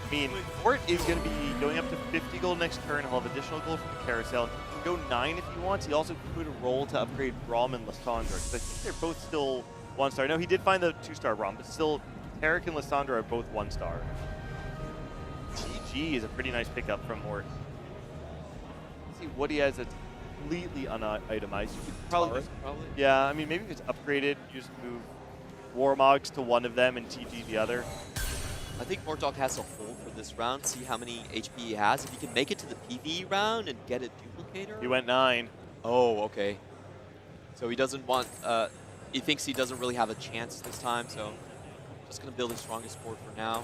I mean, Porte is going to be going up to 50 gold next turn. He'll have additional gold from the carousel. He can go 9 if he wants. He also could roll to upgrade Braum and Lissandra, because I think they're both still 1-star. No, he did find the 2-star Braum, but still, Tarek and Lissandra are both 1-star. TG is a pretty nice pickup from Morte. Let's see what he has that's completely unitemized. You could probably, yeah, I mean, maybe if it's upgraded, you just move Warmogs to one of them and TG the other. I think Mortdog has to hold for this round, see how many HP he has. If he can make it to the PvE round and get a duplicator. He went 9. Oh, okay. So he doesn't want, he thinks he doesn't really have a chance this time, so just going to build his strongest board for now.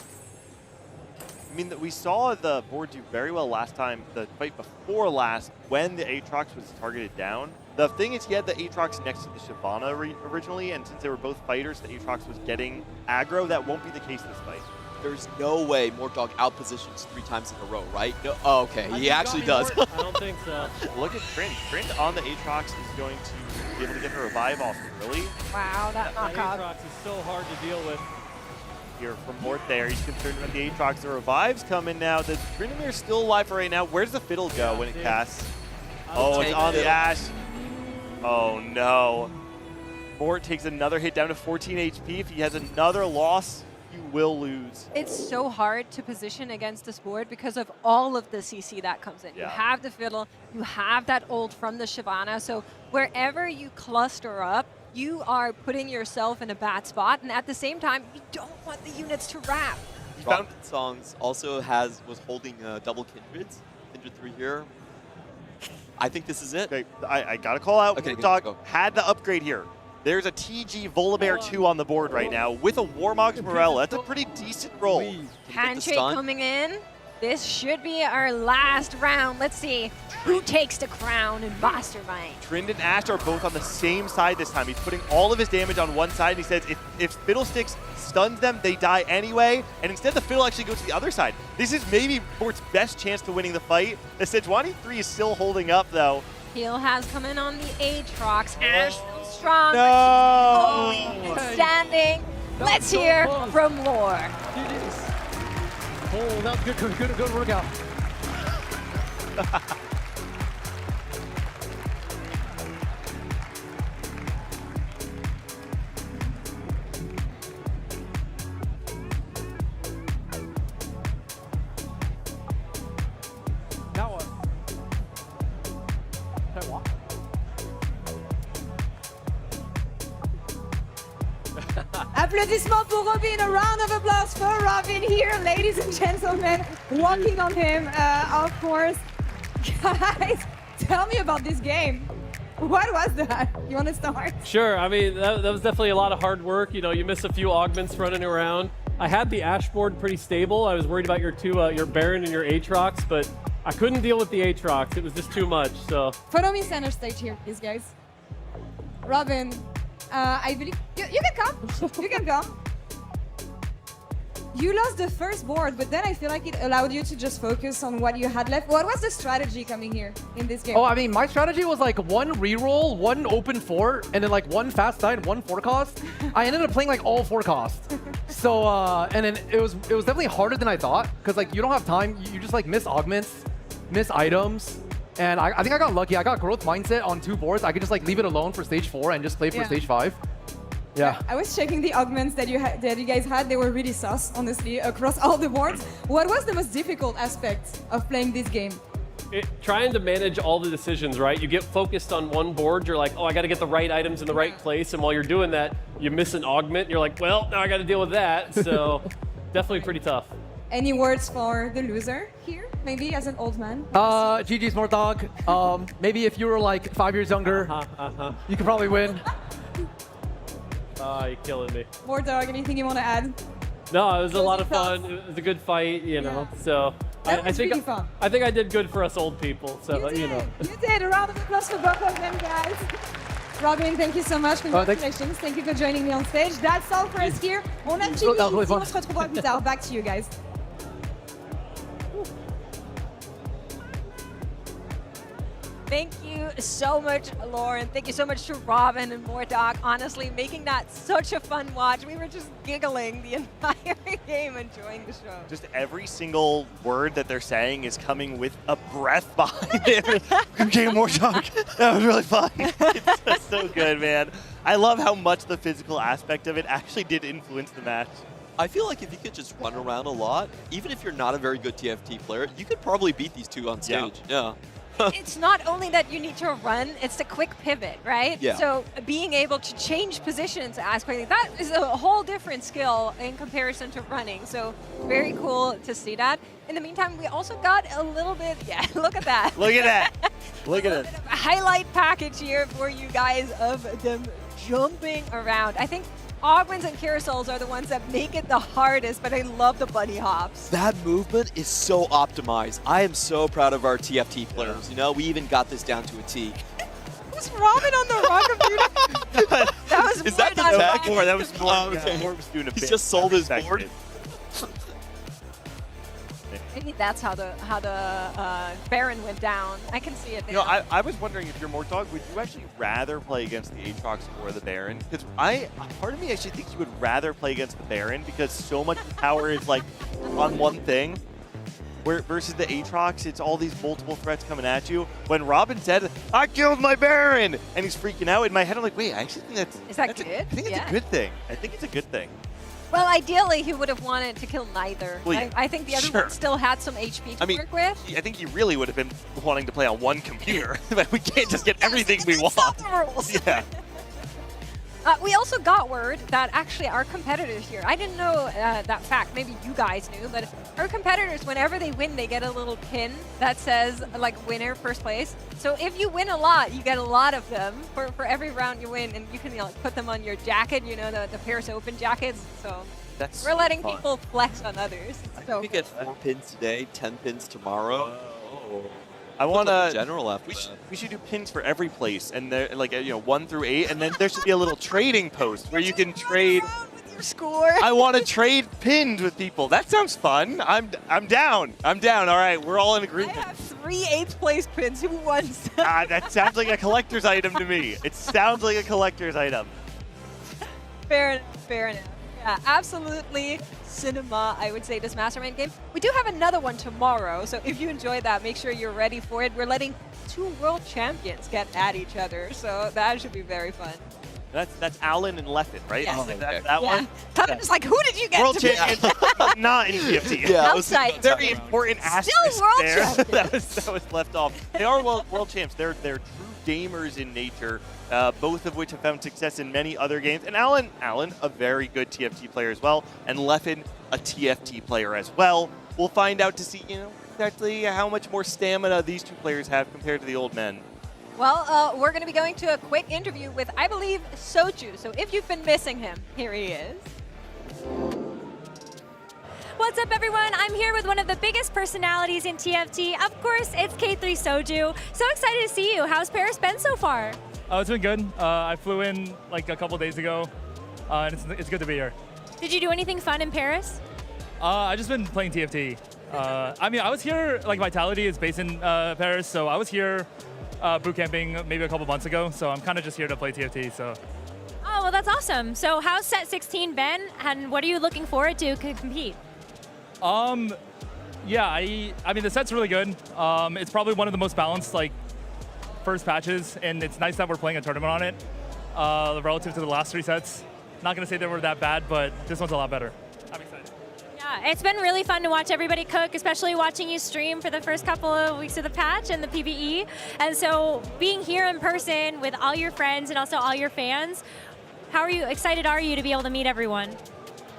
I mean, we saw the board do very well last time, the fight before last, when the Aatrox was targeted down. The thing is, he had the Aatrox next to the Shyvana originally, and since they were both fighters, the Aatrox was getting aggro. That won't be the case this fight. There's no way Mortdog outpositions 3 times in a row, right? No. Oh, okay. He actually does. I don't think so. Look at Trynd. Trynd on the Aatrox is going to be able to get her revive off early. Wow, that knockout. Aatrox is so hard to deal with. Here from Morte there. He's concerned about the Aatrox. The revive's coming now. The Tryndamere's still alive for right now. Where's the fiddle go when it casts? Oh, it's on the Ash. Oh, no. Morte takes another hit down to 14 HP. If he has another loss, you will lose. It's so hard to position against this board because of all of the CC that comes in. Yeah. You have the fiddle, you have that ult from the Shyvana, so wherever you cluster up, you are putting yourself in a bad spot, and at the same time, you don't want the units to wrap. Songs also was holding double Kindreds. Kindred 3 here. I think this is it. Okay, I gotta call out. Okay, Mortdog had the upgrade here. There's a TG Volibear 2 on the board right now with a Warmog's Morella. That's a pretty decent roll. Handshake coming in. This should be our last round. Let's see who takes the crown in Mastermind. Trynd and Ash are both on the same side this time. He's putting all of his damage on one side. And he says if Fiddlesticks stuns them, they die anyway. And instead, the Fiddle actually goes to the other side. This is maybe Morte's best chance to winning the fight. The Sejuani 3 is still holding up, though. Heal has come in on the Aatrox. Ash still strong. No! But she's standing. Let's hear from Lore. Oh, that was good workout. Applaudissements pour Robin. A round of applause for Robin here, ladies and gentlemen. Walking on him, of course. Guys, tell me about this game. What was that? You want to start? Sure. I mean, that was definitely a lot of hard work. You know, you miss a few augments running around. I had the Ash board pretty stable. I was worried about your your Baron and your Aatrox, but I couldn't deal with the Aatrox. It was just too much. So Follow me center stage here, please, guys. Robin, I believe you can come. You can come. You lost the first board, but then I feel like it allowed you to just focus on what you had left. What was the strategy coming here in this game? Oh, I mean, my strategy was like one reroll, one open fort, and then like one fast side, one forecast. I ended up playing like all forecasts. So, and then it was definitely harder than I thought, because like you don't have time. You just like miss augments, miss items. And I think I got lucky. I got growth mindset on 2 boards. I could just like leave it alone for stage 4 and just play for stage 5. Yeah. I was checking the augments that you guys had. They were really sus, honestly, across all the boards. What was the most difficult aspect of playing this game? Trying to manage all the decisions, right? You get focused on one board. You're like, oh, I got to get the right items in the right place. And while you're doing that, you miss an augment. You're like, well, now I got to deal with that. So definitely pretty tough. Any words for the loser here? Maybe as an old man? GG Smart Dog. Maybe if you were like 5 years younger, you could probably win. You're killing me. More Dog, anything you want to add? No, it was a lot of fun. It was a good fight, you know. So I think really fun. I think I did good for us old people. So you know. You did. A round of applause for both of them, guys. Robin, thank you so much. Congratulations. Thank you for joining me on stage. That's all for us here. On a fini. On se retrouvera plus tard. Back to you guys. Thank you so much, Lauren. Thank you so much to Robin and Mordoc. Honestly, making that such a fun watch. We were just giggling the entire game, enjoying the show. Just every single word that they're saying is coming with a breath behind it. Okay, Mordoc. That was really fun. It's just so good, man. I love how much the physical aspect of it actually did influence the match. I feel like if you could just run around a lot, even if you're not a very good TFT player, you could probably beat these two on stage. Yeah. It's not only that you need to run, it's the quick pivot, right? Yeah. So being able to change positions as quickly, that is a whole different skill in comparison to running. So very cool to see that. In the meantime, we also got a little bit, look at that. Look at that. Look at it. A highlight package here for you guys of them jumping around. I think augments and carousels are the ones that make it the hardest, but I love the bunny hops. That movement is so optimized. I am so proud of our TFT players. You know, we even got this down to a T. Was Robin on the rock computer? That was Is that the tech? More, that was more. Okay. More was doing a He's bit just sold his board. Maybe that's how the Baron went down. I can see it there. You know, I was wondering if you're Mortog, would you actually rather play against the Aatrox or the Baron? Because part of me actually thinks you would rather play against the Baron because so much of the power is like on one thing. Where versus the Aatrox, it's all these multiple threats coming at you. When Robin said, "I killed my Baron," and he's freaking out, in my head I'm like, wait, I actually think Is that good? I think it's a good thing. I think it's a good thing. Well, ideally, he would have wanted to kill neither. Well, yeah, I think the other one still had some HP to work with. I think he really would have been wanting to play on one computer. But we can't just get everything we want. The rules. Yeah. We also got word that actually our competitors here, I didn't know that fact, maybe you guys knew, but our competitors, whenever they win, they get a little pin that says, like, winner, first place. So if you win a lot, you get a lot of them for every round you win, and you can put them on your jacket, you know, the Paris Open jackets. So we're letting people flex on others. So We get 4 pins today, 10 pins tomorrow. I want to general after we should do pins for every place, and they're like 1 through 8, and then there should be a little trading post where you can trade your score. I want to trade pins with people. That sounds fun. I'm down. I'm down. All right, we're all in agreement. I have 3 8th place pins. Who wants? That sounds like a collector's item to me. It sounds like a collector's item. Fair enough. Yeah, absolutely cinema, I would say, this Mastermind game. We do have another one tomorrow, so if you enjoyed that, make sure you're ready for it. We're letting 2 world champions get at each other, so that should be very fun. That's Alan and Leffen, right? Yes. That one? Tubbin is like, who did you get? World to champion, not in TFT. Yeah, outside. Very important aspect Still world there champion. that was left off. They are world champs. They're true gamers in nature, both of which have found success in many other games. And Alan, a very good TFT player as well, and Leffen, a TFT player as well. We'll find out to see, exactly how much more stamina these two players have compared to the old men. Well, we're going to be going to a quick interview with, I believe, Soju. So if you've been missing him, here he is. What's up, everyone? I'm here with one of the biggest personalities in TFT. Of course, it's K3 Soju. So excited to see you. How's Paris been so far? It's been good. I flew in like a couple days ago, and it's good to be here. Did you do anything fun in Paris? I've just been playing TFT. I mean, I was here, like Vitality is based in Paris, so I was here boot camping maybe a couple months ago, so I'm kind of just here to play TFT. So. Oh, well, that's awesome. So how's set 16 been, and what are you looking forward to compete? Yeah, I mean, the set's really good. It's probably one of the most balanced, like, first patches, and it's nice that we're playing a tournament on it relative to the last 3 sets. Not going to say they were that bad, but this one's a lot better. I'm excited. Yeah, it's been really fun to watch everybody cook, especially watching you stream for the first couple of weeks of the patch and the PvE. And so being here in person with all your friends and also all your fans, how excited are you to be able to meet everyone?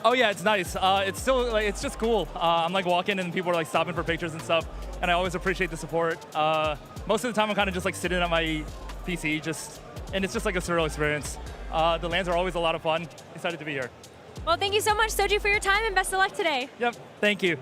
Oh yeah, it's nice. It's still like, it's just cool. I'm like walking and people are like stopping for pictures and stuff, and I always appreciate the support. Most of the time I'm kind of just like sitting at my PC, and it's just like a surreal experience. The LANs are always a lot of fun. Excited to be here. Well, thank you so much, Soju, for your time, and best of luck today. Yep, thank you.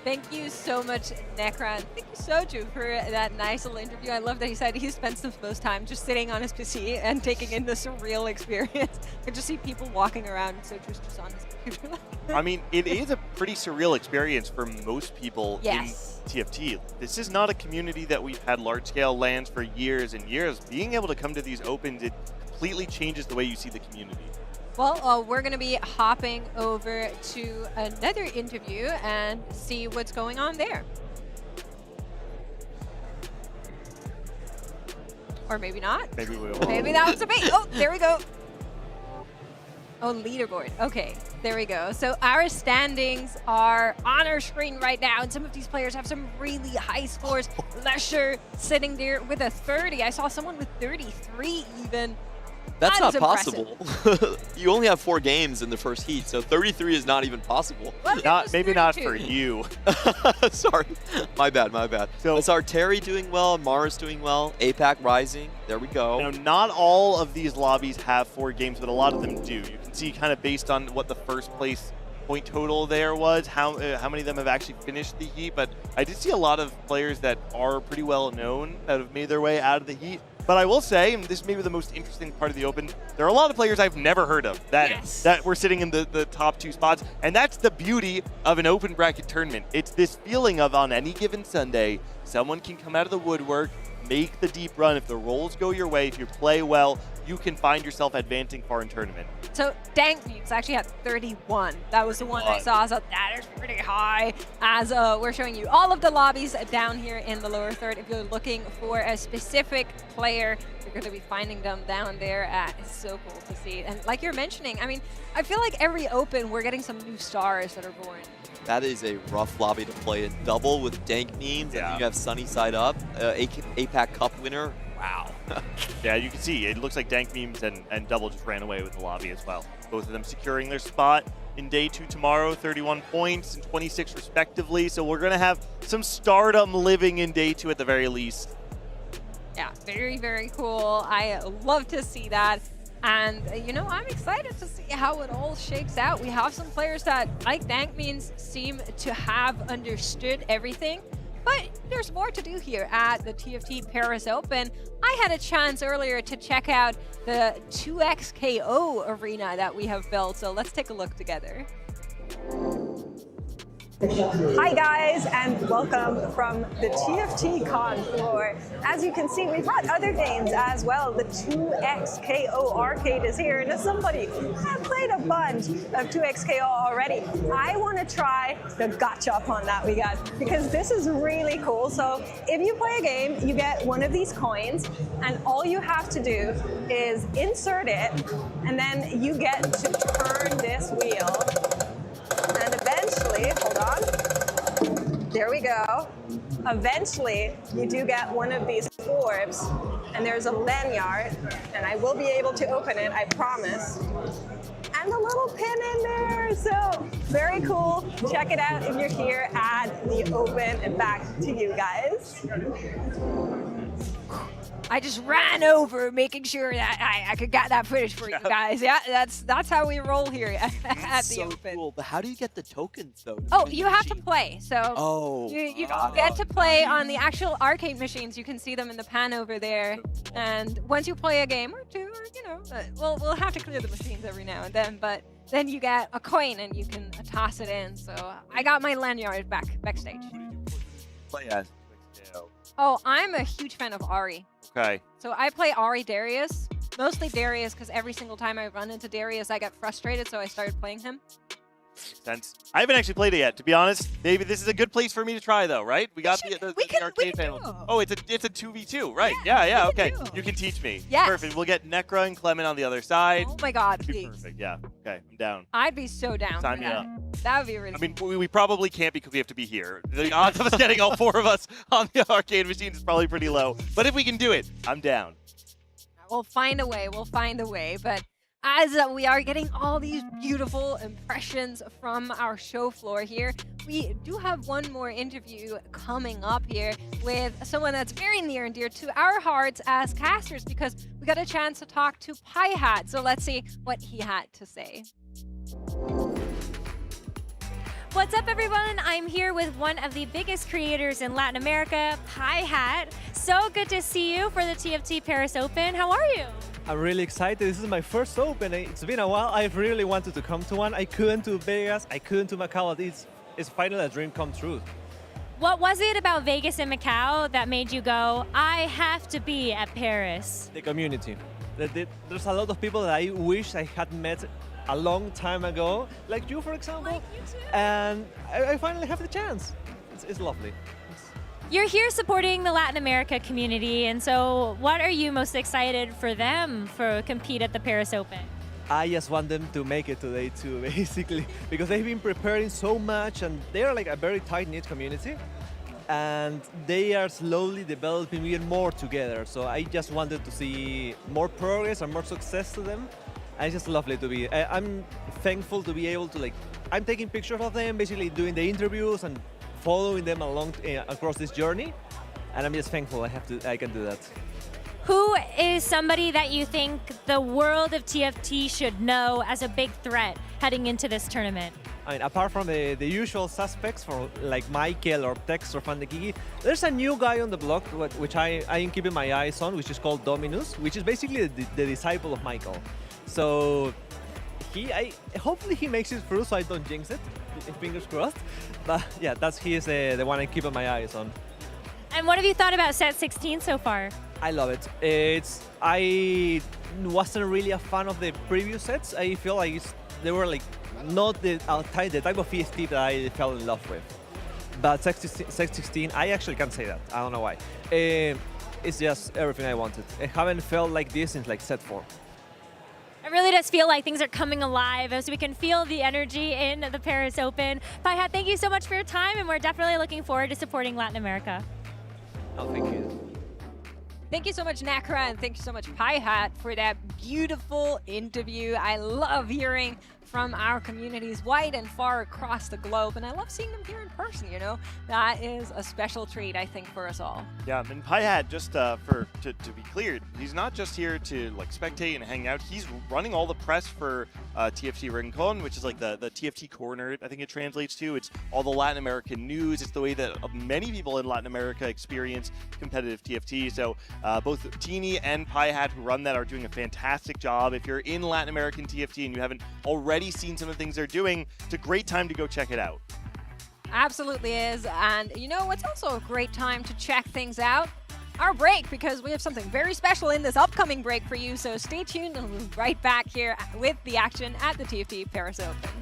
Thank you so much, Necron. Thank you, Soju, for that nice little interview. I love that he said he spends the most time just sitting on his PC and taking in the surreal experience. I just see people walking around, and Soju's just on his computer. I mean, it is a pretty surreal experience for most people in TFT. This is not a community that we've had large-scale LANs for years and years. Being able to come to these opens, it completely changes the way you see the community. Well, we're going to be hopping over to another interview and see what's going on there. Or maybe not. Maybe we will. Maybe that was a bait. Oh, there we go. Oh, leaderboard. Okay, there we go. So our standings are on our screen right now, and some of these players have some really high scores. Lesher sitting there with a 30. I saw someone with 33 even. That's That not is possible. You only have 4 games in the first heat, so 33 is not even possible. Well, maybe not for you. Sorry, my bad. So it's our Terry doing well, Mars doing well, APAC rising. There we go. Now, not all of these lobbies have 4 games, but a lot of them do. You can see kind of based on what the first place point total there was, how many of them have actually finished the heat. But I did see a lot of players that are pretty well known that have made their way out of the heat. But I will say, and this may be the most interesting part of the Open, there are a lot of players I've never heard of that were sitting in the top 2 spots. And that's the beauty of an open bracket tournament. It's this feeling of on any given Sunday, someone can come out of the woodwork, make the deep run. If the rolls go your way, if you play well, you can find yourself advancing far in tournament. So Dank Muse actually had 31. That was the one I saw, so that is pretty high. As we're showing you all of the lobbies down here in the lower third. If you're looking for a specific player, you're going to be finding them down there. It's so cool to see. And like you're mentioning, I mean, I feel like every Open, we're getting some new stars that are born. That is a rough lobby to play in. Double with Dank Memes, and you have Sunny Side Up, APAC Cup winner. Wow. Yeah, you can see it looks like Dank Memes and Double just ran away with the lobby as well. Both of them securing their spot in day 2 tomorrow, 31 points and 26 respectively. So we're going to have some stardom living in day 2 at the very least. Yeah, very, very cool. I love to see that. And, you know, I'm excited to see how it all shakes out. We have some players that, like Dank Means, seem to have understood everything. But there's more to do here at the TFT Paris Open. I had a chance earlier to check out the 2XKO arena that we have built, so let's take a look together. Hi guys, and welcome from the TFT Con floor. As you can see, we've got other games as well. The 2XKO arcade is here, and as somebody who played a bunch of 2x KO already. I want to try the gotcha upon that we got, because this is really cool. So if you play a game, you get one of these coins, and all you have to do is insert it, and then you get to turn this wheel. And eventually, hold on, there we go. Eventually, you do get one of these orbs, and there's a lanyard, and I will be able to open it, I promise. And a little pin in there, so very cool. Check it out if you're here at the Open, and back to you guys. I just ran over, making sure that I could get that footage for you guys. Yeah, that's how we roll here at the Open. Cool, but how do you get the tokens though? Oh, you have to play. So you get to play on the actual arcade machines. You can see them in the pan over there. And once you play a game or two, or, you know, we'll have to clear the machines every now and then. But then you get a coin and you can toss it in. So I got my lanyard backstage. Play as. Oh, I'm a huge fan of Ari. Okay. So I play Ari Darius, mostly Darius, because every single time I run into Darius, I get frustrated, so I started playing him. Sense. I haven't actually played it yet, to be honest. Maybe this is a good place for me to try, though, right? We got the arcade panel. Oh, it's a 2v2, right? Yeah, okay. You can teach me. Yes. Perfect. We'll get Necra and Clement on the other side. Oh my God, That'd be please. perfect. Yeah. Okay, I'm down. I'd be so down. Sign for me that. up. That would be really. I mean, we probably can't because we have to be here. The odds of us getting all four of us on the arcade machine is probably pretty low. But if we can do it, I'm down. We'll find a way. We'll find a way. But as we are getting all these beautiful impressions from our show floor here, we do have one more interview coming up here with someone that's very near and dear to our hearts as casters, because we got a chance to talk to Pi-Hat. So let's see what he had to say. What's up, everyone? I'm here with one of the biggest creators in Latin America, Pi-Hat. So good to see you for the TFT Paris Open. How are you? I'm really excited. This is my first Open. It's been a while. I've really wanted to come to one. I couldn't to Vegas. I couldn't to Macau. It's finally a dream come true. What was it about Vegas and Macau that made you go, I have to be at Paris? The community. There's a lot of people that I wish I had met a long time ago, like you, for example. Like you too. And I finally have the chance. It's lovely. You're here supporting the Latin America community, and so what are you most excited for them for compete at the Paris Open? I just want them to make it today too, basically, because they've been preparing so much, and they are like a very tight-knit community, and they are slowly developing even more together. So I just wanted to see more progress and more success to them. And it's just lovely to be. I'm thankful to be able to I'm taking pictures of them, basically doing the interviews and following them along across this journey, and I'm just thankful I can do that. Who is somebody that you think the world of TFT should know as a big threat heading into this tournament? I mean, apart from the usual suspects for like Michael or Tex or Fandekiki, there's a new guy on the block which I am keeping my eyes on, which is called Dominus, which is basically the disciple of Michael. So hopefully he makes it through, so I don't jinx it. Fingers crossed. But yeah, he's the one I'm keeping my eyes on. And what have you thought about set 16 so far? I love it. I wasn't really a fan of the previous sets. I feel like they were like not the type of PST that I fell in love with. But set 16, I actually can't say that. I don't know why. It's just everything I wanted. I haven't felt like this since like set 4. It really does feel like things are coming alive as we can feel the energy in the Paris Open. Pi-Hat, thank you so much for your time, and we're definitely looking forward to supporting Latin America. Oh, thank you. Thank you so much, Necra, and thank you so much, Pi-Hat, for that beautiful interview. I love hearing from our communities wide and far across the globe, and I love seeing them here in person, you know? That is a special treat, I think, for us all. Yeah, and Pi-Hat, just to be clear, he's not just here to like spectate and hang out. He's running all the press for TFT Rincon, which is like the TFT corner, I think it translates to. It's all the Latin American news. It's the way that many people in Latin America experience competitive TFT. So both Teeny and Pi-Hat, who run that, are doing a fantastic job. If you're in Latin American TFT and you haven't already seen some of the things they're doing, it's a great time to go check it out. Absolutely is. And you know what's also a great time to check things out? our break because we have something very special in this upcoming break for you. So stay tuned and we'll be right back here with the action at the TFT Paris Open.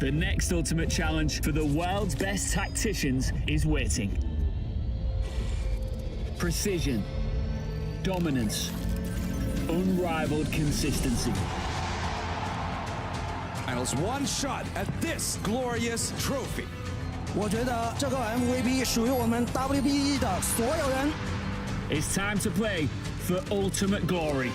The next ultimate challenge for the world's best tacticians is waiting. Precision, dominance, unrivaled consistency. Finals one shot at this glorious trophy. 我觉得这个 MVP 属于我们 WBE 的所有人。 It's time to play for ultimate glory.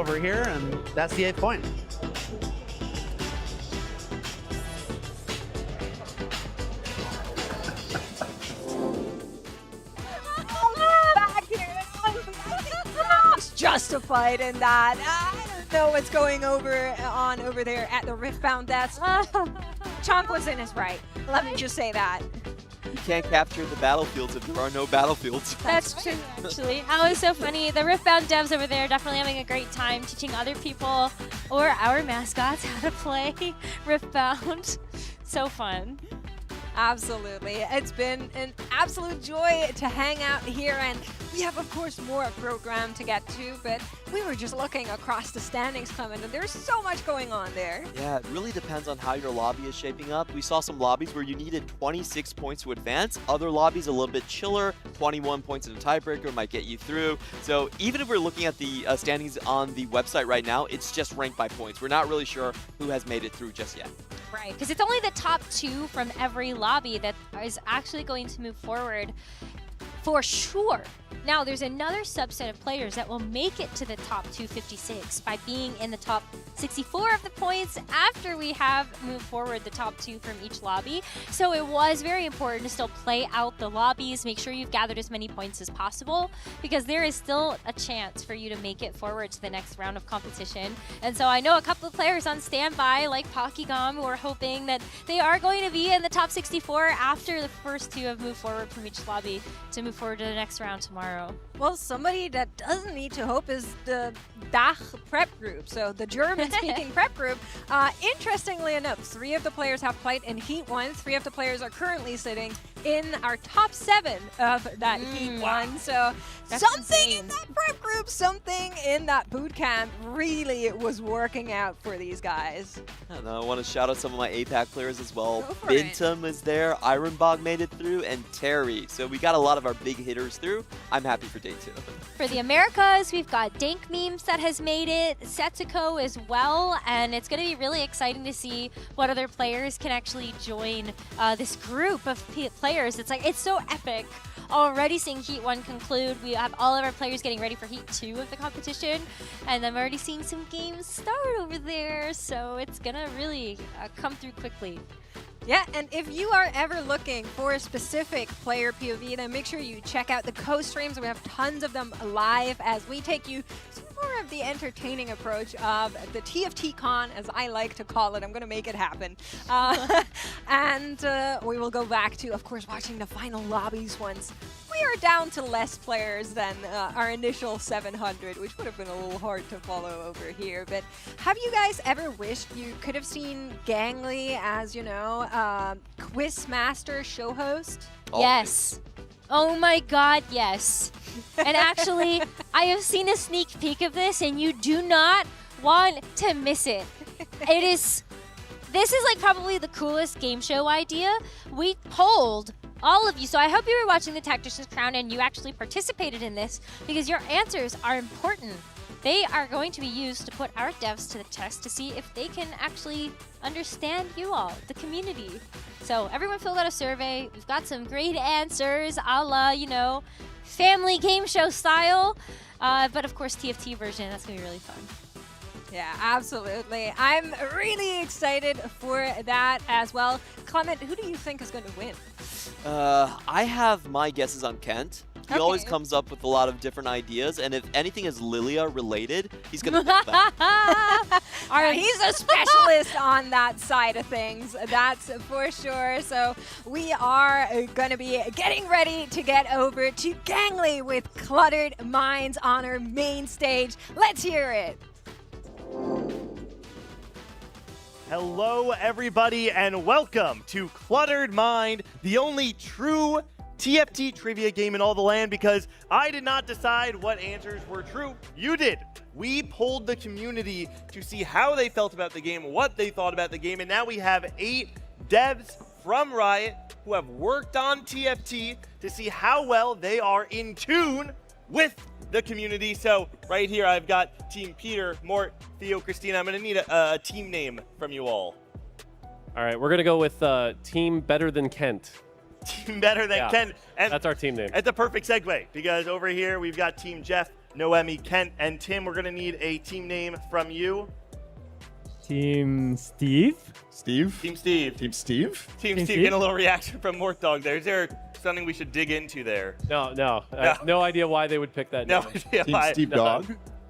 over here, and that's the 8th point. Back here. Justified in that. I don't know what's going over there at the Riftbound desk. Chonk was in his right. Let me just say that. You can't capture the battlefields if there are no battlefields. That's true, actually. That was so funny. The Riftbound devs over there definitely having a great time teaching other people or our mascots how to play Riftbound. So fun. Absolutely. It's been an absolute joy to hang out here, and we have, of course, more program to get to, but we were just looking across the standings, Clement, and there's so much going on there. Yeah, it really depends on how your lobby is shaping up. We saw some lobbies where you needed 26 points to advance. Other lobbies a little bit chiller. 21 points in a tiebreaker might get you through. So even if we're looking at the standings on the website right now, it's just ranked by points. We're not really sure who has made it through just yet. Right, because it's only the top 2 from every lobby that is actually going to move forward for sure. Now, there's another subset of players that will make it to the top 256 by being in the top 64 of the points after we have moved forward the top 2 from each lobby. So it was very important to still play out the lobbies, make sure you've gathered as many points as possible, because there is still a chance for you to make it forward to the next round of competition. And so I know a couple of players on standby, like Pokigom, who are hoping that they are going to be in the top 64 after the first 2 have moved forward from each lobby to move forward to the next round tomorrow. Well, somebody that doesn't need to hope is the DACH prep group, so the German-speaking prep group. Interestingly enough, 3 of the players have played in Heat 1. 3 of the players are currently sitting in our top 7 of that Heat 1. So That's something insane. in that prep group, something in that boot camp really was working out for these guys. And I want to shout out some of my APAC players as well. Go for it. Bintum is there, Ironbog made it through, and Terry. So we got a lot of our big hitters through. I'm happy for day 2. For the Americas, we've got Dank Memes that has made it, Setsuko as well, and it's going to be really exciting to see what other players can actually join this group of players. It's so epic. Already seeing Heat 1 conclude. We have all of our players getting ready for Heat 2 of the competition, and I'm already seeing some games start over there, so it's going to really come through quickly. Yeah, and if you are ever looking for a specific player POV, then make sure you check out the co-streams. We have tons of them live as we take you to more of the entertaining approach of the TFT Con, as I like to call it. I'm going to make it happen. And we will go back to, of course, watching the final lobbies once we are down to less players than our initial 700, which would have been a little hard to follow over here. But have you guys ever wished you could have seen Gangly as, you know, Quizmaster show host? Yes. Oh my god, yes. And actually, I have seen a sneak peek of this, and you do not want to miss it. This is like probably the coolest game show idea. We polled all of you, so I hope you were watching the Tactician's Crown and you actually participated in this, because your answers are important. They are going to be used to put our devs to the test to see if they can actually understand you all, the community. So everyone filled out a survey. We've got some great answers, a la, you know, family game show style. But of course, TFT version, that's going to be really fun. Yeah, absolutely. I'm really excited for that as well. Clement, who do you think is going to win? I have my guesses on Kent. He always comes up with a lot of different ideas, and if anything is Lilia related, he's going to pick that. All right, he's a specialist on that side of things, that's for sure. So we are going to be getting ready to get over to Gangly with Cluttered Minds on our main stage. Let's hear it. Hello, everybody, and welcome to Cluttered Mind, the only true TFT trivia game in all the land, because I did not decide what answers were true. You did. We polled the community to see how they felt about the game, what they thought about the game, and now we have 8 devs from Riot who have worked on TFT to see how well they are in tune with the community. So right here, I've got Team Peter, Mort, Theo, Christina. I'm going to need a team name from you all. All right, we're going to go with Team Better Than Kent. Team Better Than Kent. And that's our team name. It's a perfect segue, because over here we've got Team Jeff, Noemi, Kent, and Tim. We're going to need a team name from you. Team Steve? Team Steve. Team Steve? Team Steve, getting a little reaction from Mort Dog there. Is there something we should dig into there? No. No idea why they would pick that No name. idea why. Steve Dog?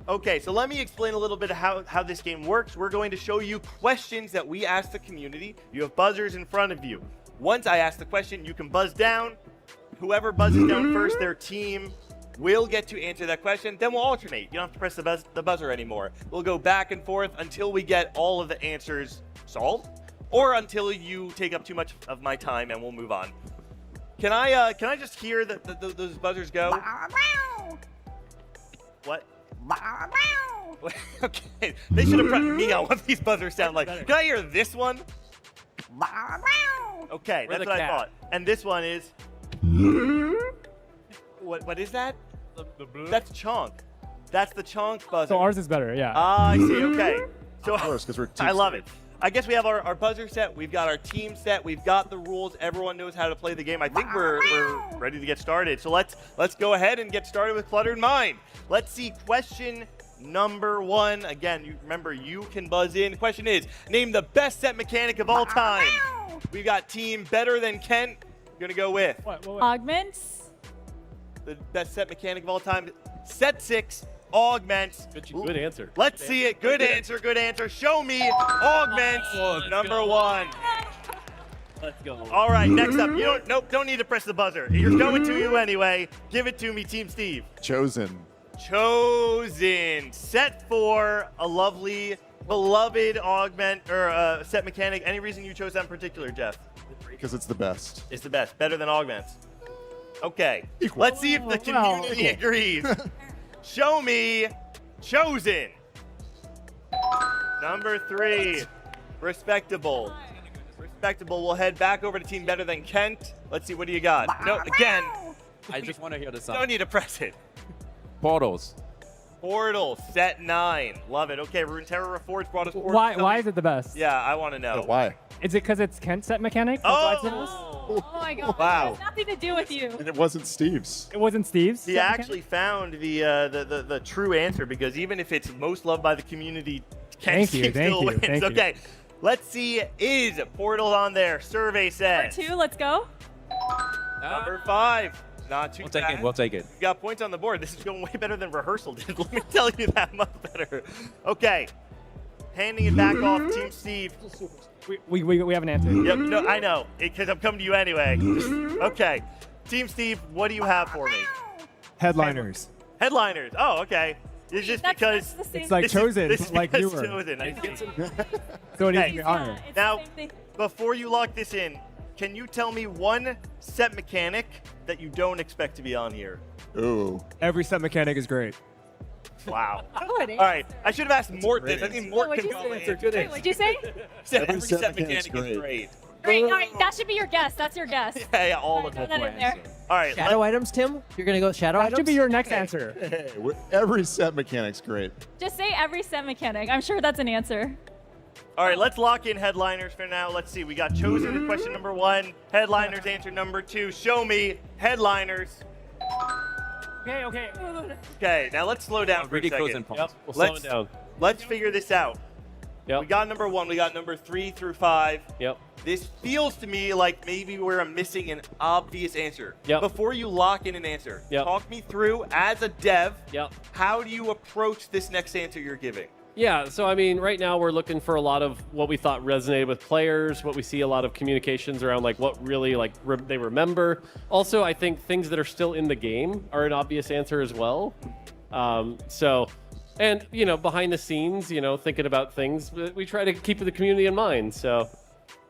Okay, so let me explain a little bit of how this game works. We're going to show you questions that we ask the community. You have buzzers in front of you. Once I ask the question, you can buzz down. Whoever buzzes down first, their team will get to answer that question. Then we'll alternate. You don't have to press the buzzer anymore. We'll go back and forth until we get all of the answers solved, or until you take up too much of my time and we'll move on. Can I just hear those buzzers go? What? Okay, they should have prepped me on what these buzzers sound like. Can I hear this one? Okay, that's what I thought. And this one is. What is that? That's chonk. That's the chonk buzzer. So ours is better, yeah. Ah, I see. Okay. So Of course, 'cause we're I love it. I guess we have our buzzer set. We've got our team set. We've got the rules. Everyone knows how to play the game. I think we're ready to get started. So let's go ahead and get started with Cluttered Mind. Let's see question number 1. Again, you remember you can buzz in. The question is, name the best set mechanic of all time. We've got team Better Than Kent. Gonna go with Augments. the best set mechanic of all time. Set 6. Augments. Good answer. Let's see it. Good answer. Good answer. Show me augments. Number 1. Let's go. All right. Next up. You don't need to press the buzzer. You're going to you anyway. Give it to me, Team Steve. Chosen. Chosen. Set 4. A lovely, beloved augment or set mechanic. Any reason you chose that in particular, Jeff? Because it's the best. It's the best. Better than augments. Okay. Let's see if the community agrees. Show me Chosen. Number 3, Respectable. Respectable. We'll head back over to Team Better Than Kent. Let's see, what do you got? No, again. I just want to hear the sound. Don't need to press it. Portals. Portal, set 9. Love it. Okay, Runeterra Reforged brought us Portal. Why is it the best? Yeah, I want to know. Why? Is it because it's Kent set mechanics? Oh my god. Wow. It has nothing to do with you. And it wasn't Steve's. It wasn't Steve's? He actually found the true answer, because even if it's most loved by the community, Kent still wins. Thank you. Okay, let's see. Is Portal on there? Survey says. Number 2, let's go. Number 5. Not too bad. We'll take it. You got points on the board. This is going way better than rehearsal did. Let me tell you that much better. Okay. Handing it back off, Team Steve. We have an answer. Yep, no, I know, because I'm coming to you anyway. Okay. Team Steve, what do you have for me? Headliners. Headliners. Oh, okay. It's just because It's like Chosen, this is like because newer. Chosen. I see. So it needs to Okay. be honored. Now, before you lock this in, can you tell me one set mechanic that you don't expect to be on here? Ooh. Every set mechanic is great. Wow. All right. I should have asked Mort this. I think Mort What'd can you probably say? answer. Wait, what'd you say? Said every set mechanic is great. Great. All right, that should be your guess. That's your guess. Yeah, all of Throw them. that in there. All right. Shadow items, Tim? You're going to go shadow items? That should be your next answer. Hey, every set mechanic's great. Just say every set mechanic. I'm sure that's an answer. All right, let's lock in headliners for now. Let's see. We got Chosen in question number 1. Headliners answer number 2. Show me headliners. Okay. Okay, now let's slow down for a second. Yep, we'll slow it down. Let's figure this out. Yep. We got number 1. We got number 3 through 5. Yep. This feels to me like maybe we're missing an obvious answer. Yep. Before you lock in an answer, Yep. talk me through, as a dev, Yep. how do you approach this next answer you're giving? Yeah, so I mean, right now we're looking for a lot of what we thought resonated with players, what we see a lot of communications around, like what really like they remember. Also, I think things that are still in the game are an obvious answer as well. And you know, behind the scenes, you know, thinking about things, we try to keep the community in mind. So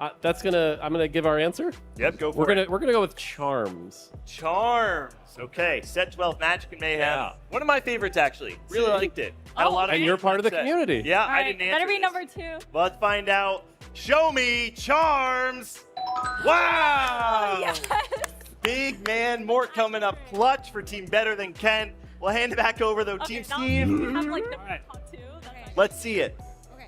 I'm gonna give our answer. Yep, go for it. We're gonna go with charms. Charms. Okay, set 12, Magic and Mayhem. Yeah. One of my favorites, actually. Really liked it. Had a lot of And you're part of the set. community. Yeah, All I right, didn't answer better be this. number 2. Let's find out. Show me charms. Wow. Yes. Big man Mort coming up clutch for Team Better Than Kent. We'll hand it back over, though. Okay, Team now Steve. you have like the top 2. Let's see it. Okay,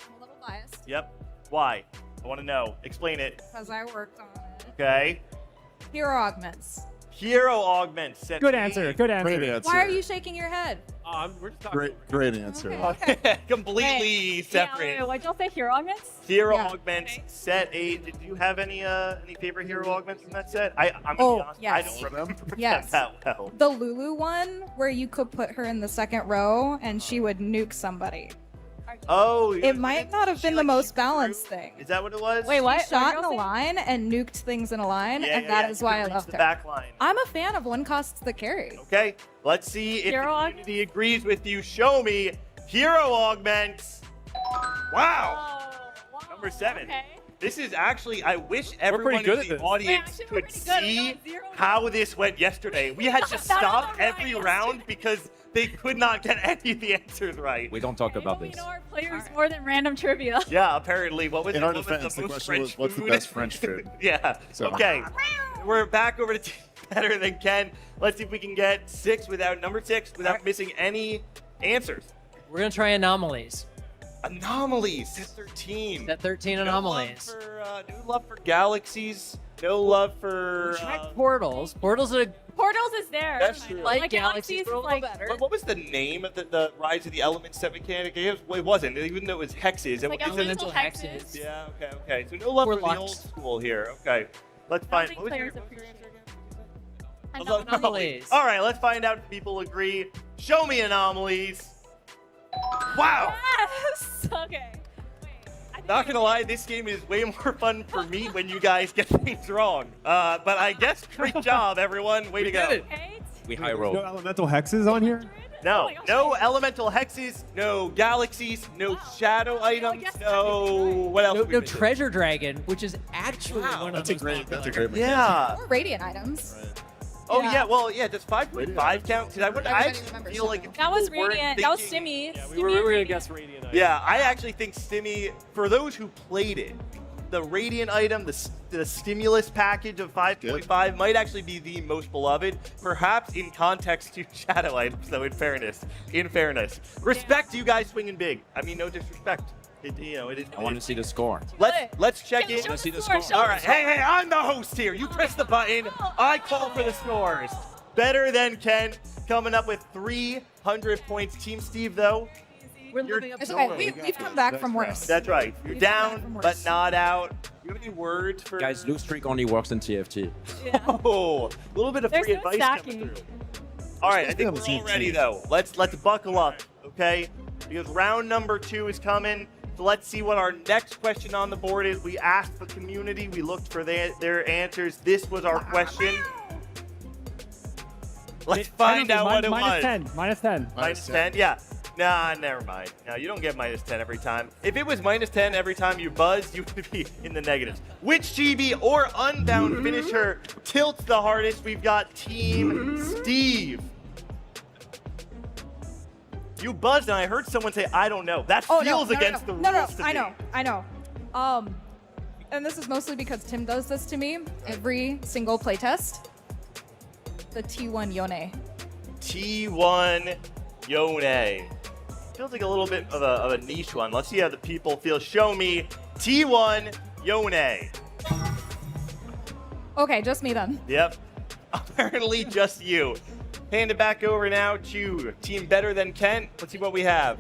I'm a little biased Yep. Why? I want to know. Explain it. because I worked on it. Okay. Hero augments. Hero Augment set. Good answer. Good answer. Great answer. Why are you shaking your head? We're just talking. Great answer. Completely separate. Wait, what'd y'all say? Hero augments? Hero Augments set 8. Did you have any favorite Hero Augments in that set? I'm gonna be honest, yes. I don't remember Yes. that well. The Lulu one, where you could put her in the second row and she would nuke somebody. Oh, It might not have been the most balanced thing. Is that what it was? Wait, what? What Shot did in y'all a say? line and nuked things in a line, Yeah, and yeah, that yeah, is you why could I reach loved the her. back line. I'm a fan of one costs the carry. Okay, let's see if Hero the community agrees with you. Show me Hero Augments. Wow. Number 7. Okay. This is actually, I wish everyone good in at the this. audience Wait, actually, we're could pretty good. We see got 0. how this went yesterday. We had to Not stop on the right every round because they could not get any of the answers right. We don't talk about We this. know our players more than random trivia. Yeah, apparently. What was In it? our What was defense, the the most question was, French what's the food? best French food? Yeah. So- Okay. We're back over to Team Better Than Ken. Let's see if we can get number 6 without missing any answers. We're gonna try anomalies. Anomalies. Set 13. Set 13 anomalies. No love for galaxies. No love for. Portals. Portals are Portals is there. That's true. like Galaxies galaxies, is but a little like better. What was the name of the Rise of the Elements set mechanic? It wasn't, even though it was hexes. like It was elemental elemental hexes. hexes. Yeah, okay. So no love Or for the Lux. old school here. Okay. Let's I find. don't What think was players your appreciate Anomalies. All right, let's find out if people agree. Show me anomalies. Wow. Yes. Okay. Not gonna lie, this game is way more fun for me when you guys get things wrong. But I guess great job, everyone. Way to go. Eight. We high roll. No elemental hexes on here? No, gosh. no elemental hexes, no galaxies, no shadow items, guess no. What else? No, we no missing? treasure dragon, which is actually one of That's the a great mechanic. Yeah. Or radiant items. Oh Yeah. yeah. Well, yeah. Does 5.5 count? Because I Everybody actually remembers feel like if That was people weren't Radiant. That was thinking- Stimmy. Yeah, Stimmy we were and gonna Radiant. guess Radiant. Yeah, I actually think Stimmy, for those who played it, the Radiant item, the stimulus package of 5.5 might actually be the most beloved, perhaps in context to shadow items, though, in fairness. Respect you guys swinging big. I mean, no disrespect. It is. I want to see the score. Let's check in. Show see the score, score. show All right, hey, I'm the host here. You press the button. I call for the scores. Better Than Ken coming up with 300 points. Team Steve, though, We're living up It's to okay. We've come back from worse. that's right. You're We've come back down, from but worse. not out. Do you have any words for Guys, lose streak only works in TFT. Oh, a little bit of There's free no advice stacking. coming through. All right, I think we're all ready though. Let's buckle up, okay? Because round number 2 is coming. So let's see what our next question on the board is. We asked the community. We looked for their answers. This was our question. Let's find out what it was. Minus 10. Minus 10. Minus 10? Yeah. Nah, never mind. No, you don't get minus 10 every time. If it was minus 10 every time you buzz, you would be in the negatives. Which GB or Unbound finisher tilts the hardest? We've got Team Steve. You buzzed and I heard someone say, I don't know. That feels against the rules to me. I know. And this is mostly because Tim does this to me every single playtest. The T1 Yone. T1 Yone. Feels like a little bit of a niche one. Let's see how the people feel. Show me T1 Yone. Okay, just me then. Yep. Apparently just you. Hand it back over now to Team Better Than Kent. Let's see what we have.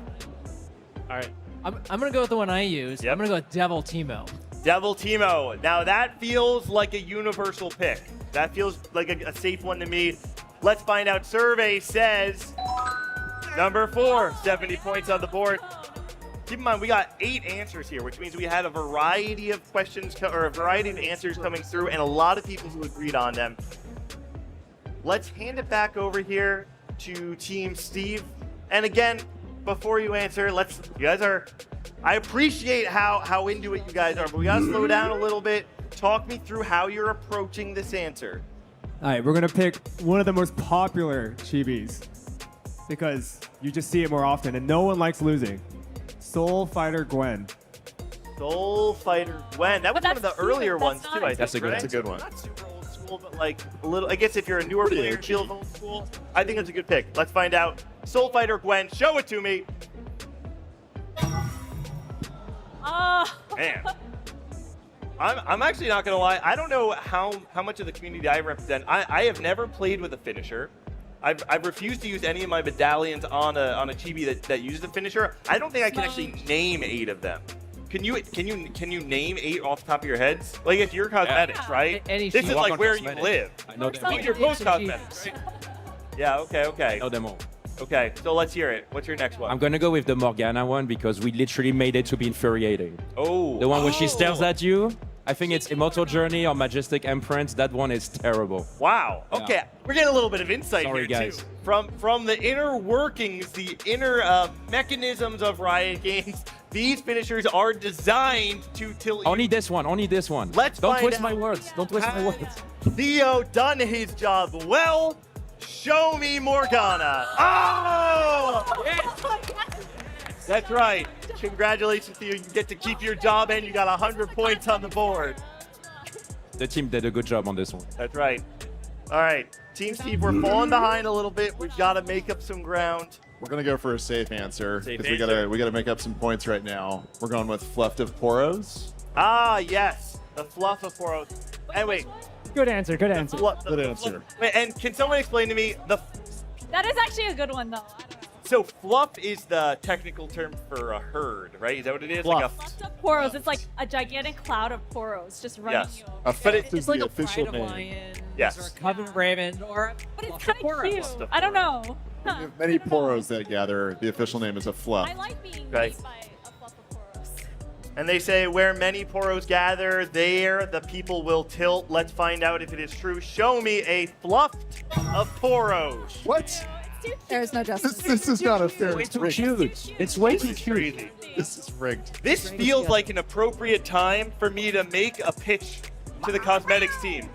All right. I'm gonna go with the one I use. Yep. I'm gonna go with Devil Teemo. Devil Teemo. Now that feels like a universal pick. That feels like a safe one to me. Let's find out. Survey says number 4, 70 points on the board. Keep in mind, we got 8 answers here, which means we had a variety of questions or a variety of answers coming through, and a lot of people who agreed on them. Let's hand it back over here to Team Steve. And again, before you answer, I appreciate how into it you guys are, but we gotta slow down a little bit. Talk me through how you're approaching this answer. All right, we're going to pick one of the most popular chibis because you just see it more often, and no one likes losing. Soul Fighter Gwen. Soul Fighter Gwen. That was one of the earlier ones too, I think. That's a good right? one. That's a good one. Not super old school, but like a little. I guess if you're a newer player, it feels old school. I think that's a good pick. Let's find out. Soul Fighter Gwen, show it to me. Oh. Man. I'm actually not gonna lie. I don't know how much of the community I represent. I have never played with a finisher. I've refused to use any of my medallions on a chibi that uses a finisher. I don't think I can actually name 8 of them. Can you name 8 off the top of your heads? Like it's your cosmetics, right? This is like where you live. I know them all. Your post cosmetics. Yeah. Okay. I know them all. Okay, so let's hear it. What's your next one? I'm gonna go with the Morgana one because we literally made it to be infuriating. Oh. The one where she stares at you. I think it's Immortal Journey or Majestic Imprint. That one is terrible. Wow. Okay, we're getting a little bit of insight Sorry, here guys. too. From the inner workings, the inner mechanisms of Riot Games. These finishers are designed to tilt you. Only this one. Only this one. Let's Don't find twist out. my words. Don't twist my words. Theo done his job well. Show me Morgana. Oh! That's right. Congratulations, Theo. You get to keep your job and you got 100 points on the board. The team did a good job on this one. That's right. All right. Team Steve, we're falling behind a little bit. We've got to make up some ground. We're gonna go for a safe answer Safe because answer. we gotta make up some points right now. We're going with Fluff of Poros. Ah, yes. The fluff of Poros. And wait. Good answer. Good answer. Good answer. Wait, and can someone explain to me That is actually a good one, though. so fluff is the technical term for a herd, right? Is that what it is? Like a Poros. It's like a gigantic cloud of poros just running Yes. you. A fetish It's is like the a official pride of name. Yes. Coven Raven or But it's kind of cute. I don't know. Huh. We have many Poros that gather. The official name is a Fluff. I like being Right. made by a fluff of poros. And they say, where many poros gather, there the people will tilt. Let's find out if it is true. Show me a fluffed of poros. What? There is no justice. This is not a fair. It's too cute. It's way too cute. Crazy. This is rigged. This feels like an appropriate time for me to make a pitch to the cosmetics team.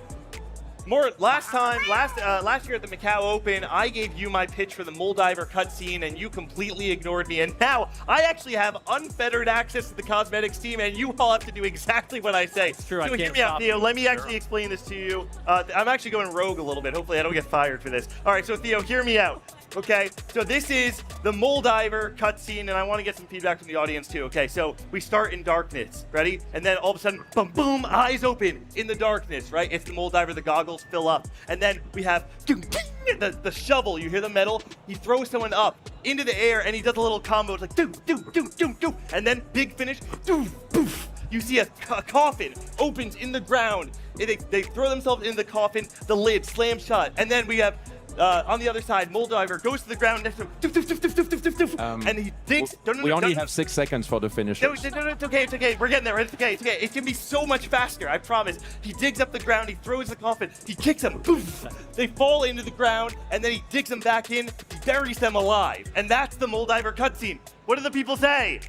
Last year at the Macau Open, I gave you my pitch for the Moldiver cutscene, and you completely ignored me. And now I actually have unfettered access to the cosmetics team, and you all have to do exactly what I say. It's true, I so hear can't me out, stop Theo. you. Let me actually explain this to you. I'm actually going rogue a little bit. Hopefully, I don't get fired for this. All right, so Theo, hear me out. Okay, so this is the Moldiver cutscene, and I want to get some feedback from the audience too. Okay, so we start in darkness, ready? And then all of a sudden, boom, boom, eyes open in the darkness, right? It's the Moldiver, the goggles fill up. And then we have the shovel, you hear the metal? He throws someone up into the air, and he does a little combo. It's like, do, do, do, do, do. And then big finish, do, poof. You see a coffin opens in the ground. They throw themselves in the coffin, the lid slams shut. And then we have on the other side, Moldiver goes to the ground next to him, doof, doof, doof, doof, doof, doof, doof, doof, and he digs. We only have 6 seconds for the finish. No, it's okay. We're getting there. It's okay. It can be so much faster. I promise. He digs up the ground. He throws the coffin. He kicks them. Poof! They fall into the ground, and then he digs them back in. He buries them alive, and that's the Moldiver cutscene. What do the people say?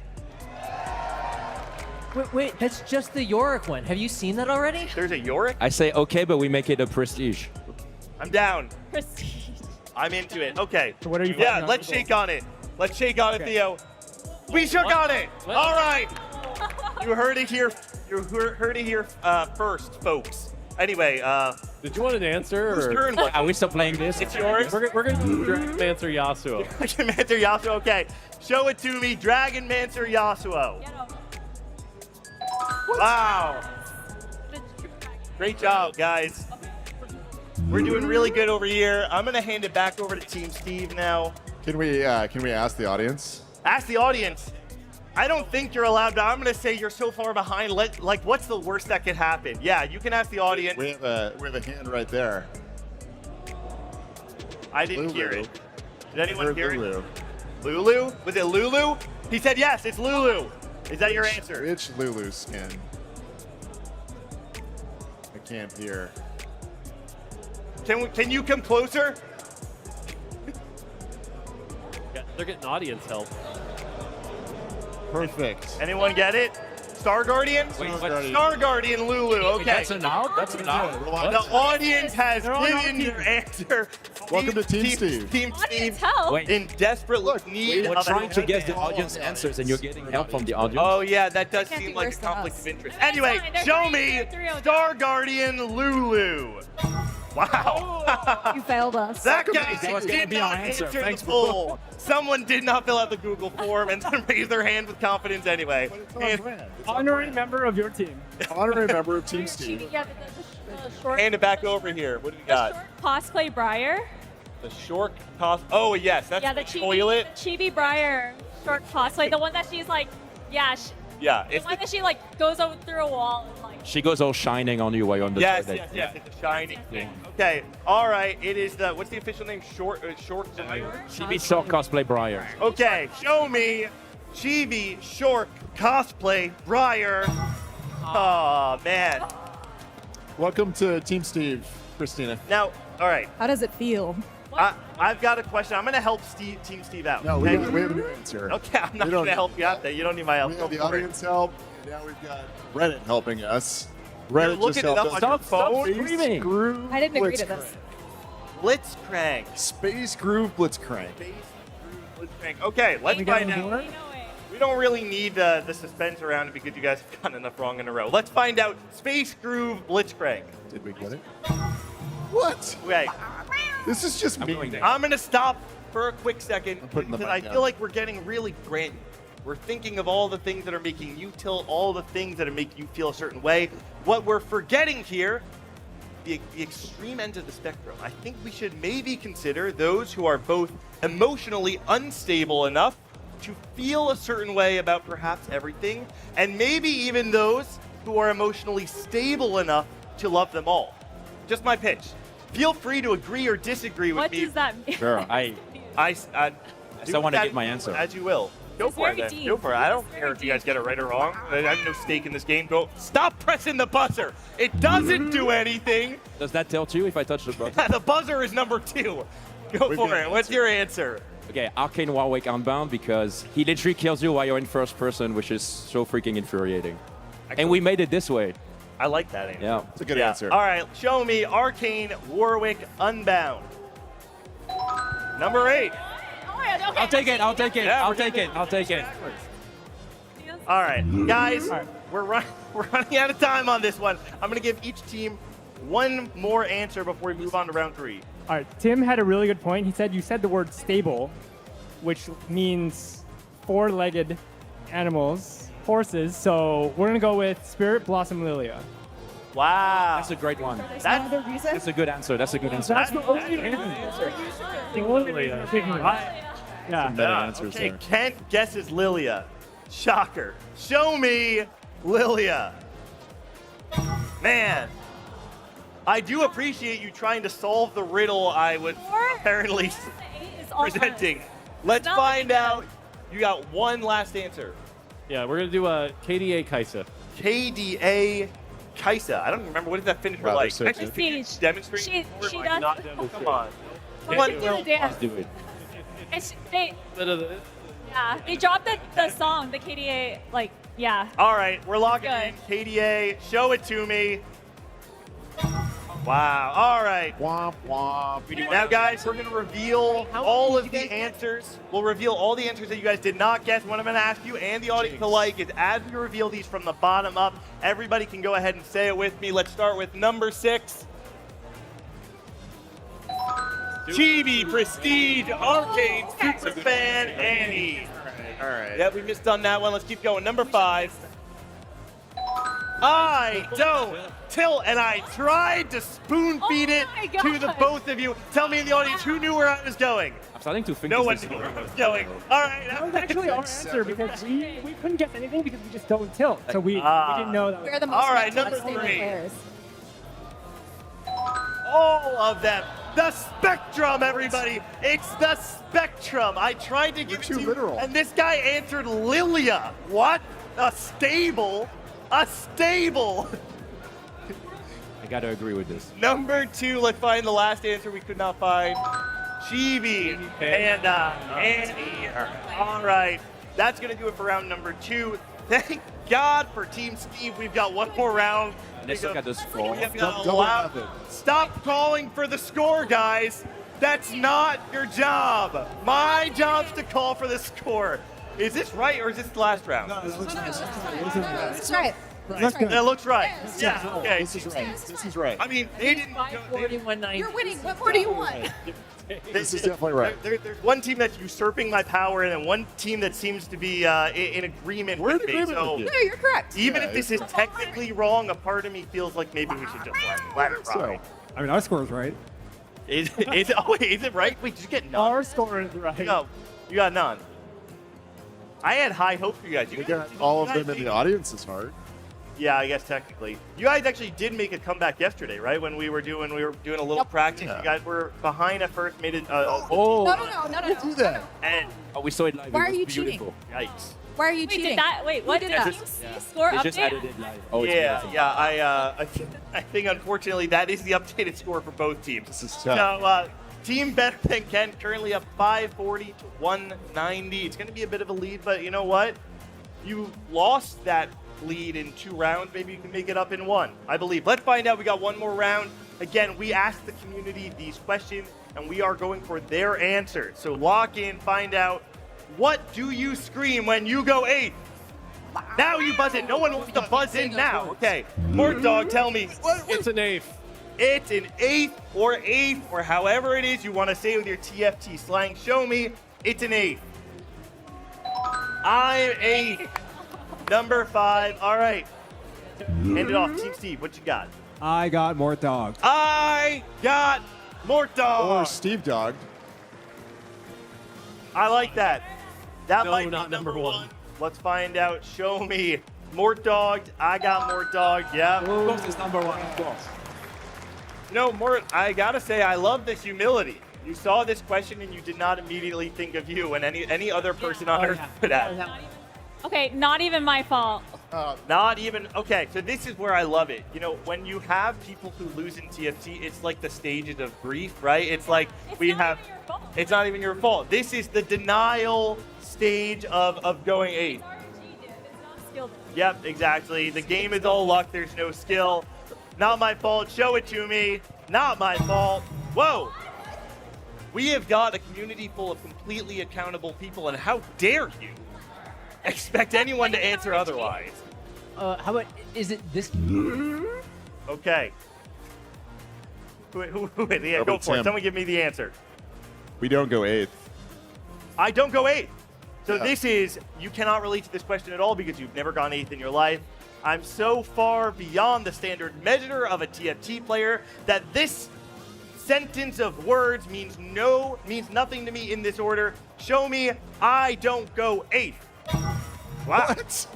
Wait, that's just the Yorick one. Have you seen that already? There's a Yorick? I say okay, but we make it a prestige. I'm down. Prestige. I'm into it. Okay. So what are you Yeah, voting on? let's shake on it. Let's shake on it, Theo. We shook on it. What? All right. You heard it here. You heard it here first, folks. Anyway, Did you want an answer? whose Or? turn was it? Are we still playing this? It's yours. We're going to do Dragon Mancer Yasuo. Dragonmancer Yasuo. Okay, show it to me, Dragonmancer Yasuo. Wow. Great job, guys. We're doing really good over here. I'm gonna hand it back over to Team Steve now. Can we ask the audience? Ask the audience. I don't think you're allowed, but I'm gonna say you're so far behind. Like, what's the worst that could happen? Yeah, you can ask the audience. We have a hand right there. I didn't hear it. Did anyone Heard hear Lulu. it? Lulu? Was it Lulu? He said yes, it's Lulu. Is that your answer? Which Lulu skin? I can't hear. Can you come closer? Yeah, they're getting audience help. Perfect. Anyone get it? Star Guardian? Wait, what? Star Guardian Lulu, okay. That's an out? That's an out. The audience has given their answer. Welcome to Team Steve. Team Audience Steve help. Wait. in desperate need We're of trying to an guess the audience answers, and you're getting help from the audience. Oh yeah, that does Can't seem be like a worse than conflict us. of interest. It's Anyway, fine, they're show three- me they're 3-0 Star Guardian Lulu. Wow. You failed us. That guy That was gonna did be our not answer. answer Thanks the for poll. Someone did not fill out the Google form and then raise their hand with confidence anyway. Honorary member of your team. Honorary member of Team Steve. Yeah, the short. Hand it back over here. What do we got? Cosplay Briar. The short cost. Oh, yes. That's Yeah, the toilet. Chibi Briar short cosplay. The one that she's like, yeah. Yeah. The one that she like goes over through a wall and like. She goes all shining on you while you're on the Yes, toilet. yes. It's a shiny thing. Okay. All right. It is the, what's the official name? Short. Chibi short cosplay Briar. Okay. Show me Chibi short cosplay Briar. Oh, man. Welcome to Team Steve, Christina. Now, all right. How does it feel? I've got a question. I'm going to help Team Steve out. No, okay? we have a new answer. Okay, I'm not going to help you out there. You don't need my help. We have the Go for it. audience help, and now we've got Reddit helping us. You're Reddit looking just it helped up us. on your phone? Space Groove I didn't agree to Blitzcrank. this. Blitzcrank. Space Groove Blitzcrank. Blitzcrank. Okay, let's find out. We don't really need the suspense around it because you guys have gotten enough wrong in a row. Let's find out. Space Groove Blitzcrank. Did we get it? What? Okay. This is just me. I'm going to stop for a quick second putting the because mic I down. feel like we're getting really granular. We're thinking of all the things that are making you tilt, all the things that are making you feel a certain way. What we're forgetting here, the extreme ends of the spectrum. I think we should maybe consider those who are both emotionally unstable enough to feel a certain way about perhaps everything, and maybe even those who are emotionally stable enough to love them all. Just my pitch. Feel free to agree or disagree with What me. does that mean? Sure. I still want to get my answer. As you will. Go It's for it very then. deep. Go for it. I don't It's care very if you guys deep. get it right or wrong. I have no stake in this game. Go. Stop pressing the buzzer. It doesn't do anything. Does that tilt you if I touch the button? The buzzer is number 2. Go We've for got it. an What's your answer? Okay, Arcane Warwick Unbound because he literally kills you while you're in first person, which is so freaking infuriating. And we made it this way. I like that answer. Yeah. It's a good answer. All right, show me Arcane Warwick Unbound. Number 8. I'll take it. I'll take it. Yeah, I'll we're take gonna it. I'll take it. All right, guys, we're running out of time on this one. I'm going to give each team one more answer before we move on to round 3. All right, Tim had a really good point. He said you said the word stable, which means four-legged animals, horses. So we're gonna go with Spirit Blossom Lilia. Wow. That's a great one. That's a good answer. That's a good answer. That's the only answer. The only answer. Yeah. Better answers Okay, there. Kent guesses Lilia. Shocker. Show me Lilia. Man, I do appreciate you trying to solve the riddle I was apparently presenting. Let's not find out. You got one last answer. Yeah, we're gonna do a KDA Kaisa. KDA Kaisa. I don't remember what did that finisher Rather like. so, Actually, too. can you demonstrate? She does. Come on. Come What? on, do the dance. Let's do it. It's, they dropped the song, the KDA, like, yeah. All right, we're locking in. Good. KDA, show it to me. Wow. All right. Womp womp. Now, guys, we're going to reveal all of the answers. We'll reveal all the answers that you guys did not guess. What I'm going to ask you and the audience alike is as we reveal these from the bottom up, everybody can go ahead and say it with me. Let's start with number 6. Chibi Prestige Arcane Superfan Annie. All right. Yeah, we missed on that one. Let's keep going. Number 5. I don't tilt, and I tried to spoon feed it to the both of you. Tell me in the audience who knew where I was going. I'm starting to think No one this knew is where I was going. All right. That was actually our answer because we couldn't guess anything because we just don't tilt. So we didn't know that. We're the most All right, mental number unstable 3. players. All of them. The Spectrum, everybody. It's the Spectrum. I tried to give it to you, literal. and this guy answered Lilia. What? A stable? A stable. I gotta agree with this. Number 2, let's find the last answer we could not find. Chibi and Annie. All right, that's going to do it for round number 2. Thank God for Team Steve. We've got one more round. Let's look at the score. We have got a lot. Stop calling for the score, guys. That's not your job. My job's to call for the score. Is this right or is this the last round? That's right. Let's go. That looks right. Yes. Yeah. Yes. Okay. This is right. This is right. I mean, they didn't. 4190. You're winning. What more do you want? This is definitely right. There's one team that's usurping my power, and then one team that seems to be in agreement We're with in me. agreement So with you. No, you're correct. even Yeah, if this is it's technically wrong, a part of me feels like maybe we should just let it So, rock. I mean, our score is right. Is it? Oh wait, is it right? Wait, did you get none? Our score is right. No, you got none. I had high hopes for you guys. we got all of them in the audience is hard. Yeah, I guess technically. You guys actually did make a comeback yesterday, right? When we were doing a little practice. Yeah. You guys were behind at first, made it. No, no. Do that. And Oh, we saw it live. Why It are was you beautiful. yikes. Why are you Wait, cheating? did that? Wait, what Who did did the that? team score They just update? added it live. Oh, it's Yeah, amazing. yeah. I think unfortunately that is the updated score for both teams. This is So, tough. team better than Ken, currently up 540 to 190. It's going to be a bit of a lead, but you know what? You lost that lead in 2 rounds. Maybe you can make it up in 1, I believe. Let's find out. We got one more round. Again, we asked the community these questions, and we are going for their answers. So lock in, find out. What do you scream when you go 8th? Now you buzz in. No one wants to buzz in now. Okay. Mort Dog, tell me. It's an 8th. It's an 8th or however it is you want to say with your TFT slang. Show me. It's an 8th. I'm 8th. Number 5. All right. Hand it off. Team Steve, what you got? I got more dog. I got Mort Dog. Or Steve Dog. I like that. That No, might be not number 1. Let's find out. Show me. Mort Dog. I got Mort Dog. Yeah. Of course, it's number 1. Of course. You know, Mort, I gotta say, I love this humility. You saw this question and you did not immediately think of you and any other person on earth could have. Okay, not even my fault. Not even, okay, so this is where I love it. You know, when you have people who lose in TFT, it's like the stages of grief, right? It's like it's not even your fault. This is the denial stage of going 8. Yep, exactly. The game is all luck, there's no skill. Not my fault, show it to me. Not my fault. Whoa! We have got a community full of completely accountable people, and how dare you expect anyone to answer otherwise? How about, is it this? Okay. Yeah, go for it. Someone give me the answer. We don't go 8th. I don't go 8th. So Yeah. this is, you cannot relate to this question at all because you've never gone 8th in your life. I'm so far beyond the standard measure of a TFT player that this sentence of words means nothing to me in this order. Show me I don't go 8th. Wow. What?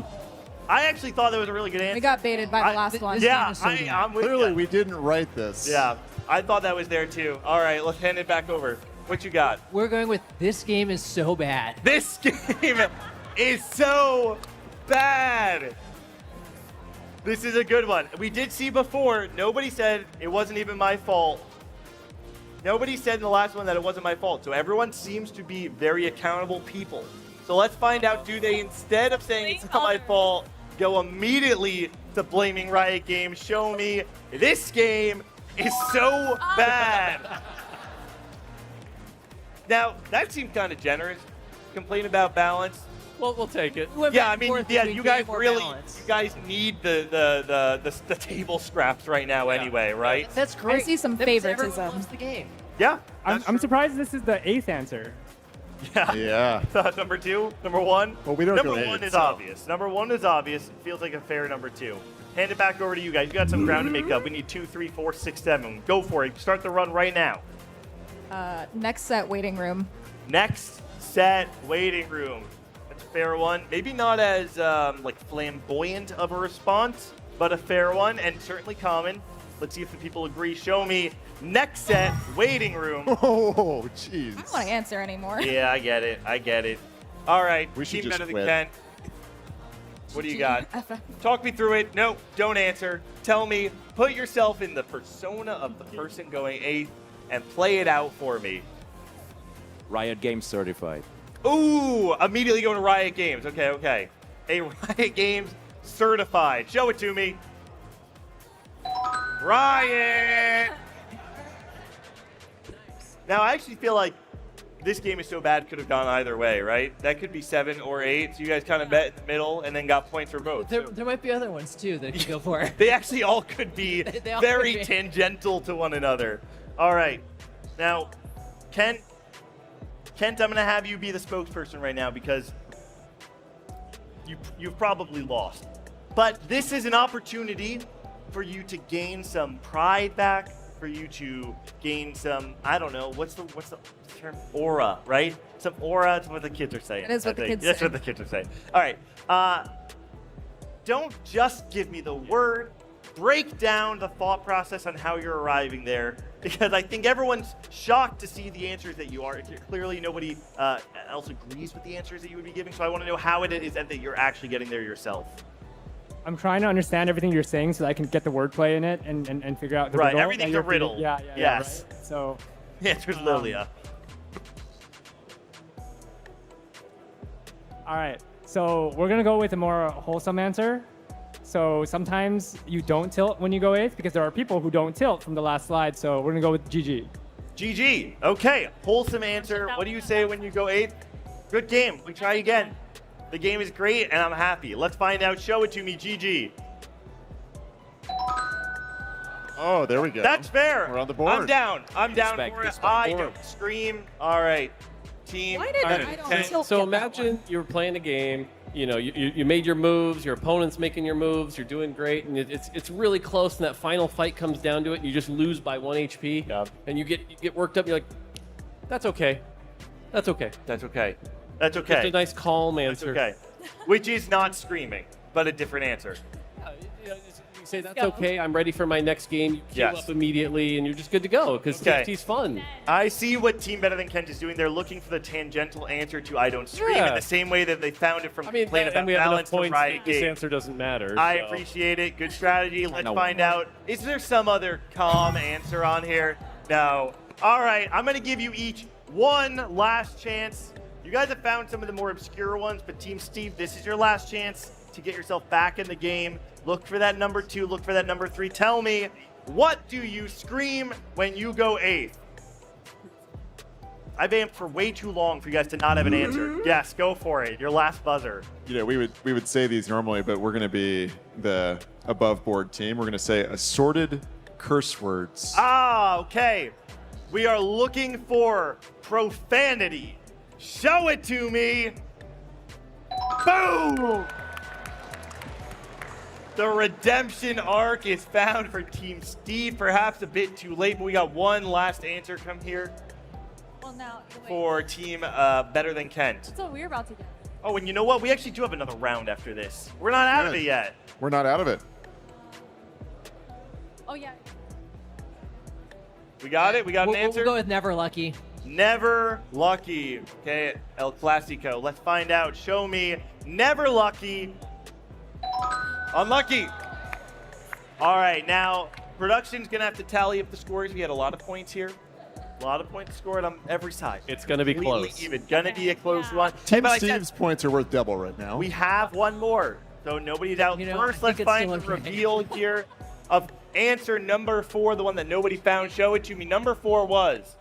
I actually thought that was a really good answer. We got baited by the last one. Yeah, I'm with Clearly, you. we didn't write this. Yeah, I thought that was there too. All right, let's hand it back over. What you got? We're going with this game is so bad. This game is so bad. This is a good one. We did see before, nobody said it wasn't even my fault. Nobody said in the last one that it wasn't my fault. So everyone seems to be very accountable people. So let's find out, do they, instead of saying it's not my fault, go immediately to blaming Riot Games? Show me this game is so bad. Now, that seemed kind of generous. Complain about balance. Well, we'll take it. Yeah, I mean, yeah, you guys really, you guys need the table scraps right now anyway, right? That's great. I see some That means everyone favoritism. loves the game. Yeah. I'm surprised this is the 8th answer. Yeah. Yeah. Number 2, number 1. Well, we don't number go 1 8, is so. obvious. Number 1 is obvious. It feels like a fair number 2. Hand it back over to you guys. You got some ground to make up. We need 2, 3, 4, 6, 7. Go for it. Start the run right now. Next set, waiting room. Next set, waiting room. That's a fair one. Maybe not as like flamboyant of a response, but a fair one and certainly common. Let's see if the people agree. Show me next set, waiting room. Oh, jeez. I don't want to answer anymore. Yeah, I get it. I get it. All right. We should Team just better than quit. Ken. What do you got? Talk me through it. No, don't answer. Tell me. Put yourself in the persona of the person going 8th and play it out for me. Riot Games certified. Ooh, immediately going to Riot Games. Okay, okay. A Riot Games certified. Show it to me. Riot! Now, I actually feel like this game is so bad could have gone either way, right? That could be 7 or 8. So you guys kind of bet in the middle and then got points for both. There might be other ones too that could go for it. They actually all could be They all very could be. tangential to one another. All right. Now, Kent, I'm going to have you be the spokesperson right now because you've probably lost. But this is an opportunity for you to gain some pride back, for you to gain some, I don't know, what's the term? Aura, right? Some aura, that's what the kids are saying. That is what the kids That's say. what the kids are saying. All right. Don't just give me the word. Break down the thought process on how you're arriving there, because I think everyone's shocked to see the answers that you are. Clearly, nobody else agrees with the answers that you would be giving, so I want to know how it is that you're actually getting there yourself. I'm trying to understand everything you're saying so that I can get the wordplay in it and figure out the Right, riddle. everything's a riddle. Yeah, Yes. right? So, the answer's Lilia. all right. So we're going to go with a more wholesome answer. So sometimes you don't tilt when you go 8th because there are people who don't tilt from the last slide. So we're going to go with GG. GG. Okay, wholesome answer. What do you say when you go 8th? Good game. We try again. The game is great, and I'm happy. Let's find out. Show it to me, GG. Oh, there we go. That's fair. We're on the board. I'm down. I'm down Respect, for it. respect. I don't scream. All right, team. Why did I don't tilt So get that imagine you were playing a game. You know, you made your moves. Your opponent's making your moves. You're doing great, and it's really close. And that final fight comes down to it, and you just lose by 1 HP. Yeah. And you get worked up. And you're like, that's okay. That's okay. That's okay. That's okay. Just a nice calm That's answer. okay. Which is not screaming, but a different answer. You say that's okay. I'm ready for my next game. You queue Yes. up immediately, and you're just good to go because Okay. TFT's fun. I see what Team Better Than Kent is doing. They're looking for the tangential answer to I don't scream Yeah. in the same way that they found it from I mean, playing and about we have enough balance to points. Riot This Games. answer doesn't matter. I so. appreciate it. Good strategy. Let's No. find out. Is there some other calm answer on here? No. All right. I'm going to give you each one last chance. You guys have found some of the more obscure ones, but Team Steve, this is your last chance to get yourself back in the game. Look for that number 2. Look for that number 3. Tell me, what do you scream when you go 8th? I've amped for way too long for you guys to not have an answer. Yes, go for it. Your last buzzer. You know, we would say these normally, but we're going to be the above board team. We're going to say assorted curse words. Ah, okay. We are looking for profanity. Show it to me. Boom! The redemption arc is found for Team Steve. Perhaps a bit too late, but we got one last answer come here Well, now, wait. for Team Better Than Kent. So we're about to get. Oh, and you know what? We actually do have another round after this. We're not out of it yet. We're not out of it. Oh yeah. We got it? We got an answer? We'll go with Never Lucky. Never lucky. Okay, El Clasico. Let's find out. Show me. Never lucky. Unlucky. All right, now production's gonna have to tally up the scores. We had a lot of points here. A lot of points scored on every side. It's gonna be Completely close. even. Gonna be a close one. Team but I said Steve's points are worth double right now. we have one more, so nobody's out. You know, First, I let's think it's find the still okay. reveal here of answer number 4, the one that nobody found. Show it to me. Number 4 was.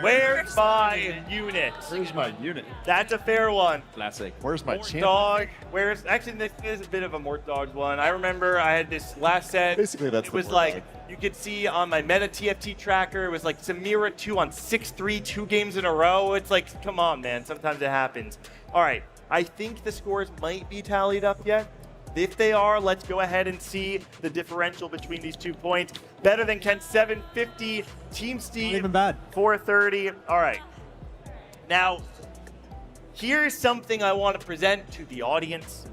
Where's my unit? Where's my unit? That's a fair one. Classic. Where's my Mort champion? Dog. Where's actually this is a bit of a Mort Dog one. I remember I had this last set. Basically, that's it the was Mort like Dog. you could see on my Meta TFT tracker. It was like Samira 2 on 6-3, 2 games in a row. It's like, come on, man. Sometimes it happens. All right. I think the scores might be tallied up yet. If they are, let's go ahead and see the differential between these 2 points. Better Than Kent 750, Team Steve Not even bad. 430. All right. Now, here's something I want to present to the audience.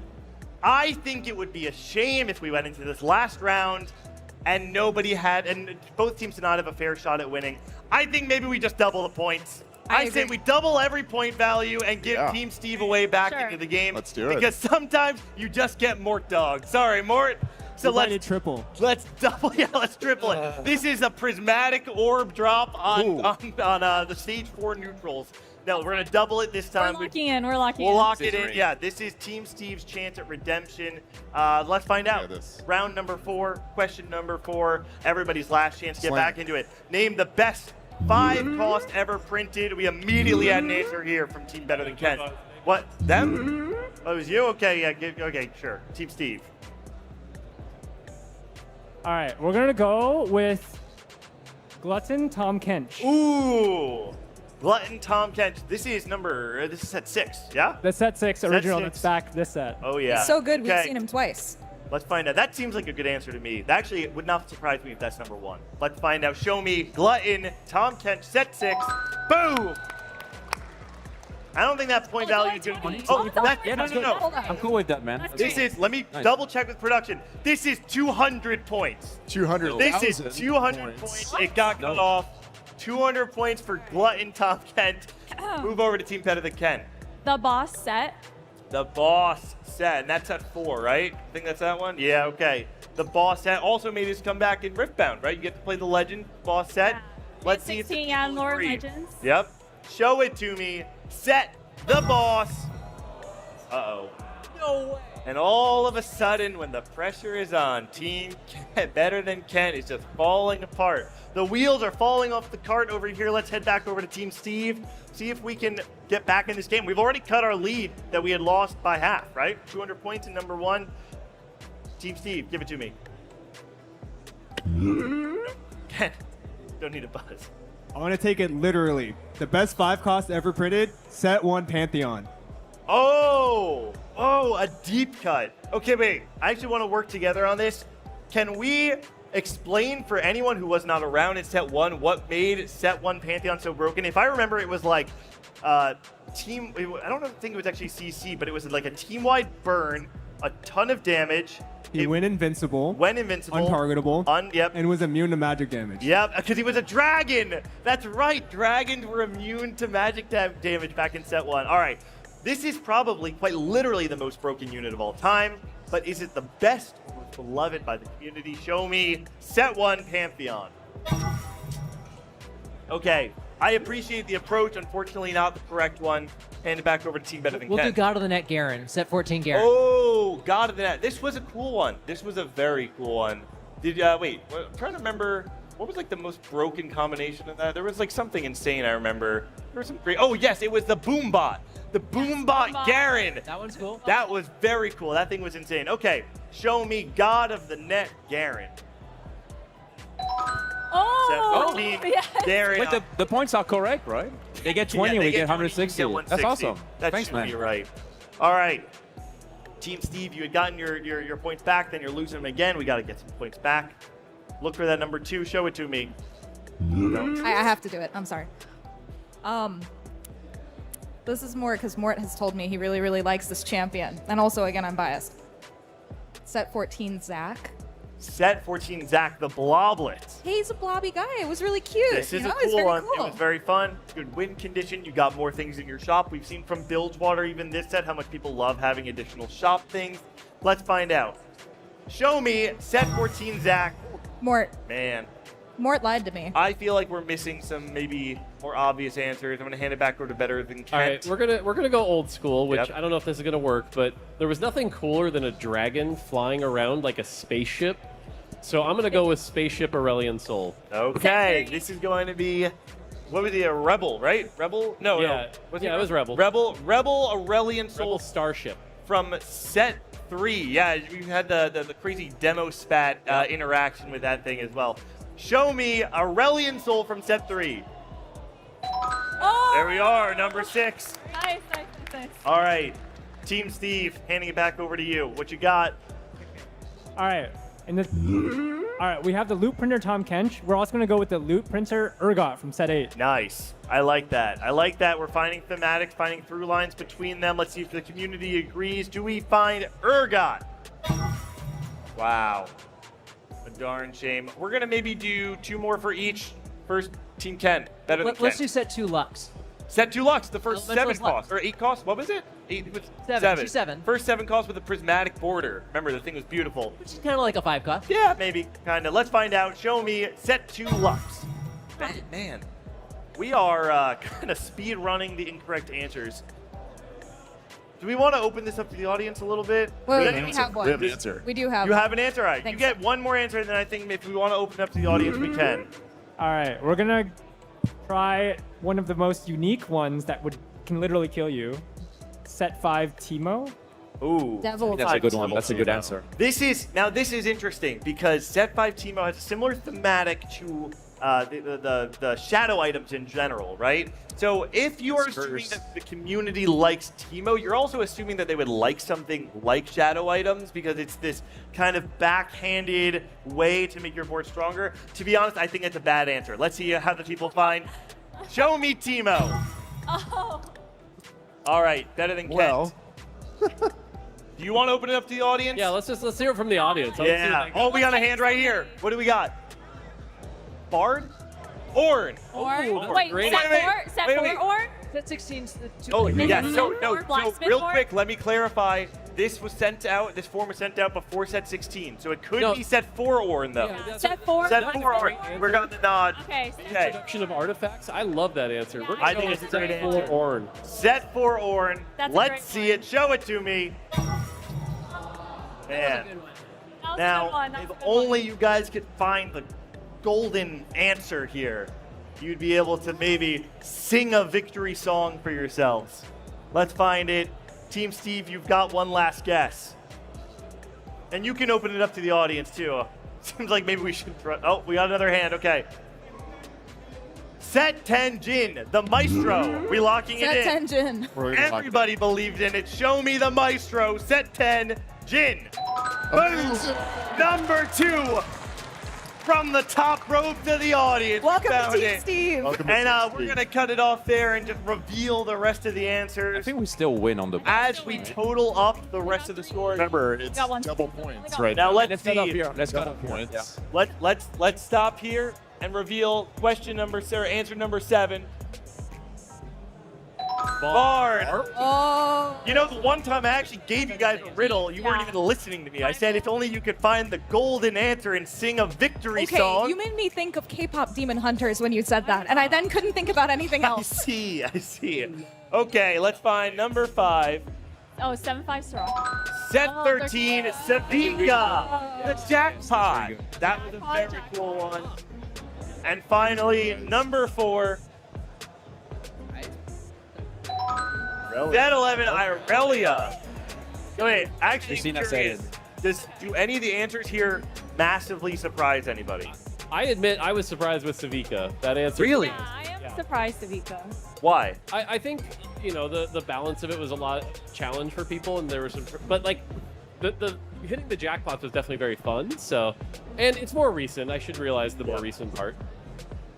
I think it would be a shame if we went into this last round and both teams did not have a fair shot at winning. I think maybe we just double the points. I say we double every point value and give Team Steve away back into the game. Let's do it. Because sometimes you just get Mort Dog. Sorry, Mort. So We might need triple. Let's double. Yeah, let's triple it. This is a prismatic orb drop on the stage 4 neutrals. No, we're gonna double it this time. We're locking in. We're locking in. We'll lock it in. Yeah, this is Team Steve's chance at redemption. Let's find out. Round number 4, question number 4. Everybody's last chance to get back into it. Name the best 5 cost ever printed. We immediately had an answer here from Team Better Than Ken. What? Them? Oh, it was you? Okay, yeah, okay, sure. Team Steve. All right, we're gonna go with Glutton Tom Kench. Ooh, Glutton Tom Kench. This is set 6, yeah? That's set 6 original. 6. That's back this set. Oh yeah. He's so good. We've Okay. seen him twice. Let's find out. That seems like a good answer to me. That actually would not surprise me if that's number 1. Let's find out. Show me Glutton Tom Kench, set 6. Boom! I don't think that point value is going to be. Oh, no. I'm cool with that, man. This is, let me double check with production. This is 200 points. 200. This is 200 points. It got cut off. 200 points for Glutton Tom Kent. Move over to Team Better Than Ken. The boss set. The boss set, and that's at 4, right? I think that's that one? Yeah, okay. The boss set also made his comeback in Riftbound, right? You get to play the legend boss set. Let's see if 16, yeah, Lore of Legends. Yep. Show it to me. Set the boss. Uh-oh. No way. And all of a sudden, when the pressure is on, Team Better Than Ken is just falling apart. The wheels are falling off the cart over here. Let's head back over to Team Steve. See if we can get back in this game. We've already cut our lead that we had lost by half, right? 200 points in number 1. Team Steve, give it to me. Ken, don't need a buzz. I want to take it literally. The best 5 cost ever printed, set 1 Pantheon. Oh, a deep cut. Okay, wait. I actually want to work together on this. Can we explain for anyone who was not around in set 1 what made set 1 Pantheon so broken? If I remember, it was like I don't think it was actually CC, but it was like a team-wide burn, a ton of damage. He went invincible. Untargetable. Yep. And was immune to magic damage. Yep, because he was a dragon. That's right. Dragons were immune to magic damage back in set 1. All right. This is probably quite literally the most broken unit of all time, but is it the best or most beloved by the community? Show me set 1 Pantheon. Okay, I appreciate the approach. Unfortunately, not the correct one. Hand it back over to Team Better Than We'll Ken. do God of the Net Garen, set 14 Garen. Oh, God of the Net. This was a cool one. This was a very cool one. Wait, I'm trying to remember. What was like the most broken combination of that? There was like something insane I remember. There was some great, oh yes, it was the Boombot. The Boombot Garen. That one's cool. That was very cool. That thing was insane. Okay, show me God of the Net Garen. Oh, 14 yes. Garen. But the points are correct, right? They get 20, we get 160. That's awesome. That Thanks, should man. be right. All right. Team Steve, you had gotten your points back, then you're losing them again. We got to get some points back. Look for that number 2. Show it to me. I have to do it. I'm sorry. This is Mort because Mort has told me he really, really likes this champion. And also, again, I'm biased. Set 14, Zach. Set 14, Zach the Bloblet. He's a blobby guy. It was really cute. This is a It's cool very one. cool. It was very fun. Good win condition. You got more things in your shop. We've seen from Bilgewater, even this set, how much people love having additional shop things. Let's find out. Show me set 14, Zach. Mort. Man. Mort lied to me. I feel like we're missing some maybe more obvious answers. I'm gonna hand it back over to Better Than Kent. All right, we're gonna go old school, which Yep. I don't know if this is gonna work, but there was nothing cooler than a dragon flying around like a spaceship. So I'm gonna go with Spaceship Aurelian Soul. Okay, this is going to be, what was he, a Rebel, right? Rebel? No, Yeah, no. yeah, it was Rebel. Rebel Aurelian Soul. Rebel Starship. From set 3. Yeah, we had the crazy demo spat interaction with that thing as well. Show me Aurelian Soul from set 3. Oh! There we are, number 6. Nice. All right, Team Steve, handing it back over to you. What you got? All right. All right, we have the loot printer Tom Kench. We're also going to go with the loot printer Urgot from set 8. Nice. I like that. I like that. We're finding thematics, finding through lines between them. Let's see if the community agrees. Do we find Urgot? Wow. A darn shame. We're going to maybe do 2 more for each. First, Team Ken. Better than Ken. Let's do set 2 Lux. Set 2 Lux, the first 7 Elementalist cost. Lux. Or 8 cost. What was it? 8 was 7. 7. First 7 cost with a prismatic border. Remember, the thing was beautiful. Which is kind of like a 5 cost. Yeah, maybe. Kind of. Let's find out. Show me set 2 Lux. Man. We are kind of speed running the incorrect answers. Do we want to open this up to the audience a little bit? Well, we have one. We have an answer. We do have You have an answer? All right. Thanks. You get one more answer, and then I think if we want to open it up to the audience, we can. All right, we're going to try one of the most unique ones that can literally kill you. Set 5 Teemo. Ooh, Devil. That's a good one. That's a good answer. This is interesting because Set 5 Teemo has a similar thematic to the shadow items in general, right? So if you are assuming that the community likes Teemo, you're also assuming that they would like something like shadow items because it's this kind of backhanded way to make your board stronger. To be honest, I think it's a bad answer. Let's see how the people find. Show me Teemo. Oh. All right, better than Kent. Well. Do you want to open it up to the audience? Yeah, let's hear it from the audience. Let's see Yeah. what they Oh, we got a hand right here. What do we got? Bard? Orn. Or wait, Great. set Wait, 4, set wait, 4 wait. or? Set 16's the two. Oh, yeah. So Blacksmith real or? quick, let me clarify. This was sent out. This form was sent out before set 16, so it could be set 4 Orn though. Yeah, set 4. Set 4 Orn. We're got the nod. Okay. Introduction of artifacts. I love that answer. We're I gonna think go it's a with great set 4 answer. Orn. Set 4 Orn. That's a Let's great see it. Show it to me. Man. Now, if only you guys could find the golden answer here, you'd be able to maybe sing a victory song for yourselves. Let's find it. Team Steve, you've got one last guess. And you can open it up to the audience too. Seems like maybe we should oh, we got another hand. Okay. Set 10 Jin, the maestro. We locking it in. Set 10 Jin. Everybody believed in it. Show me the maestro. Set 10 Jin. Boom. Number 2. From the top rope to the audience. Welcome to Found Team it. Steve. And we're going to cut it off there and just reveal the rest of the answers. I think we still win on the. As we total up the rest of the scores. Remember, it's Got one. double points right Now now. let's Let's see. cut up here. Let's cut Double up here. points. Yeah. Let's stop here and reveal answer number 7. Bard. Oh. You know, the one time I actually gave you guys a riddle, you weren't even listening to me. I said if only you could find the golden answer and sing a victory Okay, song. you made me think of K-pop Demon Hunters when you said that, and I then couldn't think about anything else. I see. Okay, let's find number 5. Oh, 7-5 Soraka. Set Oh, 13, Savika, the jackpot. That was a very cool one. And finally, number 4. Set 11, Irelia. Wait, actually, Christina I'm curious. Do any of the answers here massively surprise anybody? I admit I was surprised with Savika. That answer. Really? Yeah, I am surprised, Savika. Why? I think, you know, the balance of it was a lot challenge for people, and there was some, but like the hitting the jackpots was definitely very fun. So, and it's more recent. I should realize the more recent part.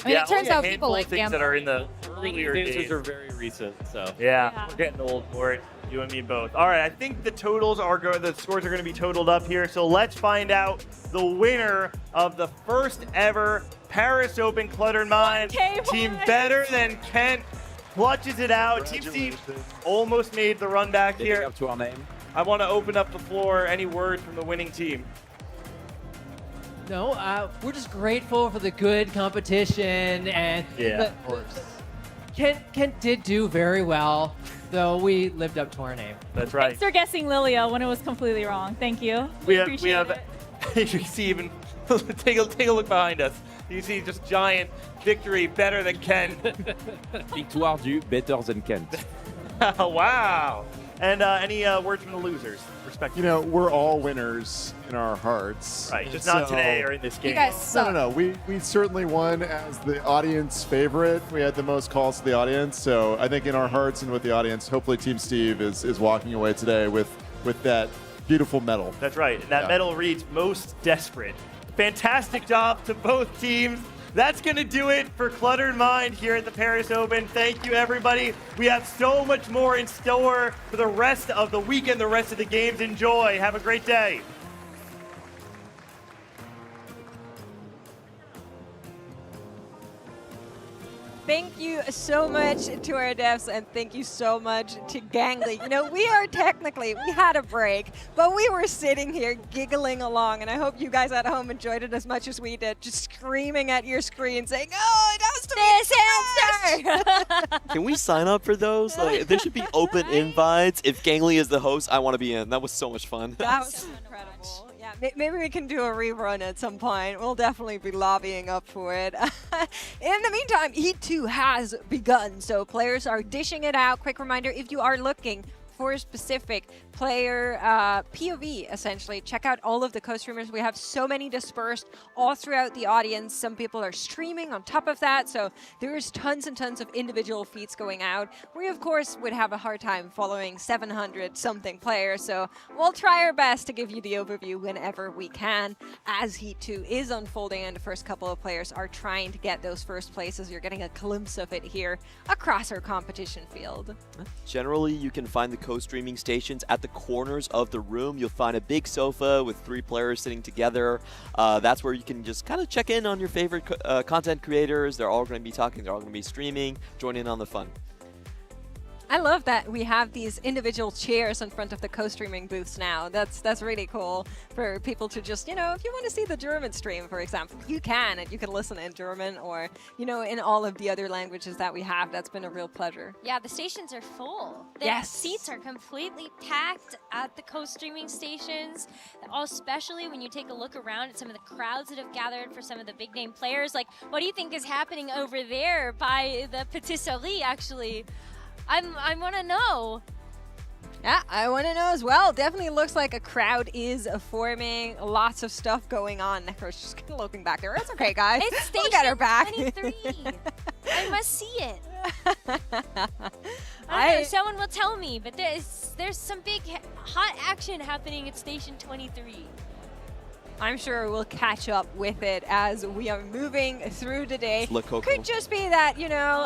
I mean, it turns out people like things that are in the earlier These answers days. are very recent. So Yeah, we're getting old for it. You and me both. All right, I think the scores are going to be totaled up here. So let's find out the winner of the first ever Paris Open Cluttered Minds. Team Better Than Kent clutches it out. Team Steve almost made the run back here. Up to our name. I want to open up the floor. Any word from the winning team? No, we're just grateful for the good competition, and Yeah, of course. Kent did do very well, though we lived up to our name. That's right. Thanks for guessing Lilia when it was completely wrong. Thank you. We appreciate have it. you see even take a look behind us. You see just giant victory, better than Ken. Victoire du better than Kent. Wow. And any words from the losers? Respect. You know, we're all winners in our hearts. Right, just not today or in this game. You guys suck. No. We certainly won as the audience favorite. We had the most calls to the audience. So I think in our hearts and with the audience, hopefully Team Steve is walking away today with that beautiful medal. That's right. And that medal reads most desperate. Fantastic job to both teams. That's going to do it for Cluttered Mind here at the Paris Open. Thank you, everybody. We have so much more in store for the rest of the weekend, the rest of the games. Enjoy. Have a great day. Thank you so much to our devs, and thank you so much to Gangly. You know, we had a break, but we were sitting here giggling along, and I hope you guys at home enjoyed it as much as we did, just screaming at your screen saying, oh, it has to be this answer! Can we sign up for those? Like, there should be open invites. If Gangly is the host, I want to be in. That was so much fun. That was incredible. Yeah. Yeah, maybe we can do a rerun at some point. We'll definitely be lobbying up for it. In the meantime, Heat 2 has begun, so players are dishing it out. Quick reminder, if you are looking for a specific player POV, essentially, check out all of the co-streamers. We have so many dispersed all throughout the audience. Some people are streaming on top of that, so there's tons and tons of individual feeds going out. We, of course, would have a hard time following 700-something players, so we'll try our best to give you the overview whenever we can, as Heat 2 is unfolding and the first couple of players are trying to get those first places. You're getting a glimpse of it here across our competition field. Generally, you can find the co-streaming stations at the corners of the room. You'll find a big sofa with 3 players sitting together. That's where you can just kind of check in on your favorite content creators. They're all going to be talking, they're all going to be streaming, join in on the fun. I love that we have these individual chairs in front of the co-streaming booths now. That's really cool for people to just, you know, if you want to see the German stream, for example, you can, and you can listen in German or, you know, in all of the other languages that we have. That's been a real pleasure. Yeah, the stations are full. The Yes. seats are completely packed at the co-streaming stations, especially when you take a look around at some of the crowds that have gathered for some of the big name players. Like, what do you think is happening over there by the patisserie, actually? I want to know. Yeah, I want to know as well. Definitely looks like a crowd is forming. Lots of stuff going on. Necro's just kind of looking back there. It's okay, guys. It's station We'll get her back. 23. I must see it. I don't know, someone will tell me, but there's some big hot action happening at Station 23. I'm sure we'll catch up with it as we are moving through the day. Lococo. Could just be that, you know,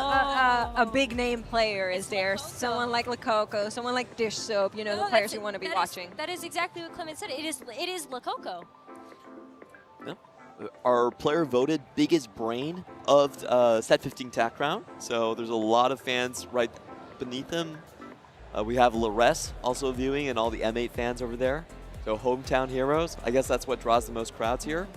a big name player is there. Someone like Lococo, someone like Dish Soap, you know, the players you want to be watching. That is exactly what Clement said. It is Lococo. Yeah. Our player voted biggest brain of Set 15 TAC round. So there's a lot of fans right beneath him. We have Lores also viewing and all the M8 fans over there. So hometown heroes, I guess that's what draws the most crowds here.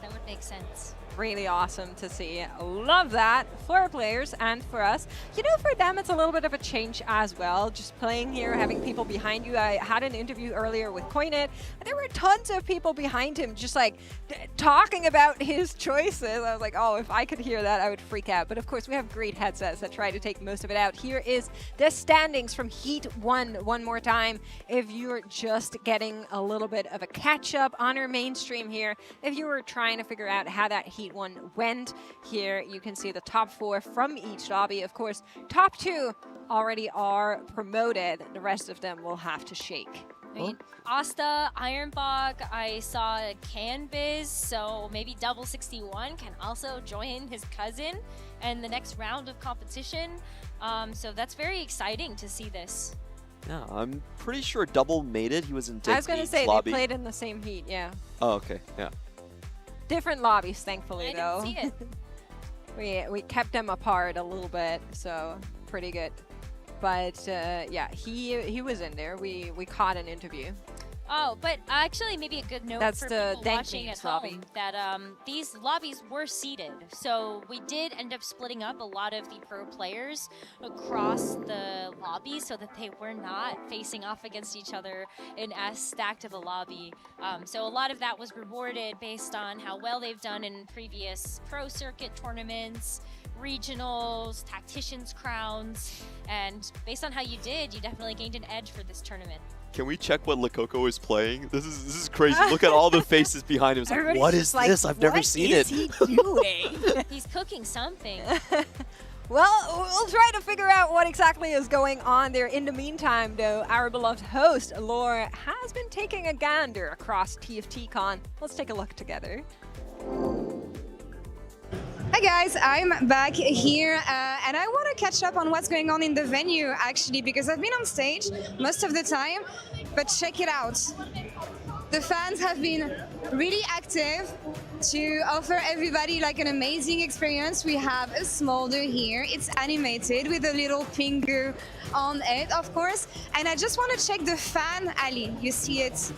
That would make sense. Really awesome to see. Love that for our players and for us. You know, for them, it's a little bit of a change as well. Just playing here, having people behind you. I had an interview earlier with Coinit. There were tons of people behind him just like talking about his choices. I was like, oh, if I could hear that, I would freak out. But of course, we have great headsets that try to take most of it out. Here is the standings from Heat 1 one more time. If you're just getting a little bit of a catch up on our mainstream here, if you were trying to figure out how that Heat 1 went, here you can see the top 4 from each lobby. Of course, top 2 already are promoted. The rest of them will have to shake. I mean, Asta, Ironbog, I saw Canbiz, so maybe Double 61 can also join his cousin in the next round of competition. So that's very exciting to see this. Yeah, I'm pretty sure Double made it. He was in I was going to say lobby. they played in the same heat, yeah. Oh, okay, yeah. Different lobbies, thankfully, though. I didn't see it. we kept them apart a little bit, so pretty good. But yeah, he was in there. We caught an interview. Oh, but actually maybe a good note That's for the people Dank watching at Memes lobby. home that these lobbies were seated. So we did end up splitting up a lot of the pro players across the lobby so that they were not facing off against each other in as stacked of a lobby. So a lot of that was rewarded based on how well they've done in previous pro circuit tournaments, regionals, tacticians crowns, and based on how you did, you definitely gained an edge for this tournament. Can we check what Lococo is playing? This is crazy. Look at all the faces behind him. It's like, Everybody's what just is like, this? I've never seen it. What is he doing? He's cooking something. Well, we'll try to figure out what exactly is going on there. In the meantime, though, our beloved host, Laura, has been taking a gander across TFTCon. Let's take a look together. Hi guys, I'm back here and I want to catch up on what's going on in the venue actually, because I've been on stage most of the time, but check it out. The fans have been really active to offer everybody like an amazing experience. We have a smolder here. It's animated with a little finger on it, of course. And I just want to check the fan alley. You see it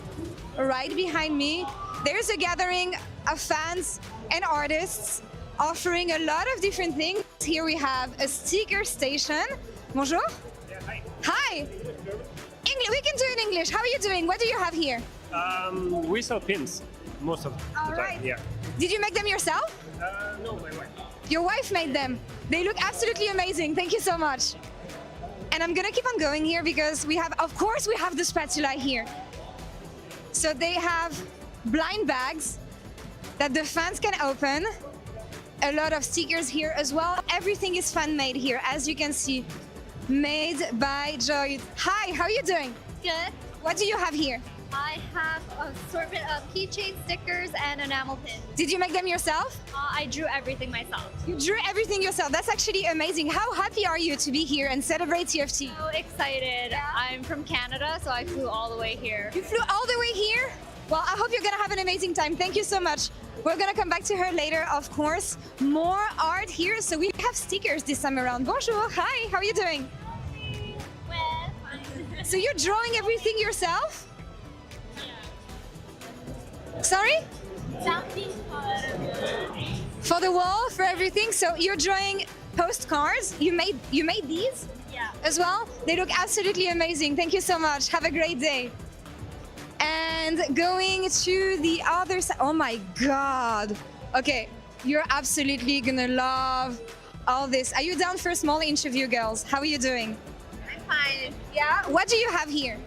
right behind me. There's a gathering of fans and artists offering a lot of different things. Here we have a sticker station. Bonjour. Yeah, hi. Hi. We can do it in English. How are you doing? What do you have here? We sell pins most of the All time. right. Yeah. Did you make them yourself? No, my wife. Your wife made them. They look absolutely amazing. Thank you so much. And I'm gonna keep on going here because we have, of course, we have the spatula here. So they have blind bags that the fans can open. A lot of stickers here as well. Everything is fan made here, as you can see. Made by Joy. Hi, how are you doing? Good. What do you have here? I have an assortment of keychain stickers and enamel pins. Did you make them yourself? I drew everything myself. You drew everything yourself. That's actually amazing. How happy are you to be here and celebrate TFT? So excited. Yeah. I'm from Canada, so I flew all the way here. You flew all the way here? Well, I hope you're gonna have an amazing time. Thank you so much. We're gonna come back to her later, of course. More art here. So we have stickers this time around. Bonjour. Hi, how are you doing? Well, fine. So you're drawing everything yourself? Sorry? Something For the wall, for everything. So you're drawing postcards. You made these? Yeah. As well? They look absolutely amazing. Thank you so much. Have a great day. And going to the other side. Oh my God. Okay, you're absolutely gonna love all this. Are you down for a small interview, girls? How are you doing? I'm fine. Yeah? What do you have here?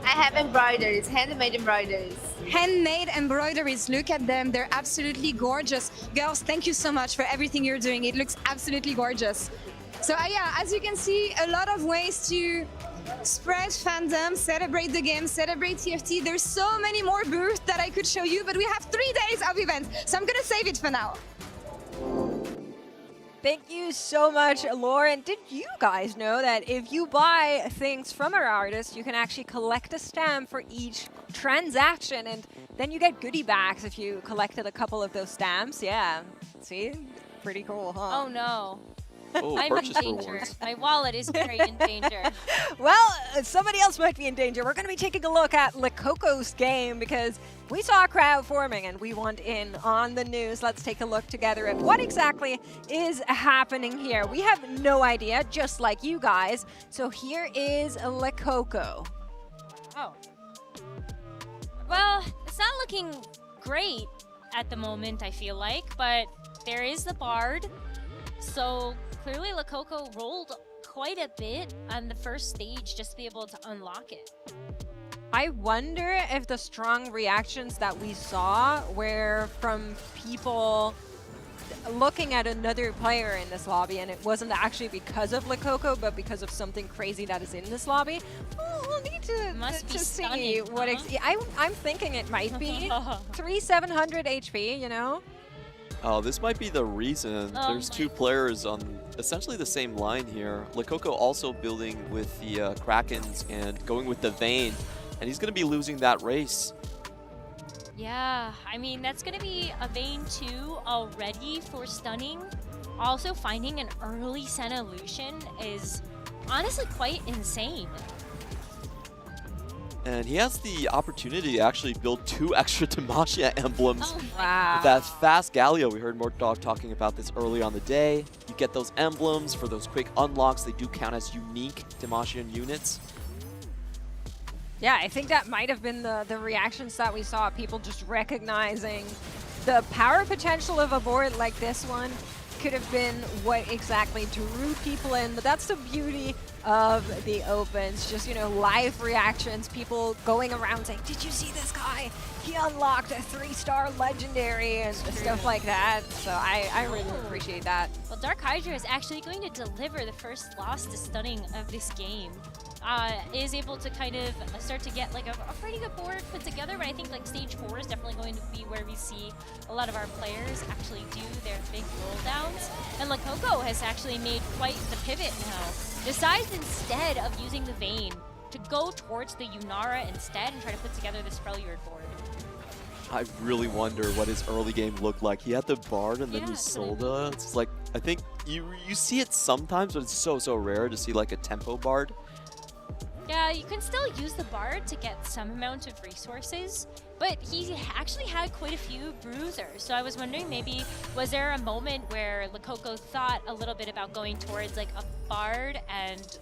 I have embroideries, handmade embroideries. Handmade embroideries. Look at them. They're absolutely gorgeous. Girls, thank you so much for everything you're doing. It looks absolutely gorgeous. So yeah, as you can see, a lot of ways to spread fandom, celebrate the game, celebrate TFT. There's so many more booths that I could show you, but we have 3 days of events, so I'm gonna save it for now. Thank you so much, Lauren. Did you guys know that if you buy things from our artists, you can actually collect a stamp for each transaction, and then you get goodie bags if you collected a couple of those stamps? Yeah, see? Pretty cool, huh? Oh no. Oh, I'm in purchase danger. rewards. My wallet is very in danger. Well, somebody else might be in danger. We're going to be taking a look at Lecoco's game because we saw a crowd forming and we want in on the news. Let's take a look together at what exactly is happening here. We have no idea, just like you guys. So here is Lecoco. Oh. Well, it's not looking great at the moment, I feel like, but there is the Bard. So clearly Lecoco rolled quite a bit on the first stage just to be able to unlock it. I wonder if the strong reactions that we saw were from people looking at another player in this lobby, and it wasn't actually because of Lecoco, but because of something crazy that is in this lobby. We'll need to see what. I'm thinking it might be 3,700 HP. You know. Oh, this might be the reason. Oh There's two players on essentially the same line here. Lecoco also building with the Krakens and going with the Vayne, and he's going to be losing that race. Yeah, I mean, that's going to be a Vayne 2 already for stunning. Also, finding an early Senna Lucian is honestly quite insane. And he has the opportunity to actually build 2 extra Demacia emblems. Oh, wow. With that fast Galio, we heard Mortdog talking about this early on the day. You get those emblems for those quick unlocks. They do count as unique Demacian units. Yeah, I think that might have been the reactions that we saw. People just recognizing the power potential of a board like this one could have been what exactly drew people in. But that's the beauty of the Opens. Just, you know, live reactions, people going around saying, did you see this guy? He unlocked a 3-star legendary and stuff like that. So I really appreciate that. Well, Dark Hydra is actually going to deliver the first loss to stunning of this game. Is able to kind of start to get like a pretty good board put together, but I think like stage 4 is definitely going to be where we see a lot of our players actually do their big roll downs. And Lecoco has actually made quite the pivot now. Decides instead of using the Vayne to go towards the Yunara instead and try to put together this Freljord board. I really wonder what his early game looked like. He had the Bard and then Isolde. It's like, I think you see it sometimes, but it's so rare to see like a tempo Bard. Yeah, you can still use the Bard to get some amount of resources, but he actually had quite a few bruisers. So I was wondering, maybe was there a moment where Lecoco thought a little bit about going towards like a Bard and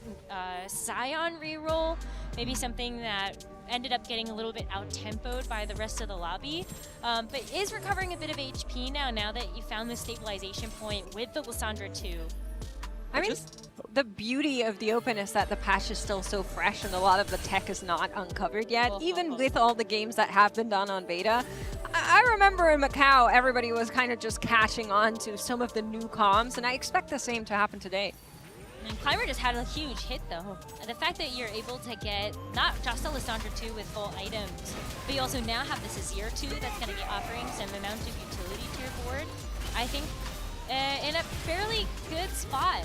Scion reroll? Maybe something that ended up getting a little bit out-tempoed by the rest of the lobby, but is recovering a bit of HP now that you found the stabilization point with the Lissandra 2. I mean, the beauty of the Open is that the patch is still so fresh and a lot of the tech is not uncovered yet, even with all the games that have been done on beta. I remember in Macau, everybody was kind of just catching on to some of the new comms, and I expect the same to happen today. And Climber just had a huge hit though. The fact that you're able to get not just a Lissandra 2 with full items, but you also now have this Azir 2 that's going to be offering some amount of utility to your board, I think in a fairly good spot.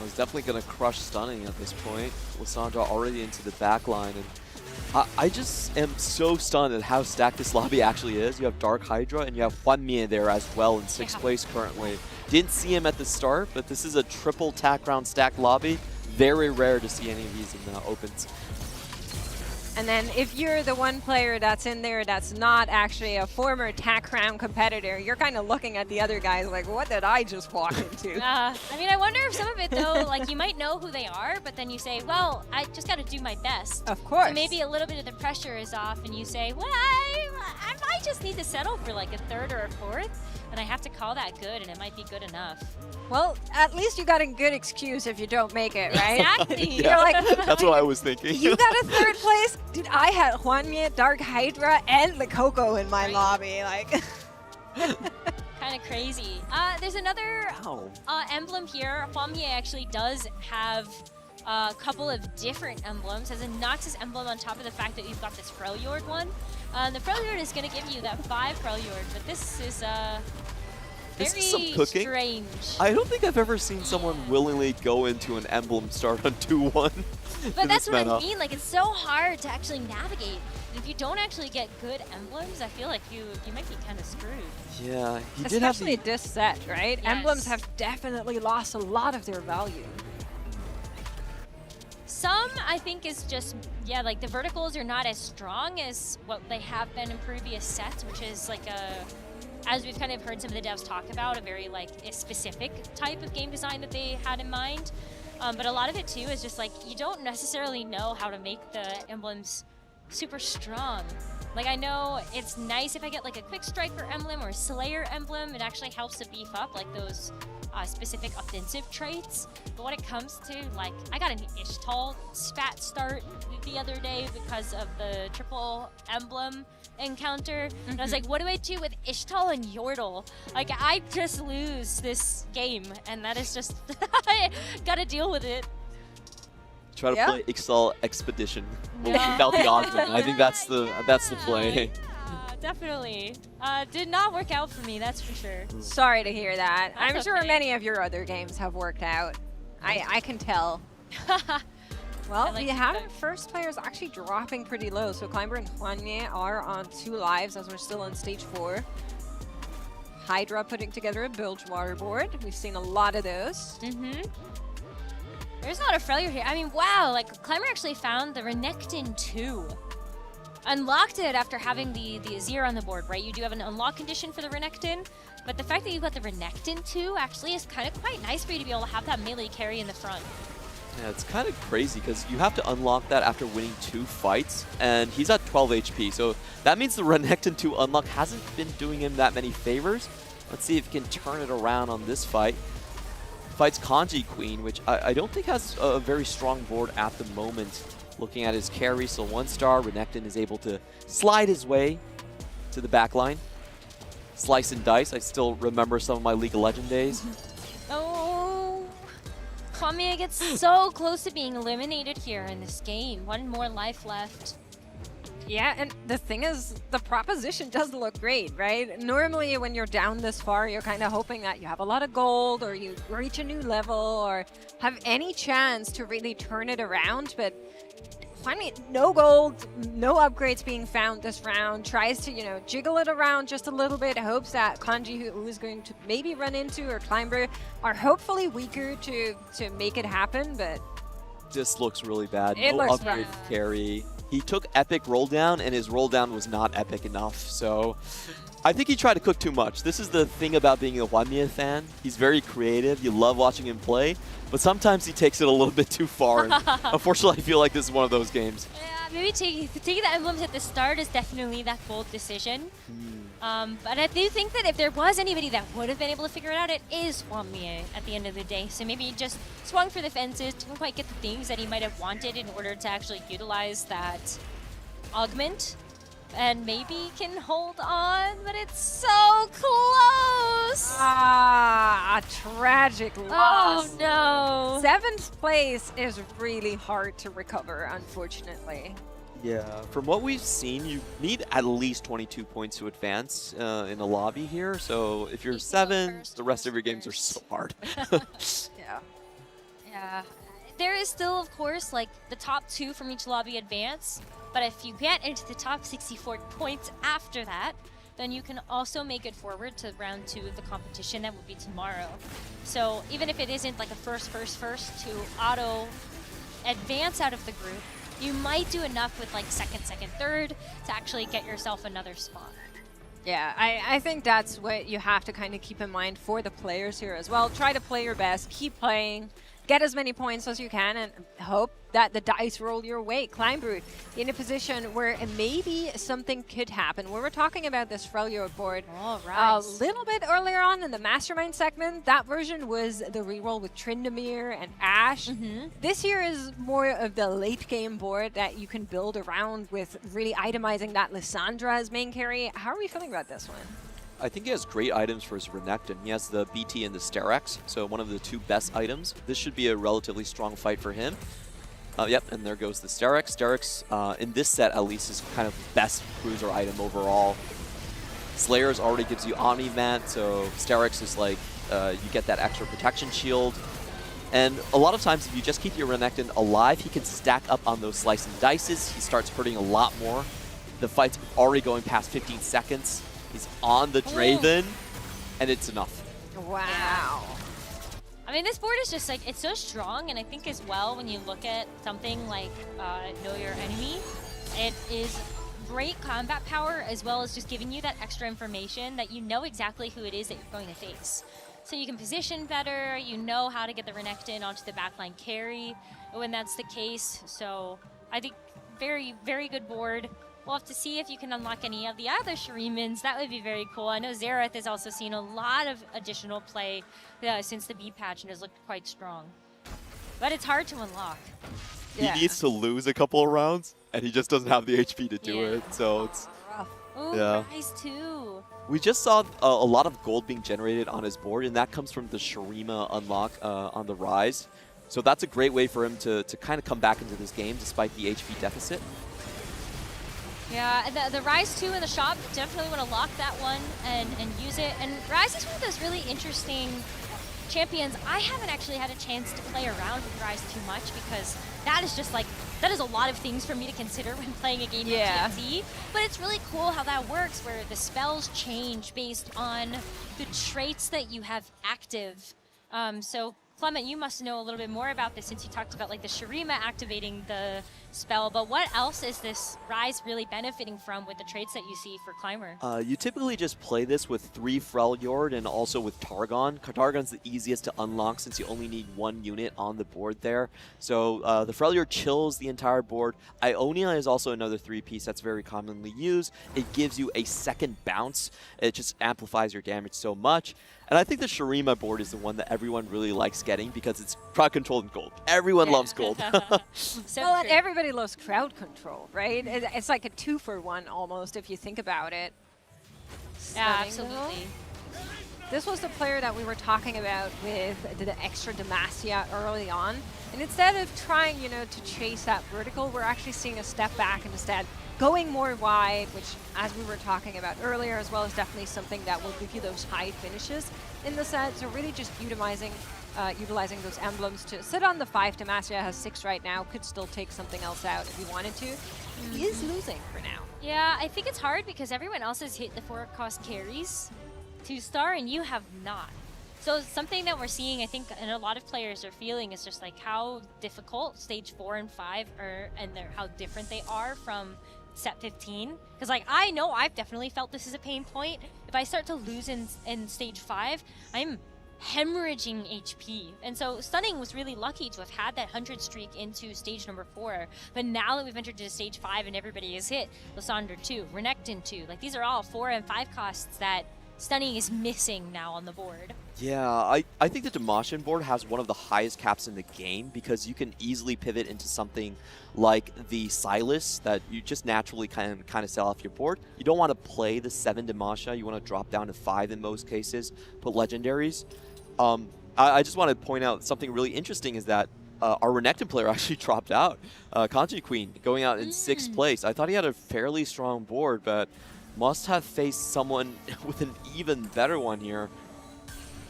He's definitely going to crush stunning at this point. Lissandra already into the back line, and I just am so stunned at how stacked this lobby actually is. You have Dark Hydra and you have Hwanmie there as well in 6th place currently. Didn't see him at the start, but this is a triple tack round stacked lobby. Very rare to see any of these in the opens. And then if you're the one player that's in there that's not actually a former TAC round competitor, you're kind of looking at the other guys like, what did I just walk into? I mean, I wonder if some of it though, like you might know who they are, but then you say, well, I just got to do my best. Of course. So maybe a little bit of the pressure is off and you say, well, I might just need to settle for like a 3rd or a 4th, and I have to call that good, and it might be good enough. Well, at least you got a good excuse if you don't make it, right? Exactly. You're like, that's what I was thinking. You got a 3rd place? Dude, I had Hwanmie, Dark Hydra, and the Coco in my lobby. Like, kind of crazy. There's another emblem here. Hwanmie actually does have a couple of different emblems. Has a Noxus emblem on top of the fact that you've got this Freljord one. The Freljord is going to give you that 5 Freljord, but this is very some cooking. strange. I don't think I've ever seen someone willingly go into an emblem start on 2-1. But that's what I mean. Like, it's so hard to actually navigate. If you don't actually get good emblems, I feel like you might be kind of screwed. Yeah, he did have especially this set, right? Yes. Emblems have definitely lost a lot of their value. Some, I think, is just, yeah, like the verticals are not as strong as what they have been in previous sets, which is like as we've kind of heard some of the devs talk about, a very like a specific type of game design that they had in mind. But a lot of it too is just like, you don't necessarily know how to make the emblems super strong. Like, I know it's nice if I get like a Quick Striker emblem or a Slayer emblem. It actually helps to beef up like those specific offensive traits. But when it comes to, like, I got an Ishtal spat start the other day because of the triple emblem encounter. And I was like, what do I do with Ishtal and Yordle? Like, I just lose this game, and that is just, I gotta deal with it. Try to play Excel Expedition without the Augment. I think that's the play. Definitely. Did not work out for me, that's for sure. Sorry to hear that. That's I'm sure okay. many of your other games have worked out. I can tell. Well, we have our first players actually dropping pretty low. So Climber and Hwanmie are on 2 lives as we're still on stage 4. Hydra putting together a bilge water board. We've seen a lot of those. There's not a failure here. I mean, wow, like Climber actually found the Renekton 2. Unlocked it after having the Azir on the board, right? You do have an unlock condition for the Renekton, but the fact that you've got the Renekton 2 actually is kind of quite nice for you to be able to have that melee carry in the front. Yeah, it's kind of crazy because you have to unlock that after winning 2 fights, and he's at 12 HP, so that means the Renekton 2 unlock hasn't been doing him that many favors. Let's see if he can turn it around on this fight. Fights Kanji Queen, which I don't think has a very strong board at the moment. Looking at his carry, so 1-star, Renekton is able to slide his way to the back line. Slice and dice, I still remember some of my League of Legends days. Oh, Hwanmie gets so close to being eliminated here in this game. 1 more life left. Yeah, and the thing is, the proposition does look great, right? Normally when you're down this far, you're kind of hoping that you have a lot of gold or you reach a new level or have any chance to really turn it around, but Hwanmie, no gold, no upgrades being found this round, tries to, you know, jiggle it around just a little bit, hopes that Kanji, who is going to maybe run into, or Climber are hopefully weaker to make it happen, but This looks really bad. It no looks upgrade bad. carry. He took epic roll down, and his roll down was not epic enough. So I think he tried to cook too much. This is the thing about being a Hwanmie fan. He's very creative. You love watching him play, but sometimes he takes it a little bit too far. And unfortunately, I feel like this is one of those games. Yeah, maybe taking the emblems at the start is definitely that bold decision. But I do think that if there was anybody that would have been able to figure it out, it is Wamie at the end of the day. So maybe he just swung for the fences, didn't quite get the things that he might have wanted in order to actually utilize that augment. And maybe can hold on, but it's so close! Ah, a tragic loss. Oh no! 7th place is really hard to recover, unfortunately. Yeah, from what we've seen, you need at least 22 points to advance in a lobby here. So if you're 7, the rest of your games are so hard. Yeah. Yeah. There is still, of course, like the top 2 from each lobby advance. But if you get into the top 64 points after that, then you can also make it forward to round 2 of the competition. That will be tomorrow. So even if it isn't like a first to auto advance out of the group, you might do enough with like second, third to actually get yourself another spot. Yeah, I think that's what you have to kind of keep in mind for the players here as well. Try to play your best, keep playing, get as many points as you can, and hope that the dice roll your way. Kleinbrut in a position where maybe something could happen. We were talking about this Freljord board a little bit earlier on in the Mastermind segment. That version was the reroll with Tryndamere and Ashe. This here is more of the late game board that you can build around with really itemizing that Lissandra as main carry. How are we feeling about this one? I think he has great items for his Renekton. He has the BT and the Sterex, so one of the 2 best items. This should be a relatively strong fight for him. Yep, and there goes the Sterex. Sterex, in this set at least, is kind of best cruiser item overall. Slayers already gives you Omni-Mat, so Sterex is like, you get that extra protection shield. And a lot of times, if you just keep your Renekton alive, he can stack up on those slice and dices. He starts hurting a lot more. The fight's already going past 15 seconds. He's on the Draven, and it's enough. Wow. I mean, this board is just like, it's so strong, and I think as well, when you look at something like Know Your Enemy, it is great combat power as well as just giving you that extra information that you know exactly who it is that you're going to face. So you can position better, you know how to get the Renekton onto the backline carry when that's the case. So I think very, very good board. We'll have to see if you can unlock any of the other Shuremans. That would be very cool. I know Xerath has also seen a lot of additional play since the B patch and has looked quite strong. But it's hard to unlock. He needs to lose a couple of rounds, and he just doesn't have the HP to do it. So it's Ooh, Rise too. We just saw a lot of gold being generated on his board, and that comes from the Shurima unlock on the Rise. So that's a great way for him to kind of come back into this game despite the HP deficit. Yeah, the Rise 2 in the shop, definitely want to lock that one and use it. And Rise is one of those really interesting champions. I haven't actually had a chance to play around with Rise too much because that is just like, that is a lot of things for me to consider when playing a game of TFT. But it's really cool how that works, where the spells change based on the traits that you have active. So Clement, you must know a little bit more about this since you talked about like the Shurima activating the spell, but what else is this Rise really benefiting from with the traits that you see for Climber? You typically just play this with 3 Freljord and also with Targon. Targon's the easiest to unlock since you only need 1 unit on the board there. So the Freljord chills the entire board. Ionia is also another 3-piece that's very commonly used. It gives you a second bounce. It just amplifies your damage so much. And I think the Shurima board is the one that everyone really likes getting because it's crowd controlled and gold. Everyone loves gold. Well, and everybody loves crowd control, right? It's like a 2-for-1 almost if you think about it. Yeah, absolutely. This was the player that we were talking about with the extra Demacia early on. And instead of trying, you know, to chase that vertical, we're actually seeing a step back and instead going more wide, which, as we were talking about earlier, as well, is definitely something that will give you those high finishes in the set. So really just utilizing those emblems to sit on the 5. Demacia has 6 right now, could still take something else out if he wanted to. He is losing for now. Yeah, I think it's hard because everyone else has hit the 4-cost carries 2-star and you have not. So something that we're seeing, I think, and a lot of players are feeling is just like how difficult stage 4 and 5 are, and how different they are from set 15. Because like, I know I've definitely felt this is a pain point. If I start to lose in stage 5, I'm hemorrhaging HP. And so Stunning was really lucky to have had that 100 streak into stage number 4. But now that we've entered to stage 5 and everybody is hit, Lysandre 2, Renekton 2, like these are all 4 and 5 costs that Stunning is missing now on the board. Yeah, I think the Demacian board has one of the highest caps in the game because you can easily pivot into something like the Silas that you just naturally kind of sell off your board. You don't want to play the 7 Demacia. You want to drop down to 5 in most cases, put legendaries. I just want to point out something really interesting is that our Renekton player actually dropped out. Kanji Queen going out in 6th place. I thought he had a fairly strong board, but must have faced someone with an even better one here.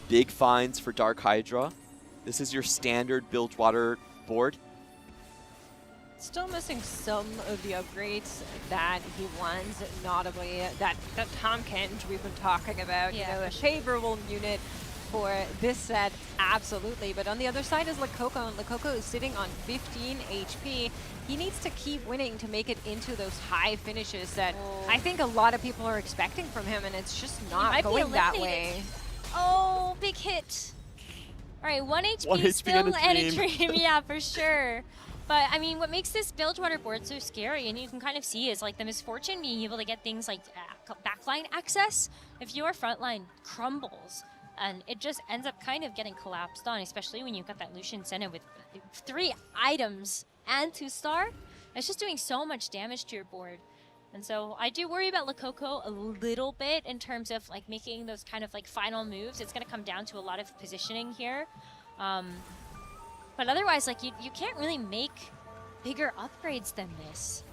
Big finds for Dark Hydra. This is your standard Bilgewater board. Still missing some of the upgrades that he wants, notably that Tahm Kench we've been talking about. Yeah, you know, a favorable unit for this set, absolutely. But on the other side is Lakoko, and Lakoko is sitting on 15 HP. He needs to keep winning to make it into those high finishes that I think a lot of people are expecting from him, and it's just not going that way. Oh, big hit. All right, 1 HP, 1 HP still and a dream. Yeah, for sure. But I mean, what makes this Bilgewater board so scary, and you can kind of see, is like the misfortune being able to get things like backline access. If your frontline crumbles, and it just ends up kind of getting collapsed on, especially when you've got that Lucian Senna with 3 items and 2-star. It's just doing so much damage to your board. And so I do worry about Lakoko a little bit in terms of like making those kind of like final moves. It's going to come down to a lot of positioning here. But otherwise, like you can't really make bigger upgrades than this.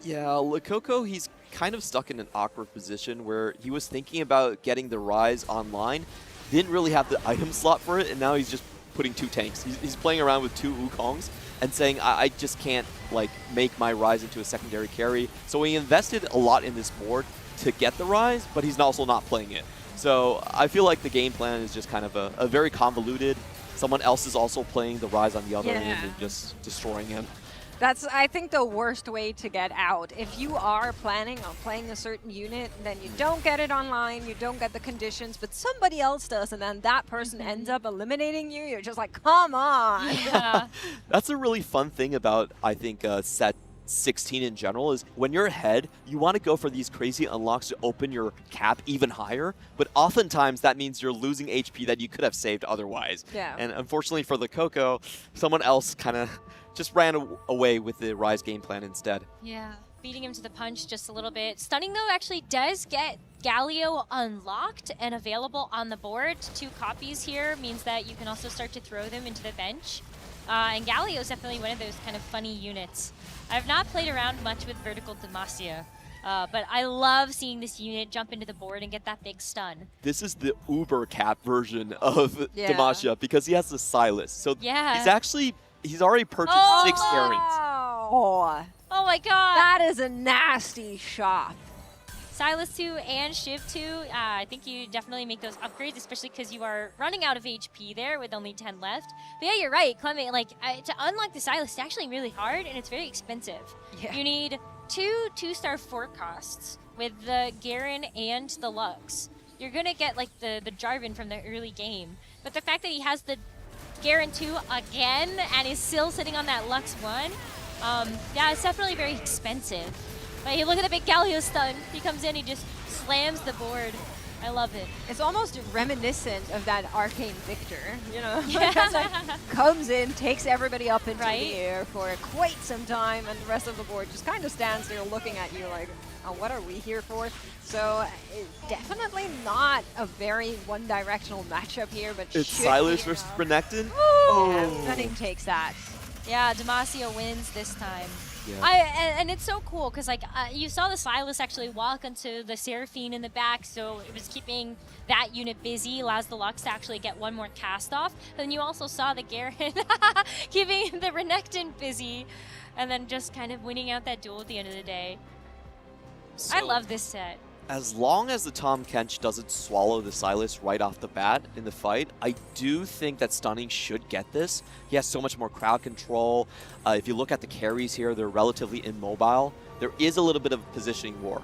Yeah, Lakoko, he's kind of stuck in an awkward position where he was thinking about getting the Rise online, didn't really have the item slot for it, and now he's just putting 2 tanks. He's playing around with 2 Wukongs and saying, I just can't like make my Rise into a secondary carry. So he invested a lot in this board to get the Rise, but he's also not playing it. So I feel like the game plan is just kind of a very convoluted. Someone else is also playing the Rise on the other end and just destroying him. That's, I think, the worst way to get out. If you are planning on playing a certain unit, then you don't get it online, you don't get the conditions, but somebody else does, and then that person ends up eliminating you, you're just like, come on! Yeah. That's a really fun thing about, I think, set 16 in general, is when you're ahead, you want to go for these crazy unlocks to open your cap even higher, but oftentimes that means you're losing HP that you could have saved otherwise. Yeah. And unfortunately for the Coco, someone else kind of just ran away with the Rise game plan instead. Yeah, beating him to the punch just a little bit. Stunning, though, actually does get Galio unlocked and available on the board. 2 copies here means that you can also start to throw them into the bench. And Galio is definitely one of those kind of funny units. I've not played around much with Vertical Demacia, but I love seeing this unit jump into the board and get that big stun. This is the uber cap version of Demacia because he has the Silas. So he's already purchased 6 errands. Oh my god! That is a nasty shot. Silas 2 and Shiv 2, I think you definitely make those upgrades, especially because you are running out of HP there with only 10 left. But yeah, you're right, Clement, like, to unlock the Silas, it's actually really hard and it's very expensive. Yeah. You need 2 2-star 4 costs with the Garen and the Lux. You're gonna get like the Jarvan from the early game. But the fact that he has the Garen 2 again and is still sitting on that Lux 1, yeah, it's definitely very expensive. But hey, look at the big Galio stun. He comes in, he just slams the board. I love it. It's almost reminiscent of that Arcane Victor, you know? Yeah. Like, comes in, takes everybody up into the air for quite some time, and the rest of the board just kind of stands there looking at you like, oh, what are we here for? So definitely not a very one-directional matchup here, but it's Silas versus Renekton. Stunning takes that. Yeah, Demacia wins this time. Yeah. And it's so cool because like you saw the Silas actually walk into the Seraphine in the back, so it was keeping that unit busy, allows the Lux to actually get 1 more cast off. Then you also saw the Garen keeping the Renekton busy, and then just kind of winning out that duel at the end of the day. So, I love this set. As long as the Tahm Kench doesn't swallow the Silas right off the bat in the fight, I do think that Stunning should get this. He has so much more crowd control. If you look at the carries here, they're relatively immobile. There is a little bit of positioning war.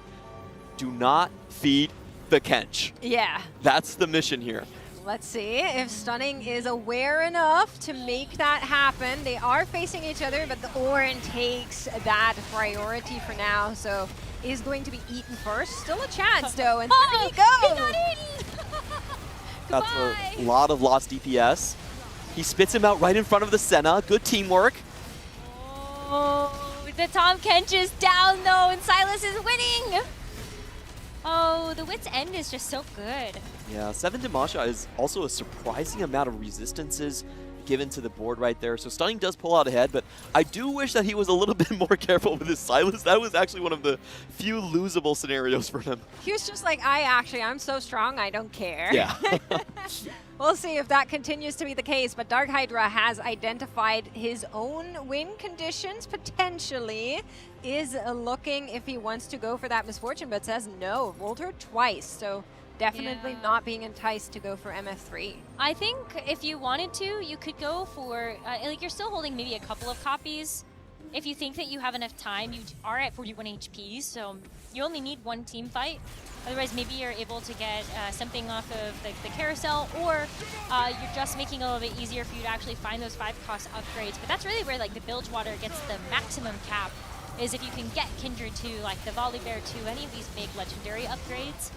Do not feed the Kench. Yeah. That's the mission here. Let's see if Stunning is aware enough to make that happen. They are facing each other, but the Orin takes that priority for now, so is going to be eaten first. Still a chance, though, and there he goes! He got eaten! That's a lot of lost DPS. He spits him out right in front of the Senna. Good teamwork. Oh, the Tahm Kench is down though, and Silas is winning. Oh, the Wit's End is just so good. Yeah, 7 Damasha is also a surprising amount of resistances given to the board right there. So Stunning does pull out ahead, but I do wish that he was a little bit more careful with his Silas. That was actually one of the few losable scenarios for him. He was just like, I'm so strong, I don't care. Yeah. We'll see if that continues to be the case, but Dark Hydra has identified his own win conditions, potentially. Is looking if he wants to go for that Misfortune, but says no. Rolled her twice, so definitely not being enticed to go for MF3. I think if you wanted to, you could go for, like you're still holding maybe a couple of copies. If you think that you have enough time, you are at 41 HP, so you only need one team fight. Otherwise, maybe you're able to get something off of the carousel, or you're just making it a little bit easier for you to actually find those 5-cost upgrades. But that's really where like the Bilgewater gets the maximum cap, is if you can get Kindred 2, like the Volibear 2, any of these big legendary upgrades.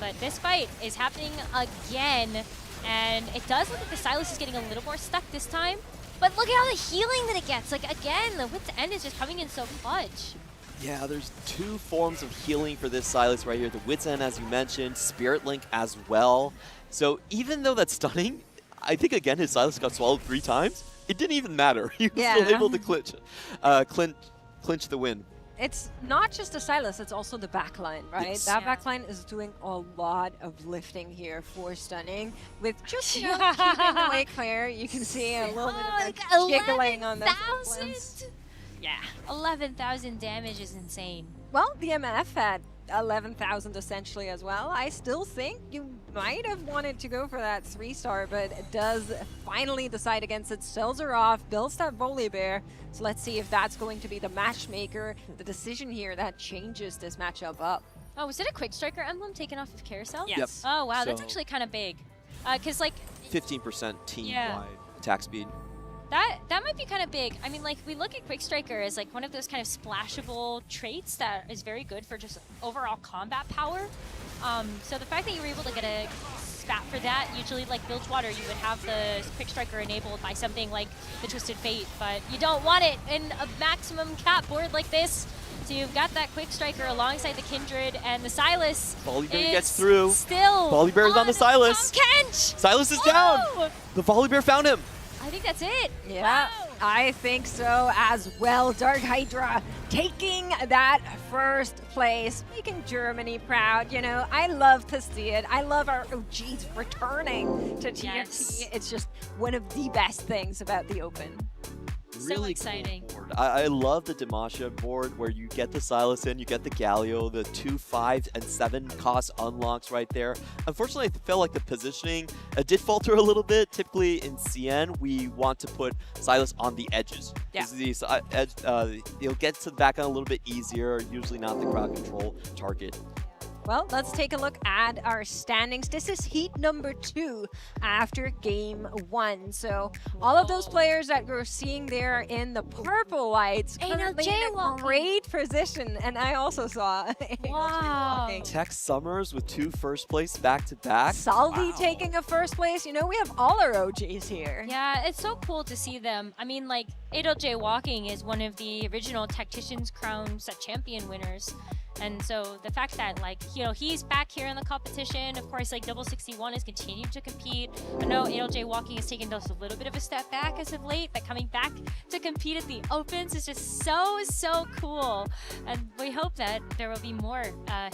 But this fight is happening again, and it does look like the Silas is getting a little more stuck this time. But look at all the healing that it gets. Like again, the Wit's End is just coming in so clutch. Yeah, there's 2 forms of healing for this Silas right here. The Wit's End, as you mentioned, Spirit Link as well. So even though that's Stunning, I think again his Silas got swallowed 3 times. It didn't even matter. He was still able to clinch the win. It's not just the Silas, it's also the backline, right? Yes. That backline is doing a lot of lifting here for Stunning. With just keeping away Claire, you can see a little bit of jiggling on the disciplines. Yeah, 11,000 damage is insane. Well, the MF had 11,000 essentially as well. I still think you might have wanted to go for that 3-star, but it does finally decide against it. Sells her off, builds that Volibear. So let's see if that's going to be the matchmaker, the decision here that changes this matchup up. Oh, was it a Quick Striker emblem taken off of Carousel? Yes. Yep. Oh, wow, that's So- actually kind of big. Because, like, 15% team-wide attack speed. that might be kind of big. I mean, like, we look at Quick Striker as, like, one of those kind of splashable traits that is very good for just overall combat power. So the fact that you were able to get a spat for that, usually, like, Bilgewater, you would have the Quick Striker enabled by something like the Twisted Fate, but you don't want it in a maximum cap board like this. So you've got that Quick Striker alongside the Kindred, and the Silas Volibear gets through. Still Volibear is on the Silas. Tahm Kench! Silas is down. The Volibear found him. I think that's it. Yeah, I think so as well. Dark Hydra taking that first place, making Germany proud. You know, I love to see it. I love our OGs returning to TFT. Yes. It's just one of the best things about the Open. So exciting. Board. I love the Damasha board where you get the Silas in, you get the Galio, the 2, 5, and 7 cost unlocks right there. Unfortunately, I felt like the positioning did falter a little bit. Typically in CN, we want to put Silas on the edges. Yeah. These he'll get to the back end a little bit easier, usually not the crowd control target. Well, let's take a look at our standings. This is heat number 2 after game 1. So all of those players that we're seeing there in the purple lights currently in a great position. And I also saw Tech Summers with 2 first place back-to-back. Salvi taking a first place. You know, we have all our OGs here. Yeah, it's so cool to see them. I mean, like, ALJ Walking is one of the original Tactician's Crown set champion winners. And so the fact that, like, you know, he's back here in the competition, of course, like, Double 61 has continued to compete. I know ALJ Walking has taken just a little bit of a step back as of late, but coming back to compete at the Opens is just so cool. And we hope that there will be more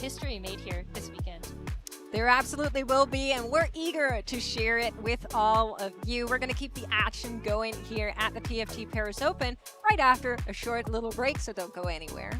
history made here this weekend. There absolutely will be, and we're eager to share it with all of you. We're going to keep the action going here at the TFT Paris Open right after a short little break, so don't go anywhere.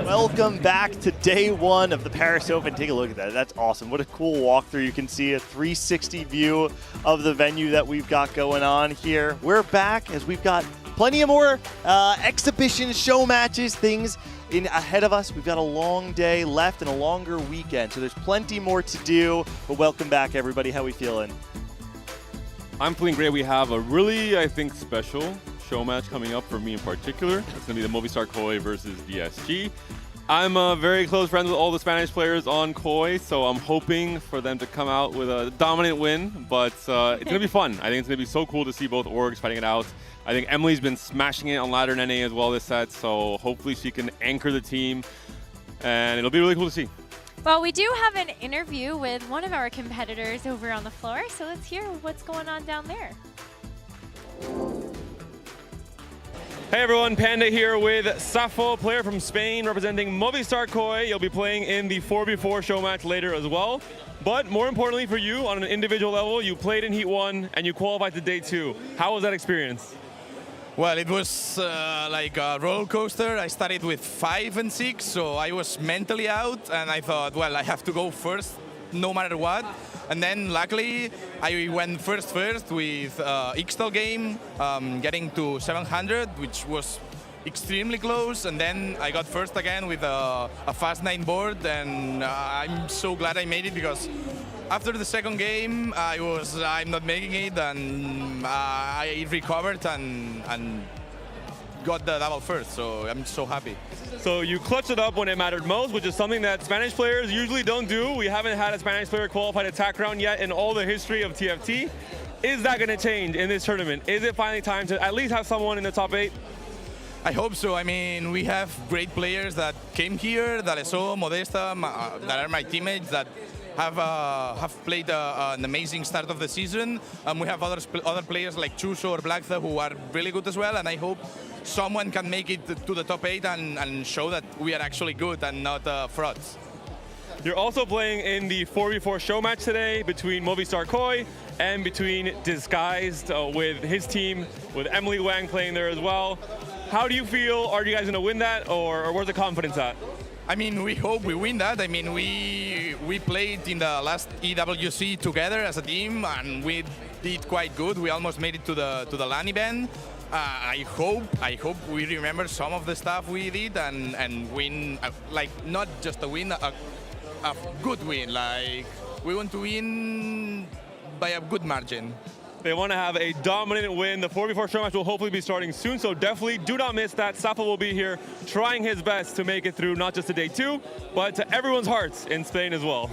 Welcome back to day one of the Paris Open. Take a look at that. That's awesome. What a cool walkthrough. You can see a 360 view of the venue that we've got going on here. We're back as we've got plenty of more exhibition show matches, things in ahead of us. We've got a long day left and a longer weekend, so there's plenty more to do. But welcome back, everybody. How we feeling? I'm feeling great. We have a really, I think, special show match coming up for me in particular. It's going to be the Movistar Koi versus DSG. I'm very close friends with all the Spanish players on Koi, so I'm hoping for them to come out with a dominant win, but it's going to be fun. I think it's going to be so cool to see both orgs fighting it out. I think Emily's been smashing it on ladder and NA as well this set, so hopefully she can anchor the team, and it'll be really cool to see. Well, we do have an interview with one of our competitors over on the floor, so let's hear what's going on down there. Hey everyone, Panda here with Safo, player from Spain representing Movistar Koi. You'll be playing in the 4v4 show match later as well. But more importantly for you, on an individual level, you played in Heat 1 and you qualified to Day 2. How was that experience? Well, it was like a roller coaster. I started with 5 and 6, so I was mentally out, and I thought, well, I have to go first no matter what. And then luckily I went first with Ixtal game, getting to 700, which was extremely close. And then I got first again with a fast 9 board, and I'm so glad I made it, because after the second game I'm not making it, and I recovered and got the double first, so I'm so happy. So you clutched it up when it mattered most, which is something that Spanish players usually don't do. We haven't had a Spanish player qualify to attack round yet in all the history of TFT. Is that going to change in this tournament? Is it finally time to at least have someone in the top 8? I hope so. I mean, we have great players that came here, D'Alessio, Modesta, that are my teammates, that have played an amazing start of the season. We have other players like Chuso or Blackthor who are really good as well, and I hope someone can make it to the top 8 and show that we are actually good and not frauds. You're also playing in the 4v4 show match today between Movistar Koi and between Disguised with his team, with Emily Wang playing there as well. How do you feel? Are you guys going to win that, or where's the confidence at? I mean, we hope we win that. I mean, we played in the last EWC together as a team, and we did quite good. We almost made it to the LAN event. I hope we remember some of the stuff we did and win, like not just a win, a good win. Like we want to win by a good margin. They want to have a dominant win. The 4v4 show match will hopefully be starting soon, so definitely do not miss that. Safa will be here trying his best to make it through not just to day 2, but to everyone's hearts in Spain as well.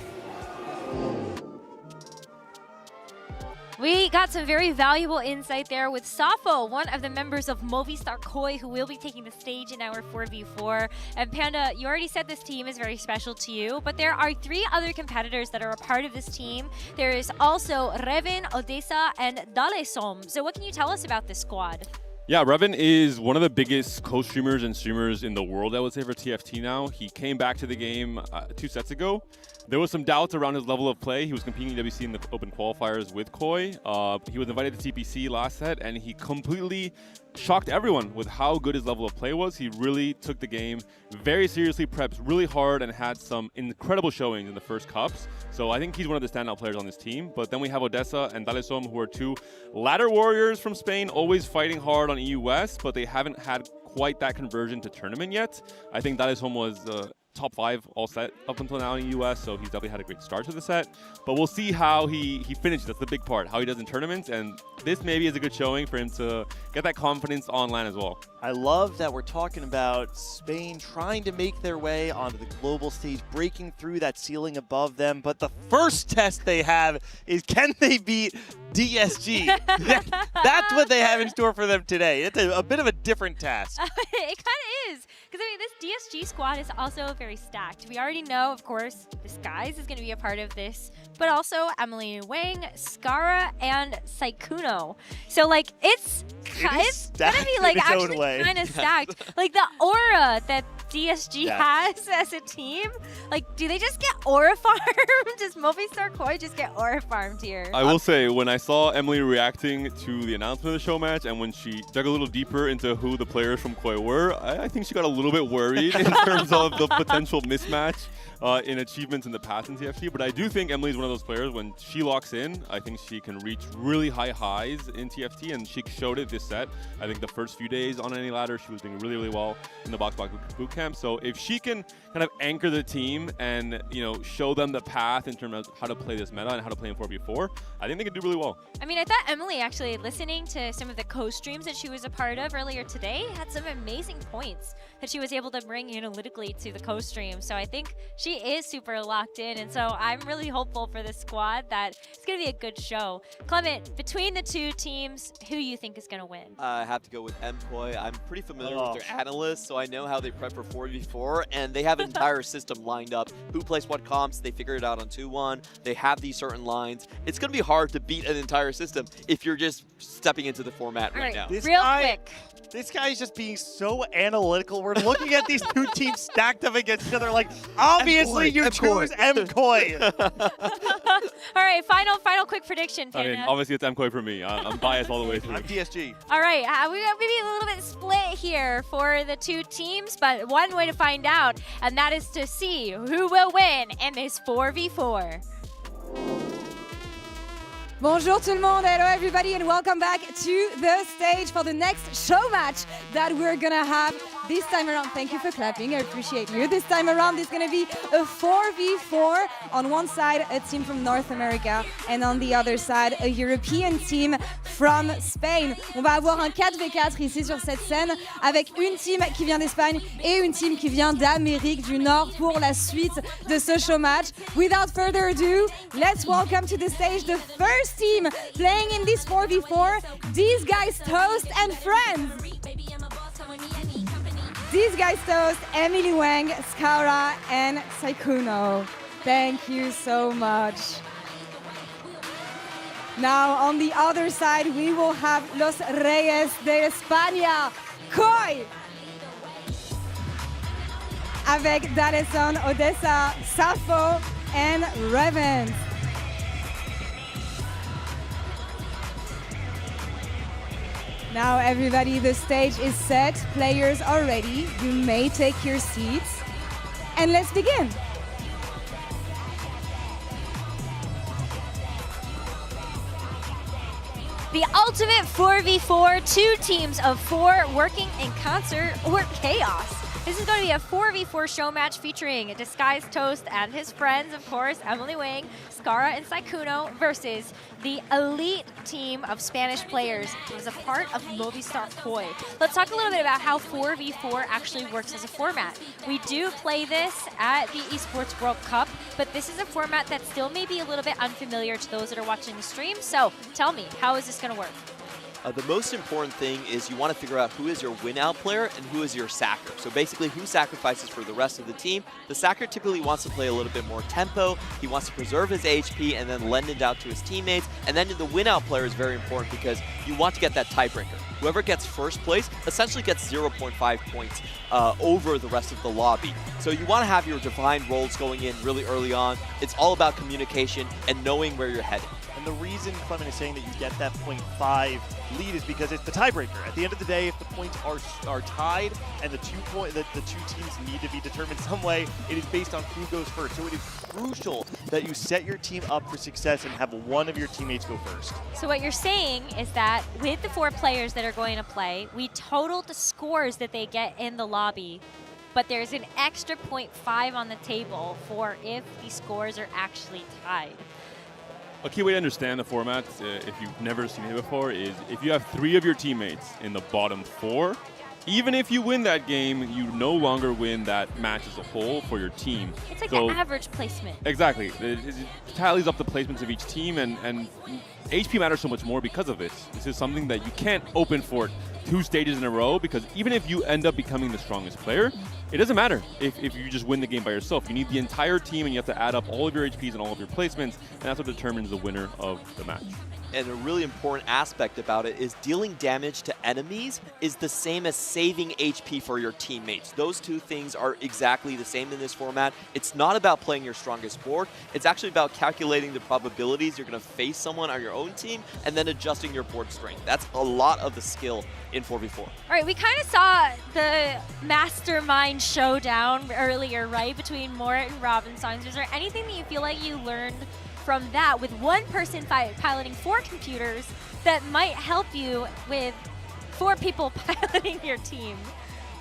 We got some very valuable insight there with Safo, one of the members of Movistar Koi, who will be taking the stage in our 4v4. And Panda, you already said this team is very special to you, but there are 3 other competitors that are a part of this team. There is also Reven, Odessa, and Dalesom. So what can you tell us about this squad? Yeah, Reven is one of the biggest co-streamers and streamers in the world, I would say, for TFT now. He came back to the game 2 sets ago. There was some doubts around his level of play. He was competing in WC in the open qualifiers with Koi. He was invited to TPC last set, and he completely shocked everyone with how good his level of play was. He really took the game very seriously, prepped really hard, and had some incredible showings in the first cups. So I think he's one of the standout players on this team. But then we have Odessa and Dalesom, who are 2 ladder warriors from Spain, always fighting hard on EU West, but they haven't had quite that conversion to tournament yet. I think Dalesom was top 5 all set up until now in the US, so he's definitely had a great start to the set. But we'll see how he finishes. That's the big part, how he does in tournaments, and this maybe is a good showing for him to get that confidence on LAN as well. I love that we're talking about Spain trying to make their way onto the global stage, breaking through that ceiling above them, but the first test they have is, can they beat DSG? That's what they have in store for them today. It's a bit of a different task. It kind of is, because I mean, this DSG squad is also very stacked. We already know, of course, Disguise is going to be a part of this, but also Emily Wang, Skara, and Saikuno. So like, it's gonna be like actually kind of stacked. Like the aura that DSG has as a team, like, do they just get aura farmed? Does Movistar Koi just get aura farmed here? I will say, when I saw Emily reacting to the announcement of the show match, and when she dug a little deeper into who the players from Koi were, I think she got a little bit worried in terms of the potential mismatch in achievements in the past in TFT. But I do think Emily's one of those players, when she locks in, I think she can reach really high highs in TFT, and she showed it this set. I think the first few days on any ladder, she was doing really, really well in the box boot camp. So if she can kind of anchor the team and, you know, show them the path in terms of how to play this meta and how to play in 4v4, I think they can do really well. I mean, I thought Emily, actually listening to some of the co-streams that she was a part of earlier today, had some amazing points that she was able to bring analytically to the co-stream. So I think she is super locked in, and so I'm really hopeful for this squad that it's going to be a good show. Clement, between the 2 teams, who you think is going to win? I have to go with MKoi. I'm pretty familiar with their analysts, so I know how they prep for 4v4, and they have an entire system lined up. Who plays what comps, they figure it out on 2-1. They have these certain lines. It's going to be hard to beat an entire system if you're just stepping into the format right now. This guy is just being so analytical. We're looking at these 2 teams stacked up against each other like, obviously you choose MKoi. All right, final quick prediction, Panda. I mean, obviously it's MKoi for me. I'm biased all the way through. I'm DSG. All right, we got maybe a little bit split here for the 2 teams, but one way to find out, and that is to see who will win in this 4v4. Bonjour tout le monde, hello everybody, and welcome back to the stage for the next show match that we're gonna have this time around. Thank you for clapping, I appreciate you. This time around, it's gonna be a 4v4. On one side, a team from North America, and on the other side, a European team from Spain. On va avoir un 4v4 ici sur cette scène, avec une team qui vient d'Espagne et une team qui vient d'Amérique du Nord pour la suite de ce show match. Without further ado, let's welcome to the stage the first team playing in this 4v4, These Guys Toast and Friends. These Guys Toast, Emily Wang, Skara, and Saikuno. Thank you so much. Now on the other side, we will have Los Reyes de España, Koi. Avec Dareson, Odessa, Sappho, and Revens. Now everybody, the stage is set. Players are ready. You may take your seats. And let's begin. The ultimate 4v4, 2 teams of 4 working in concert or chaos. This is going to be a 4v4 show match featuring Disguised Toast and his friends, of course, Emily Wang, Scara, and Saikuno versus the elite team of Spanish players who is a part of Movistar Koi. Let's talk a little bit about how 4v4 actually works as a format. We do play this at the Esports World Cup, but this is a format that still may be a little bit unfamiliar to those that are watching the stream. So tell me, how is this going to work? The most important thing is you want to figure out who is your win-out player and who is your sacker. So basically, who sacrifices for the rest of the team. The sacker typically wants to play a little bit more tempo. He wants to preserve his HP and then lend it out to his teammates. And then the win-out player is very important because you want to get that tiebreaker. Whoever gets first place essentially gets 0.5 points over the rest of the lobby. So you want to have your defined roles going in really early on. It's all about communication and knowing where you're headed. And the reason Clement is saying that you get that 0.5 lead is because it's the tiebreaker. At the end of the day, if the points are tied and the two teams need to be determined some way, it is based on who goes first. So it is crucial that you set your team up for success and have one of your teammates go first. So what you're saying is that with the 4 players that are going to play, we total the scores that they get in the lobby, but there's an extra 0.5 on the table for if the scores are actually tied. A key way to understand the format, if you've never seen it before, is if you have 3 of your teammates in the bottom 4, even if you win that game, you no longer win that match as a whole for your team. It's like an average placement. Exactly. It tallies up the placements of each team, and HP matters so much more because of this. This is something that you can't open for 2 stages in a row, because even if you end up becoming the strongest player, it doesn't matter if you just win the game by yourself. You need the entire team, and you have to add up all of your HPs and all of your placements, and that's what determines the winner of the match. And a really important aspect about it is dealing damage to enemies is the same as saving HP for your teammates. Those 2 things are exactly the same in this format. It's not about playing your strongest board. It's actually about calculating the probabilities you're going to face someone on your own team and then adjusting your board strength. That's a lot of the skill in 4v4. All right, we kind of saw the Mastermind showdown earlier, right, between Morit and Robinson. Is there anything that you feel like you learned from that with one person piloting 4 computers that might help you with 4 people piloting your team?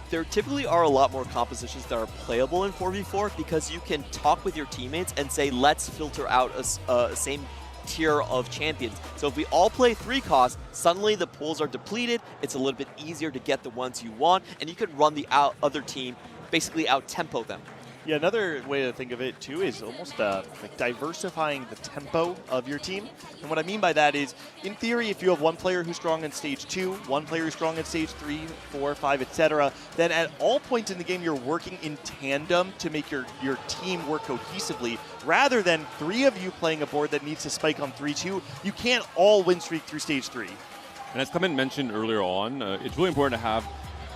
There typically are a lot more compositions that are playable in 4v4 because you can talk with your teammates and say, let's filter out a same tier of champions. So if we all play 3 costs, suddenly the pools are depleted, it's a little bit easier to get the ones you want, and you can run the other team, basically out-tempo them. Yeah, another way to think of it, too, is almost like diversifying the tempo of your team. And what I mean by that is, in theory, if you have one player who's strong in stage 2, one player who's strong in stage 3, 4, 5, etc., then at all points in the game, you're working in tandem to make your team work cohesively, rather than 3 of you playing a board that needs to spike on 3-2. You can't all win streak through stage 3. And as Clement mentioned earlier on, it's really important to have,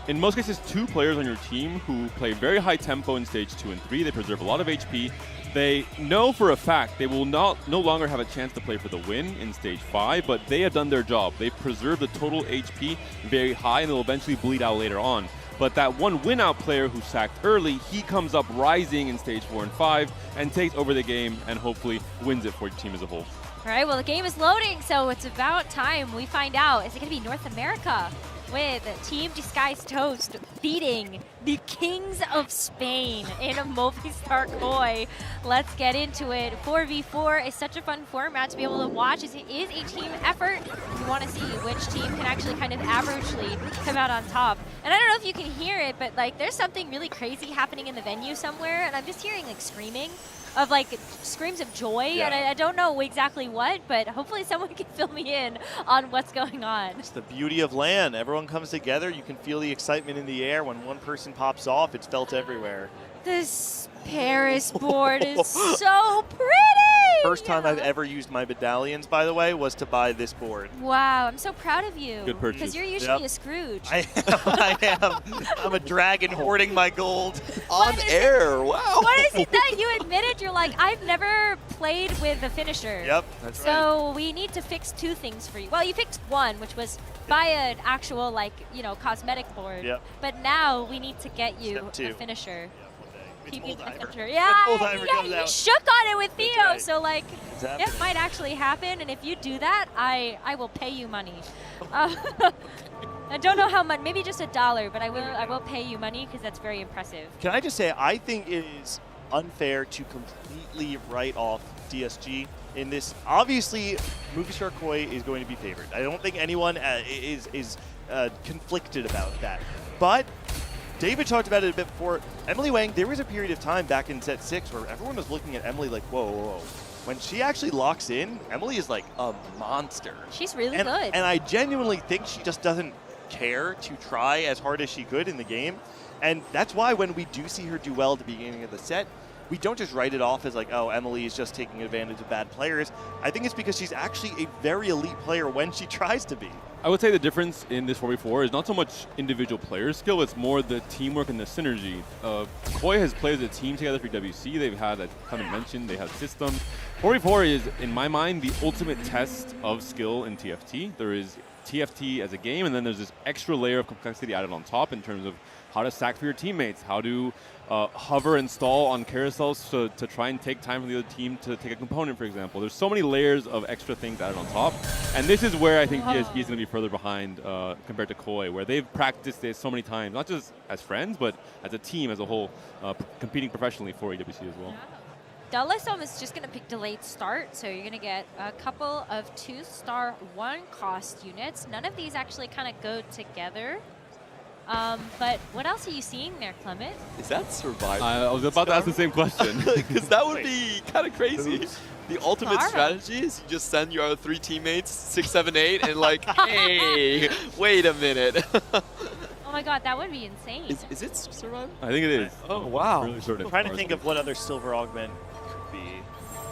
in most cases, 2 players on your team who play very high tempo in stage 2 and 3. They preserve a lot of HP. They know for a fact they will no longer have a chance to play for the win in stage 5, but they have done their job. They preserve the total HP very high, and they'll eventually bleed out later on. But that one win-out player who sacked early, he comes up rising in stage 4 and 5 and takes over the game and hopefully wins it for your team as a whole. All right, well, the game is loading, so it's about time we find out. Is it going to be North America with Team Disguised Toast beating the Kings of Spain in a Movistar Koi? Let's get into it. 4v4 is such a fun format to be able to watch, as it is a team effort. You want to see which team can actually kind of averagely come out on top. And I don't know if you can hear it, but like there's something really crazy happening in the venue somewhere, and I'm just hearing like screaming of like screams of joy, and I don't know exactly what, but hopefully someone can fill me in on what's going on. It's the beauty of LAN. Everyone comes together. You can feel the excitement in the air. When one person pops off, it's felt everywhere. This Paris board is so pretty! First time I've ever used my medallions, by the way, was to buy this board. Wow, I'm so proud of you. Good purchase. Because you're usually a Scrooge. I am. I'm a dragon hoarding my gold on air. Wow. What is it that you admitted? You're like, I've never played with a finisher. Yep, that's right. So we need to fix 2 things for you. Well, you fixed one, which was buy an actual, like, you know, cosmetic board. Yep. But now we need to get you Step 2. a finisher. Keep you the Diver. finisher. When Yeah, Full Diver yeah, comes you out. shook on it with Theo. right. So, like, It's it happening. might actually happen. And if you do that, I will pay you money. I don't know how much, maybe just $1, but I will pay you money because that's very impressive. Can I just say, I think it is unfair to completely write off DSG in this. Obviously, Mugistar Koi is going to be favored. I don't think anyone is conflicted about that. But David talked about it a bit before. Emily Wang, there was a period of time back in set 6 where everyone was looking at Emily like, whoa, whoa, whoa. When she actually locks in, Emily is like a monster. She's really and, good. And I genuinely think she just doesn't care to try as hard as she could in the game. And that's why when we do see her do well at the beginning of the set, we don't just write it off as like, oh, Emily is just taking advantage of bad players. I think it's because she's actually a very elite player when she tries to be. I would say the difference in this 4v4 is not so much individual player skill, it's more the teamwork and the synergy. Koi has played as a team together for WC. They've had, I haven't mentioned, they have systems. 4v4 is, in my mind, the ultimate test of skill in TFT. There is TFT as a game, and then there's this extra layer of complexity added on top in terms of how to sack for your teammates, how to hover and stall on carousels to try and take time from the other team to take a component, for example. There's so many layers of extra things added on top. And this is where I think PSG is going to be further behind compared to Koi, where they've practiced this so many times, not just as friends, but as a team as a whole, competing professionally for AWC as well. Dalasom is just going to pick delayed start, so you're going to get a couple of 2-star 1-cost units. None of these actually kind of go together. But what else are you seeing there, Clement? Is that Survivor? I was about to ask the same question. Because that would be kind of crazy. The ultimate Scarra. strategy is you just send your 3 teammates, 6, 7, 8, and like, hey, wait a minute. Oh my god, that would be insane. Is it Survivor? I think it is. Oh, wow. Really sort of I'm trying to think of what other silver augment could be.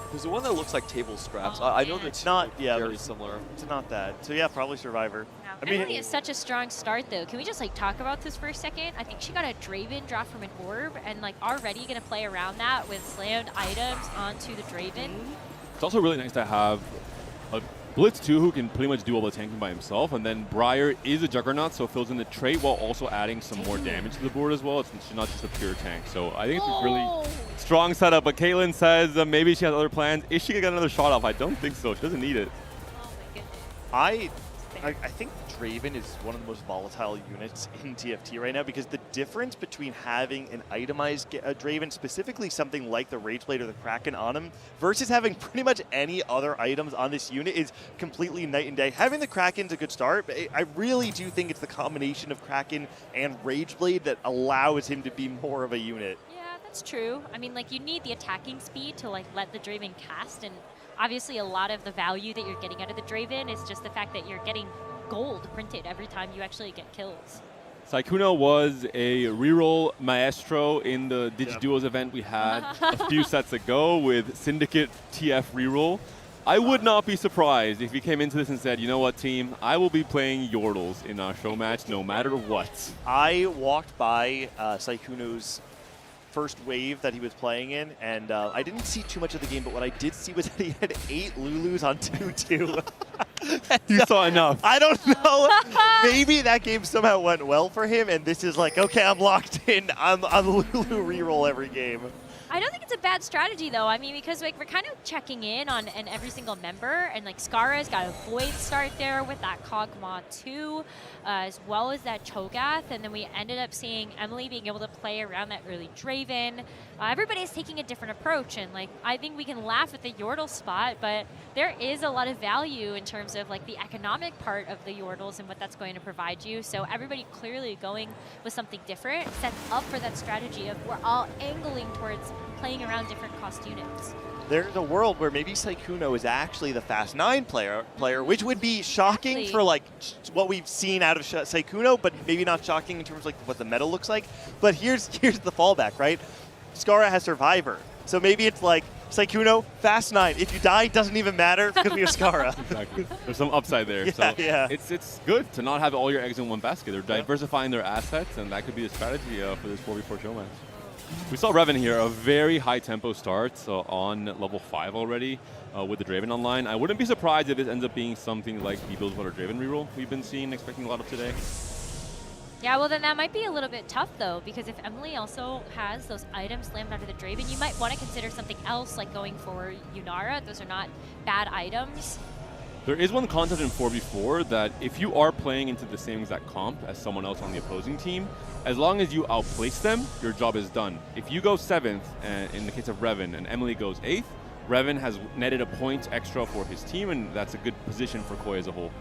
There's the one that looks like table scraps. Oh, I know man. that It's not, yeah, very but similar. It's not that. So yeah, probably Survivor. I mean, Emily is such a strong start, though. Can we just like talk about this for a second? I think she got a Draven drop from an orb, and like already gonna play around that with slammed items onto the Draven. It's also really nice to have a Blitz 2 who can pretty much do all the tanking by himself, and then Briar is a Juggernaut, so fills in the trait while also adding some more damage to the board as well. She's not just a pure tank, so I think it's a really strong setup. But Caitlyn says maybe she has other plans. Is she gonna get another shot off? I don't think so. She doesn't need it. Oh my goodness. I think Draven is one of the most volatile units in TFT right now because the difference between having an itemized Draven, specifically something like the Rage Blade or the Kraken on him, versus having pretty much any other items on this unit is completely night and day. Having the Kraken's a good start, but I really do think it's the combination of Kraken and Rage Blade that allows him to be more of a unit. Yeah, that's true. I mean, like, you need the attacking speed to like let the Draven cast, and obviously a lot of the value that you're getting out of the Draven is just the fact that you're getting gold printed every time you actually get kills. Saikuno was a reroll maestro in the DigiDuos event we had a few sets ago with Syndicate TF reroll. I would not be surprised if he came into this and said, you know what, team, I will be playing Yordles in our show match no matter what. I walked by Saikuno's first wave that he was playing in, and I didn't see too much of the game, but what I did see was that he had 8 Lulus on 2-2. You saw enough. I don't know. Maybe that game somehow went well for him, and this is like, okay, I'm locked in. I'm Lulu reroll every game. I don't think it's a bad strategy, though. I mean, because like we're kind of checking in on every single member, and like Scarra's got a Void start there with that Kog'Maw 2, as well as that Cho'Gath, and then we ended up seeing Emily being able to play around that early Draven. Everybody's taking a different approach, and like I think we can laugh at the Yordle spot, but there is a lot of value in terms of like the economic part of the Yordles and what that's going to provide you. So everybody clearly going with something different sets up for that strategy of we're all angling towards playing around different cost units. There's a world where maybe Saikuno is actually the Fast 9 player, which would be shocking for like what we've seen out of Saikuno, but maybe not shocking in terms of like what the meta looks like. But here's the fallback, right? Scarra has Survivor. So maybe it's like, Sykkuno, Fast 9. If you die, it doesn't even matter because we have Scarra. Exactly. There's some upside there. Yeah, It's good to not have all your eggs in one basket. They're diversifying their assets, and that could be the strategy for this 4v4 show match. We saw Revan here, a very high tempo start on level 5 already with the Draven online. I wouldn't be surprised if this ends up being something like the Build Water Draven reroll we've been seeing, expecting a lot of today. Yeah, well then that might be a little bit tough though, because if Emily also has those items slammed onto the Draven, you might want to consider something else like going for Yunara. Those are not bad items. There is one concept in 4v4 that if you are playing into the same exact comp as someone else on the opposing team, as long as you outplace them, your job is done. If you go 7th, and in the case of Revan, and Emily goes 8th, Revan has netted a point extra for his team, and that's a good position for Koi as a whole.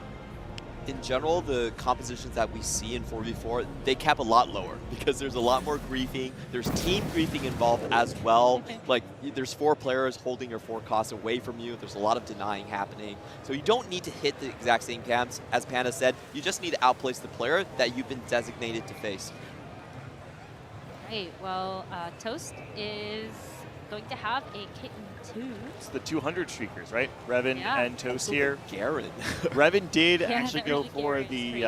In general, the compositions that we see in 4v4, they cap a lot lower because there's a lot more griefing. There's team griefing involved as well. Like, there's 4 players holding your 4 costs away from you. There's a lot of denying happening. So you don't need to hit the exact same camps. As Panda said, you just need to outplace the player that you've been designated to face. Right, well, Toast is going to have a Kitten 2. It's the 200 streakers, right? Revan and Toast here. Garen. Revan did actually go for the,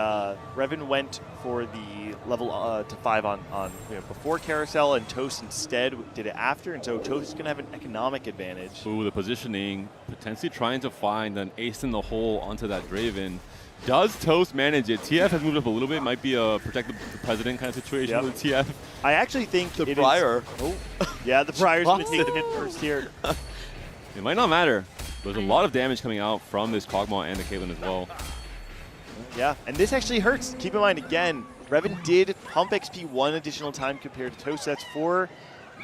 Revan went for the level to 5 on before Carousel, and Toast instead did it after, and so Toast is going to have an economic advantage. Ooh, the positioning, potentially trying to find an ace in the hole onto that Draven. Does Toast manage it? TF has moved up a little bit. Might be a protect the president kind of situation with TF. I actually think the Briar. Yeah, the Briar's going to take the hit first here. It might not matter. There's a lot of damage coming out from this Kog'Maw and the Caitlyn as well. Yeah, and this actually hurts. Keep in mind, again, Revan did pump XP 1 additional time compared to Toast. That's 4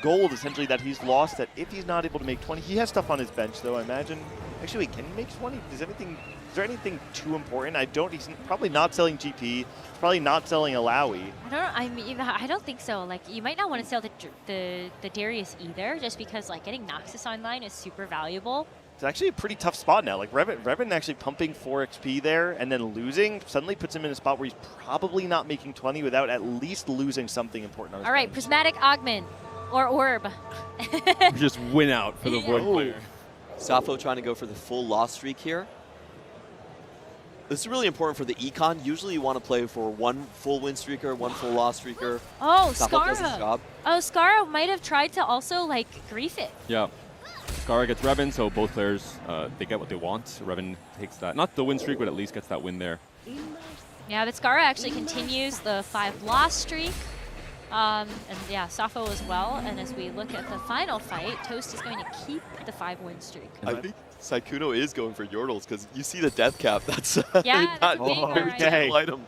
gold, essentially, that he's lost, that if he's not able to make 20. He has stuff on his bench, though, I imagine. Actually, wait, can he make 20? Is there anything too important? He's probably not selling GP. He's probably not selling Alawi. I don't think so. Like, you might not want to sell the Darius either, just because like getting Noxus online is super valuable. It's actually a pretty tough spot now. Like Revan actually pumping 4 XP there and then losing suddenly puts him in a spot where he's probably not making 20 without at least losing something important on his All right, bench. Prismatic Augment or Orb. Just win out for the Void player. Safo trying to go for the full loss streak here. This is really important for the econ. Usually you want to play for 1 full win streaker, 1 full loss streaker. Oh, Safo does his Scarra. job. Oh, Scarra might have tried to also like grief it. Yeah. Scarra gets Revan, so both players, they get what they want. Revan takes that, not the win streak, but at least gets that win there. Yeah, but Scarra actually continues the 5 loss streak. And yeah, Safo as well. And as we look at the final fight, Toast is going to keep the 5 win streak. I think Sykkuno is going for Yordles because you see the death cap. That's yeah, not a very typical item.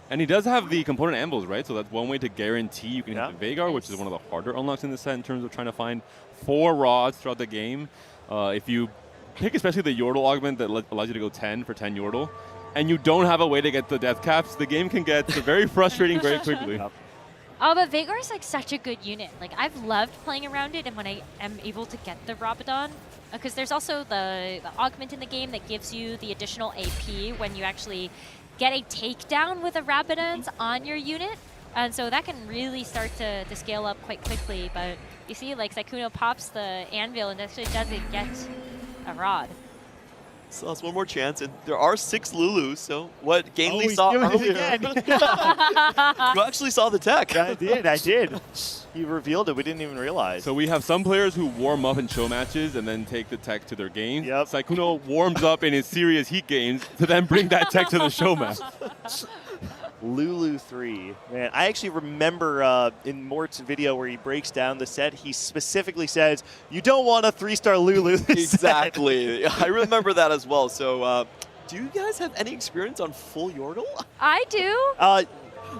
And he does have the component ambles, right? So that's one way to guarantee you can hit the Veigar, which is one of the harder unlocks in the set in terms of trying to find 4 rods throughout the game. If you pick especially the Yordle augment that allows you to go 10 for 10 Yordle, and you don't have a way to get the death caps, the game can get very frustrating very quickly. Oh, but Veigar is like such a good unit. Like, I've loved playing around it, and when I am able to get the Rabadon, because there's also the augment in the game that gives you the additional AP when you actually get a takedown with a Rabadons on your unit. And so that can really start to scale up quite quickly. But you see, like, Sykkuno pops the anvil and actually doesn't get a rod. So that's one more chance, and there are 6 Lulus, so what Gainley saw earlier. You actually saw the tech. Yeah, I did. He revealed it. We didn't even realize. So we have some players who warm up in show matches and then take the tech to their games. Sykkuno warms up in his serious heat games to then bring that tech to the show match. Lulu 3. Man, I actually remember in Mort's video where he breaks down the set, he specifically says, you don't want a 3-star Lulu this Exactly. I remember that as well. So do you guys have any experience on full Yordle? I do.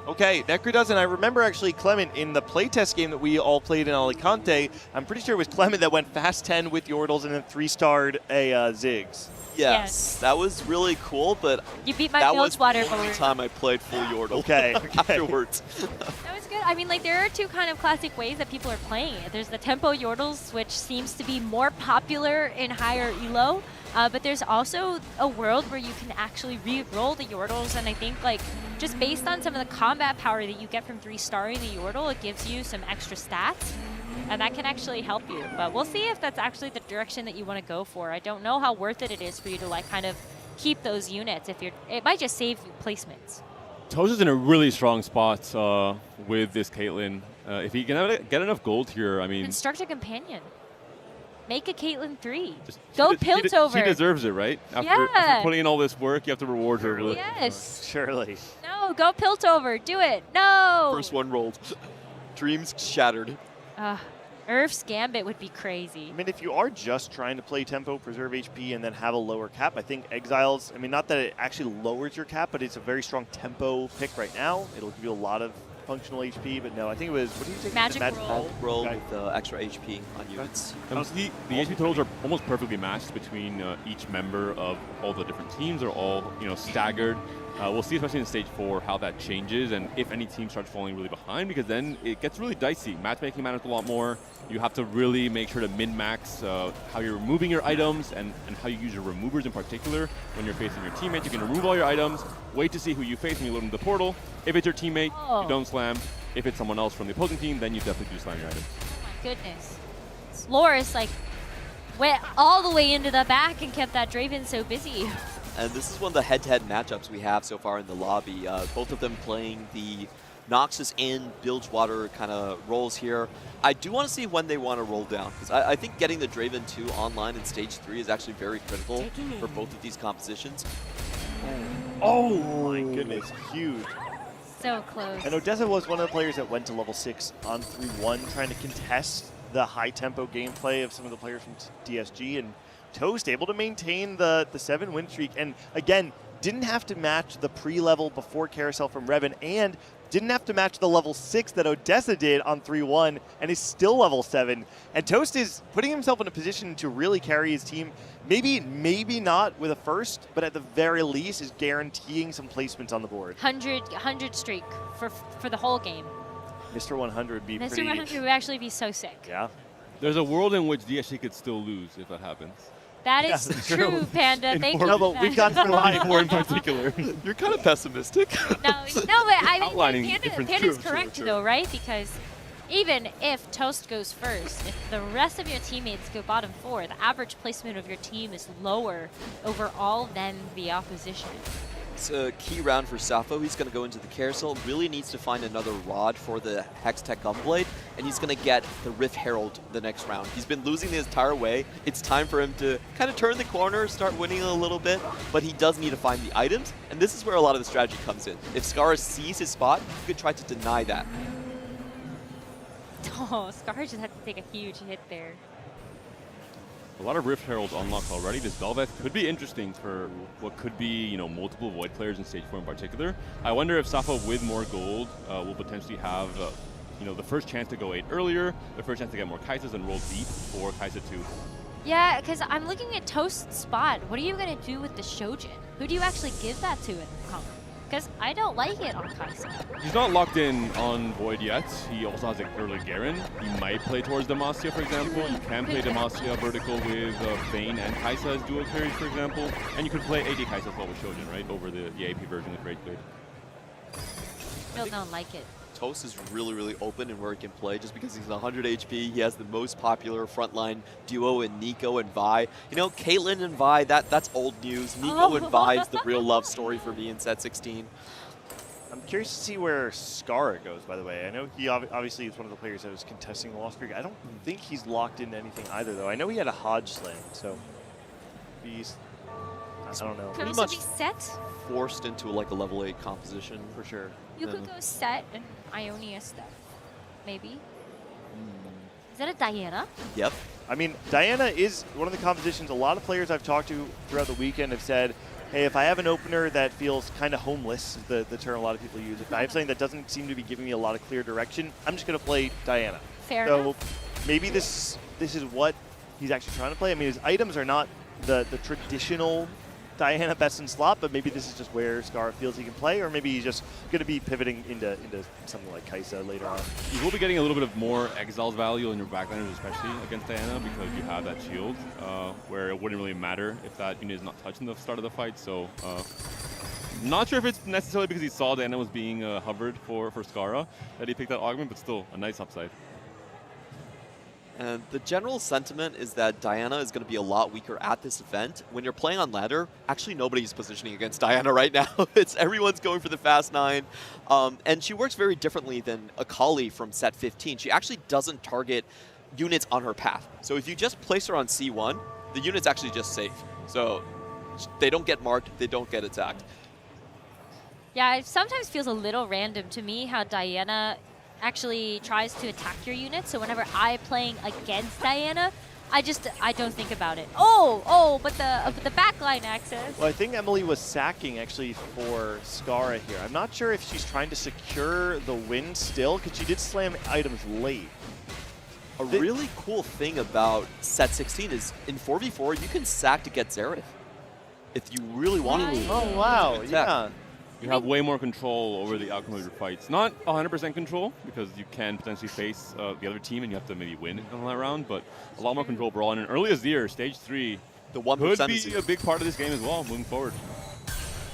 Okay, Necro does, and I remember actually Clement in the playtest game that we all played in Alicante, I'm pretty sure it was Clement that went fast 10 with Yordles and then 3-starred a Ziggs. Yes, that was really cool, but you beat my that Bilge was water the only forward. time I played full Yordle. Okay. Afterwards. That was good. I mean, like, there are 2 kind of classic ways that people are playing it. There's the tempo Yordles, which seems to be more popular in higher elo, but there's also a world where you can actually re-roll the Yordles, and I think, like, just based on some of the combat power that you get from 3-starring the Yordle, it gives you some extra stats. and that can actually help you. But we'll see if that's actually the direction that you want to go for. I don't know how worth it is for you to like kind of keep those units. If it might just save you placements. Toast is in a really strong spot with this Caitlyn. If he can get enough gold here, I mean... Construct a companion. Make a Caitlyn 3. Go Piltover. She deserves it, right? After putting in all this work, you have to reward her. Yes. Surely. No, go Piltover. Do it. No. First one rolled. Dreams shattered. Irv's Gambit would be crazy. I mean, if you are just trying to play tempo, preserve HP, and then have a lower cap, I think Exiles, I mean, not that it actually lowers your cap, but it's a very strong tempo pick right now. It'll give you a lot of functional HP, but no, I think it was, what do you take? Magic roll with extra HP on units. The HP totals are almost perfectly matched between each member of all the different teams. They're all staggered. We'll see, especially in Stage 4, how that changes and if any team starts falling really behind, because then it gets really dicey. Matchmaking matters a lot more. You have to really make sure to min-max how you're removing your items and how you use your removers in particular. When you're facing your teammate, you can remove all your items, wait to see who you face when you load into the portal. If it's your teammate, you don't slam. If it's someone else from the opposing team, then you definitely do slam your item. Oh my goodness. Loris like went all the way into the back and kept that Draven so busy. And this is one of the head-to-head matchups we have so far in the lobby. Both of them playing the Noxus and Bilgewater kind of roles here. I do want to see when they want to roll down, because I think getting the Draven 2 online in Stage 3 is actually very critical for both of these compositions. Oh my goodness, huge. So close. And Odessa was one of the players that went to level 6 on 3-1, trying to contest the high-tempo gameplay of some of the players from DSG, and Toast able to maintain the 7-win streak, and again, didn't have to match the pre-level before Carousel from Revan, and didn't have to match the level 6 that Odessa did on 3-1, and is still level 7. And Toast is putting himself in a position to really carry his team, maybe not with a first, but at the very least is guaranteeing some placements on the board. 100 streak for the whole game. Mr. 100 would be Mr. pretty... 100 would actually be so sick. Yeah. There's a world in which DSG could still lose if that happens. That is true, Panda. Thank you. No, but we've got to rely more in particular. You're kind of pessimistic. No, but I mean, Panda's True, correct true. though, right? Because even if Toast goes first, if the rest of your teammates go bottom 4, the average placement of your team is lower overall than the opposition. It's a key round for Sappho. He's going to go into the carousel, really needs to find another rod for the Hextech Gunblade, and he's going to get the Rift Herald the next round. He's been losing the entire way. It's time for him to kind of turn the corner, start winning a little bit, but he does need to find the items, and this is where a lot of the strategy comes in. If Scar sees his spot, he could try to deny that. Oh, Scar just had to take a huge hit there. A lot of Rift Heralds unlocked already. This Belveth could be interesting for what could be, multiple Void players in Stage 4 in particular. I wonder if Sappho with more gold will potentially have, the first chance to go 8 earlier, the first chance to get more Kaisas and roll deep for Kaisa 2. Yeah, because I'm looking at Toast's spot. What are you going to do with the Shojin? Who do you actually give that to in the comp? Because I don't like it on Kaisa. He's not locked in on Void yet. He also has an early Garen. He might play towards Demacia, for example. You can play Demacia vertical with Vayne and Kaisa as dual carries, for example. And you could play AD Kaisa as well with Shojin, right? Over the AP version with Rage Blade. Still don't like it. Toast is really, really open in where he can play just because he's 100 HP. He has the most popular frontline duo in Nico and Vi. Caitlyn and Vi, that's old news. Nico and Vi is the real love story for me in set 16. I'm curious to see where Skara goes, by the way. I know he obviously is one of the players that was contesting the loss streak. I don't think he's locked into anything either, though. I know he had a Hodge slam, so he's... I don't know. Could also be set. Forced into like a level 8 composition. For sure. You could go set and Ionia stuff. Maybe. Is that a Diana? Yep. I mean, Diana is one of the compositions a lot of players I've talked to throughout the weekend have said, hey, if I have an opener that feels kind of homeless, is the term a lot of people use, if I have something that doesn't seem to be giving me a lot of clear direction, I'm just going to play Diana. Fair enough. So maybe this is what he's actually trying to play. I mean, his items are not the traditional Diana best in slot, but maybe this is just where Scar feels he can play, or maybe he's just going to be pivoting into something like Kaisa later on. You will be getting a little bit of more Exiles value in your backliners, especially against Diana, because you have that shield, where it wouldn't really matter if that unit is not touching the start of the fight. So, not sure if it's necessarily because he saw Diana was being hovered for Skara that he picked that augment, but still a nice upside. And the general sentiment is that Diana is going to be a lot weaker at this event. When you're playing on ladder, actually nobody's positioning against Diana right now. It's everyone's going for the fast 9. And she works very differently than Akali from set 15. She actually doesn't target units on her path. So if you just place her on C1, the unit's actually just safe. So they don't get marked, they don't get attacked. Yeah, it sometimes feels a little random to me how Diana actually tries to attack your unit. So whenever I'm playing against Diana, I don't think about it. But the backline access. Well, I think Emily was sacking actually for Scarra here. I'm not sure if she's trying to secure the win still, because she did slam items late. A really cool thing about set 16 is in 4v4, you can sack to get Xerath if you really want to. Oh, wow. Yeah. You have way more control over the outcome of your fights. Not 100% control, because you can potentially face the other team and you have to maybe win in that round, but a lot more control overall. And early as the year, stage 3 the 1% could be a big part of this game as well, moving forward.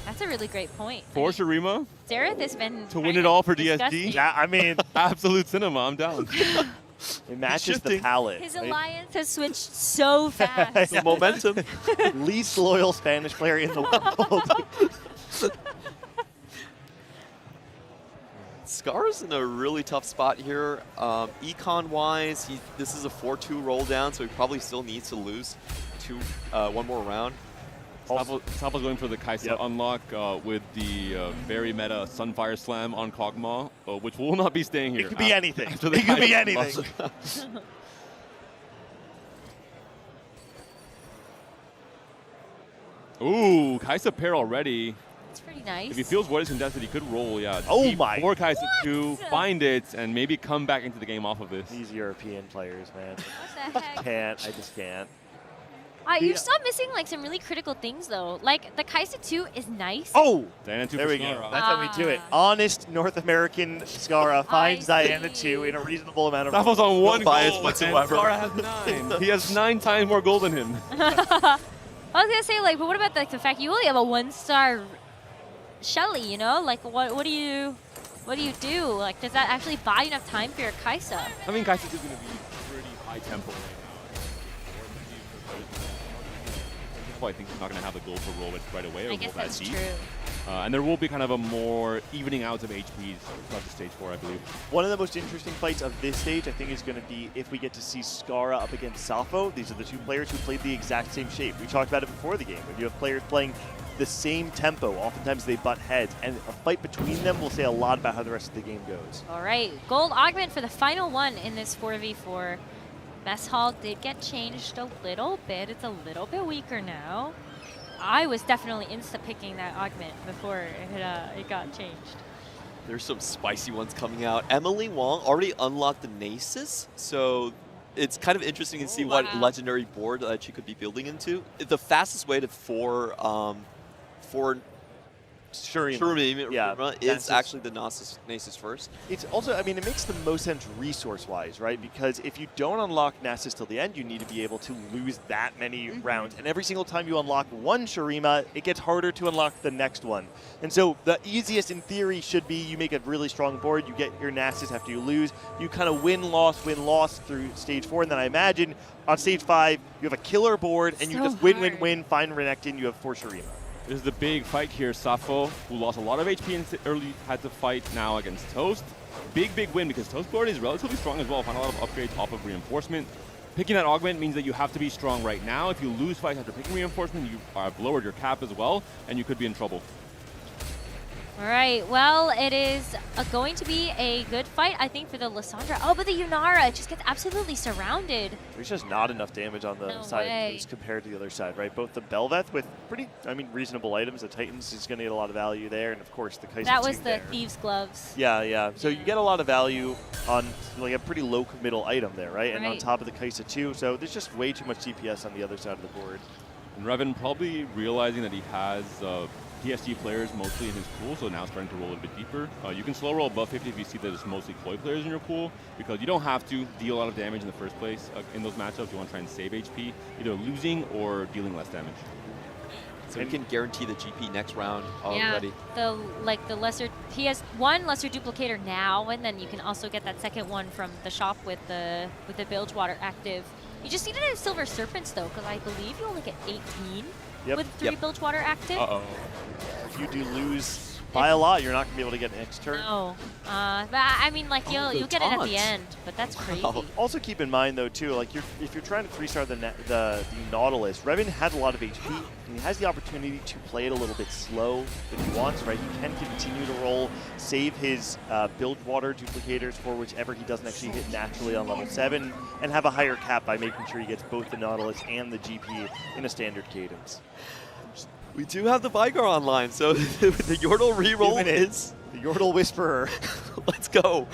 That's a really great point. For Shurima, Xerath has been to win it all for disgusting. DSG. Yeah, I mean, absolute cinema. I'm down. It matches the palette. His right? alliance has switched so fast. The momentum. Least loyal Spanish player in the world. Scar's in a really tough spot here. Econ-wise, this is a 4-2 roll down, so he probably still needs to lose one more round. Sapo's going for the Kaisa unlock with the very meta Sunfire Slam on Kog'Maw, which will not be staying here. It could be anything. It could be anything. Ooh, Kaisa pair already. It's pretty nice. If he feels what is contested, he could roll, yeah. Oh my. For Kaisa 2, find it, and maybe come back into the game off of this. These European players, man. What the heck? I just can't. You're still missing like some really critical things though. Like the Kaisa 2 is nice. Oh! Diana 2 there for we go. Scarra. That's how we do it. Honest North American Scarra finds Diana 2 in a reasonable amount of Sapo's on one bias goal, whatsoever. Scarra has 9. He has 9 times more gold than him. I was gonna say like, but what about like the fact you only have a 1-star Shelly? You know, like what do you do? Like, does that actually buy enough time for your Kaisa? I mean, Kaisa 2 is going to be pretty high tempo right now. I think he's not going to have the goal for roll it right away. Or I guess roll that's that deep. true. And there will be kind of a more evening out of HPs across the stage 4, I believe. One of the most interesting fights of this stage, I think, is going to be if we get to see Scarra up against Sappho. These are the two players who played the exact same shape. We talked about it before the game. When you have players playing the same tempo, oftentimes they butt heads, and a fight between them will say a lot about how the rest of the game goes. All right, gold augment for the final one in this 4v4. Mess Hall did get changed a little bit. It's a little bit weaker now. I was definitely insta-picking that augment before it got changed. There's some spicy ones coming out. Emily Wong already unlocked the Nasus, so it's kind of interesting to see what legendary board that she could be building into. The fastest way to for Shurima is actually the Nasus first. It's also, I mean, it makes the most sense resource-wise, right? Because if you don't unlock Nasus till the end, you need to be able to lose that many rounds. And every single time you unlock one Shurima, it gets harder to unlock the next one. And so the easiest, in theory, should be you make a really strong board, you get your Nasus after you lose, you kind of win-loss through stage 4, and then I imagine on stage 5, you have a killer board, and you just win, find Renekton, you have 4 Shurima. This is the big fight here. Sappho, who lost a lot of HP in early, had to fight now against Toast. Big win because Toast board is relatively strong as well. Found a lot of upgrades off of reinforcement. Picking that augment means that you have to be strong right now. If you lose fights after picking reinforcement, you have lowered your cap as well, and you could be in trouble. All right, well, it is going to be a good fight, I think, for the Lissandra. Oh, but the Yunara just gets absolutely surrounded. There's just not enough damage on the side of Toast compared to the other side, right? Both the Belveth with pretty, reasonable items. The Titans is going to get a lot of value there, and of course the Kaiser. That was the Thieves' Gloves. Yeah. So you get a lot of value on like a pretty low middle item there, right? And on top of the Kaisa too. So there's just way too much DPS on the other side of the board. And Revan probably realizing that he has PSG players mostly in his pool, so now starting to roll a bit deeper. You can slow roll above 50 if you see that it's mostly Koi players in your pool, because you don't have to deal a lot of damage in the first place in those matchups. You want to try and save HP, either losing or dealing less damage. So he can guarantee the GP next round already. Yeah, the lesser, he has one lesser duplicator now, and then you can also get that second one from the shop with the Bilgewater active. You just need to have Silver Serpents though, because I believe you only get 18 with 3 Bilgewater active. If you do lose by a lot, you're not going to be able to get next turn. No, but I mean, like you'll get it at the end, but that's crazy. Also keep in mind though too, like if you're trying to 3-star the Nautilus, Revan has a lot of HP, and he has the opportunity to play it a little bit slow if he wants, right? He can continue to roll, save his Bilgewater duplicators for whichever he doesn't actually hit naturally on level 7, and have a higher cap by making sure he gets both the Nautilus and the GP in a standard cadence. We do have the Vigar online, so the Yordle reroll is the Yordle Whisperer. Let's go.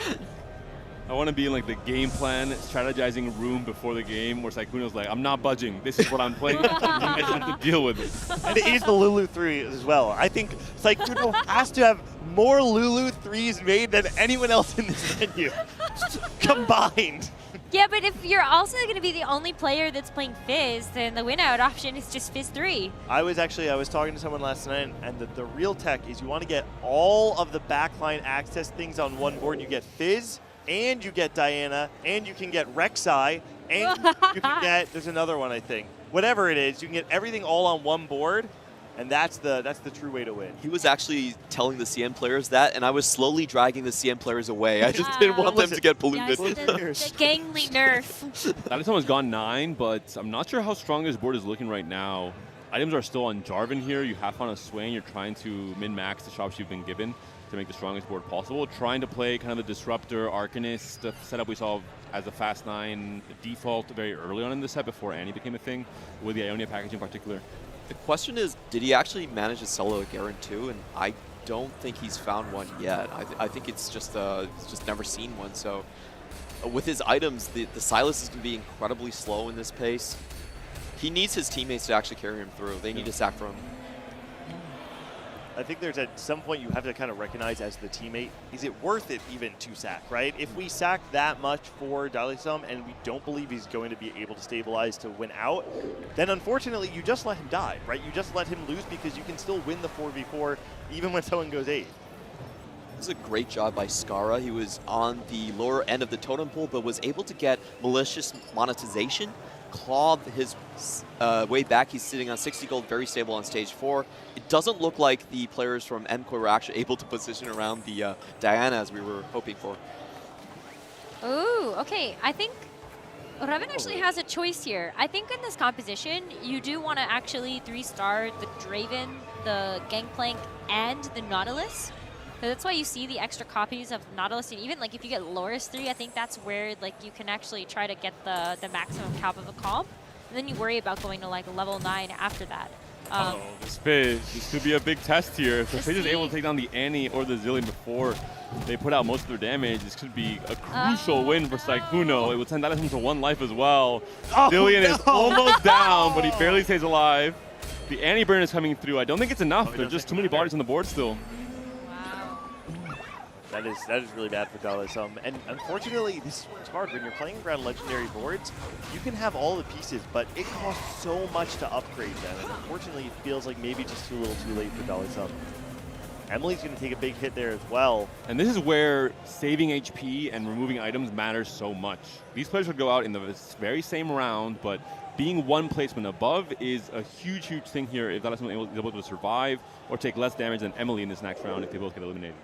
I want to be in like the game plan, strategizing room before the game where Sykkuno's like, I'm not budging. This is what I'm playing. You guys have to deal with it. And it is the Lulu 3 as well. I think Sykkuno has to have more Lulu 3s made than anyone else in this venue combined. Yeah, but if you're also going to be the only player that's playing Fizz, then the win-out option is just Fizz 3. I was talking to someone last night, and the real tech is you want to get all of the backline access things on one board. You get Fizz, and you get Diana, and you can get Rek'Sai, and you can get, there's another one I think. Whatever it is, you can get everything all on one board, and that's the true way to win. He was actually telling the CN players that, and I was slowly dragging the CN players away. I just didn't want them to get polluted. The gangly nerf. That has gone 9, but I'm not sure how strong this board is looking right now. Items are still on Jarvan here. You have on a Swain. You're trying to min-max the shops you've been given to make the strongest board possible. Trying to play kind of the Disruptor, Arcanist, the setup we saw as a Fast 9 default very early on in the set before Annie became a thing, with the Ionia package in particular. The question is, did he actually manage to solo a Garen too? And I don't think he's found one yet. I think it's just never seen one. So with his items, the Sylas is going to be incredibly slow in this pace. He needs his teammates to actually carry him through. They need to sack from him. I think there's at some point you have to kind of recognize as the teammate, is it worth it even to sack, right? If we sack that much for Dalisum and we don't believe he's going to be able to stabilize to win out, then unfortunately you just let him die, right? You just let him lose because you can still win the 4v4 even when someone goes 8. This is a great job by Skara. He was on the lower end of the totem pole, but was able to get malicious monetization, clawed his way back. He's sitting on 60 gold, very stable on stage 4. It doesn't look like the players from MCOR were actually able to position around the Diana as we were hoping for. Ooh, okay. I think Revan actually has a choice here. I think in this composition, you do want to actually 3-star the Draven, the Gangplank, and the Nautilus. So that's why you see the extra copies of Nautilus, and even like if you get Loris 3, I think that's where like you can actually try to get the maximum cap of a comp, and then you worry about going to like level 9 after that. This Fizz. This could be a big test here. If the Fizz is able to take down the Annie or the Zillion before they put out most of their damage, this could be a crucial win for Sykkuno. It would send that to 1 life as well. Zillion is almost down, but he barely stays alive. The Annie burn is coming through. I don't think it's enough. There's just too many bodies on the board still. That is really bad for Dallas. And unfortunately, this is what's hard. When you're playing around legendary boards, you can have all the pieces, but it costs so much to upgrade them. And unfortunately, it feels like maybe just too little too late for Dallas. Emily's going to take a big hit there as well. And this is where saving HP and removing items matters so much. These players would go out in the very same round, but being 1 placement above is a huge, huge thing here if Dallas is able to survive or take less damage than Emily in this next round if they both get eliminated.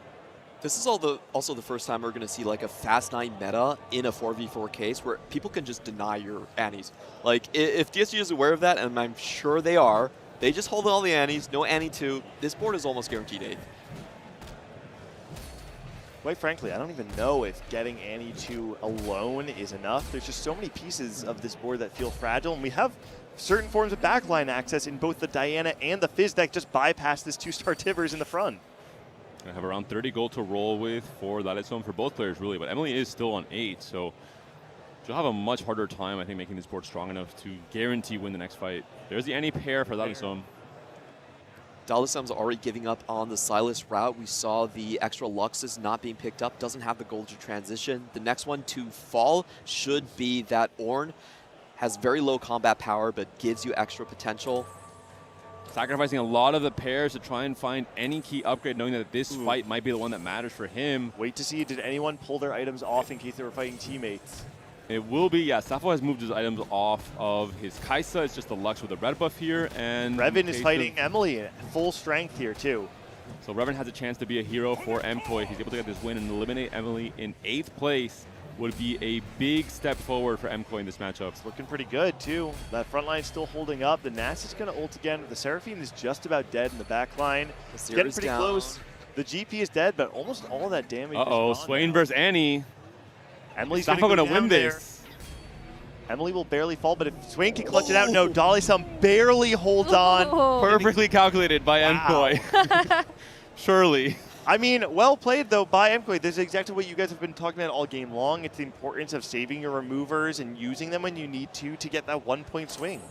This is also the first time we're going to see like a Fast 9 meta in a 4v4 case where people can just deny your Annies. Like, if DSG is aware of that, and I'm sure they are, they just hold all the Annies, no Annie 2. This board is almost guaranteed 8. Quite frankly, I don't even know if getting Annie 2 alone is enough. There's just so many pieces of this board that feel fragile, and we have certain forms of backline access in both the Diana and the Fizz that just bypass this 2-star Tivers in the front. I have around 30 gold to roll with for Dalisum for both players, really. But Emily is still on 8, so she'll have a much harder time, I think, making this board strong enough to guarantee win the next fight. There's the Annie pair for Dalisum. Dalisum's already giving up on the Sylas route. We saw the extra Luxus not being picked up, doesn't have the gold to transition. The next one to fall should be that Ornn. Has very low combat power, but gives you extra potential. sacrificing a lot of the pairs to try and find any key upgrade, knowing that this fight might be the one that matters for him. Wait to see, did anyone pull their items off in case they were fighting teammates? It will be, yeah, Safo has moved his items off of his Kaisa. It's just the Lux with the red buff here. And Revan is fighting Emily at full strength here, too. So Revan has a chance to be a hero for MKOI. He's able to get this win and eliminate Emily in 8th place. Would be a big step forward for MKOI in this matchup. It's looking pretty good, too. That front line's still holding up. The Nass is going to ult again. The Seraphine is just about dead in the back line. It's getting pretty close. The GP is dead, but almost all that damage is gone Swain now. versus Annie. Emily's going to to win this. Emily will barely fall, but if Swain can clutch it out, no, Dolly-san barely holds on. Perfectly calculated by MKOI. Surely. I mean, well played, though, by MKOI. This is exactly what you guys have been talking about all game long. It's the importance of saving your removers and using them when you need to get that 1-point swing.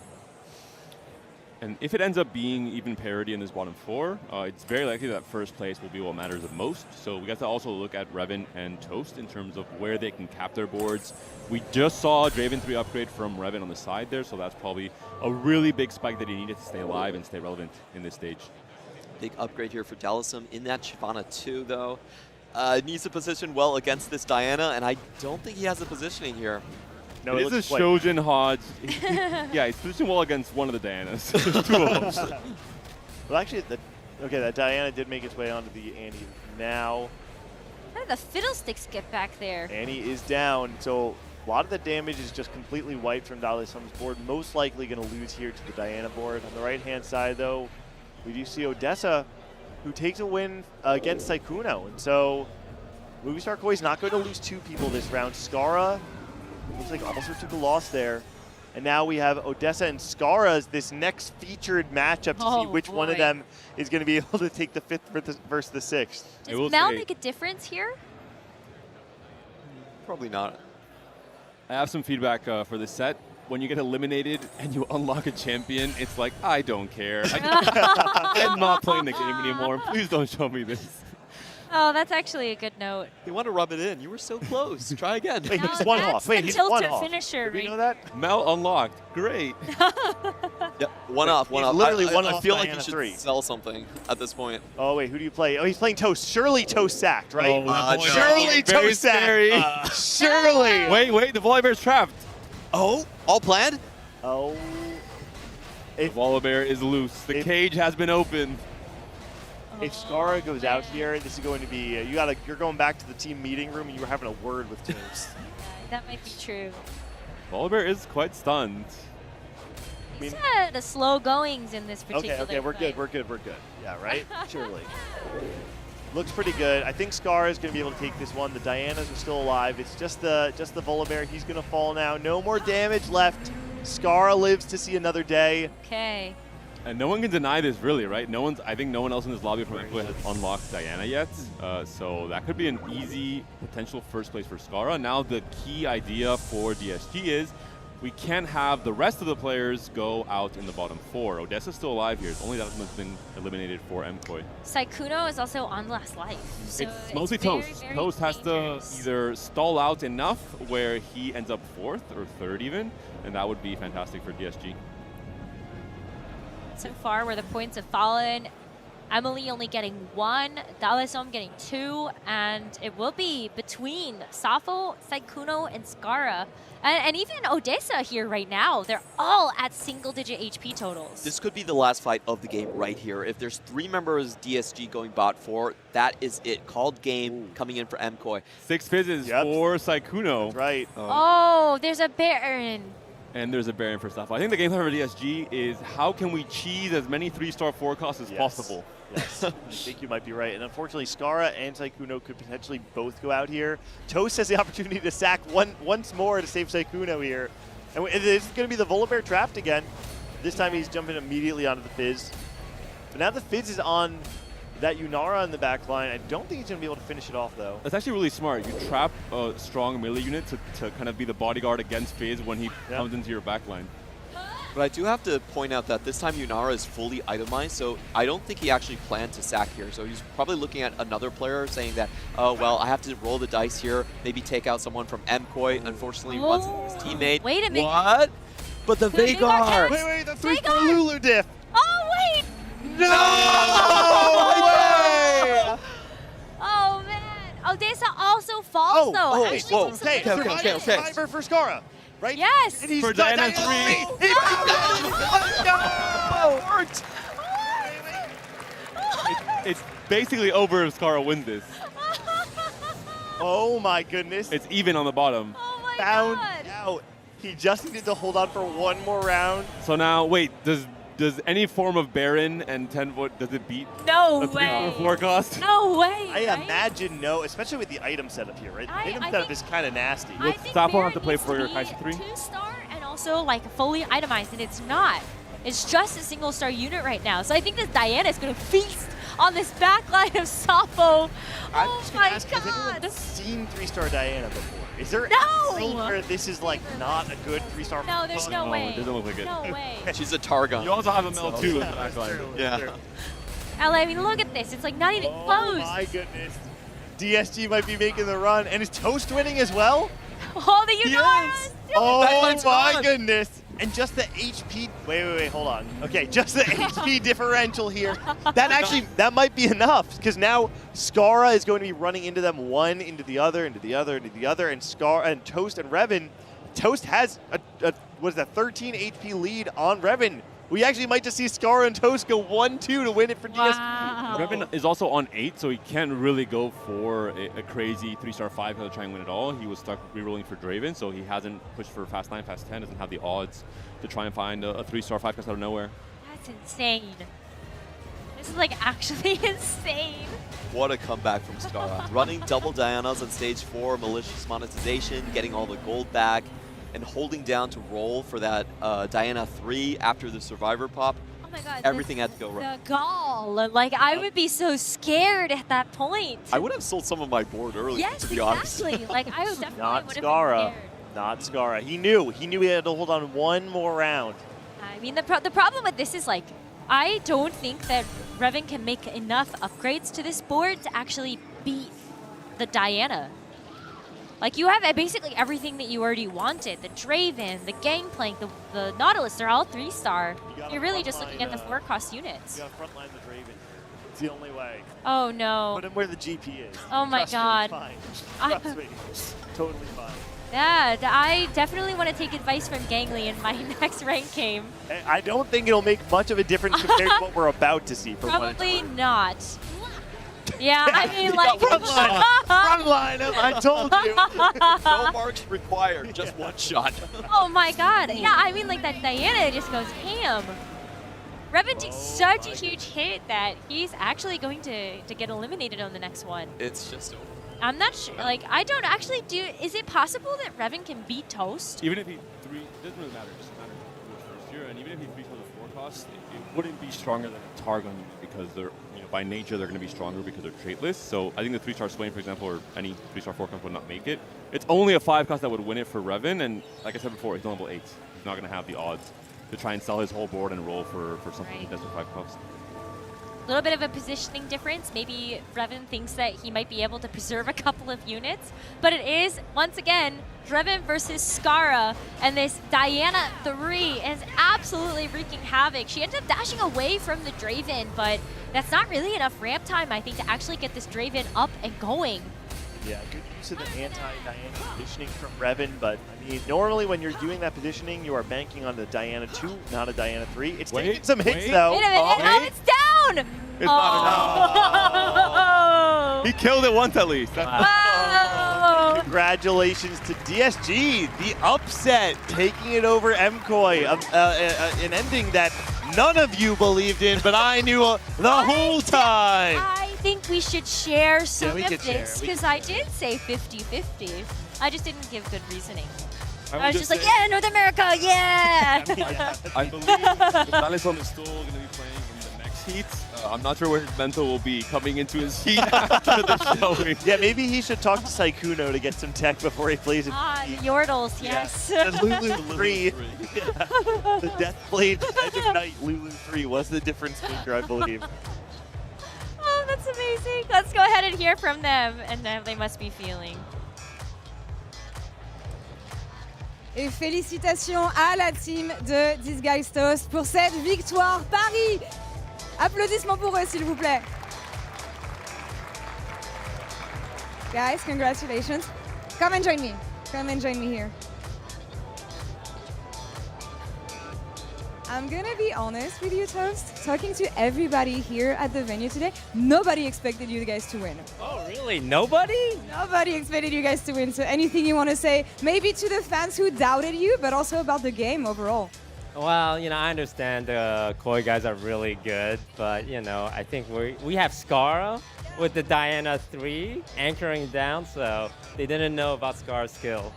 And if it ends up being even parity in this bottom 4, it's very likely that first place will be what matters the most. So we got to also look at Revan and Toast in terms of where they can cap their boards. We just saw a Draven 3 upgrade from Revan on the side there, so that's probably a really big spike that he needed to stay alive and stay relevant in this stage. Big upgrade here for Dallasum in that Shyvana 2, though. Needs to position well against this Diana, and I don't think he has the positioning here. No, it is a Shojin Hodge. Yeah, he's positioned well against one of the Dianas. There's 2 of them. Well, actually, that Diana did make its way onto the Annie now. How did the Fiddlesticks get back there? Annie is down, so a lot of the damage is just completely wiped from Dallasum's board. Most likely going to lose here to the Diana board. On the right-hand side, though, we do see Odessa, who takes a win against Saikuno. And so Movistar Koi is not going to lose 2 people this round. Skara looks like also took a loss there. And now we have Odessa and Skara's this next featured matchup to see which one of them is going to be able to take the 5th versus the 6th. Does Mel make a difference here? Probably not. I have some feedback for this set. When you get eliminated and you unlock a champion, it's like, I don't care. I'm not playing the game anymore. Please don't show me this. Oh, that's actually a good note. You want to rub it in. You were so close. Try again. Wait, he's one off. Wait, he's one off. Finisher. Did we know that? Mel unlocked. Great. Yep, one off. Literally one off. I feel like Diana you should 3. sell something at this point. Oh, wait, who do you play? Oh, he's playing Toast. Surely Toast sacked, right? Surely Toast sacked. Surely. Wait, the Volibear's trapped. Oh, all planned? Oh. The Volibear is loose. The cage has been opened. If Skara goes out here, this is going to be you're going back to the team meeting room and you were having a word with Toast. That might be true. Volibear is quite stunned. He's had the slow goings in this particular Okay, we're fight. good. Yeah, right? Surely. Looks pretty good. I think Skara is going to be able to take this one. The Dianas are still alive. It's just the Volibear. He's going to fall now. No more damage left. Skara lives to see another day. Okay. And no one can deny this, really, right? I think no one else in this lobby from MKOI has unlocked Diana yet. So that could be an easy potential first place for Skara. Now the key idea for DSG is we can't have the rest of the players go out in the bottom 4. Odessa's still alive here. It's only that one's been eliminated for MKOI. Saikuno is also on last life. So it's mostly very, Toast. very Toast has dangerous. to either stall out enough where he ends up 4th or 3rd even, and that would be fantastic for DSG. So far, where the points have fallen, Emily only getting 1, Dallasum getting 2, and it will be between Safo, Saikuno, and Skara. And even Odessa here right now. They're all at single-digit HP totals. This could be the last fight of the game right here. If there's 3 members DSG going bot 4, that is it. Called game coming in for MKOI. 6 fizzes for Saikuno. That's right. Oh, there's a Baron. And there's a Baron for Safo. I think the game plan for DSG is how can we cheese as many 3-star forecasts as possible. Yes, I think you might be right. And unfortunately, Skara and Saikuno could potentially both go out here. Toast has the opportunity to sack once more to save Saikuno here. And this is going to be the Volibear trapped again. This time he's jumping immediately onto the Fizz. But now the Fizz is on that Yunara in the back line. I don't think he's going to be able to finish it off, though. That's actually really smart. You trap a strong melee unit to kind of be the bodyguard against Fizz when he comes into your back line. But I do have to point out that this time Yunara is fully itemized, so I don't think he actually planned to sack here. So he's probably looking at another player saying that, oh, well, I have to roll the dice here, maybe take out someone from MKOI. Unfortunately, runs into his teammate. Wait a minute. What? But the Veigar! Wait, that's 3 for Lulu diff. Oh, wait. Oh, man. Odessa also falls, though. Actually, whoa. takes Okay, some okay. damage. Survivor for Scara, right? Yes. And he's For done Diana 3. He no! Worked. It's basically over if Scara wins this. Oh my goodness. It's even on the bottom. Oh my Found God. out. He just needed to hold on for one more round. So now, wait, does any form of Baron and 10 foot, does it beat No a way. 4 cost? No way. I right? imagine no, especially with the item setup here, right? The item I setup think- is kind of nasty. I think Stop will Baron have to play needs for your be Kaisa 3. 2-star and also like fully itemized, and it's not. It's just a single star unit right now. So I think this Diana is going to feast on this backline of Sappho. Oh my Has anyone God. seen 3-star Diana before? Is there No! anything where this is like not a good 3-star? No, there's no way. It doesn't look like it. No way. She's a Targon. You also have a Mel 2 in the back line. Yeah. LA, I mean, look at this. It's like not even Oh close. my goodness. DSG might be making the run. And is Toast winning as well? Oh, the Unaras. Oh Backline's my gone. goodness. And just the HP, wait, hold on. Okay, just the HP differential here. That might be enough, because now Scara is going to be running into them one, into the other, and Toast and Revan. Toast has a 13 HP lead on Revan. We actually might just see Scara and Toast go 1-2 to win it for DSG. Wow. Revan is also on 8, so he can't really go for a crazy 3-star 5 to try and win it all. He was stuck rerolling for Draven, so he hasn't pushed for fast 9, fast 10, doesn't have the odds to try and find a 3-star 5 cast out of nowhere. That's insane. This is like actually insane. What a comeback from Scara. Running double Dianas on stage 4, malicious monetization, getting all the gold back, and holding down to roll for that Diana 3 after the Survivor pop. Oh my God. Everything had to go right. The gall. Like, I would be so scared at that point. I would have sold some of my board earlier, Yes, to be honest. exactly. Like, I would definitely Not would have Scara. been scared. Not Scara. He knew he had to hold on one more round. I mean, the problem with this is, like, I don't think that Revan can make enough upgrades to this board to actually beat the Diana. Like, you have basically everything that you already wanted. The Draven, the Gangplank, the Nautilus, they're all 3-star. You're really just looking at the 4-cost units. You gotta frontline the Draven. It's the only way. Oh, no. Put him where the GP is. Oh, my Trust me, God. fine. I- Trust me. Totally fine. Yeah, I definitely want to take advice from Gangly in my next rank game. I don't think it'll make much of a difference compared to what we're about to see from Probably not. Yeah, I mean, like... Frontline him, I told you. No marks required, just one shot. Oh my God. Yeah, I mean, like, that Diana just goes ham. Revan takes such a huge hit that he's actually going to get eliminated on the next one. It's just over. I'm not sure. Like, I don't actually do... Is it possible that Revan can beat Toast? Even if he 3, it doesn't really matter. It doesn't matter who was first here. And even if he 3 the 4 cost, it wouldn't be stronger than a Targon because they're, by nature, they're going to be stronger because they're traitless. So I think the 3-star Swain, for example, or any 3-star 4 cost would not make it. It's only a 5 cost that would win it for Revan. And like I said before, he's on level 8. He's not going to have the odds to try and sell his whole board and roll for something he does for 5 cost. A little bit of a positioning difference. Maybe Revan thinks that he might be able to preserve a couple of units, but it is, once again, Revan versus Scara, and this Diana 3 is absolutely wreaking havoc. She ended up dashing away from the Draven, but that's not really enough ramp time, I think, to actually get this Draven up and going. Yeah, good use of the anti-Diana positioning from Revan, but I mean, normally when you're doing that positioning, you are banking on the Diana 2, not a Diana 3. It's taking some hits, though. Wait a minute, oh, it's down! It's not enough. He killed it once at least. Wow. Congratulations to DSG, the upset, taking it over MCoy, an ending that none of you believed in, but I knew the whole time. I think we should share some we of could share. this, because I did say 50-50. I just didn't give good reasoning. I I was just like, yeah, North America, yeah! I believe the Malison is still going to be playing in the next heat. I'm not sure where his mental will be coming into his heat after the showing. Yeah, maybe he should talk to Saikuno to get some tech before he plays it. Yordles, yes. The Lulu 3. The Deathblade Edge of Night Lulu 3 was the difference maker, I believe. Oh, that's amazing. Let's go ahead and hear from them, and then they must be feeling. Et félicitations à la team de Disguised Toast pour cette victoire. Paris Applaudissements pour eux, s'il vous plaît. Guys, congratulations. Come and join me. Come and join me here. I'm gonna be honest with you, Toast. Talking to everybody here at the venue today, nobody expected you guys to win. Oh, really? Nobody? Nobody expected you guys to win. So anything you want to say, maybe to the fans who doubted you, but also about the game overall? Well, I understand the Koi guys are really good, but, I think we have Scara with the Diana 3 anchoring down, so they didn't know about Scara's skill.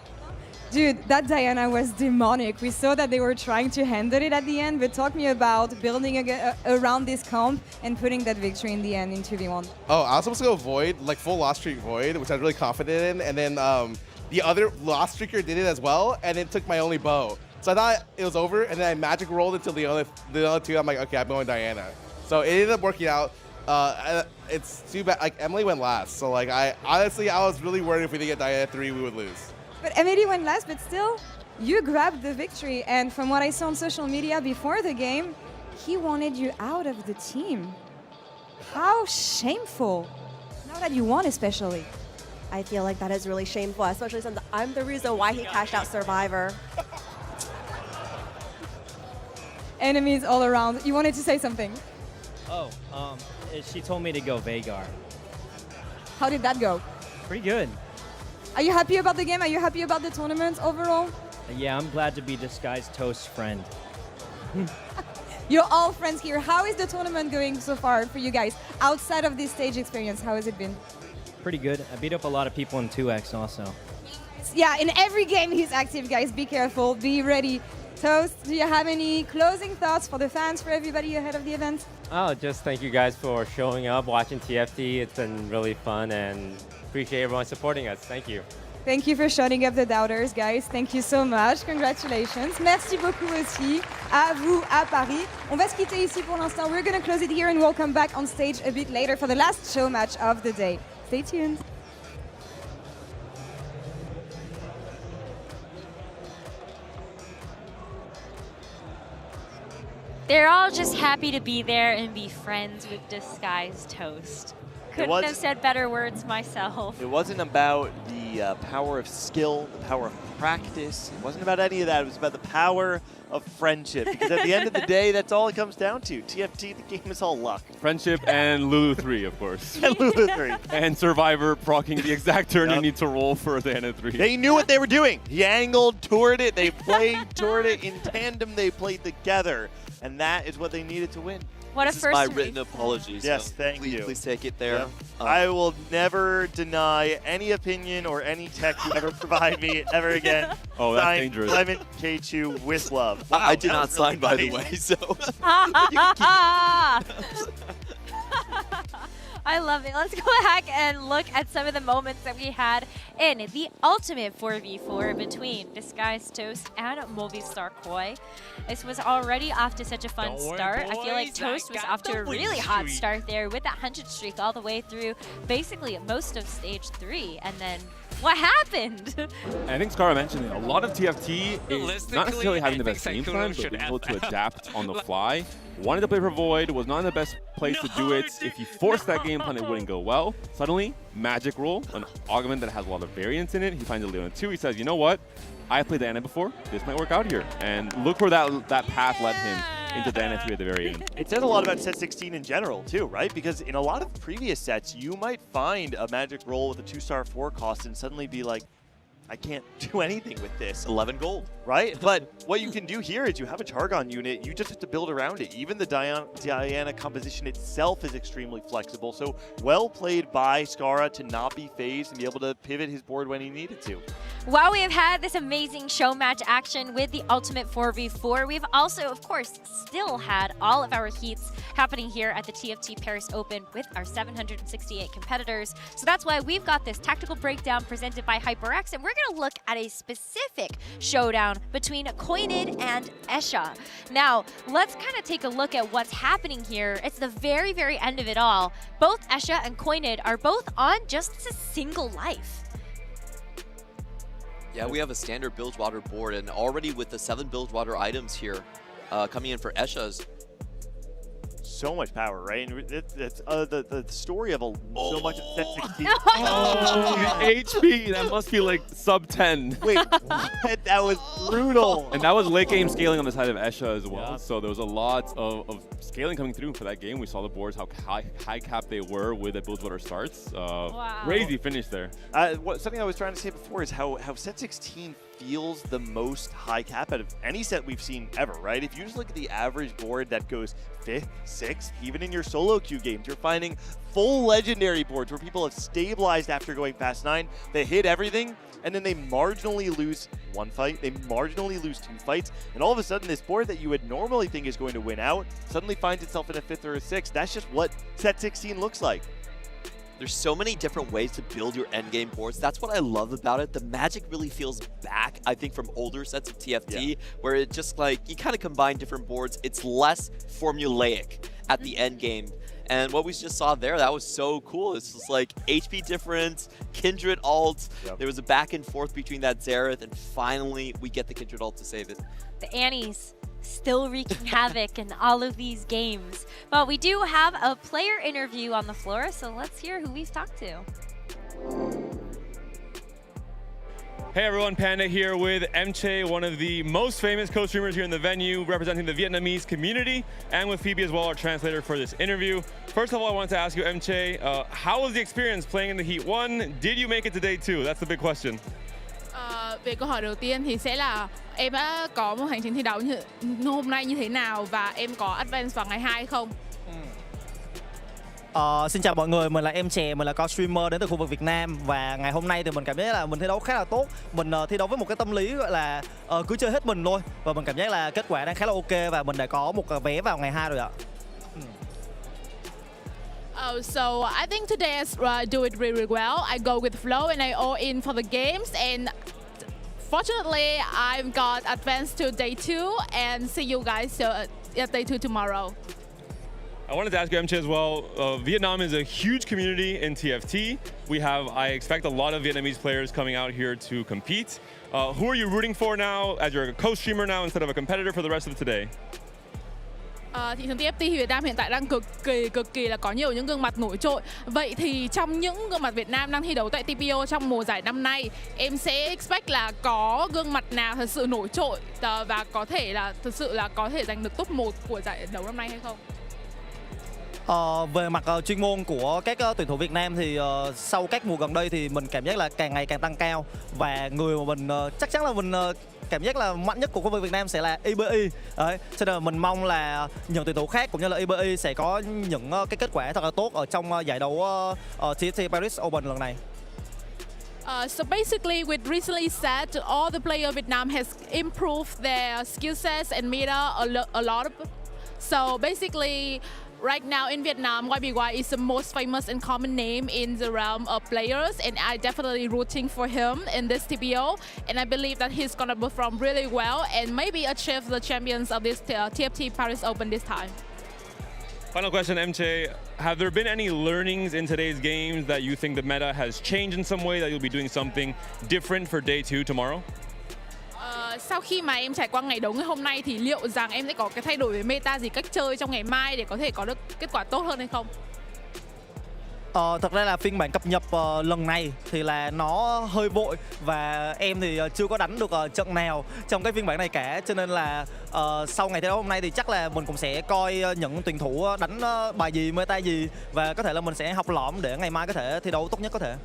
Dude, that Diana was demonic. We saw that they were trying to handle it at the end, but talk me about building around this comp and putting that victory in the end in 2v1. Oh, I was supposed to go Void, like full Lost Streak Void, which I was really confident in, and then the other Lost Streaker did it as well, and it took my only bow. So I thought it was over, and then I magic rolled until the other two. I'm like, okay, I'm going Diana. So it ended up working out. It's too bad. Like Emily went last, so like I was really worried if we didn't get Diana 3, we would lose. But Emily went last, but still, you grabbed the victory. And from what I saw on social media before the game, he wanted you out of the team. How shameful. Now that you won, especially. I feel like that is really shameful, especially since I'm the reason why he cashed out Survivor. Enemies all around. You wanted to say something? Oh, she told me to go Veigar. How did that go? Pretty good. Are you happy about the game? Are you happy about the tournament overall? Yeah, I'm glad to be Disguised Toast's friend. You're all friends here. How is the tournament going so far for you guys? Outside of this stage experience, how has it been? Pretty good. I beat up a lot of people in 2X also. Yeah, in every game he's active, guys. Be careful, be ready. Toast, do you have any closing thoughts for the fans, for everybody ahead of the event? Oh, just thank you guys for showing up, watching TFT. It's been really fun, and appreciate everyone supporting us. Thank you. Thank you for shutting up the doubters, guys. Thank you so much. Congratulations. Merci beaucoup aussi à vous à Paris. On va se quitter ici pour l'instant. We're going to close it here and we'll come back on stage a bit later for the last show match of the day. Stay tuned. They're all just happy to be there and be friends with Disguised Toast. Couldn't have said better words myself. It wasn't about the power of skill, the power of practice. It wasn't about any of that. It was about the power of friendship. Because at the end of the day, that's all it comes down to. TFT, the game is all luck. Friendship and Lulu 3, of course. And Lulu 3. And Survivor procking the exact turn you need to roll for Diana 3. They knew what they were doing. He angled, toured it, they played, toured it. In tandem, they played together. And that is what they needed to win. What this a first is my written apologies. Yes, so thank you. Please take it there. Yeah. I will never deny any opinion or any tech you ever provide me ever again. Oh, that's Signed, dangerous. Clement K2 with love. Wow, I did not sign, by the way, so. I love it. Let's go back and look at some of the moments that we had in the ultimate 4v4 between Disguised Toast and Movistar Koi. This was already off to such a fun start. I feel like Toast was off to a really hot start there with that 100 streak all the way through basically most of stage 3. And then what happened? I think Scara mentioned it. A lot of TFT is not necessarily having the best game plan, but being able to adapt on the fly. Wanted to play for Void, was not in the best place to do it. If you forced that game plan, it wouldn't go well. Suddenly, Magic Roll, an augment that has a lot of variance in it. He finds a Leona 2. He says, you know what? I played Diana before. This might work out here. And look where that path led him into Diana 3 at the very end. It says a lot about set 16 in general, too, right? Because in a lot of previous sets, you might find a Magic Roll with a 2-star 4 cost and suddenly be like, I can't do anything with this. 11 gold. Right? But what you can do here is you have a Chargon unit, you just have to build around it. Even the Diana composition itself is extremely flexible, so well played by Scara to not be phased and be able to pivot his board when he needed to. While we have had this amazing show match action with the Ultimate 4v4, we've also, of course, still had all of our heats happening here at the TFT Paris Open with our 768 competitors. So that's why we've got this tactical breakdown presented by HyperX, and we're going to look at a specific showdown between Koinid and Escha. Now, let's kind of take a look at what's happening here. It's the very, very end of it all. Both Escha and Koinid are both on just a single life. Yeah, we have a standard Bilgewater board, and already with the 7 Bilgewater items here coming in for Escha's, so much power, right? And it's the story of so much of set 16. HP, that must be like sub 10. Wait, what? That was brutal. And that was late game scaling on the side of Esha as well. Yeah. So there was a lot of scaling coming through for that game. We saw the boards, how high cap they were with the Bilgewater starts. Wow. Crazy finish there. Something I was trying to say before is how set 16 feels the most high cap out of any set we've seen ever, right? If you just look at the average board that goes 5th, 6th, even in your solo queue games, you're finding full legendary boards where people have stabilized after going past 9. They hit everything, and then they marginally lose one fight, they marginally lose 2 fights, and all of a sudden this board that you would normally think is going to win out suddenly finds itself in a 5th or a 6th. That's just what set 16 looks like. There's so many different ways to build your endgame boards. That's what I love about it. The magic really feels back, I think, from older sets of TFT, where it just like, you kind of combine different boards. It's less formulaic at the end game. And what we just saw there, that was so cool. It's just like HP difference, Kindred ult. There was a back and forth between that Xerath, and finally we get the Kindred ult to save it. The Annies still wreaking havoc in all of these games. But we do have a player interview on the floor, so let's hear who we've talked to. Hey everyone, Panda here with Emche, one of the most famous co-streamers here in the venue, representing the Vietnamese community, and with Phoebe as well, our translator for this interview. First of all, I wanted to ask you, Emche, how was the experience playing in the Heat 1? Did you make it to day 2? That's the big question. Về câu hỏi đầu tiên thì sẽ là em đã có một hành trình thi đấu như hôm nay như thế nào và em có advance vào ngày 2 không? Xin chào mọi người, mình là Em Chè, mình là co streamer đến từ khu vực Việt Nam và ngày hôm nay thì mình cảm giác là mình thi đấu khá là tốt. Mình thi đấu với một cái tâm lý gọi là cứ chơi hết mình thôi và mình cảm giác là kết quả đang khá là ok và mình đã có một vé vào ngày 2 rồi ạ. So I think today I do it really well. I go with flow and I all in for the games, and fortunately I've got advanced to day 2 and see you guys at day 2 tomorrow. I wanted to ask you, Emche, as well, Vietnam is a huge community in TFT. We have, I expect, a lot of Vietnamese players coming out here to compete. Who are you rooting for now, as you're a co-streamer now instead of a competitor, for the rest of today? Thị trường TFT Việt Nam hiện tại đang cực kỳ là có nhiều những gương mặt nổi trội. Vậy thì trong những gương mặt Việt Nam đang thi đấu tại TPO trong mùa giải năm nay, em sẽ expect là có gương mặt nào thật sự nổi trội và có thể là thực sự là có thể giành được top 1 của giải đấu năm nay hay không? Về mặt chuyên môn của các tuyển thủ Việt Nam thì sau các mùa gần đây thì mình cảm giác là càng ngày càng tăng cao và người mà mình chắc chắn là mình cảm giác là mạnh nhất của khu vực Việt Nam sẽ là IBI. Đấy, cho nên là mình mong là những tuyển thủ khác cũng như là IBI sẽ có những cái kết quả thật là tốt ở trong giải đấu TFT Paris Open lần này. So basically, we recently said all the players Vietnam has improved their skill sets and meta a lot. So basically, right now in Vietnam, YBY is the most famous and common name in the realm of players, and I definitely rooting for him in this TPO, and I believe that he's gonna perform really well and maybe achieve the champions of this TFT Paris Open this time. Final question, Emche. Have there been any learnings in today's games that you think the meta has changed in some way, that you'll be doing something different for day 2 tomorrow? Sau khi mà em trải qua ngày đấu ngày hôm nay thì liệu rằng em sẽ có cái thay đổi về meta gì, cách chơi trong ngày mai để có thể có được kết quả tốt hơn hay không? Thật ra là phiên bản cập nhật lần này thì là nó hơi vội và em thì chưa có đánh được trận nào trong cái phiên bản này cả, cho nên là sau ngày thi đấu hôm nay thì chắc là mình cũng sẽ coi những tuyển thủ đánh bài gì, meta gì và có thể là mình sẽ học lỏm để ngày mai có thể thi đấu tốt nhất có thể.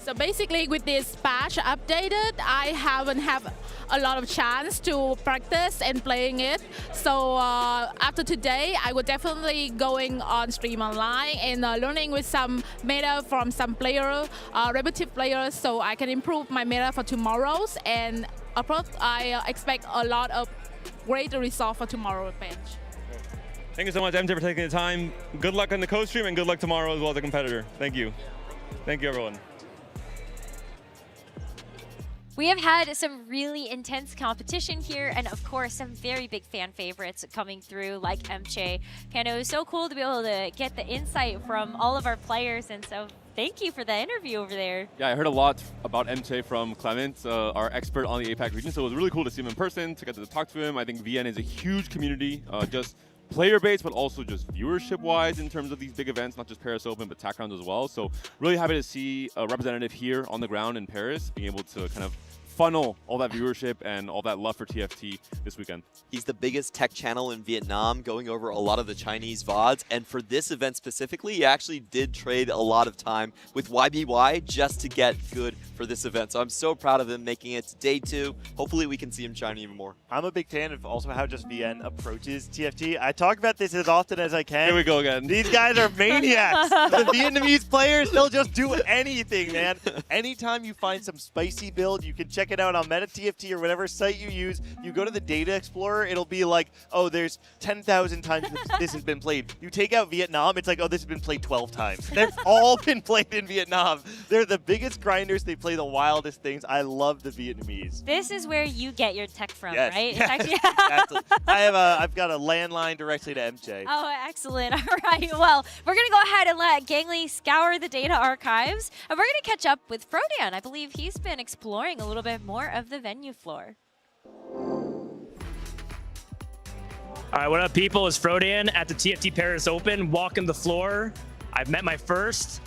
So basically, with this patch updated, I haven't have a lot of chance to practice and playing it. So after today, I will definitely going on stream online and learning with some meta from some player, repetitive players, so I can improve my meta for tomorrow's. And approach, I expect a lot of great result for tomorrow's bench. Thank you so much, MJ, for taking the time. Good luck on the co-stream and good luck tomorrow as well as a competitor. Thank you. Thank you, everyone. We have had some really intense competition here, and of course, some very big fan favorites coming through, like Emche. Panda, it was so cool to be able to get the insight from all of our players, and so thank you for the interview over there. Yeah, I heard a lot about Emche from Clement, our expert on the APAC region, so it was really cool to see him in person, to get to talk to him. I think VN is a huge community, just player base, but also just viewership-wise in terms of these big events, not just Paris Open, but TAC rounds as well. So really happy to see a representative here on the ground in Paris being able to kind of funnel all that viewership and all that love for TFT this weekend. He's the biggest tech channel in Vietnam, going over a lot of the Chinese VODs. And for this event specifically, he actually did trade a lot of time with YBY just to get good for this event. So I'm so proud of him making it to day 2. Hopefully we can see him shine even more. I'm a big fan of also how just VN approaches TFT. I talk about this as often as I can. Here we go again. These guys are maniacs. The Vietnamese players, they'll just do anything, man. Anytime you find some spicy build, you can check it out on MetaTFT or whatever site you use. You go to the Data Explorer, it'll be like, oh, there's 10,000 times this has been played. You take out Vietnam, it's like, oh, this has been played 12 times. They've all been played in Vietnam. They're the biggest grinders. They play the wildest things. I love the Vietnamese. This is where you get your tech from, Yes. right? It's actually I've got a landline directly to MJ. Oh, excellent. All right. Well, we're going to go ahead and let Gangly scour the data archives. And we're going to catch up with Frodan. I believe he's been exploring a little bit more of the venue floor. All right, what up, people? It's Frodan at the TFT Paris Open, walking the floor. I've met my first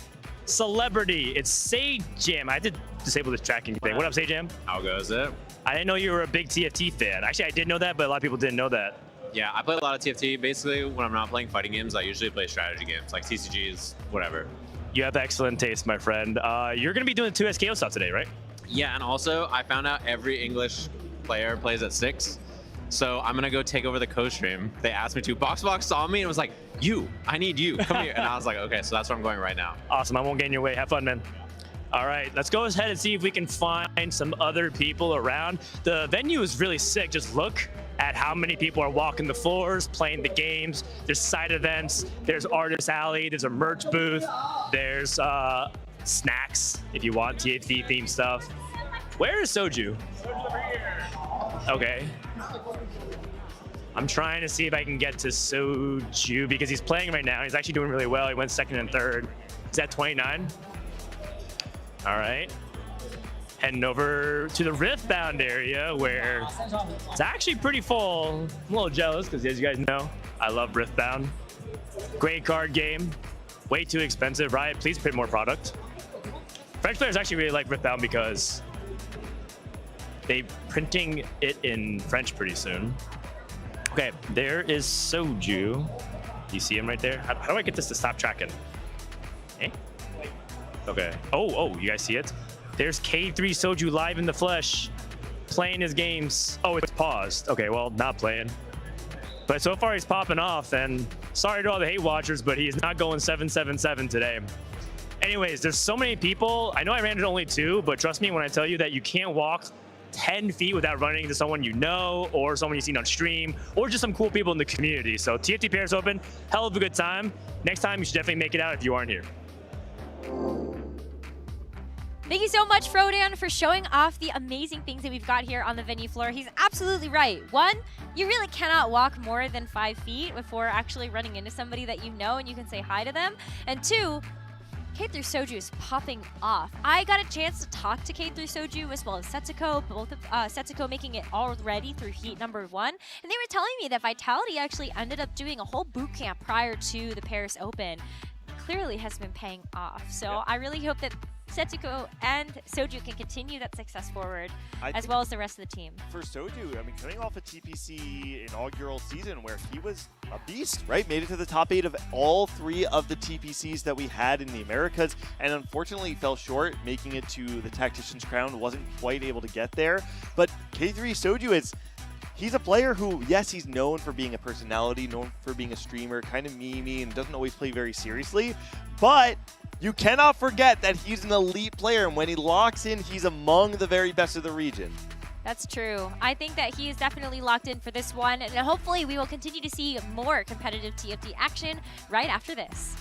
celebrity. It's Sajam. I did disable this tracking thing. What up, Sajam? How goes it? I didn't know you were a big TFT fan. Actually, I did know that, but a lot of people didn't know that. Yeah, I play a lot of TFT. Basically, when I'm not playing fighting games, I usually play strategy games, like TCGs, whatever. You have excellent taste, my friend. You're going to be doing the 2SKO stuff today, right? Yeah, and also, I found out every English player plays at 6. So I'm going to go take over the co-stream. They asked me to. Boxbox saw me and was like, I need you. Come here. And I was like, okay, so that's where I'm going right now. Awesome. I won't get in your way. Have fun, man. All right, let's go ahead and see if we can find some other people around. The venue is really sick. Just look at how many people are walking the floors, playing the games. There's side events. There's Artist Alley. There's a merch booth. There's snacks if you want TFT themed stuff. Where is Soju? Okay. I'm trying to see if I can get to Soju because he's playing right now. He's actually doing really well. He went 2nd and 3rd. He's at 29. All right. Heading over to the Riftbound area where it's actually pretty full. I'm a little jealous because, as you guys know, I love Riftbound. Great card game. Way too expensive. Riot, please print more product. French players actually really like Riftbound because they're printing it in French pretty soon. Okay, there is Soju. Do you see him right there? How do I get this to stop tracking? Eh? Okay. Oh, you guys see it? There's K3 Soju live in the flesh, playing his games. Oh, it's paused. Okay, well, not playing. But so far he's popping off, and sorry to all the hate watchers, but he's not going 7-7-7 today. Anyways, there's so many people. I know I ran into only 2, but trust me when I tell you that you can't walk 10 feet without running into someone you know, or someone you've seen on stream, or just some cool people in the community. So TFT Paris Open, hell of a good time. Next time, you should definitely make it out if you aren't here. Thank you so much, Frodan, for showing off the amazing things that we've got here on the venue floor. He's absolutely right. 1, you really cannot walk more than 5 feet before actually running into somebody that you know and you can say hi to them. And 2, K3 Soju is popping off. I got a chance to talk to K3 Soju as well as Setsuko, both of Setsuko making it already through heat number 1. And they were telling me that Vitality actually ended up doing a whole boot camp prior to the Paris Open. Clearly has been paying off. So I really hope that Setsuko and Soju can continue that success forward, as well as the rest of the team. For Soju, I mean, coming off a TPC inaugural season where he was a beast, right? Made it to the top 8 of all 3 of the TPCs that we had in the Americas, and unfortunately fell short, making it to the Tactician's crown. Wasn't quite able to get there. But K3 Soju he's a player who, yes, he's known for being a personality, known for being a streamer, kind of memey, and doesn't always play very seriously. But you cannot forget that he's an elite player, and when he locks in, he's among the very best of the region. That's true. I think that he is definitely locked in for this one, and hopefully we will continue to see more competitive TFT action right after this.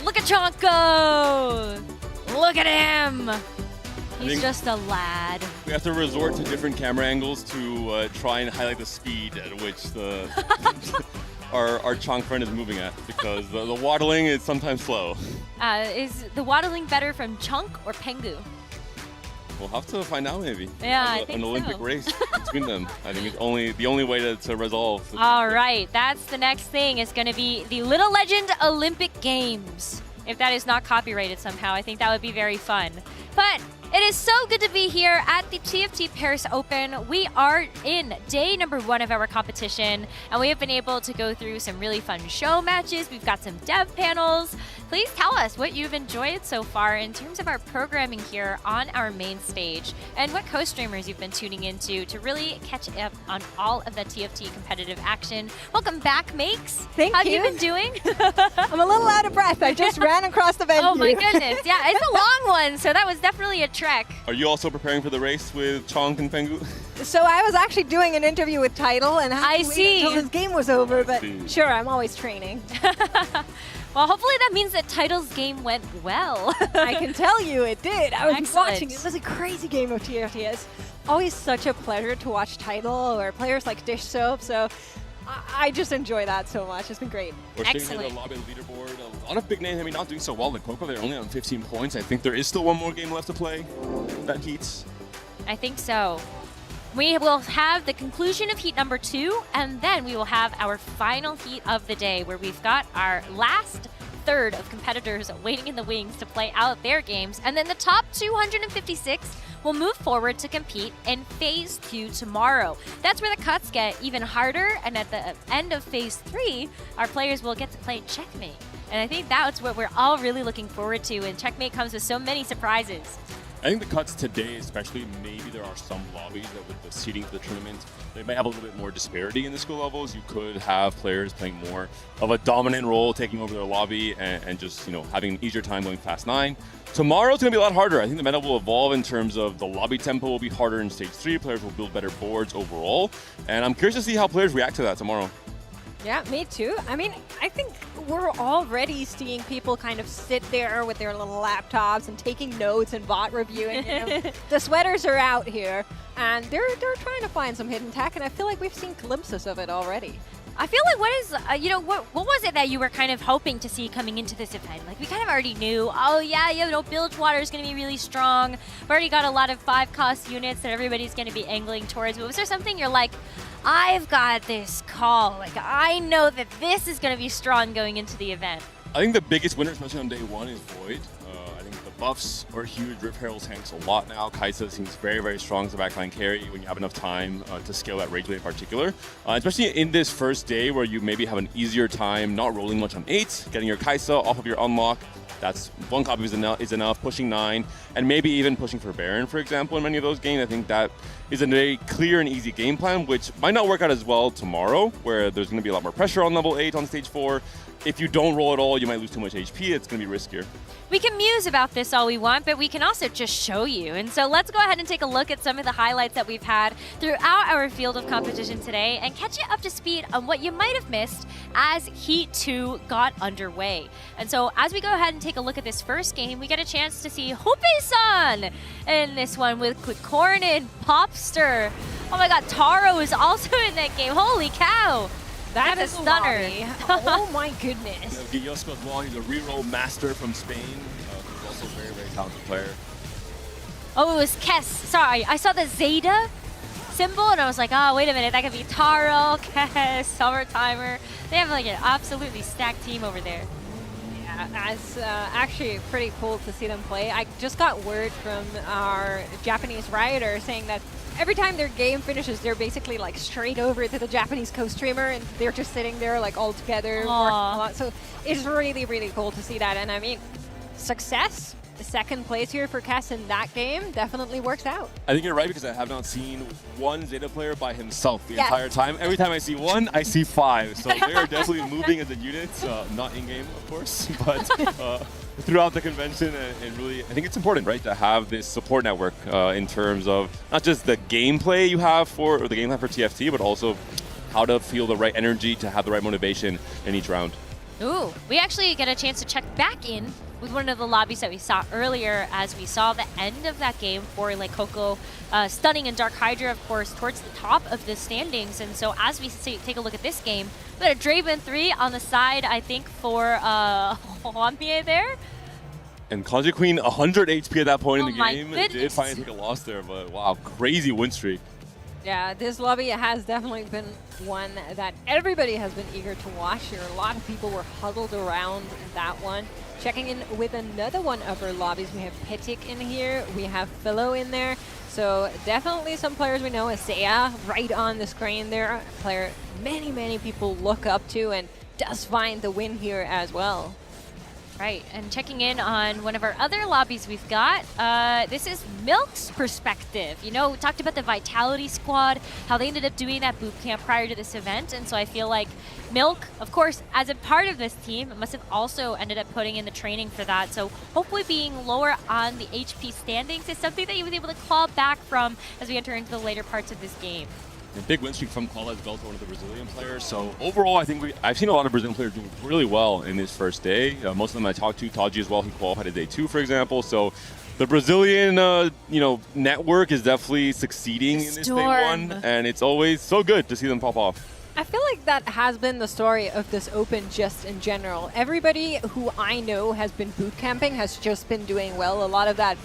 Look at Chonko! Look at him! He's just a lad. We have to resort to different camera angles to try and highlight the speed at which the our Chonk friend is moving at, because the waddling is sometimes slow. Is the waddling better from Chonk or Pengu? We'll have to find out maybe. Yeah, I think an Olympic so. race between them. I think it's the only way to resolve. All right, that's the next thing. Is going to be the Little Legend Olympic Games. If that is not copyrighted somehow, I think that would be very fun. But it is so good to be here at the TFT Paris Open. We are in day number 1 of our competition, and we have been able to go through some really fun show matches. We've got some dev panels. Please tell us what you've enjoyed so far in terms of our programming here on our main stage, and what co-streamers you've been tuning into to really catch up on all of the TFT competitive action. Welcome back, Makes. Thank How you. have you been doing? I'm a little out of breath. I just ran across the venue. Oh my goodness. Yeah, it's a long one, so that was definitely a trek. Are you also preparing for the race with Chonk and Pengu? So I was actually doing an interview with Tidal, and I see. until this game was over. But sure, I'm always training. Well, hopefully that means that Tidal's game went well. I can tell you it did. I was Excellent. watching. It was a crazy game of TFT. It's always such a pleasure to watch Tidal or players like Dish Soap. So I just enjoy that so much. It's been great. We're sitting in the lobby leaderboard. A lot of big names, not doing so well. Like Coco, they're only on 15 points. I think there is still one more game left to play. That heats. I think so. We will have the conclusion of heat number 2, and then we will have our final heat of the day, where we've got our last third of competitors waiting in the wings to play out their games, and then the top 256 will move forward to compete in Phase 2 tomorrow. That's where the cuts get even harder, and at the end of Phase 3, our players will get to play Checkmate. And I think that's what we're all really looking forward to, and Checkmate comes with so many surprises. I think the cuts today, especially, maybe there are some lobbies that with the seeding for the tournament, they might have a little bit more disparity in the skill levels. You could have players playing more of a dominant role, taking over their lobby, and just having an easier time going past 9. Tomorrow's going to be a lot harder. I think the meta will evolve in terms of the lobby tempo will be harder in Stage 3. Players will build better boards overall, and I'm curious to see how players react to that tomorrow. Yeah, me too. I mean, I think we're already seeing people kind of sit there with their little laptops and taking notes and bot reviewing. The sweaters are out here, and they're trying to find some hidden tech, and I feel like we've seen glimpses of it already. I feel like what is, what was it that you were kind of hoping to see coming into this event? Like, we kind of already knew, oh yeah, Bilgewater is going to be really strong. We've already got a lot of 5-cost units that everybody's going to be angling towards. But was there something you're like, I've got this call. Like, I know that this is going to be strong going into the event? I think the biggest winner, especially on day 1, is Void. I think the buffs are huge. Rift Herald tanks a lot now. Kaisa seems very, very strong as a backline carry when you have enough time to scale that Rage Blade in particular. Especially in this first day where you maybe have an easier time not rolling much on 8, getting your Kaisa off of your unlock. That's 1 copy is enough, pushing 9, and maybe even pushing for Baron, for example, in many of those games. I think that is a very clear and easy game plan, which might not work out as well tomorrow, where there's going to be a lot more pressure on level 8 on Stage 4. If you don't roll at all, you might lose too much HP. It's going to be riskier. We can muse about this all we want, but we can also just show you. And so let's go ahead and take a look at some of the highlights that we've had throughout our field of competition today and catch you up to speed on what you might have missed as Heat 2 got underway. And so as we go ahead and take a look at this first game, we get a chance to see Hoppe-san in this one with Corn and Popster. Oh my god, Taro is also in that game. Holy cow! That's a stunner. Oh my goodness. Guillosco as well, he's a reroll master from Spain. He's also a very, very talented player. Oh, it was Kess. Sorry, I saw the Zeta symbol and I was like, oh, wait a minute, that could be Taro, Kess, Summertimer. They have like an absolutely stacked team over there. Yeah, it's actually pretty cool to see them play. I just got word from our Japanese Rioter saying that every time their game finishes, they're basically like straight over to the Japanese co-streamer and they're just sitting there like all together working a lot. So it's really, really cool to see that. And I mean, success, the 2nd place here for Kess in that game definitely works out. I think you're right, because I have not seen one Zeta player by himself the entire time. Every time I see 1, I see 5. So they are definitely moving as a unit, not in-game, of course, but throughout the convention. And really, I think it's important, right, to have this support network in terms of not just the gameplay you have or the game plan for TFT, but also how to feel the right energy to have the right motivation in each round. Ooh, we actually get a chance to check back in with one of the lobbies that we saw earlier, as we saw the end of that game for like Coco, Stunning and Dark Hydra, of course, towards the top of the standings. And so as we take a look at this game, we got a Draven 3 on the side, I think, for Hwamie there. And Conjure Queen, 100 HP at that point in the game. Goodness. Did finally take a loss there, but wow, crazy win streak. Yeah, this lobby has definitely been one that everybody has been eager to watch. There are a lot of people were huddled around that one. Checking in with another one of our lobbies, we have Petik in here, we have Philo in there. So definitely some players we know. Isaiah right on the screen there, a player many people look up to and does find the win here as well. Right, and checking in on one of our other lobbies we've got, this is Milk's perspective. You know, we talked about the Vitality Squad, how they ended up doing that boot camp prior to this event, and so I feel like Milk, of course, as a part of this team, must have also ended up putting in the training for that, so hopefully being lower on the HP standings is something that he was able to claw back from as we enter into the later parts of this game. A big win streak from Claude as well to one of the Brazilian players. So overall, I think I've seen a lot of Brazilian players doing really well in this first day. Most of them I talked to, Taji as well, he qualified at day 2, for example. So the Brazilian, network is definitely succeeding in this day 1, and it's always so good to see them pop off. I feel like that has been the story of this Open just in general. Everybody who I know has been boot camping has just been doing well. A lot of that,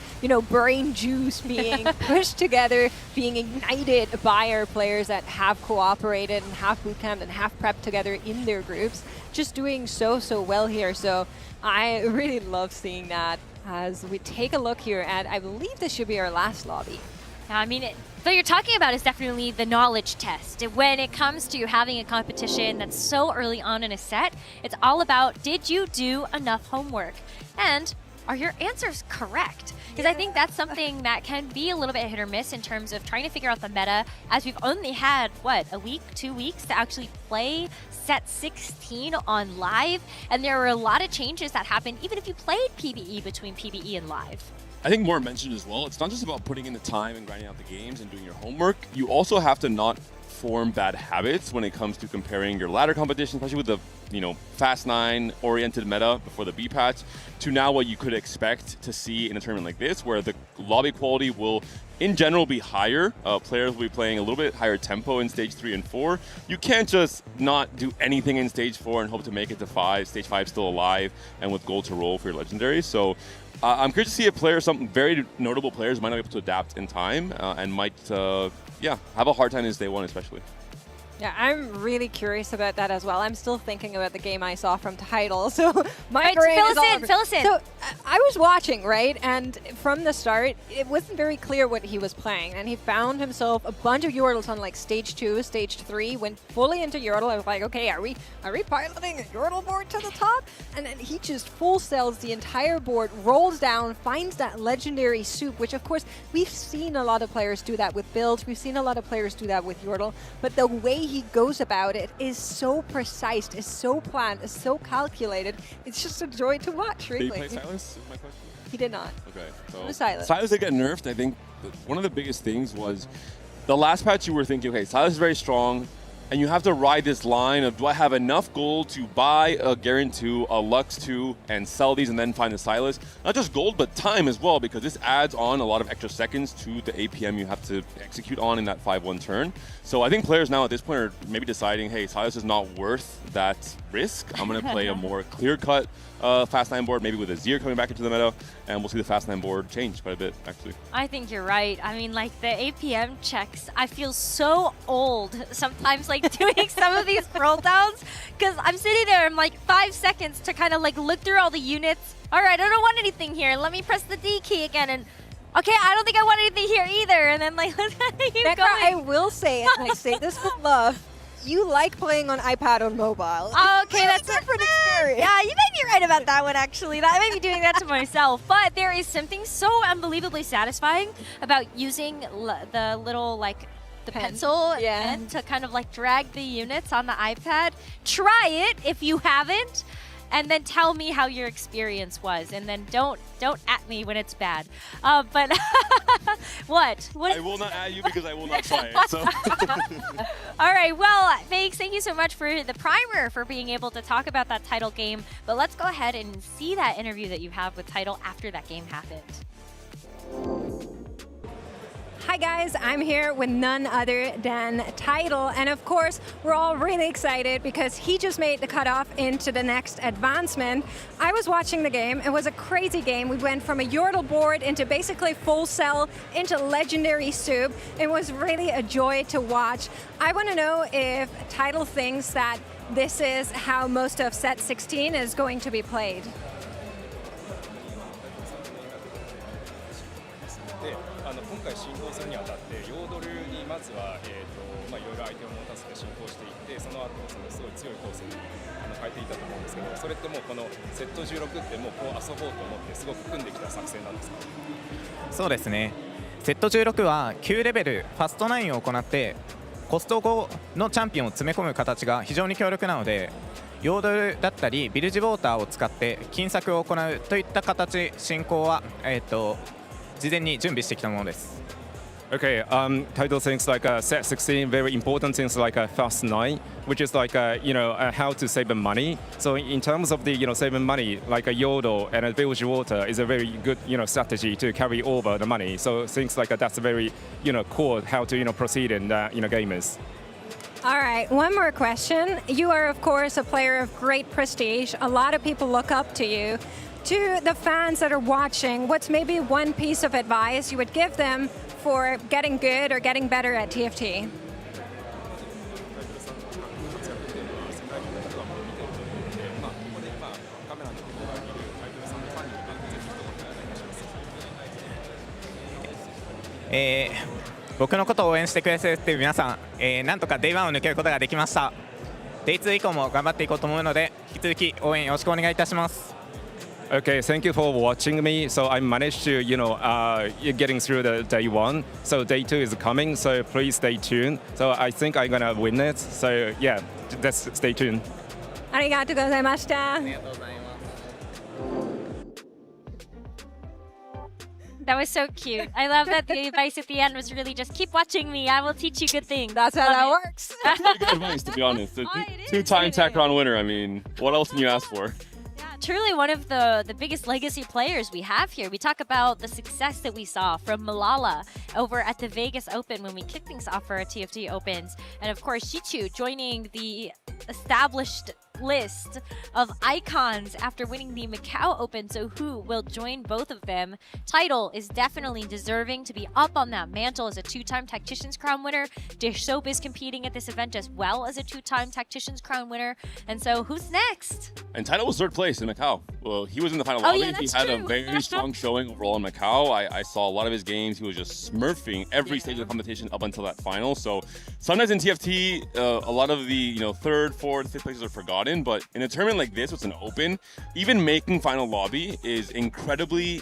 brain juice being pushed together, being ignited by our players that have cooperated and have boot camped and have prepped together in their groups. Just doing so well here. So I really love seeing that as we take a look here at, I believe this should be our last lobby. I mean, what you're talking about is definitely the knowledge test. When it comes to having a competition that's so early on in a set, it's all about, did you do enough homework? And are your answers correct? Because I think that's something that can be a little bit hit or miss in terms of trying to figure out the meta, as we've only had, a week, 2 weeks to actually play set 16 on live. And there were a lot of changes that happened even if you played PvE between PvE and live. I think more mentioned as well, it's not just about putting in the time and grinding out the games and doing your homework. You also have to not form bad habits when it comes to comparing your ladder competition, especially with the Fast 9 oriented meta before the B patch, to now what you could expect to see in a tournament like this, where the lobby quality will in general be higher. Players will be playing a little bit higher tempo in stage 3 and 4. You can't just not do anything in stage 4 and hope to make it to 5. Stage 5 still alive and with gold to roll for your legendaries. So I'm curious to see if players, some very notable players, might not be able to adapt in time and might, have a hard time in this day 1 especially. Yeah, I'm really curious about that as well. I'm still thinking about the game I saw from Tidal, so my brain is all over. Fill us in. So I was watching, right? And from the start, it wasn't very clear what he was playing. And he found himself a bunch of Yordles on like stage 2, stage 3, went fully into Yordle. I was like, okay, are we piloting a Yordle board to the top? And then he just full sells the entire board, rolls down, finds that legendary soup, which of course, we've seen a lot of players do that with builds. We've seen a lot of players do that with Yordle. But the way he goes about it is so precise, is so planned, is so calculated. It's just a joy to watch, really. Did he play Silas, is my question? He did not. Okay. So It was Silas. Silas did get nerfed. I think one of the biggest things was the last patch you were thinking, okay, Silas is very strong, and you have to ride this line of, do I have enough gold to buy a Garen 2, a Lux 2, and sell these and then find the Silas? Not just gold, but time as well, because this adds on a lot of extra seconds to the APM you have to execute on in that 5-1 turn. So I think players now at this point are maybe deciding, hey, Silas is not worth that risk. I'm going to play a more clear-cut Fast 9 board, maybe with Azir coming back into the meta, and we'll see the Fast 9 board change quite a bit, actually. I think you're right. I mean, like, the APM checks, I feel so old sometimes, like, doing some of these scroll downs, because I'm sitting there, I'm like 5 seconds to kind of, like, look through all the units. All right, I don't want anything here. Let me press the D key again, and okay, I don't think I want anything here either. And then, like, let's keep going. I will say, and I say this with love, you like playing on iPad on mobile. Oh, okay, that's a different experience. Yeah, you may be right about that one, actually. I may be doing that to myself. But there is something so unbelievably satisfying about using the little, like, the pencil pen to kind of, like, drag the units on the iPad. Try it if you haven't. and then tell me how your experience was, and then don't at me when it's bad. But what? I will not at you because I will not try it. So. All right, well, thank you so much for the primer, for being able to talk about that title game. But let's go ahead and see that interview that you have with Title after that game happened. Hi guys, I'm here with none other than Title, and of course we're all really excited because he just made the cutoff into the next advancement. I was watching the game, it was a crazy game. We went from a Yordle board into basically full cell into legendary soup. It was really a joy to watch. I want to know if Title thinks that this is how most of set 16 is going to be played. 今回進行するにあたってヨードルにまずはいろいろ相手を持たせて進行していってその後すごい強いコースに変えていったと思うんですけどそれってもうこのセット16ってもうこう遊ぼうと思ってすごく組んできた作戦なんですか？そうですねセット16は9レベルファスト9を行ってコスト5のチャンピオンを詰め込む形が非常に強力なのでヨードルだったりビルジウォーターを使って金策を行うといった形進行は事前に準備してきたものです。Okay, Title thinks like set 16 very important things like fast 9, which is like how to save money. So in terms of the saving money, like a Yordle and a Bilge Water is a very good strategy to carry over the money. So things like that's very core how to proceed in gamers. All right, one more question. You are of course a player of great prestige. A lot of people look up to you. To the fans that are watching, what's maybe one piece of advice you would give them for getting good or getting better at TFT? Day 僕のことを応援してくれている皆さん、なんとか Day1 を抜けることができました。Day2 以降も頑張っていこうと思うので、引き続き応援よろしくお願いいたします。Okay, thank you for watching me. So I managed to, getting through the day 1. So day 2 is coming. So please stay tuned. So I think I'm gonna win it. So yeah, just stay tuned. ありがとうございました。That was so cute. I love that the advice at the end was really just keep watching me. I will teach you good things. That's how that works. Pretty good advice, to be honest. Two-time Tacron winner. I mean, what else can you ask for? Truly one of the biggest legacy players we have here. We talk about the success that we saw from Malala over at the Vegas Open when we kicked things off for our TFT Opens. And of course, Shichu joining the established list of icons after winning the Macau Open. So who will join both of them? Title is definitely deserving to be up on that mantle as a two-time Tactician's Crown winner. Dish Soap is competing at this event as well as a two-time Tactician's Crown winner. And so who's next? And Title was third place in Macau. Well, he was in the final lobby. Yeah, he had a very strong showing overall in Macau. I saw a lot of his games. He was just smurfing every stage of the competition up until that final. So sometimes in TFT, a lot of the third, fourth, fifth places are forgotten. But in a tournament like this, it's an open. Even making final lobby is incredibly,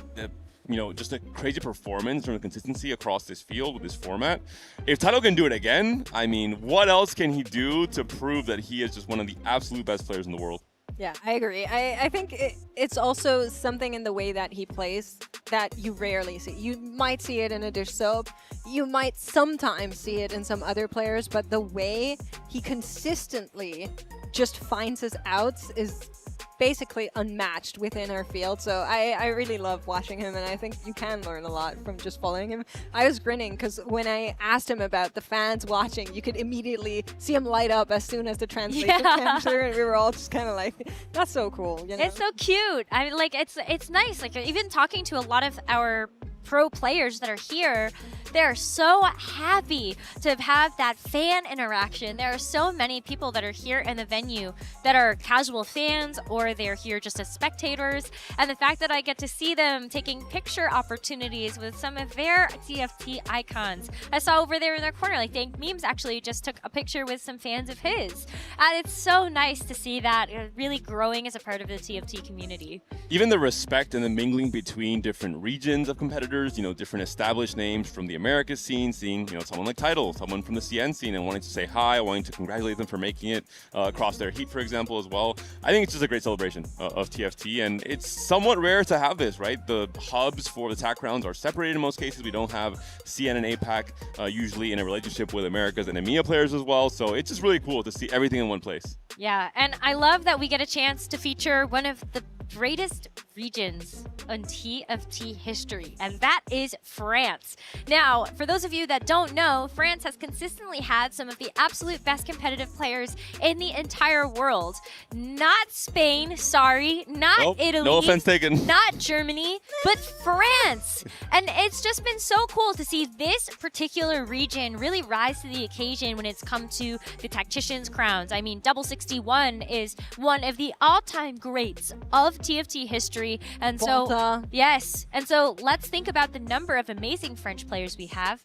just a crazy performance from the consistency across this field with this format. If Title can do it again, I mean, what else can he do to prove that he is just one of the absolute best players in the world? Yeah, I agree. I think it's also something in the way that he plays that you rarely see. You might see it in a Dish Soap. You might sometimes see it in some other players, but the way he consistently just finds his outs is basically unmatched within our field. So I really love watching him, and I think you can learn a lot from just following him. I was grinning because when I asked him about the fans watching, you could immediately see him light up as soon as the translation came through, and we were all just kind of like, that's so cool. It's so cute. I mean, like, it's nice. Like, even talking to a lot of our pro players that are here, they're so happy to have that fan interaction. There are so many people that are here in the venue that are casual fans or they're here just as spectators. And the fact that I get to see them taking picture opportunities with some of their TFT icons. I saw over there in their corner, like Dank Memes actually just took a picture with some fans of his. And it's so nice to see that really growing as a part of the TFT community. Even the respect and the mingling between different regions of competitors, different established names from the Americas scene, seeing someone like Tidal, someone from the CN scene, and wanting to say hi, wanting to congratulate them for making it across their heat, for example, as well. I think it's just a great celebration of TFT, and it's somewhat rare to have this, right? The hubs for the TAC rounds are separated in most cases. We don't have CN and APAC usually in a relationship with Americas and EMEA players as well, so it's just really cool to see everything in one place. Yeah, and I love that we get a chance to feature one of the greatest regions on TFT history, and that is France. Now, for those of you that don't know, France has consistently had some of the absolute best competitive players in the entire world. Not Spain, sorry, not Italy. No offense taken. Not Germany, but France. And it's just been so cool to see this particular region really rise to the occasion when it's come to the Tactician's crowns. I mean, Double 61 is one of the all-time greats of TFT history, and so yes, and so let's think about the number of amazing French players we have,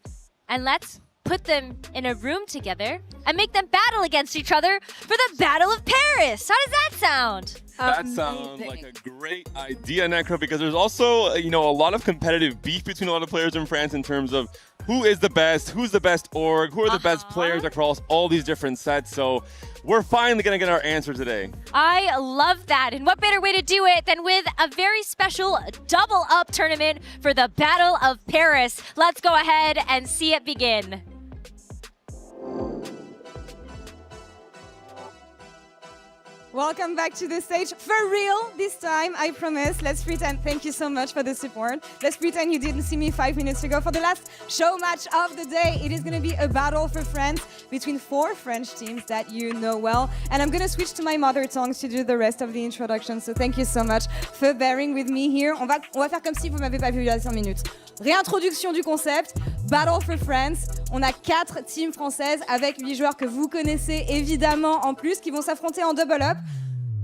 and let's put them in a room together and make them battle against each other for the Battle of Paris. How does that sound? That sounds like a great idea, Necro, because there's also, a lot of competitive beef between a lot of players in France in terms of who is the best, who's the best org, who are the best players across all these different sets. So we're finally going to get our answer today. I love that. And what better way to do it than with a very special double up tournament for the Battle of Paris. Let's go ahead and see it begin. Welcome back to the stage. For real, this time, I promise. Let's pretend. Thank you so much for the support. Let's pretend you didn't see me 5 minutes ago. For the last show match of the day, it is going to be a battle for France between 4 French teams that you know well. And I'm going to switch to my mother tongue to do the rest of the introduction. So thank you so much for bearing with me here. On va faire comme si vous m'avez pas vu il y a 5 minutes. Réintroduction du concept. Battle for France. On a 4 teams françaises avec 8 joueurs que vous connaissez évidemment en plus qui vont s'affronter en double up.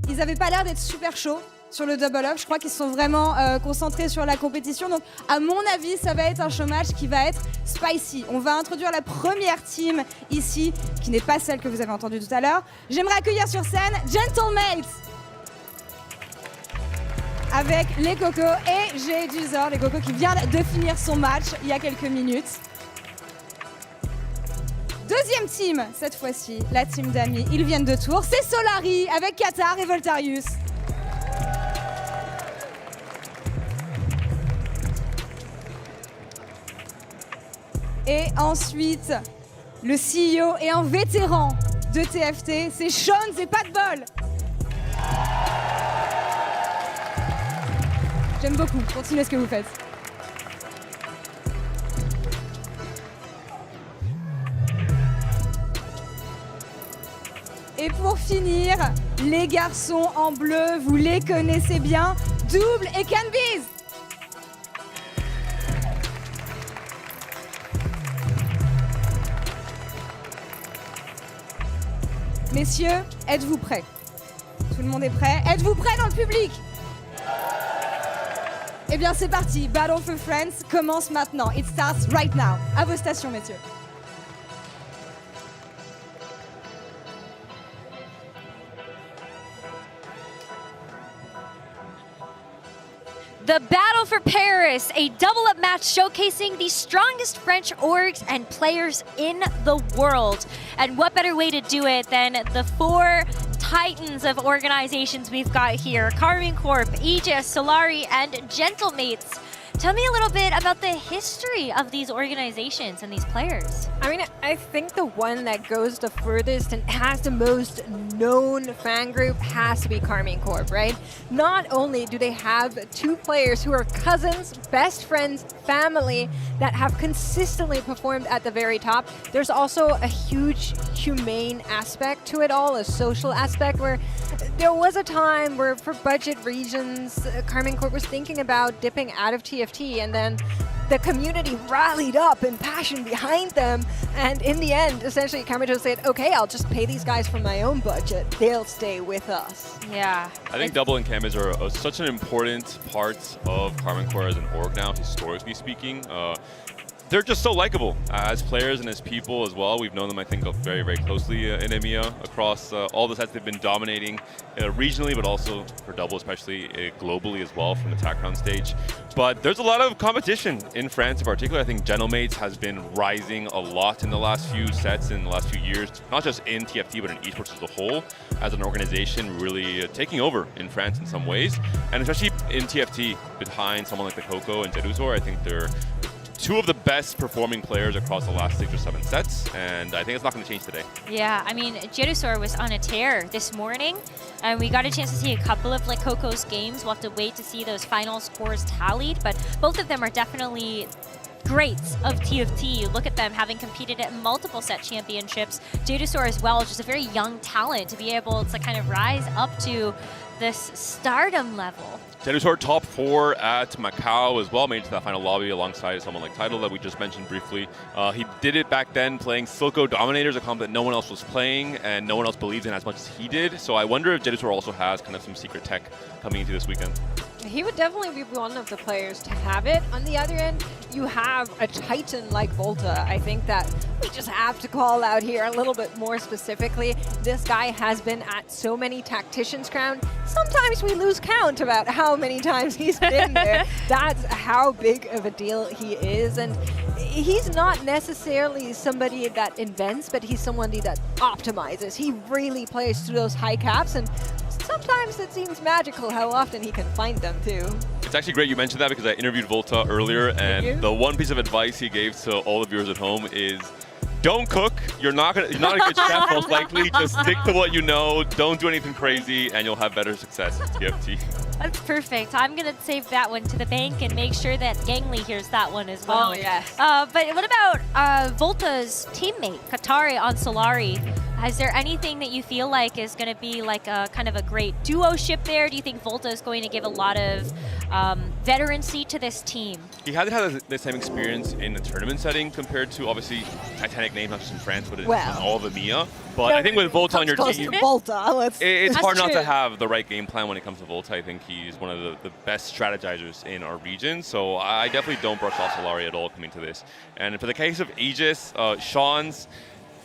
Ils n'avaient pas l'air d'être super chauds sur le double up. Je crois qu'ils sont vraiment concentrés sur la compétition. Donc, à mon avis, ça va être un show match qui va être spicy. On va introduire la première team ici, qui n'est pas celle que vous avez entendue tout à l'heure. J'aimerais accueillir sur scène Gentlemates avec les Cocos et G. Duzor, les Cocos qui vient de finir son match il y a quelques minutes. Deuxième team, cette fois-ci, la team d'amis. Ils viennent de Tours. C'est Solari avec Qatar et Voltarius. Et ensuite, le CEO et un vétéran de TFT, c'est Sean, c'est pas de bol. J'aime beaucoup. Continuez ce que vous faites. Et pour finir, les garçons en bleu, vous les connaissez bien, Double et Canbiz. Messieurs, êtes-vous prêts? Tout le monde est prêt? Êtes-vous prêts dans le public? Eh bien c'est parti, Battle for France commence maintenant. It starts right now. À vos stations, messieurs. The Battle for Paris, a double-up match showcasing the strongest French orgs and players in the world. And what better way to do it than the 4 titans of organizations we've got here. Carmine Corp, Aegis, Solari, and Gentlemates. Tell me a little bit about the history of these organizations and these players. I mean, I think the one that goes the furthest and has the most known fan group has to be Carmine Corp, right? Not only do they have 2 players who are cousins, best friends, family that have consistently performed at the very top, there's also a huge humane aspect to it all, a social aspect where there was a time where for budget reasons, Carmine Corp was thinking about dipping out of TFT, and then the community rallied up in passion behind them, and in the end, essentially, Carmine just said, okay, I'll just pay these guys from my own budget. They'll stay with us. Yeah. I think Double and Canbiz are such an important part of Carmine Corp as an org now, historically speaking. they're just so likable as players and as people as well. We've known them, I think, very, very closely in EMEA across all the sets they've been dominating regionally, but also for double, especially globally as well from the TACrown stage. But there's a lot of competition in France in particular. I think Gentlemates has been rising a lot in the last few sets, in the last few years, not just in TFT, but in esports as a whole, as an organization really taking over in France in some ways. And especially in TFT, behind someone like the Coco and Jedusor, I think they're two of the best performing players across the last 6 or 7 sets, and I think it's not going to change today. Yeah, I mean, Jedusor was on a tear this morning, and we got a chance to see a couple of like Coco's games. We'll have to wait to see those final scores tallied, but both of them are definitely greats of TFT. You look at them having competed at multiple set championships. Jedusor as well, just a very young talent to be able to kind of rise up to this stardom level. Jedusor top 4 at Macau as well, made it to that final lobby alongside someone like Tidal that we just mentioned briefly. He did it back then playing Silco Dominators, a comp that no one else was playing and no one else believes in as much as he did. So I wonder if Jedusor also has kind of some secret tech coming into this weekend. He would definitely be one of the players to have it. On the other end, you have a titan like Volta. I think that we just have to call out here a little bit more specifically. This guy has been at so many Tactician's crown. Sometimes we lose count about how many times he's been there. That's how big of a deal he is. And he's not necessarily somebody that invents, but he's somebody that optimizes. He really plays through those high caps, and sometimes it seems magical how often he can find them too. It's actually great you mentioned that because I interviewed Volta earlier, and the one piece of advice he gave to all the viewers at home is don't cook. You're not a good chef, most likely. Just stick to what you know. Don't do anything crazy, and you'll have better success at TFT. That's perfect. I'm going to save that one to the bank and make sure that Gangly hears that one as well. Oh, yes. But what about Volta's teammate, Katari on Solari? Is there anything that you feel like is going to be like a kind of a great duo ship there? Do you think Volta is going to give a lot of veterancy to this team? He hasn't had the same experience in a tournament setting compared to, obviously, Titanic names, not just in France, but in all of EMEA. But I think with Volta on your team, it's hard not to have the right game plan when it comes to Volta. I think he's one of the best strategizers in our region. So I definitely don't brush off Solari at all coming to this. And for the case of Aegis, Sean's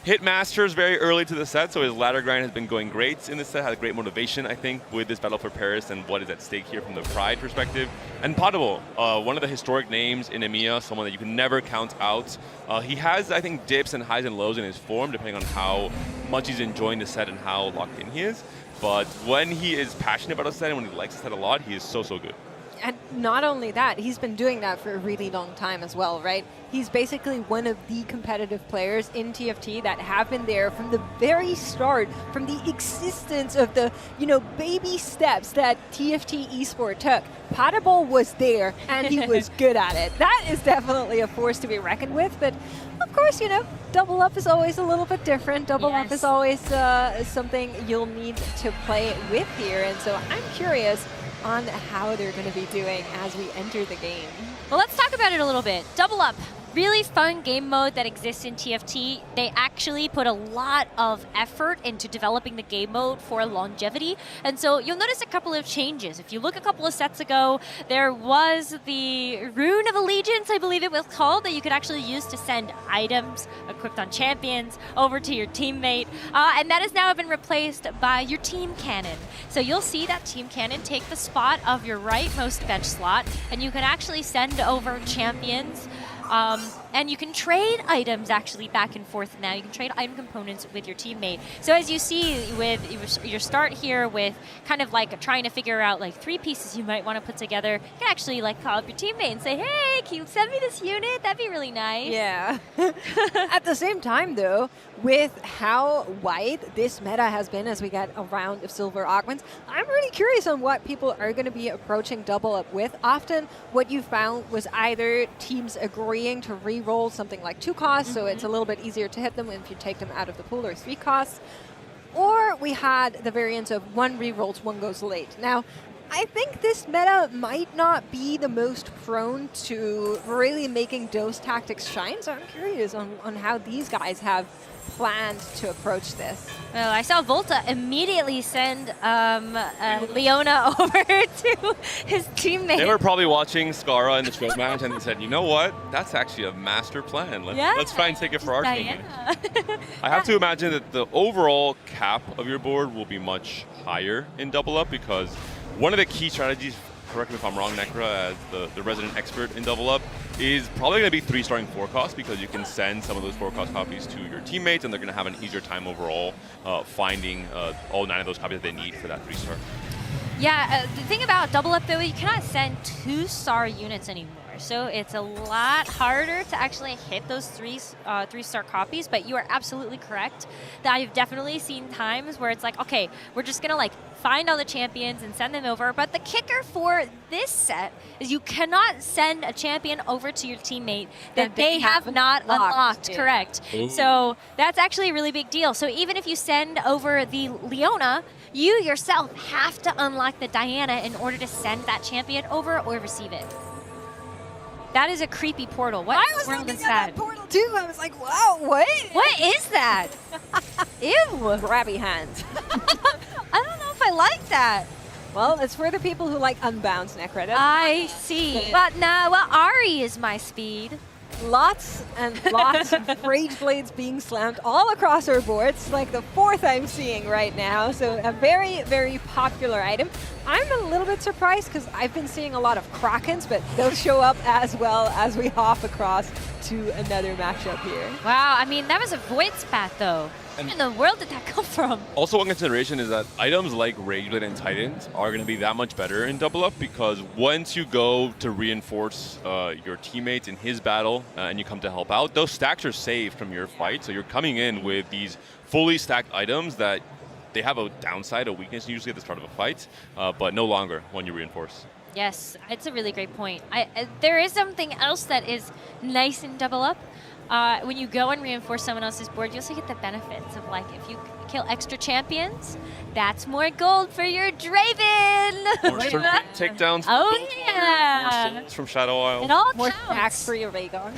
hit Masters very early to the set, so his ladder grind has been going great in this set, had great motivation, I think, with this Battle for Paris and what is at stake here from the Pride perspective. And Potable, one of the historic names in EMEA, someone that you can never count out. He has, I think, dips and highs and lows in his form, depending on how much he's enjoying the set and how locked in he is. But when he is passionate about a set and when he likes the set a lot, he is so, so good. And not only that, he's been doing that for a really long time as well, right? He's basically one of the competitive players in TFT that have been there from the very start, from the existence of the, baby steps that TFT eSport took. Potable was there, and he was good at it. That is definitely a force to be reckoned with, but of course, double up is always a little bit different. Double up is always something you'll need to play with here, and so I'm curious on how they're going to be doing as we enter the game. Well, let's talk about it a little bit. Double Up, really fun game mode that exists in TFT. They actually put a lot of effort into developing the game mode for longevity, and so you'll notice a couple of changes. If you look a couple of sets ago, there was the Rune of Allegiance, I believe it was called, that you could actually use to send items equipped on champions over to your teammate, and that has now been replaced by your team cannon. So you'll see that team cannon take the spot of your rightmost bench slot, and you can actually send over champions. And you can trade items actually back and forth now. You can trade item components with your teammate. So as you see with your start here with kind of like trying to figure out like 3 pieces you might want to put together, you can actually like call up your teammate and say, hey, can you send me this unit? That'd be really nice. Yeah. At the same time though, with how wide this meta has been as we get a round of silver augments, I'm really curious on what people are going to be approaching double up with. Often what you found was either teams agreeing to re-roll something like 2 costs, so it's a little bit easier to hit them if you take them out of the pool, or 3 costs. Or we had the variance of 1 re-rolls, 1 goes late. Now, I think this meta might not be the most prone to really making those tactics shine, so I'm curious on how these guys have planned to approach this? Well, I saw Volta immediately send Leona over to his teammate. They were probably watching Scara in the show match and they said, you know what? That's actually a master plan. Let's try and take it for our team. I have to imagine that the overall cap of your board will be much higher in double up because one of the key strategies, correct me if I'm wrong, Necra, as the resident expert in double up, is probably going to be 3-starring 4-cost because you can send some of those 4-cost copies to your teammates and they're going to have an easier time overall finding all 9 of those copies that they need for that 3-star. Yeah, the thing about double up though, you cannot send 2-star units anymore. So it's a lot harder to actually hit those 3-star copies, but you are absolutely correct that I've definitely seen times where it's like, okay, we're just gonna like find all the champions and send them over, but the kicker for this set is you cannot send a champion over to your teammate that they have not unlocked, correct? Ooh. So that's actually a really big deal. So even if you send over the Leona, you yourself have to unlock the Diana in order to send that champion over or receive it. That is a creepy portal. What I was world looking is at that portal too. I was like, wow, what? What is that? Ew. Grabby hands. I don't know if I like that. Well, it's for the people who like unbounce Necra. I see. But no, well, Ari is my speed. Lots and lots of Rage Blades being slammed all across our boards, like the 4th I'm seeing right now. So a very, very popular item. I'm a little bit surprised because I've been seeing a lot of Krakens, but they'll show up as well as we hop across to another matchup here. Wow, I mean, that was a void spat though. Where in the world did that come from? Also, one consideration is that items like Rageblade and Titans are going to be that much better in double up because once you go to reinforce your teammates in his battle and you come to help out, those stacks are saved from your fight. So you're coming in with these fully stacked items that they have a downside, a weakness usually at the start of a fight, but no longer when you reinforce. Yes, it's a really great point. There is something else that is nice in double up. When you go and reinforce someone else's board, you also get the benefits of like if you kill extra champions, that's more gold for your Draven. More takedowns. Oh yeah. More souls from Shadow Isle. It all more counts. stacks for your Rhaegar.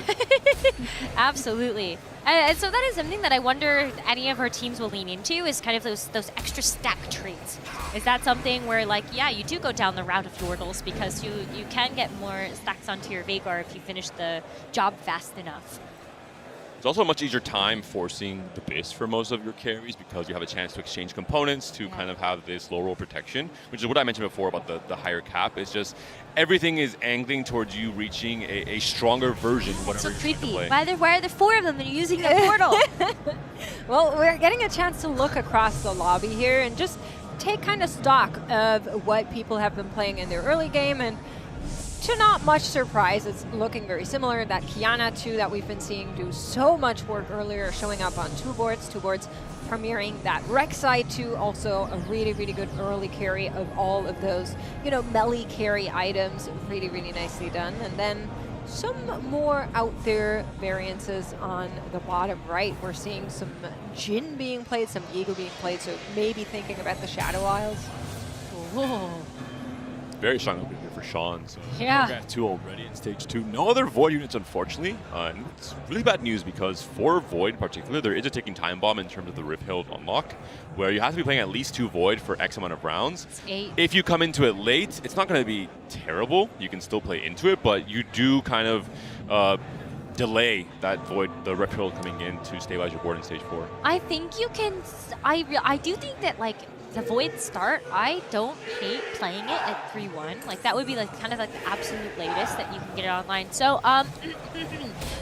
Absolutely. And so that is something that I wonder any of her teams will lean into is kind of those extra stack traits. Is that something where like, yeah, you do go down the route of Yordles because you can get more stacks onto your Vhagar if you finish the job fast enough. It's also a much easier time forcing the Abyss for most of your carries because you have a chance to exchange components to kind of have this low roll protection, which is what I mentioned before about the higher cap. It's just everything is angling towards you reaching a stronger version of whatever you're trying to play. Why are there 4 of them and you're using the portal? Well, we're getting a chance to look across the lobby here and just take kind of stock of what people have been playing in their early game, and to not much surprise, it's looking very similar. That Kiana 2 that we've been seeing do so much work earlier, showing up on 2 boards premiering. That Rek'Sai 2, also a really, really good early carry of all of those, you know, melee carry items, really, really nicely done. And then some more out there variances on the bottom right. We're seeing some Jhin being played, some Eagle being played, so maybe thinking about the Shadow Isles. Whoa. Very strong opening here for Sean. So Yeah. Got 2 already in stage 2. No other Void units, unfortunately. And it's really bad news because for Void in particular, there is a ticking time bomb in terms of the Rift Hill unlock, where you have to be playing at least 2 Void for X amount of rounds. It's 8. If you come into it late, it's not going to be terrible. You can still play into it, but you do kind of delay that Void, the Rift Hill coming in to stabilize your board in stage 4. I think you can. I do think that like the Void start, I don't hate playing it at 3-1. Like that would be like kind of like the absolute latest that you can get it online. So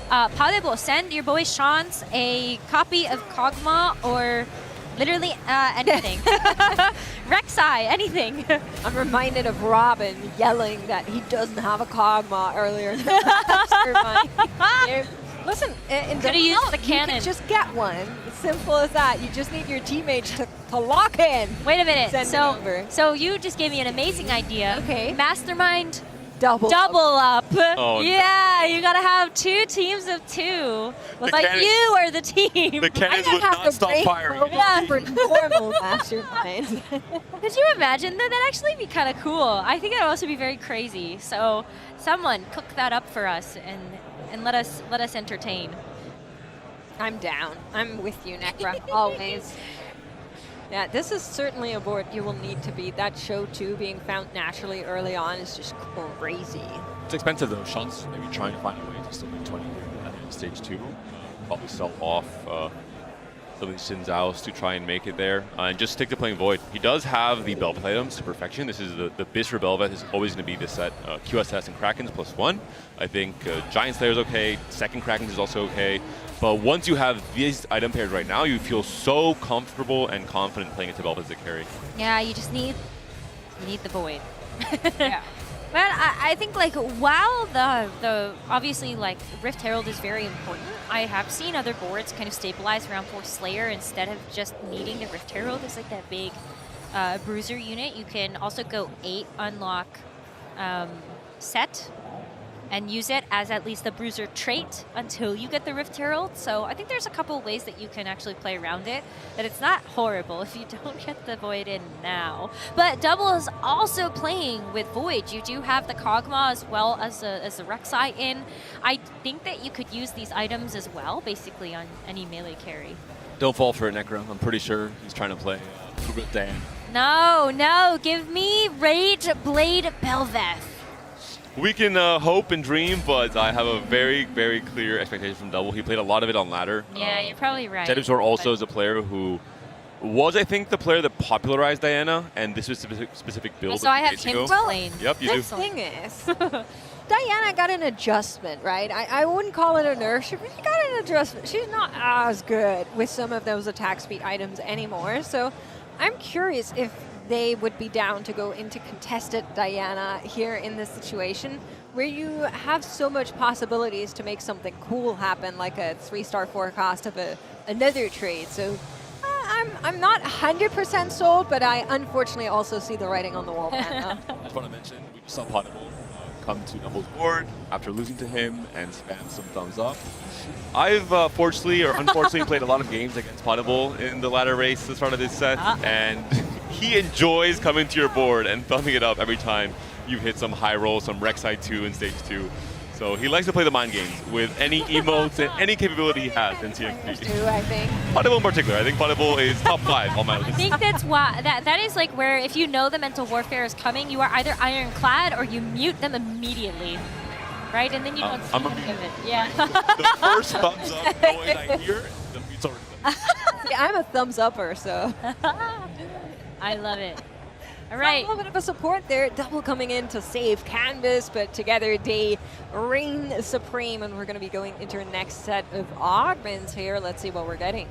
Padebo, send your boy Sean's a copy of Kog'Maw or literally anything. Rek'Sai, anything. I'm reminded of Robin yelling that he doesn't have a Kog'Maw earlier in the Mastermind. Listen, in Could've used the you cannon. can just get one. As simple as that. You just need your teammates to lock in. Wait a minute. Send it over. So you just gave me an amazing idea. Okay. Mastermind double up. Oh, yeah, you gotta have 2 teams of 2. But cannon- you are the team. The cannons would not stop firing. Yeah, for normal Mastermind. Could you imagine that? That'd actually be kind of cool. I think that'd also be very crazy. So someone cook that up for us and let us entertain. I'm down. I'm with you, Necra, always. Yeah, this is certainly a board you will need to beat. That show 2 being found naturally early on is just crazy. It's expensive though. Sean's maybe trying to find a way to still make 20 here in stage 2. Probably sell off some of these Xin Zhaos to try and make it there, and just stick to playing Void. He does have the Belveth items to perfection. This is the base for Belveth is always going to be the set QSS and Krakens +1. I think Giant Slayer is okay, second Krakens is also okay, but once you have these item pairs right now, you feel so comfortable and confident playing into Belveth as a carry. Yeah, you just need the Void. Yeah. But I think like while the obviously like Rift Herald is very important, I have seen other boards kind of stabilize around 4 Slayer instead of just needing the Rift Herald as like that big bruiser unit. You can also go 8 unlock set and use it as at least the bruiser trait until you get the Rift Herald. So I think there's a couple of ways that you can actually play around it, that it's not horrible if you don't get the Void in now. But Double is also playing with Void. You do have the Kog'Maw as well as the Rek'Sai in. I think that you could use these items as well, basically on any melee carry. Don't fall for it, Necro. I'm pretty sure he's trying to play Dan. No, give me Rage Blade Belveth. We can hope and dream, but I have a very, very clear expectation from Double. He played a lot of it on ladder. Yeah, you're probably right. Jedusor also is a player who was, I think, the player that popularized Diana, and this was a specific build. So I have him playing. Yep, you do. The thing is, Diana got an adjustment, right? I wouldn't call it a nerf. She got an adjustment. She's not as good with some of those attack speed items anymore. So I'm curious if they would be down to go into contested Diana here in this situation where you have so much possibilities to make something cool happen, like a 3-star forecast of another trade. So I'm not 100% sold, but I unfortunately also see the writing on the wall. I just want to mention, we just saw Potable come to Double's board after losing to him and spam some thumbs up. I've fortunately or unfortunately played a lot of games against Potable in the ladder race at the start of this set, and he enjoys coming to your board and thumbing it up every time you hit some high roll, some Rek'Sai 2 in stage 2. So he likes to play the mind games with any emotes and any capability he has in TFT. I think. Potable in particular. I think Potable is top 5 on my list. I think that's why that is like where if you know the mental warfare is coming, you are either ironclad or you mute them immediately, right? And then you don't see any of it. Yeah. The first thumbs up noise I hear, the mute's already done. See, I'm a thumbs upper, so. I love it. All right. A little bit of a support there. Double coming in to save Canvas, but together they reign supreme, and we're going to be going into our next set of augments here. Let's see what we're getting.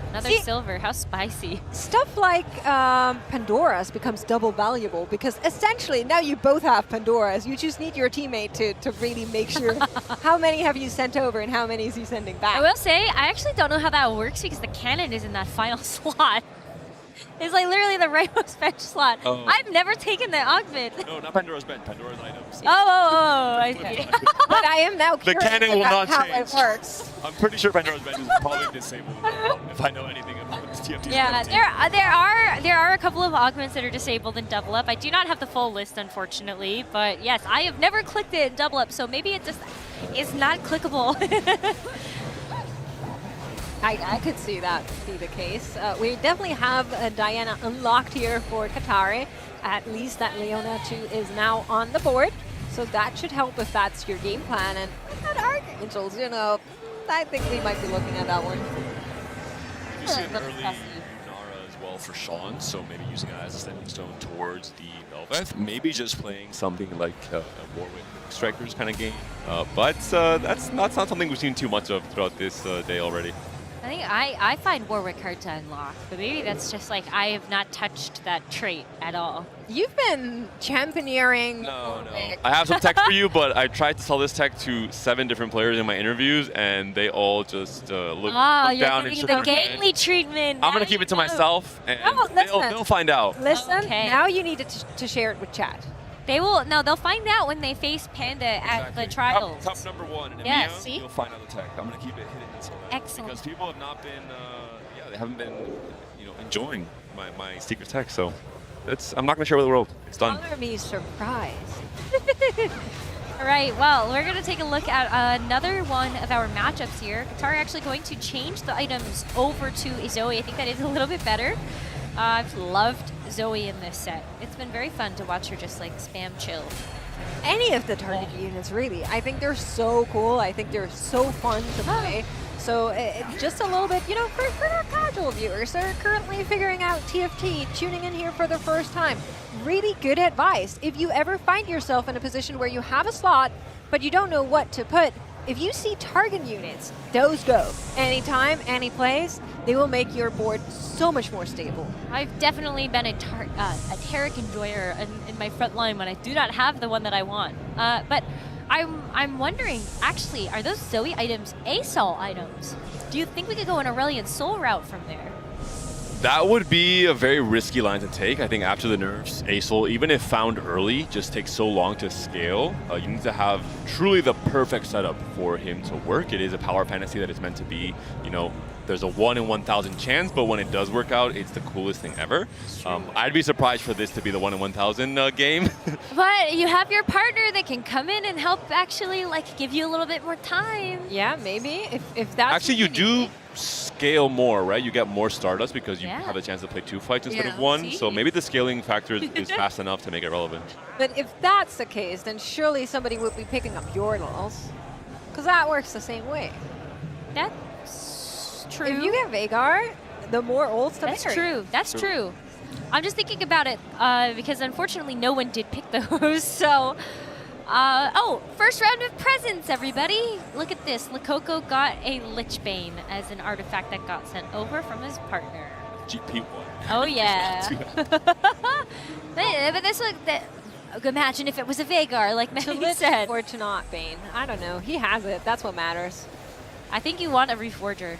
Another silver. How spicy. Stuff like Pandora's becomes double valuable because essentially now you both have Pandora's. You just need your teammate to really make sure how many have you sent over and how many is he sending back. I will say, I actually don't know how that works because the cannon is in that final slot. It's like literally the rightmost bench slot. Oh. I've never taken the augment. No, not Pandora's bench. Pandora's items. I see. But I am now The curious cannon will about not how change. it works. I'm pretty sure Pandora's bench is probably disabled if I know anything about this TFT. Yeah, there are a couple of augments that are disabled in Double Up. I do not have the full list, unfortunately, but yes, I have never clicked it in Double Up, so maybe it just is not clickable. I could see that be the case. We definitely have Diana unlocked here for Qatari. At least that Leona 2 is now on the board. So that should help if that's your game plan. And at Archangels, you know, I think we might be looking at that one. You see an early Nara as well for Sean, so maybe using it as a stepping stone towards the Belveth. Maybe just playing something like a Warwick Strikers kind of game. But that's not something we've seen too much of throughout this day already. I think I find Warwick hard to unlock, but maybe that's just like I have not touched that trait at all. You've been championeering. No. I have some tech for you, but I tried to sell this tech to 7 different players in my interviews, and they all just look down and you're shook giving the their head. Gately treatment. I'm going to keep it to myself, and listen. they'll find out. Listen, Okay. now you need to share it with chat. They'll find out when they face Panda at the trials. Top number 1 in EMEA, Yeah, see? you'll find out the tech. I'm going to keep it hidden until then. Excellent. Because people have not been, they haven't been, enjoying my secret tech, so I'm not going to share with the world. It's done. Color me surprised. All right, well, we're going to take a look at another one of our matchups here. Katari actually going to change the items over to Zoe. I think that is a little bit better. I've loved Zoe in this set. It's been very fun to watch her just like spam chill. Any of the target units, really. I think they're so cool. I think they're so fun to play. So just a little bit, you know, for our casual viewers that are currently figuring out TFT, tuning in here for the first time, really good advice. If you ever find yourself in a position where you have a slot, but you don't know what to put, if you see target units, those go. Anytime, any place, they will make your board so much more stable. I've definitely been a Taric enjoyer in my front line when I do not have the one that I want. But I'm wondering, actually, are those Zoe items ASOL items? Do you think we could go an Aurelion Soul route from there? That would be a very risky line to take. I think after the nerfs, ASOL, even if found early, just takes so long to scale. You need to have truly the perfect setup for him to work. It is a power fantasy that is meant to be, you know, there's a 1 in 1,000 chance, but when it does work out, it's the coolest thing ever. I'd be surprised for this to be the 1 in 1,000 game. But you have your partner that can come in and help actually like give you a little bit more time. Yeah, maybe if that's Actually, you do scale more, right? You get more Stardust because you have a chance to play 2 fights instead of 1. So maybe the scaling factor is fast enough to make it relevant. But if that's the case, then surely somebody would be picking up Yordles, because that works the same way. That's true. If you get Veigar, the more ults the That's better. true. That's true. I'm just thinking about it because unfortunately no one did pick those. So, oh, first round of presents, everybody. Look at this. Lakoko got a Lichbane as an artifact that got sent over from his partner. GP1. Oh yeah. But this look that. Imagine if it was a Veigar, like Melanie said. Or to not Bane. I don't know. He has it. That's what matters. I think you want a Reforger.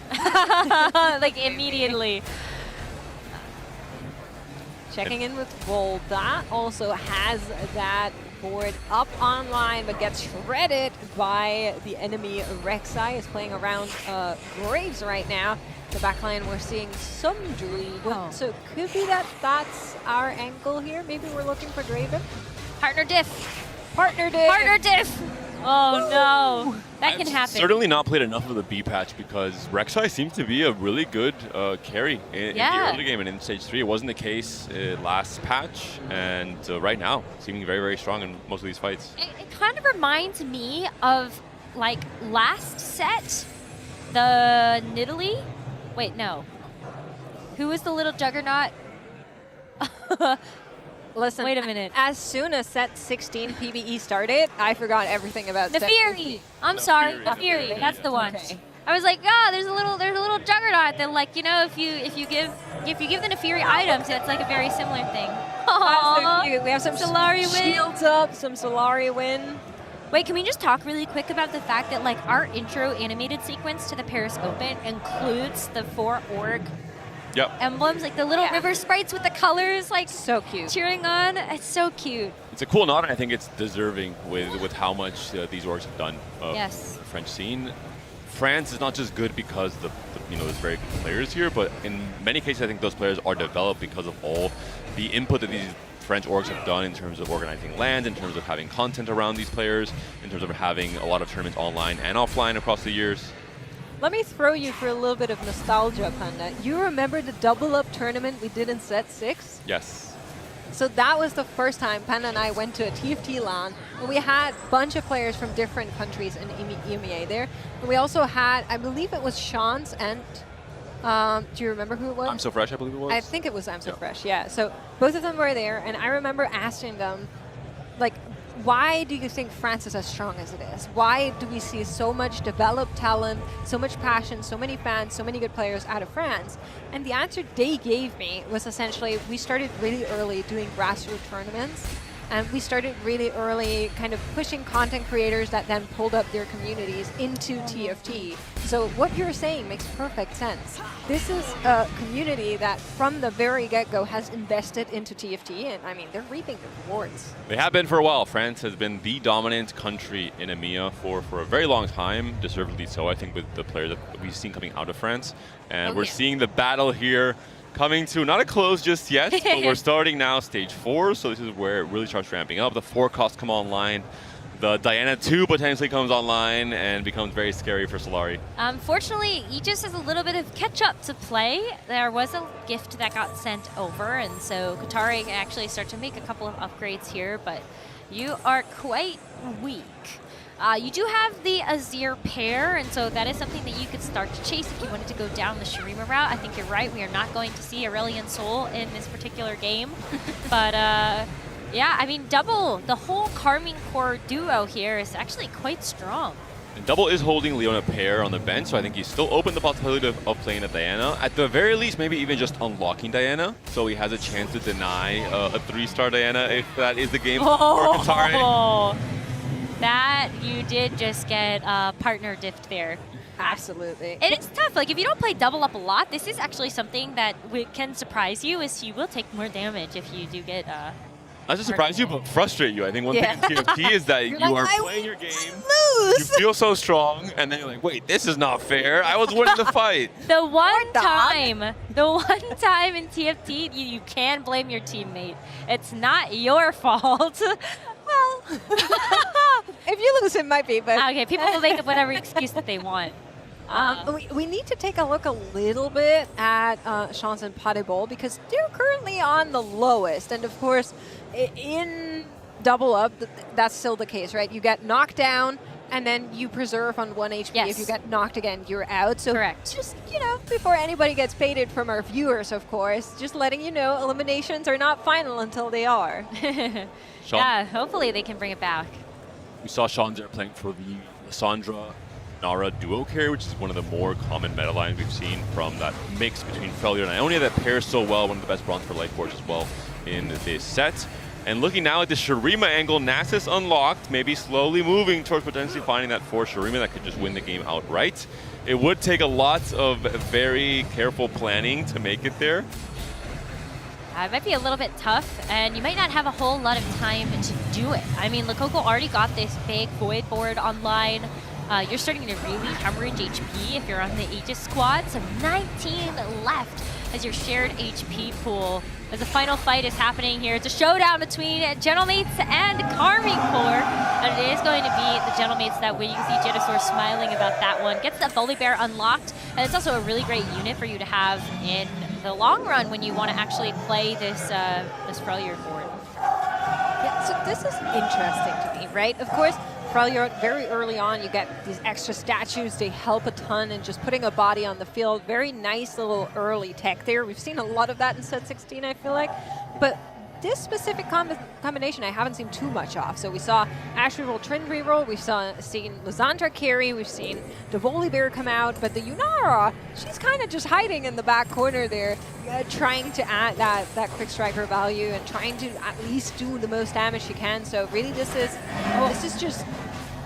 Like immediately. Checking in with Bold. That also has that board up online, but gets shredded by the enemy. Rek'Sai is playing around Graves right now. The backline, we're seeing some Draven. So could be that that's our angle here. Maybe we're looking for Draven. Partner diff. Partner diff. Partner diff. Oh no, that can happen. Certainly not played enough of the B patch because Rek'Sai seems to be a really good carry in the early game and in stage 3. It wasn't the case last patch, and right now seeming very, very strong in most of these fights. It kind of reminds me of like last set, the Nidalee. Wait, no. Who was the little juggernaut? Listen, wait a minute. As soon as set 16 PvE started, I forgot everything about Nefiri. I'm sorry, Nefiri. That's the one. Okay. I was like, there's a little juggernaut that, like, you know, if you give the Nefiri items, it's like a very similar thing. So cute. We have some Solari win. Shields up, some Solari win. Wait, can we just talk really quick about the fact that like our intro animated sequence to the Paris Open includes the 4 org emblems, like the little river sprites with the colors, like so cute, cheering on. It's so cute. It's a cool nod, and I think it's deserving with how much these orgs have done for the French scene. France is not just good because there's very good players here, but in many cases I think those players are developed because of all the input that these French orgs have done in terms of organizing LANs, in terms of having content around these players, in terms of having a lot of tournaments online and offline across the years. Let me throw you for a little bit of nostalgia, Panda. You remember the double up tournament we did in set 6? Yes. So that was the first time Panda and I went to a TFT LAN, and we had a bunch of players from different countries in EMEA there. And we also had, I believe it was Sean's and do you remember who it was? I'm So Fresh, I believe it was. I think it was I'm So Fresh, yeah. So both of them were there, and I remember asking them, like, why do you think France is as strong as it is? Why do we see so much developed talent, so much passion, so many fans, so many good players out of France? And the answer they gave me was essentially, we started really early doing grassroots tournaments, and we started really early kind of pushing content creators that then pulled up their communities into TFT. So what you're saying makes perfect sense. This is a community that from the very get-go has invested into TFT, and I mean, they're reaping the rewards. They have been for a while. France has been the dominant country in EMEA for a very long time, deservedly so, I think, with the players that we've seen coming out of France. And we're seeing the battle here coming to not a close just yet, but we're starting now stage 4, so this is where it really starts ramping up. The forecasts come online the Diana 2 potentially comes online and becomes very scary for Solari. Fortunately, Aegis has a little bit of catch-up to play. There was a gift that got sent over, and so Katari can actually start to make a couple of upgrades here, but you are quite weak. You do have the Azir pair, and so that is something that you could start to chase if you wanted to go down the Shurima route. I think you're right. We are not going to see Aurelion Sol in this particular game. But yeah, I mean, Double, the whole Carmine Core duo here is actually quite strong. And Double is holding Leona pair on the bench, so I think he's still open the possibility of playing a Diana. At the very least, maybe even just unlocking Diana, so he has a chance to deny a 3-star Diana if that is the game for Katari. That you did just get partner diffed there. Absolutely. And it's tough. Like, if you don't play double up a lot, this is actually something that can surprise you, is you will take more damage if you do get Not just surprise you, but frustrate you. I think one thing in TFT is that you are playing your game, you feel so strong, and then you're like, wait, this is not fair. I was winning the fight. The one time in TFT, you can blame your teammate. It's not your fault. Well, if you lose, it might be, but... Okay, people will make up whatever excuse that they want. We need to take a look a little bit at Chance and Parebol because they're currently on the lowest. And of course, in double up, that's still the case, right? You get knocked down, and then you preserve on 1 HP. Yes. If you get knocked again, you're out. So correct. Just, you know, before anybody gets baited from our viewers, of course, just letting you know, eliminations are not final until they are. Yeah, hopefully they can bring it back. We saw Sean there playing for the Lissandra Nara duo carry, which is one of the more common meta lines we've seen from that mix between Freljord and Ionia that pairs so well, one of the best bronze for Lightforge as well in this set. And looking now at the Shurima angle, Nasus unlocked, maybe slowly moving towards potentially finding that 4 Shurima that could just win the game outright. It would take a lot of very careful planning to make it there. It might be a little bit tough, and you might not have a whole lot of time to do it. I mean, Lococo already got this big Void board online. You're starting to really hemorrhage HP if you're on the Aegis squad, so 19 left as your shared HP pool. As the final fight is happening here, it's a showdown between Gentlemates and Carmine Core, and it is going to be the Gentlemates that win. You can see Jetasaur smiling about that one. Gets that Volibear unlocked, and it's also a really great unit for you to have in the long run when you want to actually play this Freljord board. Yeah, so this is interesting to me, right? Of course, Freljord, very early on, you get these extra statues. They help a ton in just putting a body on the field. Very nice little early tech there. We've seen a lot of that in set 16, I feel like. But this specific combination I haven't seen too much of. So we saw Ash reroll, Trin reroll, we've seen Lissandra carry, we've seen the Volibear come out, but the Yunara, she's kind of just hiding in the back corner there, trying to add that quick striker value and trying to at least do the most damage she can. So really this is just,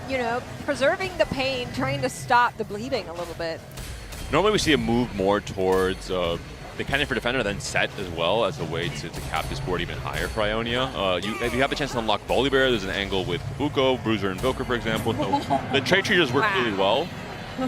you know, preserving the pain, trying to stop the bleeding a little bit. Normally we see a move more towards the Cannon for Defender, then set as well as a way to cap this board even higher for Ionia. If you have the chance to unlock Volibear, there's an angle with Uko, Bruiser, and Invoker, for example. So the trade treaters work really well.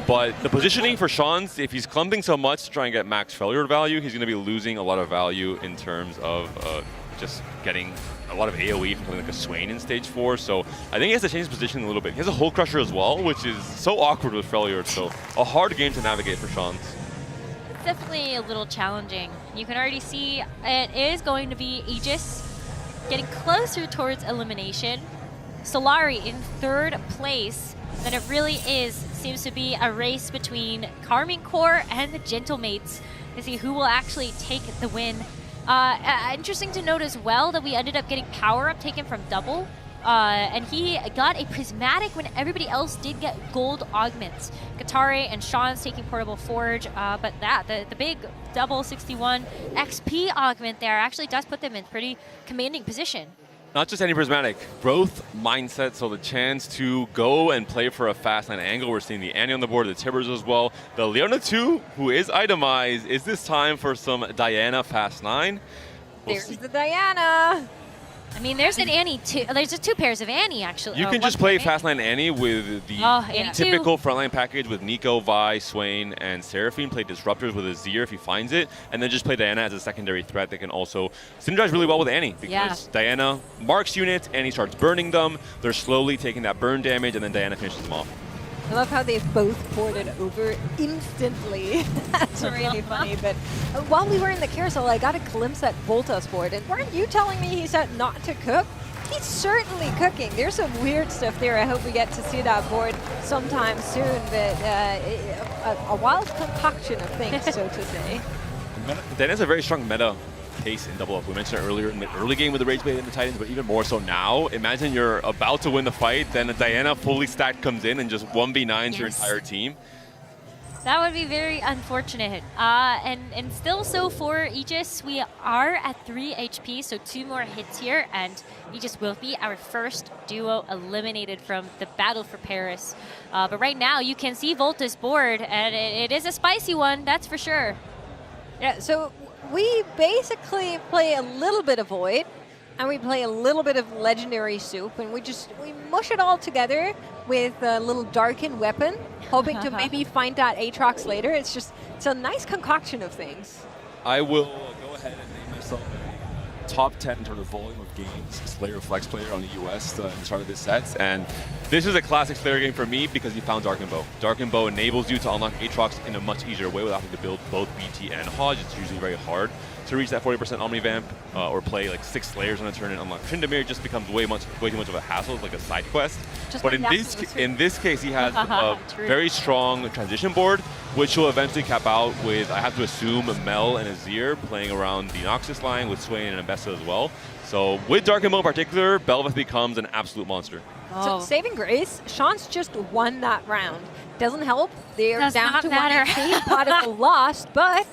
But the positioning for Sean's, if he's clumping so much to try and get max Freljord value, he's going to be losing a lot of value in terms of just getting a lot of AoE from something like a Swain in stage 4. So I think he has to change his position a little bit. He has a Hull Crusher as well, which is so awkward with Freljord. So a hard game to navigate for Sean's. Definitely a little challenging. You can already see it is going to be Aegis getting closer towards elimination. Solari in 3rd place. Then it really seems to be a race between Carmine Core and the Gentlemates to see who will actually take the win. Interesting to note as well that we ended up getting power up taken from Double. And he got a prismatic when everybody else did get gold augments. Katari and Sean's taking portable forge, but the big double 61 XP augment there actually does put them in pretty commanding position. Not just any prismatic, growth mindset, so the chance to go and play for a fast line angle. We're seeing the Annie on the board, the Tibbers as well. The Leona 2, who is itemized, is this time for some Diana fast 9? There's the Diana. I mean, there's an Annie too. There's just 2 pairs of Annie actually. You can just play Fastline Annie with the Annie typical frontline package with Nico, Vi, Swain, and Seraphine. Play Disruptors with Azir if he finds it, and then just play Diana as a secondary threat that can also synergize really well with Annie because Diana marks units, Annie starts burning them. They're slowly taking that burn damage, and then Diana finishes them off. I love how they've both ported over instantly. That's really funny. But while we were in the carousel, I got a glimpse at Volta's board. And weren't you telling me he said not to cook? He's certainly cooking. There's some weird stuff there. I hope we get to see that board sometime soon. But a wild concoction of things, so to say. Diana's a very strong meta pace in double up. We mentioned it earlier in the early game with the Rage Blade and the Titans, but even more so now. Imagine you're about to win the fight, then a Diana fully stacked comes in and just 1v9s your entire team. That would be very unfortunate. And still, so for Aegis, we are at 3 HP, so 2 more hits here, and Aegis will be our first duo eliminated from the Battle for Paris. But right now, you can see Volta's board, and it is a spicy one, that's for sure. Yeah, so we basically play a little bit of Void, and we play a little bit of Legendary Soup, and we mush it all together with a little Darken weapon, hoping to maybe find that Aatrox later. It's a nice concoction of things. I will go ahead and name myself a top 10 in terms of volume of games Slayer Flex player on the US at the start of this set, and this is a classic Slayer game for me because you found Darken Bow. Darken Bow enables you to unlock Aatrox in a much easier way without having to build both BT and Hodge. It's usually very hard to reach that 40% Omnivamp or play like 6 Slayers on a turn and unlock Tryndamere. Just becomes way too much of a hassle. It's like a side quest. But in this case, he has a very strong transition board, which will eventually cap out with, I have to assume, Mel and Azir playing around the Noxus line with Swain and Ambessa as well. So with Darken Bow in particular, Bel'Veth becomes an absolute monster. So saving grace, Sean's just won that round. Doesn't help. They're down to 1 HP. Potable lost, but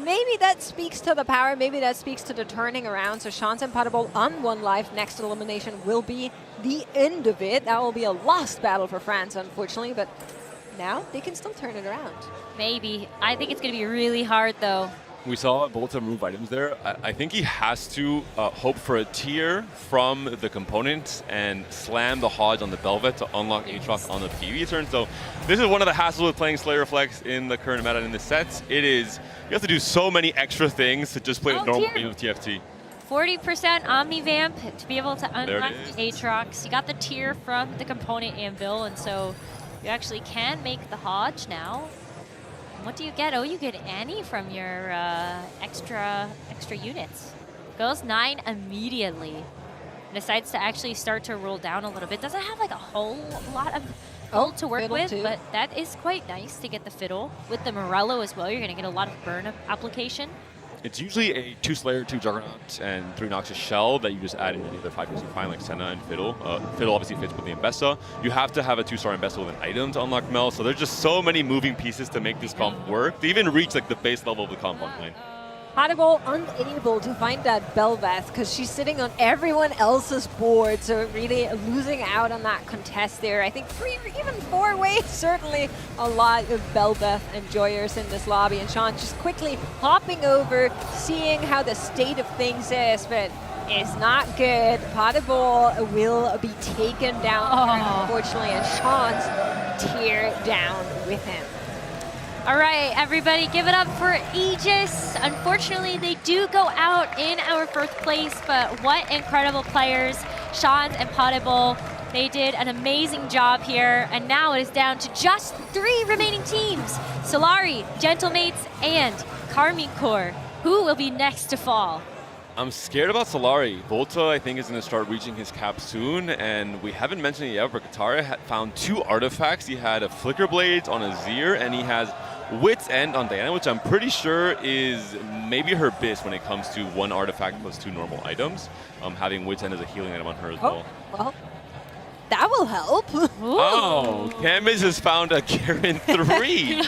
maybe that speaks to the power. Maybe that speaks to the turning around. So Sean's and Potable on 1 life. Next elimination will be the end of it. That will be a lost battle for France, unfortunately. But now they can still turn it around. Maybe. I think it's going to be really hard, though. We saw Volta move items there. I think he has to hope for a tier from the component and slam the Hodge on the Bel'Veth to unlock Aatrox on the PvE turn. So this is one of the hassles with playing Slayer Flex in the current meta in this set. It is, you have to do so many extra things to just play a normal game of TFT. 40% Omnivamp to be able to unlock Aatrox. You got the tier from the component anvil, and so you actually can make the Hodge now. What do you get? Oh, you get Annie from your extra units. Goes 9 immediately. Decides to actually start to roll down a little bit. Doesn't have like a whole lot of ult to work with, but that is quite nice to get the Fiddle. With the Morello as well, you're going to get a lot of burn application. It's usually a 2 Slayer, 2 Juggernaut, and 3 Noxus Shell that you just add in any other 5 you find, like Senna and Fiddle. Fiddle obviously fits with the Ambessa. You have to have a 2-star Ambessa with an item to unlock Mel, so there's just so many moving pieces to make this comp work, to even reach like the base level of the comp line. Potable unable to find that Bel'Veth because she's sitting on everyone else's board, so really losing out on that contest there. I think 3 or even 4 ways, certainly a lot of Bel'Veth enjoyers in this lobby. And Sean just quickly hopping over, seeing how the state of things is, but it's not good. Potable will be taken down, unfortunately, and Sean's tear down with him. All right, everybody, give it up for Aegis. Unfortunately, they do go out in our first place, but what incredible players. Sean and Potable, they did an amazing job here, and now it is down to just 3 remaining teams. Solari, Gentlemates, and Carmine Corps. Who will be next to fall? I'm scared about Solari. Volta, I think, is going to start reaching his cap soon, and we haven't mentioned it yet, but Katara had found 2 artifacts. He had a Flicker Blades on Azir, and he has Wit's End on Diana, which I'm pretty sure is maybe her best when it comes to 1 artifact plus 2 normal items. Having Wit's End as a healing item on her as well. Well, that will help. Oh, Camus has found a Garen 3.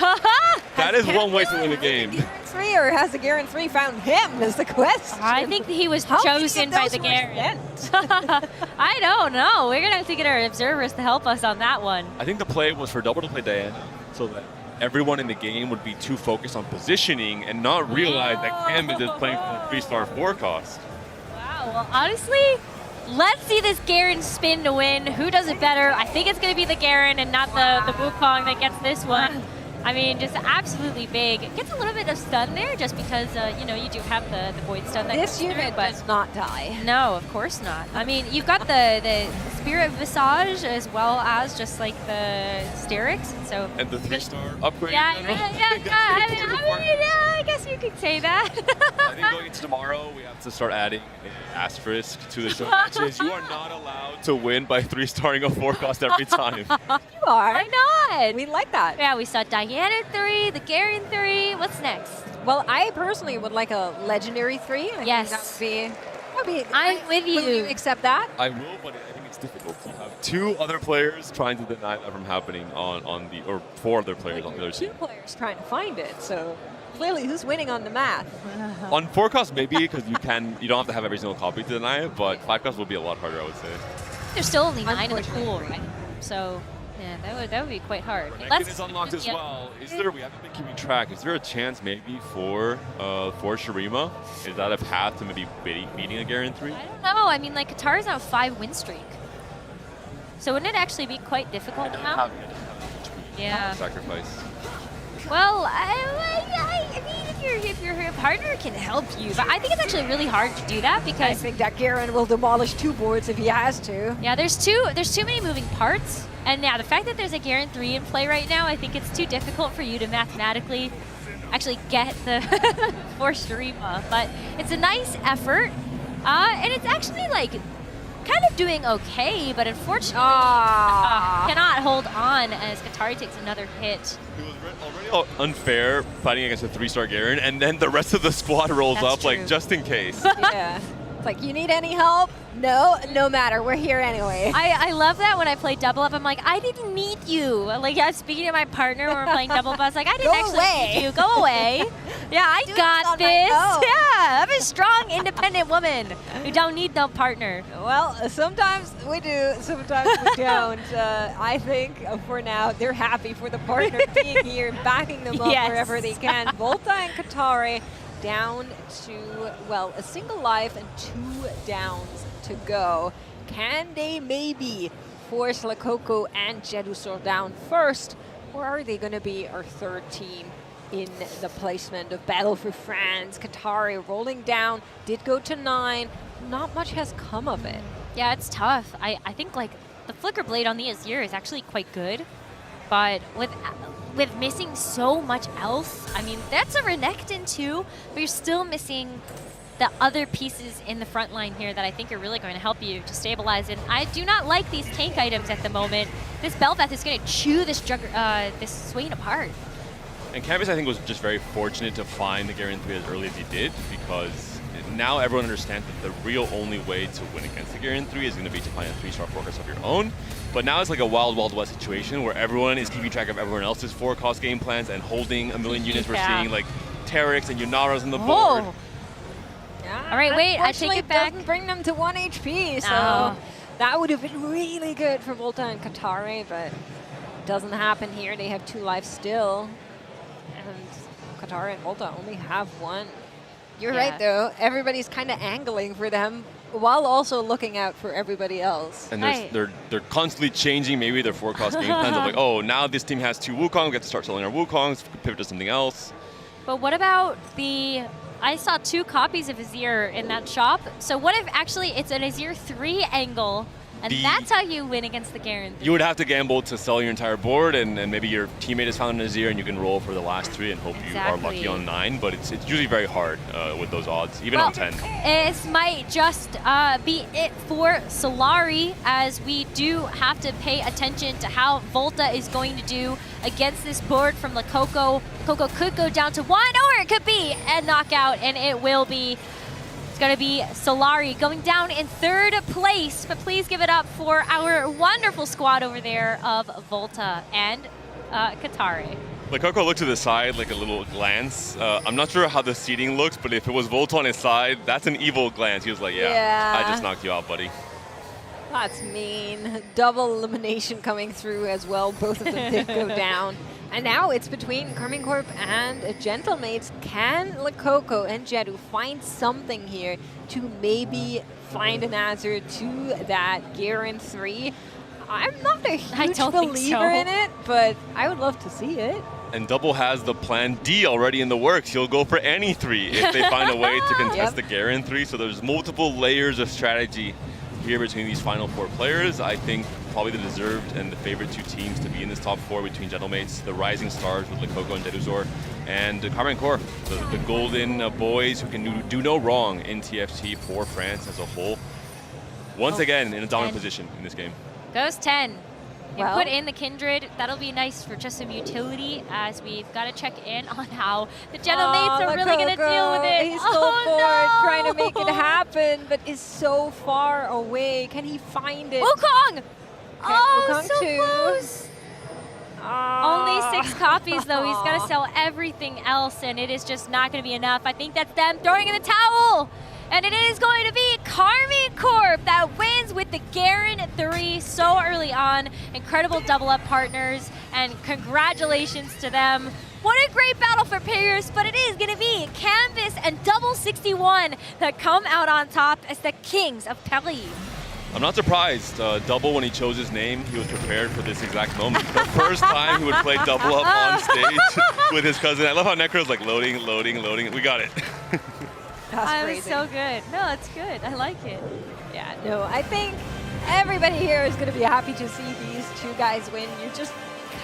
That is one way to win a game. 3 or has the Garen 3 found him is the question. I think he was chosen by the Garen. I don't know. We're going to have to get our observers to help us on that one. I think the play was for Double to play Diana so that everyone in the game would be too focused on positioning and not realize that Camus is playing for a 3-star 4 cost. Wow, Well, honestly, let's see this Garen spin to win. Who does it better? I think it's going to be the Garen and not the Wukong that gets this one. I mean, just absolutely big. It gets a little bit of stun there just because, you know, you do have the Void stun that This comes through, unit but does not die. No, of course not. I mean, you've got the Spirit Visage as well as just like the Sterix. So And the 3-star upgrade. yeah, in general. I guess you could say that. I think going into tomorrow, we have to start adding an asterisk to the show matches. You are not allowed to win by 3-starring a 4-cost every time. You are. Why not? We like that. Yeah, we saw Diana 3, the Garen 3. What's next? Well, I personally would like a legendary 3. Yes. That would be. I'm with you. Will you accept that? I will, but I think it's difficult. You have 2 other players trying to deny that from happening on the, or 4 other players on the other 2 team. players trying to find it, so clearly who's winning on the math? On 4-cost, maybe, because you don't have to have every single copy to deny it, but 5-cost will be a lot harder, I would say. There's still only 9 in the pool, right? So, yeah, that would be quite hard. Renekton is unlocked as well. Is there? We haven't been keeping track. Is there a chance maybe for Shurima? Is that a path to maybe beating a Garen 3? I don't know. I mean, like, Katara's on a 5-win streak. So wouldn't it actually be quite difficult now? Yeah. Sacrifice. Well, I mean, if your partner can help you, but I think it's actually really hard to do that because I think that Garen will demolish 2 boards if he has to. Yeah, there's too many moving parts, and yeah, the fact that there's a Garen 3 in play right now, I think it's too difficult for you to mathematically actually get the for Shurima. But it's a nice effort, and it's actually like kind of doing okay, but unfortunately cannot hold on as Katari takes another hit. It was already unfair fighting against a 3-star Garen, and then the rest of the squad rolls That's up true. like just in case. Yeah. It's like, you need any help? No matter. We're here anyway. I love that when I play double up. I'm like, I didn't need you. Like, I'm speaking to my partner when we're playing double up. I was like, I didn't actually need you. Go away. Yeah, I got this. Yeah, I'm a strong, independent woman who don't need no partner. Well, sometimes we do, sometimes we don't. I think for now, they're happy for the partner being here, backing them up wherever they can. Volta and Katari down to, well, a single life and 2 downs to go. Can they maybe force Lakoko and Jedusor down first, or are they going to be our 3rd team in the placement of Battle for France? Katari rolling down, did go to 9. Not much has come of it. Yeah, it's tough. I think like the Flicker Blade on the Azir is actually quite good, but with missing so much else, I mean, that's a Renekton too, but you're still missing the other pieces in the front line here that I think are really going to help you to stabilize it. I do not like these tank items at the moment. This Bel'Veth is going to chew this Swain apart. And Canvas, I think, was just very fortunate to find the Garen 3 as early as he did, because now everyone understands that the real only way to win against the Garen 3 is going to be to find a 3-star focus of your own. But now it's like a wild, wild west situation where everyone is keeping track of everyone else's 4-cost game plans and holding a million units. We're seeing like Teryx and Yunaras on the board. Yeah, all right, wait, I take it back. Doesn't bring them to 1 HP, so that would have been really good for Volta and Katari, but it doesn't happen here. They have 2 lives still, and Katari and Volta only have 1. You're right, though. Everybody's kind of angling for them while also looking out for everybody else. And they're constantly changing maybe their 4-cost game plans of like, oh, now this team has 2 Wukong, we have to start selling our Wukongs, pivot to something else. But what about I saw 2 copies of Azir in that shop. So what if actually it's an Azir 3 angle, and that's how you win against the Garen 3? You would have to gamble to sell your entire board, and maybe your teammate has found an Azir, and you can roll for the last 3 and hope you are lucky on 9. But it's usually very hard with those odds, even on 10. This might just be it for Solari, as we do have to pay attention to how Volta is going to do against this board from Lakoko. Coco could go down to 1, or it could be a knockout, and it will be. It's going to be Solari going down in 3rd place, but please give it up for our wonderful squad over there of Volta and Katari. Like Coco looked to the side like a little glance. I'm not sure how the seating looks, but if it was Volta on his side, that's an evil glance. He was like, yeah. I just knocked you out, buddy. That's mean. Double elimination coming through as well. Both of them did go down. And now it's between Karmine Corp and Gentlemates. Can Lakoko and Jedu find something here to maybe find an answer to that Garen 3. I'm not a huge don't think believer so. in it, but I would love to see it. And Double has the plan D already in the works. He'll go for any 3 if they find a way to contest the Garen 3. So there's multiple layers of strategy here between these final 4 players. I think probably the deserved and the favorite 2 teams to be in this top 4 between Gentlemates, the Rising Stars with Lekoko and Deduzor, and Carmen Core, the golden boys who can do no wrong in TFT for France as a whole. Once again, in a dominant position in this game. Goes 10. You Well- put in the Kindred. That'll be nice for just some utility, as we've got to check in on how the Gentlemates are really going to deal with it. He's so trying to make it happen, but is so far away. Can he find it? Wukong! Oh, Wukong so too. close. Only 6 copies, though. He's got to sell everything else, and it is just not going to be enough. I think that's them throwing in the towel. And it is going to be Carmen Corp that wins with the Garen 3 so early on. Incredible double-up partners, and congratulations to them. What a great battle for Paris, but it is going to be Canvas and Double 61 that come out on top as the kings of Paris. I'm not surprised. Double, when he chose his name, he was prepared for this exact moment. The first time he would play double up on stage with his cousin. I love how Necro's like loading. We got it. That's was so good. No, it's good. I like it. Yeah, no, I think everybody here is going to be happy to see these 2 guys win. You just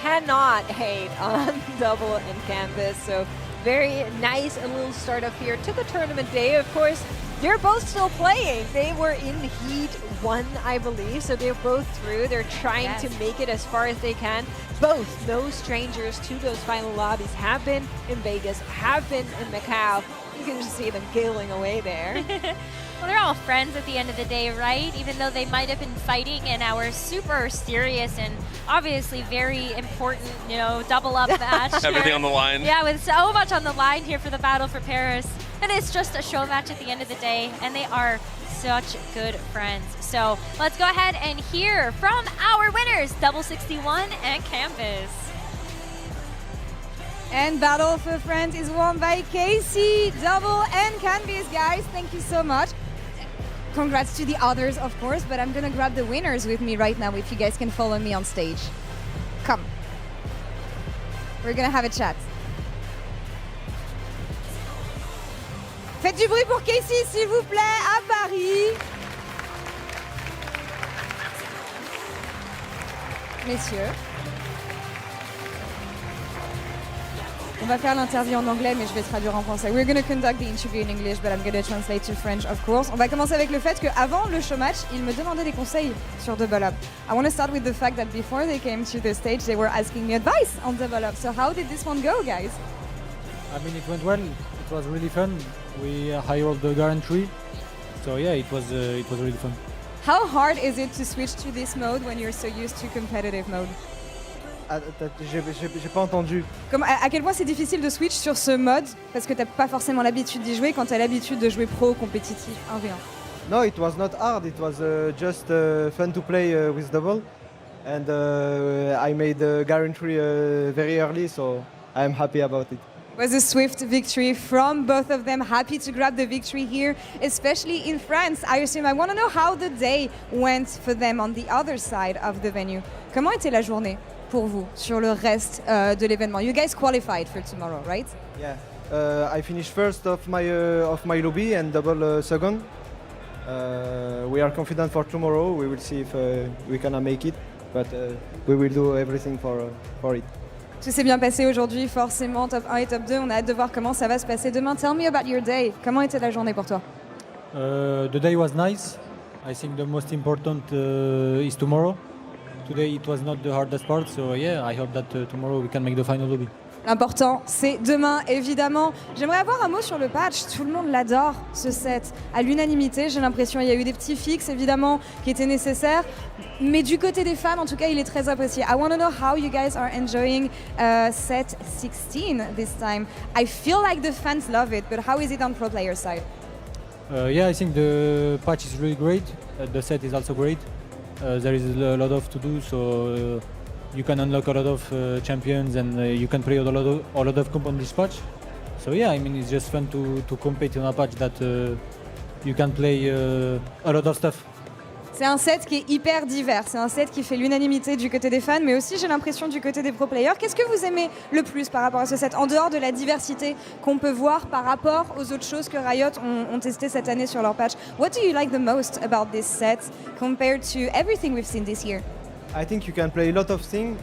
cannot hate on Double and Canvas. So very nice a little start up here to the tournament day. Of course, they're both still playing. They were in Heat 1, I believe, so they're both through. They're trying to make it as far as they can. Both no strangers to those final lobbies have been in Vegas, have been in Macau. You can just see them giggling away there. Well, they're all friends at the end of the day, right? Even though they might have been fighting in our super serious and obviously very important, double-up match. Everything on the line. Yeah, with so much on the line here for the Battle for Paris. And it's just a show match at the end of the day, and they are such good friends. So let's go ahead and hear from our winners, Double 61 and Canvas. And Battle for France is won by Casey, Double, and Canvas, guys. Thank you so much. Congrats to the others, of course, but I'm gonna grab the winners with me right now if you guys can follow me on stage. Come. We're gonna have a chat. Faites du bruit pour Casey, s'il vous plaît, à Paris. Messieurs. On va faire l'interview en anglais, mais je vais traduire en français. We're going to conduct the interview in English, but I'm going to translate to French, of course. On va commencer avec le fait qu'avant le show match, ils me demandaient des conseils sur Double Up. I want to start with the fact that before they came to the stage, they were asking me advice on Double Up. So how did this one go, guys? I mean, it went well. It was really fun. We hired the Garen 3. So yeah, it was really fun. How hard is it to switch to this mode when you're so used to competitive mode? J'ai pas entendu. À quel point c'est difficile de switch sur ce mode parce que t'as pas forcément l'habitude d'y jouer quand t'as l'habitude de jouer pro compétitif 1v1. No, it was not hard. It was just fun to play with Double, and I made Garen 3 very early, so I'm happy about it. It was a swift victory from both of them. Happy to grab the victory here, especially in France. I assume I want to know how the day went for them on the other side of the venue. Comment était la journée pour vous sur le reste de l'événement? You guys qualified for tomorrow, right? Yeah, I finished first of my lobby and Double second. We are confident for tomorrow. We will see if we can make it, but we will do everything for it. Tout s'est bien passé aujourd'hui, forcément, top 1 et top 2. On a hâte de voir comment ça va se passer demain. Tell me about your day. Comment était la journée pour toi? The day was nice. I think the most important is tomorrow. Today it was not the hardest part, so yeah, I hope that tomorrow we can make the final lobby. L'important, c'est demain, évidemment. J'aimerais avoir un mot sur le patch. Tout le monde l'adore, ce set. À l'unanimité, j'ai l'impression il y a eu des petits fixes, évidemment, qui étaient nécessaires. Mais du côté des fans, en tout cas, il est très apprécié. I want to know how you guys are enjoying set 16 this time. I feel like the fans love it, but how is it on pro player side? Yeah, I think the patch is really great. The set is also great. There is a lot of to do, so you can unlock a lot of champions and you can play a lot of comp on this patch. So yeah, I mean it's just fun to compete in a patch that you can play a lot of stuff. C'est un set qui est hyper divers, c'est un set qui fait l'unanimité du côté des fans, mais aussi j'ai l'impression du côté des pro players. Qu'est-ce que vous aimez le plus par rapport à ce set, en dehors de la diversité qu'on peut voir par rapport aux autres choses que Riot ont testé cette année sur leur patch? What do you like the most about this set compared to everything we've seen this year? I think you can play a lot of things.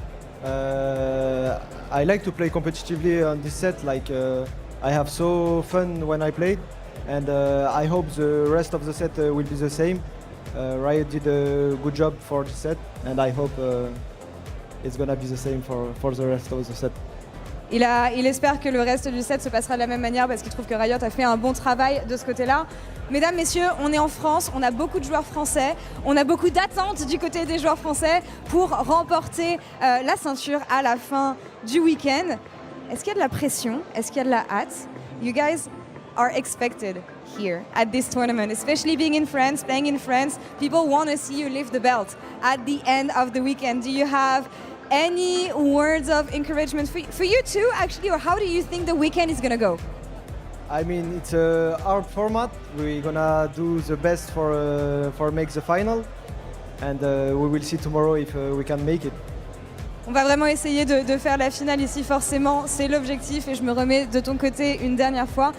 I like to play competitively on this set, like I have so fun when I played, and I hope the rest of the set will be the same. Riot did a good job for the set, and I hope it's gonna be the same for the rest of the set. Il espère que le reste du set se passera de la même manière parce qu'il trouve que Riot a fait un bon travail de ce côté-là. Mesdames, messieurs, on est en France, on a beaucoup de joueurs français, on a beaucoup d'attentes du côté des joueurs français pour remporter la ceinture à la fin du week-end. Est-ce qu'il y a de la pression? Est-ce qu'il y a de la hâte? You guys are expected here at this tournament, especially being in France, playing in France. People want to see you lift the belt at the end of the weekend. Do you have any words of encouragement for you too, actually, or how do you think the weekend is going to go? I mean, it's a hard format. We're gonna do the best for make the final, and we will see tomorrow if we can make it. On va vraiment essayer de faire la finale ici, forcément, c'est l'objectif, et je me remets de ton côté une dernière fois.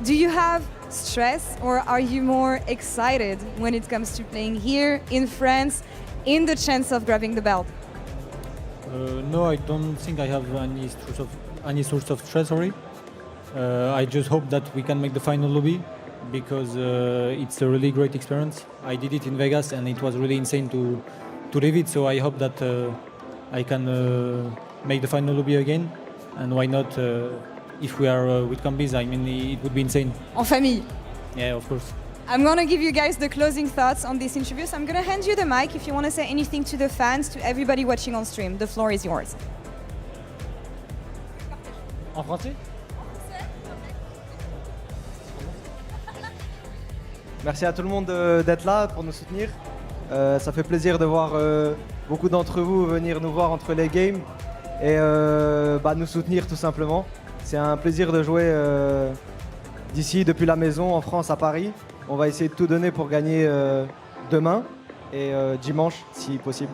Do you have stress, or are you more excited when it comes to playing here in France, in the chance of grabbing the belt? No, I don't think I have any source of stress. Sorry. I just hope that we can make the final lobby because it's a really great experience. I did it in Vegas and it was really insane to live it. So I hope that I can make the final lobby again. And why not? If we are with Combis, I mean, it would be insane. En famille. Yeah, of course. I'm going to give you guys the closing thoughts on this interview. So I'm going to hand you the mic if you want to say anything to the fans, to everybody watching on stream. The floor is yours. En français? Merci à tout le monde d'être là pour nous soutenir. Ça fait plaisir de voir beaucoup d'entre vous venir nous voir entre les games et nous soutenir tout simplement. C'est un plaisir de jouer d'ici, depuis la maison, en France, à Paris. On va essayer de tout donner pour gagner demain et dimanche, si possible.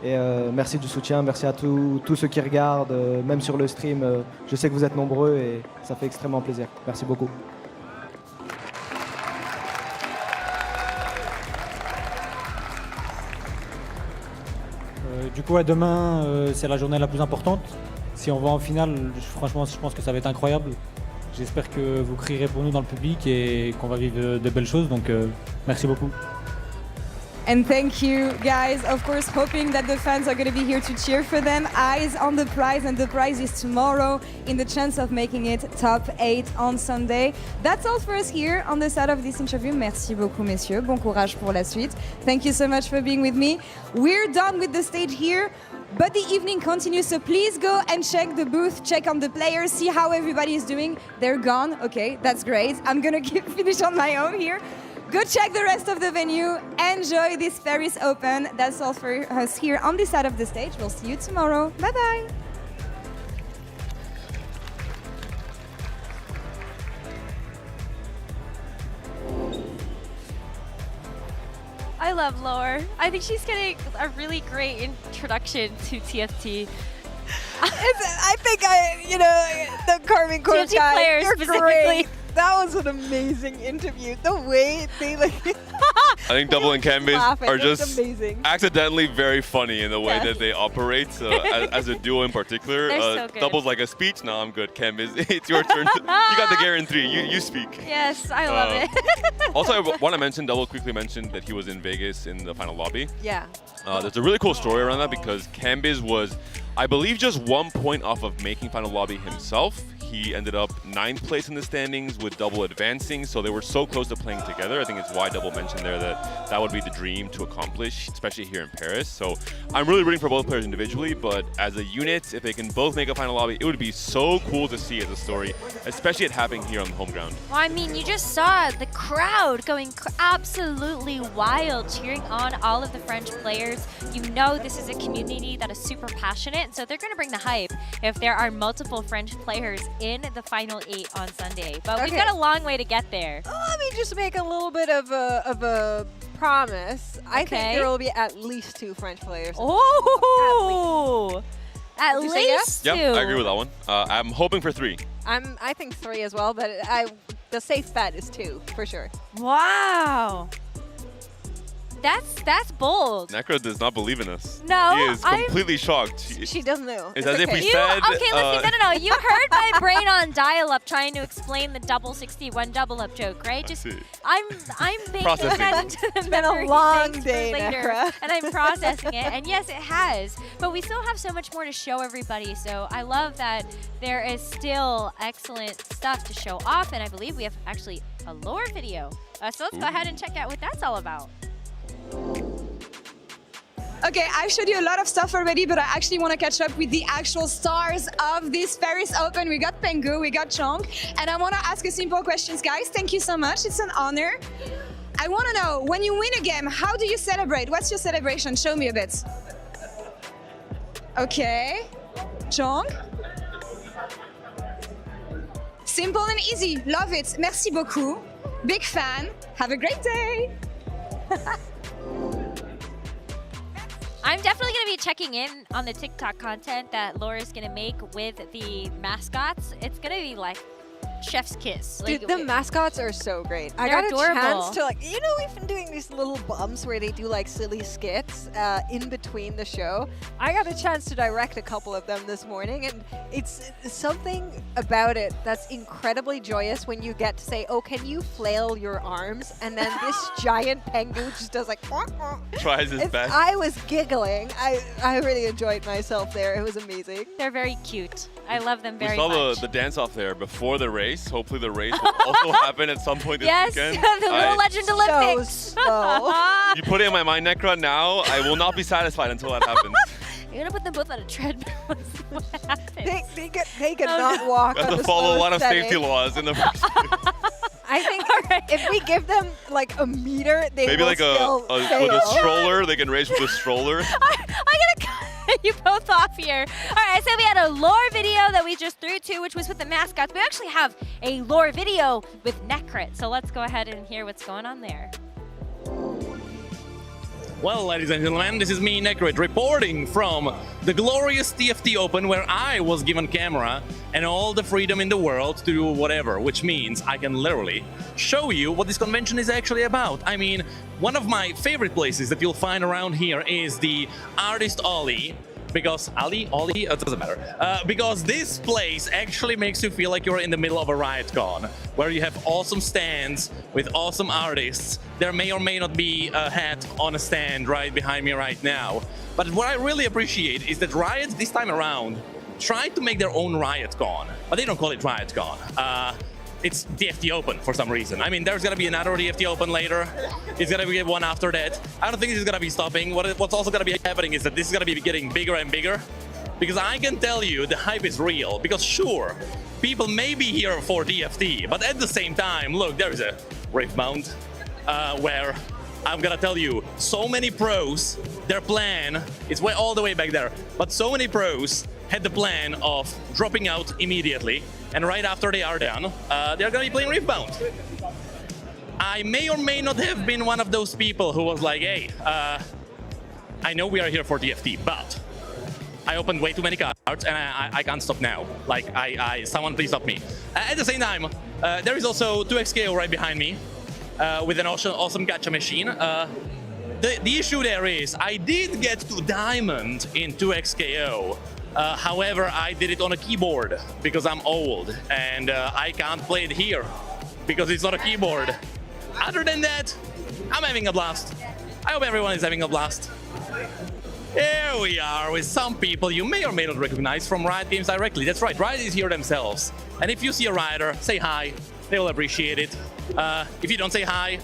Et merci du soutien, merci à tous ceux qui regardent, même sur le stream. Je sais que vous êtes nombreux et ça fait extrêmement plaisir. Merci beaucoup. Du coup, demain, c'est la journée la plus importante. Si on va en finale, franchement, je pense que ça va être incroyable. J'espère que vous crierez pour nous dans le public et qu'on va vivre de belles choses. Donc, merci beaucoup. And thank you, guys. Of course, hoping that the fans are going to be here to cheer for them. Eyes on the prize, and the prize is tomorrow in the chance of making it top 8 on Sunday. That's all for us here on the side of this interview. Merci beaucoup, messieurs. Bon courage pour la suite. Thank you so much for being with me. We're done with the stage here, but the evening continues, so please go and check the booth, check on the players, see how everybody is doing. They're gone. Okay, that's great. I'm going to finish on my own here. Go check the rest of the venue. Enjoy this Paris Open. That's all for us here on this side of the stage. We'll see you tomorrow. Bye-bye. I love Lore. I think she's getting a really great introduction to TFT. I think the Carmen Court TFT guy, players you're specifically. great. That was an amazing interview. The way they I think Double and Canvas laughing. are It was just amazing. accidentally very funny in the way Yeah. that they operate. So as a duo in particular, They're so good. Double's like a speech. No, I'm good. Canvas, it's your turn. You got the guarantee. You speak. Yes, I love it. Also, I want to mention, Double quickly mentioned that he was in Vegas in the final lobby. Yeah. There's a really cool story around that because Canvas was, I believe, just 1 point off of making final lobby himself. He ended up 9th place in the standings with Double advancing, so they were so close to playing together. I think it's why Double mentioned there that that would be the dream to accomplish, especially here in Paris. So I'm really rooting for both players individually, but as a unit, if they can both make a final lobby, it would be so cool to see as a story, especially it happening here on the home ground. Well, I mean, you just saw the crowd going absolutely wild, cheering on all of the French players. You know this is a community that is super passionate, so they're going to bring the hype if there are multiple French players in the final 8 on Sunday. But we've got a long way to get there. Let me just make a little bit of a promise. I think there will be at least 2 French players. Oh! At Did you say least 2. Yeah, I agree with that one. I'm hoping for 3. I think 3 as well, but the safe bet is 2 for sure. Wow. That's bold. Necra does not believe in us. No, he is completely shocked. She doesn't know. It's as if we You, said. okay, listen, no. You heard my brain on dial-up trying to explain the double 61 double-up joke, right? Just I'm making that into the It's been a memory long things day, for later, Necra. and I'm processing it. And yes, it has. But we still have so much more to show everybody. So I love that there is still excellent stuff to show off, and I believe we have actually a lore video. So let's go ahead and check out what that's all about. Okay, I've showed you a lot of stuff already, but I actually want to catch up with the actual stars of this Paris Open. We got Pengu, we got Chong, and I want to ask a simple questions, guys. Thank you so much. It's an honor. I want to know, when you win a game, how do you celebrate? What's your celebration? Show me a bit. Okay, Chong. Simple and easy. Love it. Merci beaucoup. Big fan. Have a great day. I'm definitely going to be checking in on the TikTok content that Laura's going to make with the mascots. It's going to be like chef's kiss. Dude, Like, the mascots are so great. I They're got adorable. a chance to we've been doing these little bumps where they do like silly skits in between the show. I got a chance to direct a couple of them this morning, and it's something about it that's incredibly joyous when you get to say, oh, can you flail your arms? And then this giant pengu just does like, Tries his best. I was giggling. I really enjoyed myself there. It was amazing. They're very cute. I love them very we saw much. the dance off there before the race. Hopefully the race will also happen at some point this Yes, weekend. the Little Legend Olympics. You put it in my mind, Necra, now I will not be satisfied until that happens. You're gonna put them both on a treadmill. What happens? They could not walk. You have on to the follow a lot of slowest safety setting. laws in the first I think if we give them like a meter, they Maybe will like still with a fail. stroller, they can race with a stroller. I'm gonna cut you both off here. All right, I said we had a lore video that we just threw to, which was with the mascots. We actually have a lore video with Necrit, so let's go ahead and hear what's going on there. Well, ladies and gentlemen, this is me, Necrit, reporting from the glorious TFT Open, where I was given camera and all the freedom in the world to do whatever, which means I can literally show you what this convention is actually about. I mean, one of my favorite places that you'll find around here is the Artist Alley, because it doesn't matter. Because this place actually makes you feel like you're in the middle of a Riot Con, where you have awesome stands with awesome artists. There may or may not be a hat on a stand right behind me right now. But what I really appreciate is that Riot, this time around, tried to make their own Riot Con, but they don't call it Riot Con. It's TFT Open for some reason. I mean, there's gonna be another TFT Open later. It's gonna be one after that. I don't think this is gonna be stopping. What's also gonna be happening is that this is gonna be getting bigger and bigger, because I can tell you the hype is real. Because sure, people may be here for TFT, but at the same time, look, there is a Riftbound where I'm gonna tell you, so many pros, their plan is all the way back there, but so many pros had the plan of dropping out immediately, and right after they are done, they're gonna be playing Riftbound. I may or may not have been one of those people who was like, hey, I know we are here for TFT, but I opened way too many cards and I can't stop now. Like, someone please stop me. At the same time, there is also 2xKO right behind me with an awesome gacha machine. The issue there is, I did get to Diamond in 2xKO. However, I did it on a keyboard because I'm old and I can't play it here because it's not a keyboard. Other than that, I'm having a blast. I hope everyone is having a blast. Here we are with some people you may or may not recognize from Riot Games directly. That's right, Riot is here themselves. And if you see a Rioter, say hi. They will appreciate it. If you don't say hi,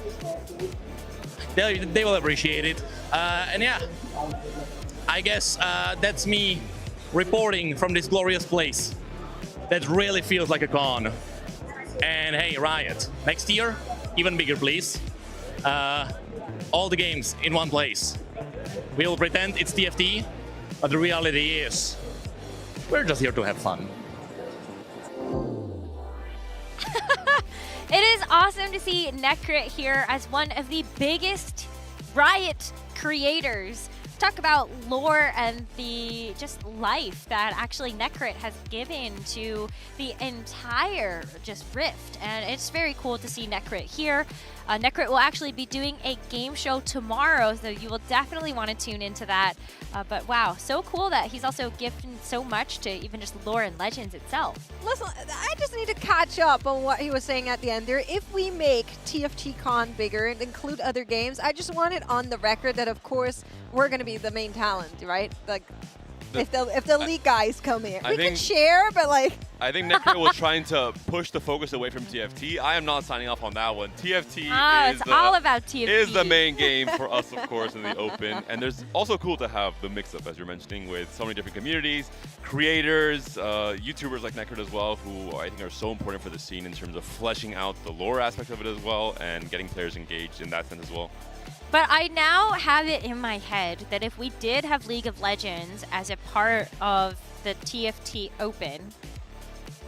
they will appreciate it. And yeah, I guess that's me reporting from this glorious place that really feels like a con. And hey, Riot, next year, even bigger, please. All the games in one place. We'll pretend it's TFT, but the reality is, we're just here to have fun. It is awesome to see Necrit here as one of the biggest Riot creators. Talk about lore and the just life that actually Necrit has given to the entire just Rift, and it's very cool to see Necrit here. Necrit will actually be doing a game show tomorrow, so you will definitely want to tune into that. But wow, so cool that he's also given so much to even just lore and legends itself. Listen, I just need to catch up on what he was saying at the end there. If we make TFT Con bigger and include other games, I just want it on the record that, of course, we're going to be the main talent, right? Like, if the league guys come in, we can share, but like. I think Necrit was trying to push the focus away from TFT. I am not signing off on that one. TFT all about TFT. Is the main game for us, of course, in the Open. And there's also cool to have the mix-up, as you're mentioning, with so many different communities, creators, YouTubers like Necrit as well, who I think are so important for the scene in terms of fleshing out the lore aspect of it as well and getting players engaged in that sense as well. But I now have it in my head that if we did have League of Legends as a part of the TFT Open,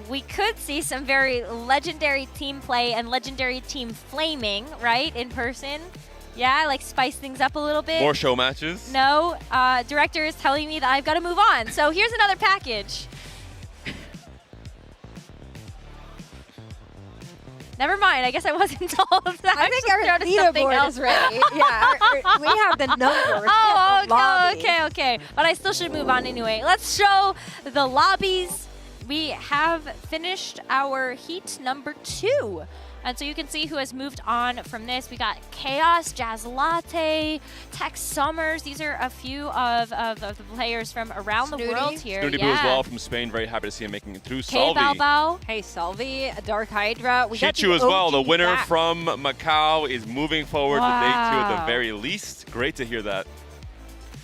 we could see some very legendary team play and legendary team flaming, right, in person. Yeah, like spice things up a little bit. More show matches. No, director is telling me that I've got to move on. So here's another package. Never mind, I guess I wasn't told that. I think our leaderboard is ready. Yeah, we have the numbers. Oh, okay. But I still should move on anyway. Let's show the lobbies. We have finished our heat number 2. And so you can see who has moved on from this. We got Chaos, Jazz Latte, Tex Summers. These are a few of the players from around the world here. Snooty Boo as well from Spain. Very happy to see him making it through. Salvi. Hey, Salvi, Dark Hydra. We Chichu as well. The winner from Macau is moving forward to day 2 at the very least. Great to hear that.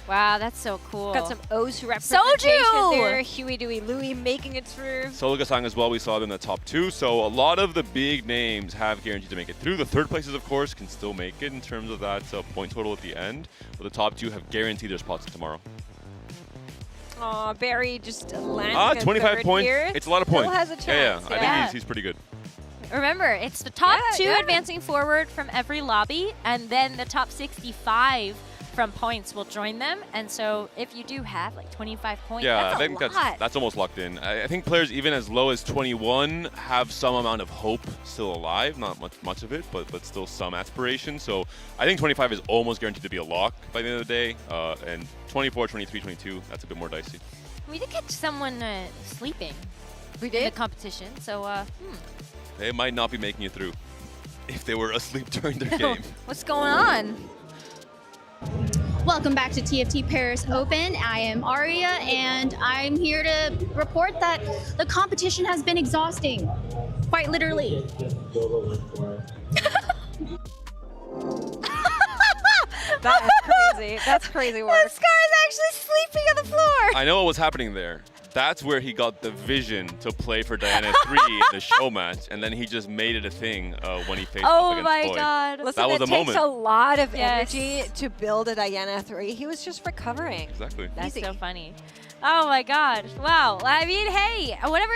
Wow, that's so cool. Got some O's representation there. Huey, Dewey, Louie making it through. Sologasang as well, we saw them in the top 2. So a lot of the big names have guaranteed to make it through. The third places, of course, can still make it in terms of that point total at the end. But the top 2 have guaranteed their spots tomorrow. Aw, Barry just landing 25 third points. here. It's a lot of points. Still has a chance. Yeah, I think he's pretty good. Remember, it's the top 2 advancing forward from every lobby, and then the top 65 from points will join them. And so if you do have like 25 points, yeah, that's I think that's almost locked in. I think players even as low as 21 have some amount of hope still alive. Not much of it, but still some aspiration. So I think 25 is almost guaranteed to be a lock by the end of the day. And 24, 23, 22, that's a bit more dicey. We did catch someone sleeping. We did? In the competition, so They might not be making it through if they were asleep during their game. What's going on? Welcome back to TFT Paris Open. I am Aria, and I'm here to report that the competition has been exhausting, quite literally. That is crazy. That's crazy work. This guy is actually sleeping on the floor. I know what was happening there. That's where he got the vision to play for Diana 3 in the show match, and then he just made it a thing when he faced up against Boy. God. Listen, that was it a takes moment. a lot of energy to build a Diana 3. He was just recovering. Exactly. That's so funny. Oh my God. Wow. I mean, hey, whatever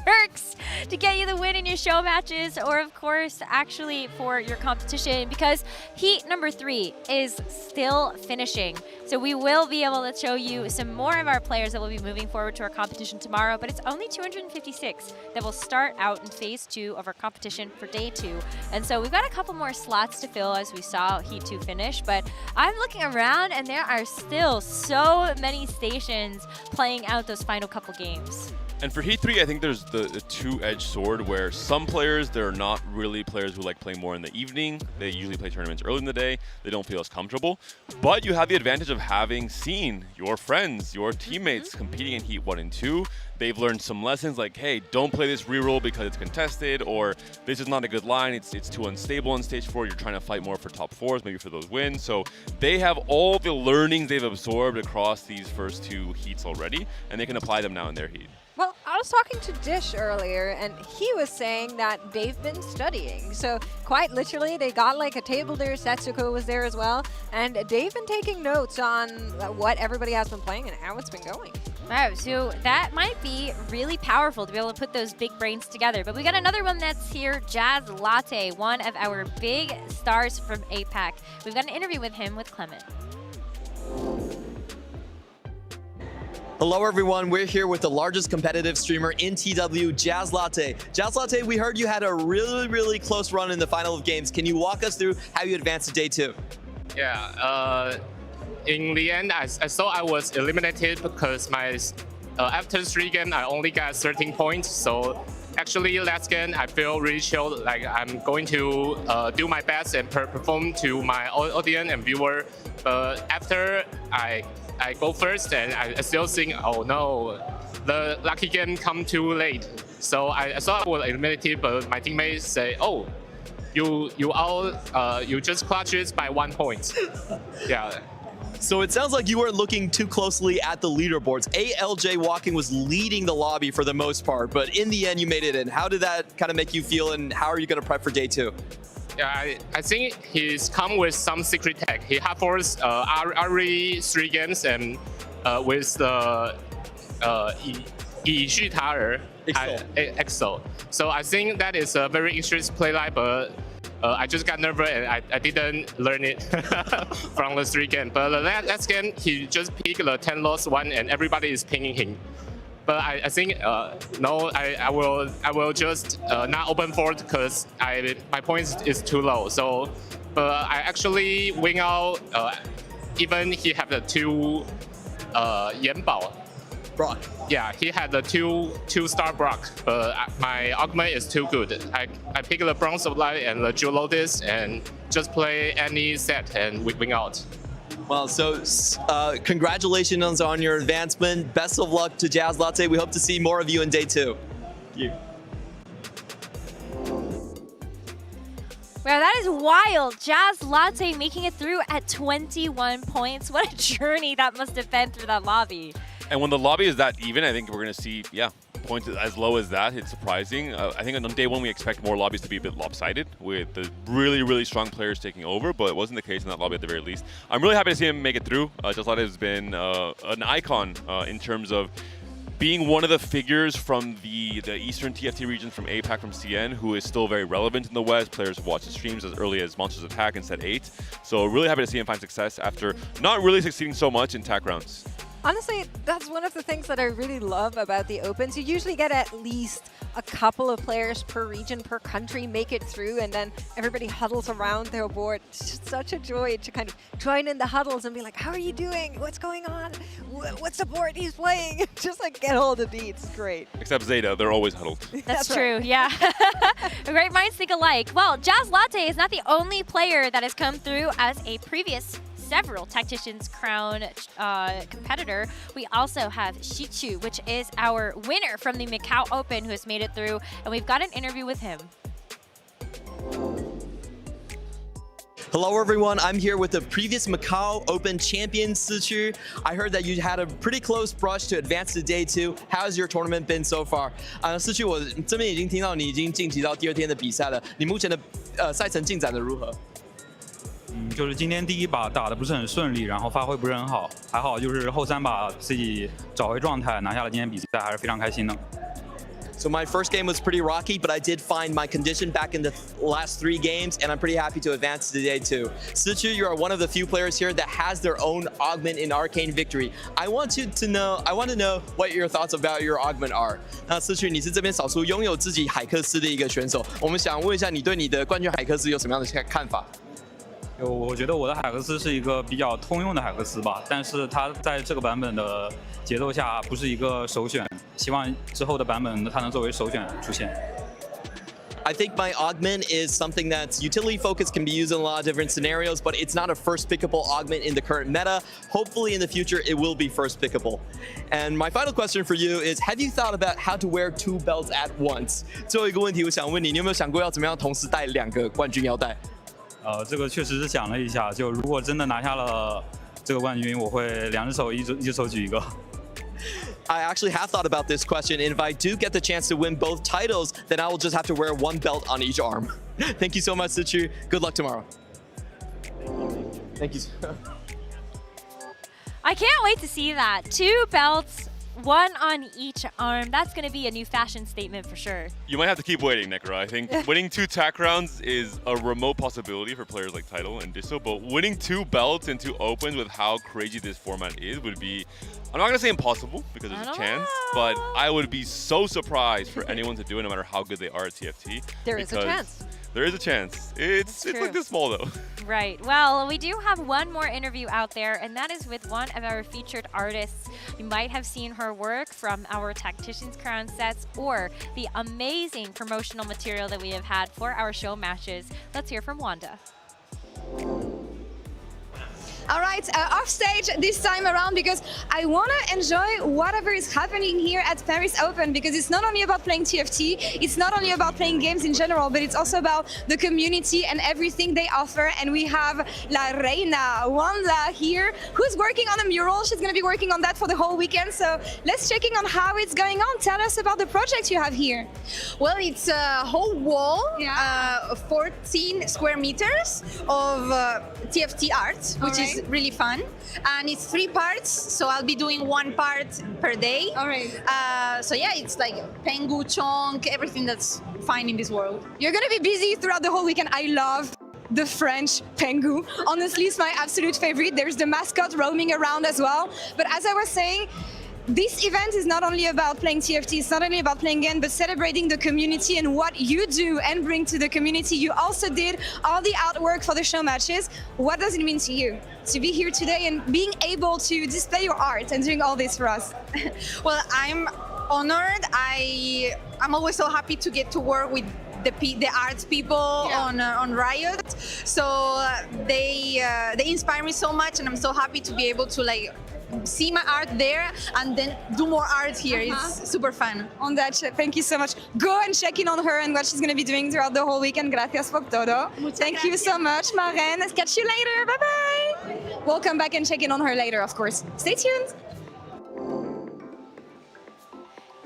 works to get you the win in your show matches, or of course, actually for your competition, because heat number 3 is still finishing. So we will be able to show you some more of our players that will be moving forward to our competition tomorrow, but it's only 256 that will start out in phase 2 of our competition for day 2. And so we've got a couple more slots to fill as we saw heat 2 finish, but I'm looking around and there are still so many stations playing out those final couple games. And for Heat 3, I think there's the two-edged sword where some players, they're not really players who like playing more in the evening. They usually play tournaments early in the day. They don't feel as comfortable. But you have the advantage of having seen your friends, your teammates competing in Heat 1 and 2. They've learned some lessons like, hey, don't play this reroll because it's contested, or this is not a good line, it's too unstable in stage 4, you're trying to fight more for top 4s, maybe for those wins. So they have all the learnings they've absorbed across these first 2 heats already, and they can apply them now in their heat. Well, I was talking to Dish earlier, and he was saying that they've been studying. So quite literally, they got like a table there. Setsuko was there as well. And they've been taking notes on what everybody has been playing and how it's been going. Wow, so that might be really powerful to be able to put those big brains together. But we got another one that's here, Jazz Latte, one of our big stars from APAC. We've got an interview with him with Clement. Hello everyone, we're here with the largest competitive streamer in TW, Jazz Latte. Jazz Latte, we heard you had a really close run in the final of games. Can you walk us through how you advanced to day 2? Yeah, in the end, I thought I was eliminated because my after 3 games, I only got 13 points. So actually, last game, I feel really chill. Like I'm going to do my best and perform to my audience and viewer. But after I go first, and I still think, oh no, the lucky game come too late. So I thought I was eliminated, but my teammates say, oh, you just clutched it by 1 point. Yeah. So it sounds like you weren't looking too closely at the leaderboards. ALJ Walking was leading the lobby for the most part, but in the end you made it in. How did that kind of make you feel, and how are you going to prep for day 2? Yeah, I think he's come with some secret tech. He have forced every 3 games and with the Expo. So I think that is a very interesting playline, but I just got nervous and I didn't learn it from the 3 games. But the last game, he just picked the 10 loss one and everybody is pinging him. But I think no, I will just not open Fort because my points is too low. So, but I actually win out. Even he have the 2 Yanbao. Brock. Yeah, he had the 2-star Brock, but my augment is too good. I pick the Bronze of Light and the Jewel Lotus and just play any set and we win out. Well, so congratulations on your advancement. Best of luck to Jazz Latte. We hope to see more of you in day 2. Thank you. Wow, that is wild. Jazz Latte making it through at 21 points. What a journey that must have been through that lobby. And when the lobby is that even, I think we're going to see, points as low as that. It's surprising. I think on day 1 we expect more lobbies to be a bit lopsided with the really strong players taking over, but it wasn't the case in that lobby at the very least. I'm really happy to see him make it through. Jazz Latte has been an icon in terms of being one of the figures from the Eastern TFT region from APAC, from CN, who is still very relevant in the West. Players have watched his streams as early as Monsters Attack in set 8. So really happy to see him find success after not really succeeding so much in TAC rounds. Honestly, that's one of the things that I really love about the Opens. You usually get at least a couple of players per region, per country make it through, and then everybody huddles around their board. It's just such a joy to kind of join in the huddles and be like, how are you doing? What's going on? What's the board he's playing? Just like get all the beats. It's great. Except Zeta, they're always huddled. That's true, right. Yeah. Great minds think alike. Well, Jazz Latte is not the only player that has come through as a previous several Tactician's Crown competitor. We also have Shichu, which is our winner from the Macau Open, who has made it through, and we've got an interview with him. Hello everyone, I'm here with the previous Macau Open champion, Sichu. I heard that you had a pretty close brush to advance to day 2. How has your tournament been so far? Sichu, 我这边已经听到你已经晋级到第2天的比赛了，你目前的赛程进展的如何？就是今天第1把打得不是很顺利，然后发挥不是很好，还好就是后3把自己找回状态，拿下了今天比赛，还是非常开心的。So my first game was pretty rocky, but I did find my condition back in the last 3 games, and I'm pretty happy to advance to day 2. Sichu, you are one of the few players here that has their own augment in Arcane Victory. I want to know what your thoughts about your augment are. 那Sichu，你是这边少数拥有自己海克斯的一个选手，我们想问一下你对你的冠军海克斯有什么样的看法？我觉得我的海克斯是一个比较通用的海克斯吧，但是它在这个版本的节奏下不是一个首选，希望之后的版本它能作为首选出现。I think my augment is something that's utility focused, can be used in a lot of different scenarios, but it's not a first pickable augment in the current meta. Hopefully in the future it will be first pickable. And my final question for you is, have you thought about how to wear 2 belts at once? 最后一个问题我想问你，你有没有想过要怎么样同时戴2个冠军腰带？这个确实是想了一下，就如果真的拿下了这个冠军，我会2只手，一只手举一个。I actually have thought about this question, and if I do get the chance to win both titles, then I will just have to wear 1 belt on each arm. Thank you so much, Sichu. Good luck tomorrow. I can't wait to see that. 2 belts one on each arm. That's going to be a new fashion statement for sure. You might have to keep waiting, Nekra. I think winning 2 TAC rounds is a remote possibility for players like Tidal and Disso, but winning 2 belts and 2 opens with how crazy this format is would be, I'm not going to say impossible because there's a chance, but I would be so surprised for anyone to do it no matter how good they are at TFT. There is a because chance. There is a chance. It's like this small though. Right. Well, we do have one more interview out there, and that is with one of our featured artists. You might have seen her work from our Tactician's Crown sets or the amazing promotional material that we have had for our show matches. Let's hear from Wanda. All right, off stage this time around because I want to enjoy whatever is happening here at Paris Open, because it's not only about playing TFT, it's not only about playing games in general, but it's also about the community and everything they offer. And we have La Reina, Wanda here, who's working on a mural. She's going to be working on that for the whole weekend. So let's check in on how it's going on. Tell us about the project you have here. Well, it's a whole wall, 14 square meters of TFT art, which is really fun. And it's 3 parts, so I'll be doing 1 part per day. All right. So yeah, it's like Pengu, Chonk, everything that's fine in this world. You're going to be busy throughout the whole weekend. I love the French Pengu. Honestly, it's my absolute favorite. There's the mascot roaming around as well. But as I was saying, this event is not only about playing TFT, it's not only about playing game, but celebrating the community and what you do and bring to the community. You also did all the artwork for the show matches. What does it mean to you to be here today and being able to display your art and doing all this for us? Well, I'm honored. I'm always so happy to get to work with the arts people on Riot. So they inspire me so much, and I'm so happy to be able to like see my art there and then do more art here. It's super fun. On that, thank you so much. Go and check in on her and what she's going to be doing throughout the whole weekend. Gracias por todo. Thank you so much, Maren. Catch you later. Bye-bye. We'll come back and check in on her later, of course. Stay tuned.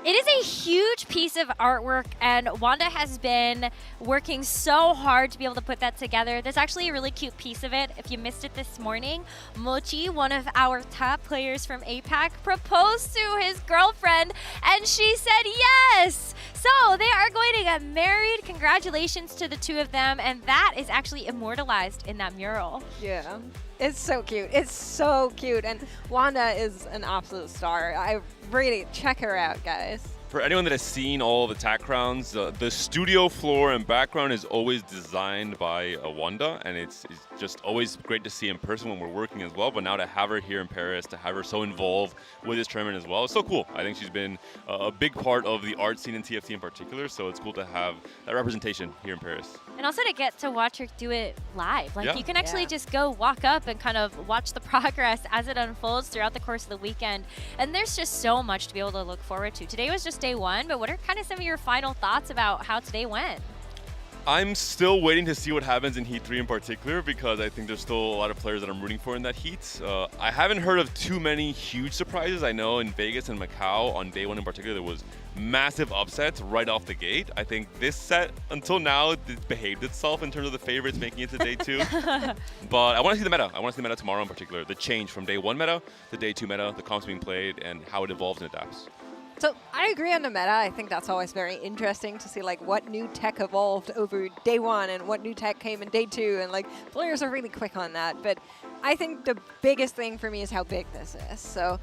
It is a huge piece of artwork, and Wanda has been working so hard to be able to put that together. There's actually a really cute piece of it. If you missed it this morning, Mochi, one of our top players from APAC, proposed to his girlfriend, and she said yes! So they are going to get married. Congratulations to the 2 of them, and that is actually immortalized in that mural. Yeah. It's so cute. It's so cute. And Wanda is an absolute star. I really check her out, guys. For anyone that has seen all the TAC rounds, the studio floor and background is always designed by Wanda, and it's just always great to see in person when we're working as well. But now to have her here in Paris, to have her so involved with this tournament as well, it's so cool. I think she's been a big part of the art scene in TFT in particular, so it's cool to have that representation here in Paris. And also to get to watch her do it live. Like Yeah. you can actually just go walk up and kind of watch the progress as it unfolds throughout the course of the weekend. And there's just so much to be able to look forward to. Today was just day 1, but what are kind of some of your final thoughts about how today went? I'm still waiting to see what happens in Heat 3 in particular, because I think there's still a lot of players that I'm rooting for in that heat. I haven't heard of too many huge surprises. I know in Vegas and Macau on day 1 in particular, there was massive upsets right off the gate. I think this set, until now, it behaved itself in terms of the favorites making it to day 2. But I want to see the meta. I want to see the meta tomorrow in particular. The change from day 1 meta to day 2 meta, the comps being played, and how it evolves and adapts. So I agree on the meta. I think that's always very interesting to see like what new tech evolved over day 1 and what new tech came in day 2, and like players are really quick on that. But I think the biggest thing for me is how big this is. So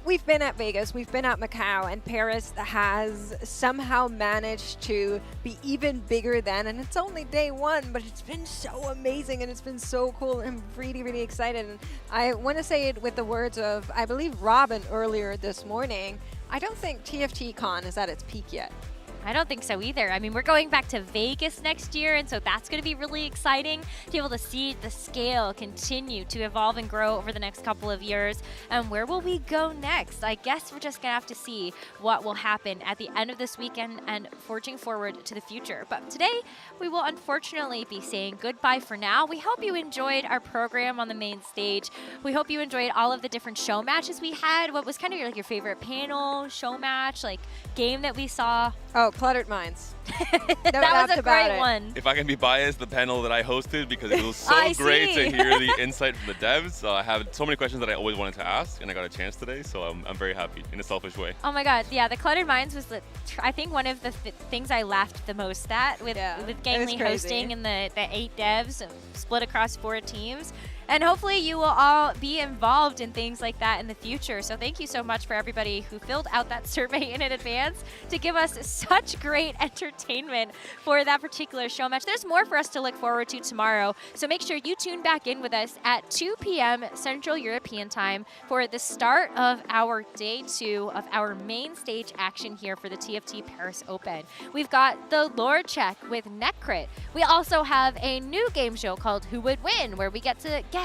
we've been at Vegas, we've been at Macau, and Paris has somehow managed to be even bigger than, and it's only day 1, but it's been so amazing and it's been so cool. I'm really, really excited. And I want to say it with the words of, I believe, Robin earlier this morning. I don't think TFT Con is at its peak yet. I don't think so either. I mean, we're going back to Vegas next year, and so that's going to be really exciting to be able to see the scale continue to evolve and grow over the next couple of years. And where will we go next? I guess we're just going to have to see what will happen at the end of this weekend and forging forward to the future. But today, we will unfortunately be saying goodbye for now. We hope you enjoyed our program on the main stage. We hope you enjoyed all of the different show matches we had. What was kind of your favorite panel, show match, like game that we saw? Oh, Oh, Cluttered Minds. That was a great one. If I can be biased, the panel that I hosted, because it was so I great see. to hear the insight from the devs. So I have so many questions that I always wanted to ask, and I got a chance today, so I'm very happy in a selfish way. Oh my god, yeah, the Cluttered Minds was, I think, one of the things I laughed the most at with Gamely hosting and the 8 devs split across 4 teams. And hopefully you will all be involved in things like that in the future. So thank you so much for everybody who filled out that survey in advance to give us such great entertainment for that particular show match. There's more for us to look forward to tomorrow. So make sure you tune back in with us at 2 p.m. Central European Time for the start of our day 2 of our main stage action here for the TFT Paris Open. We've got the lore check with Necrit. We also have a new game show called Who Would Win, where we get to guess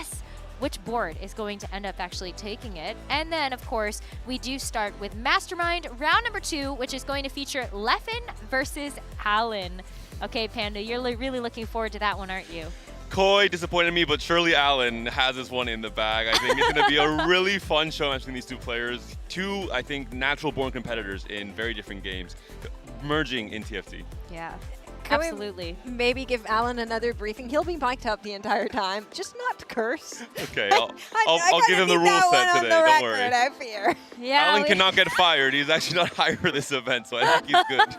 which board is going to end up actually taking it. And then, of course, we do start with Mastermind round number 2, which is going to feature Leffen versus Alan. Okay, Panda, you're really looking forward to that one, aren't you? Koi disappointed me, but surely Alan has this one in the bag. I think it's going to be a really fun show match between these 2 players. 2, I think, natural-born competitors in very different games, merging in TFT. Yeah. Can Absolutely. we maybe give Alan another briefing? He'll be mic'd up the entire time, just not to curse. Okay, I'll give him the rule set today, don't worry. I fear. Yeah, Alan cannot get fired. He's actually not hired for this event, so I think he's good.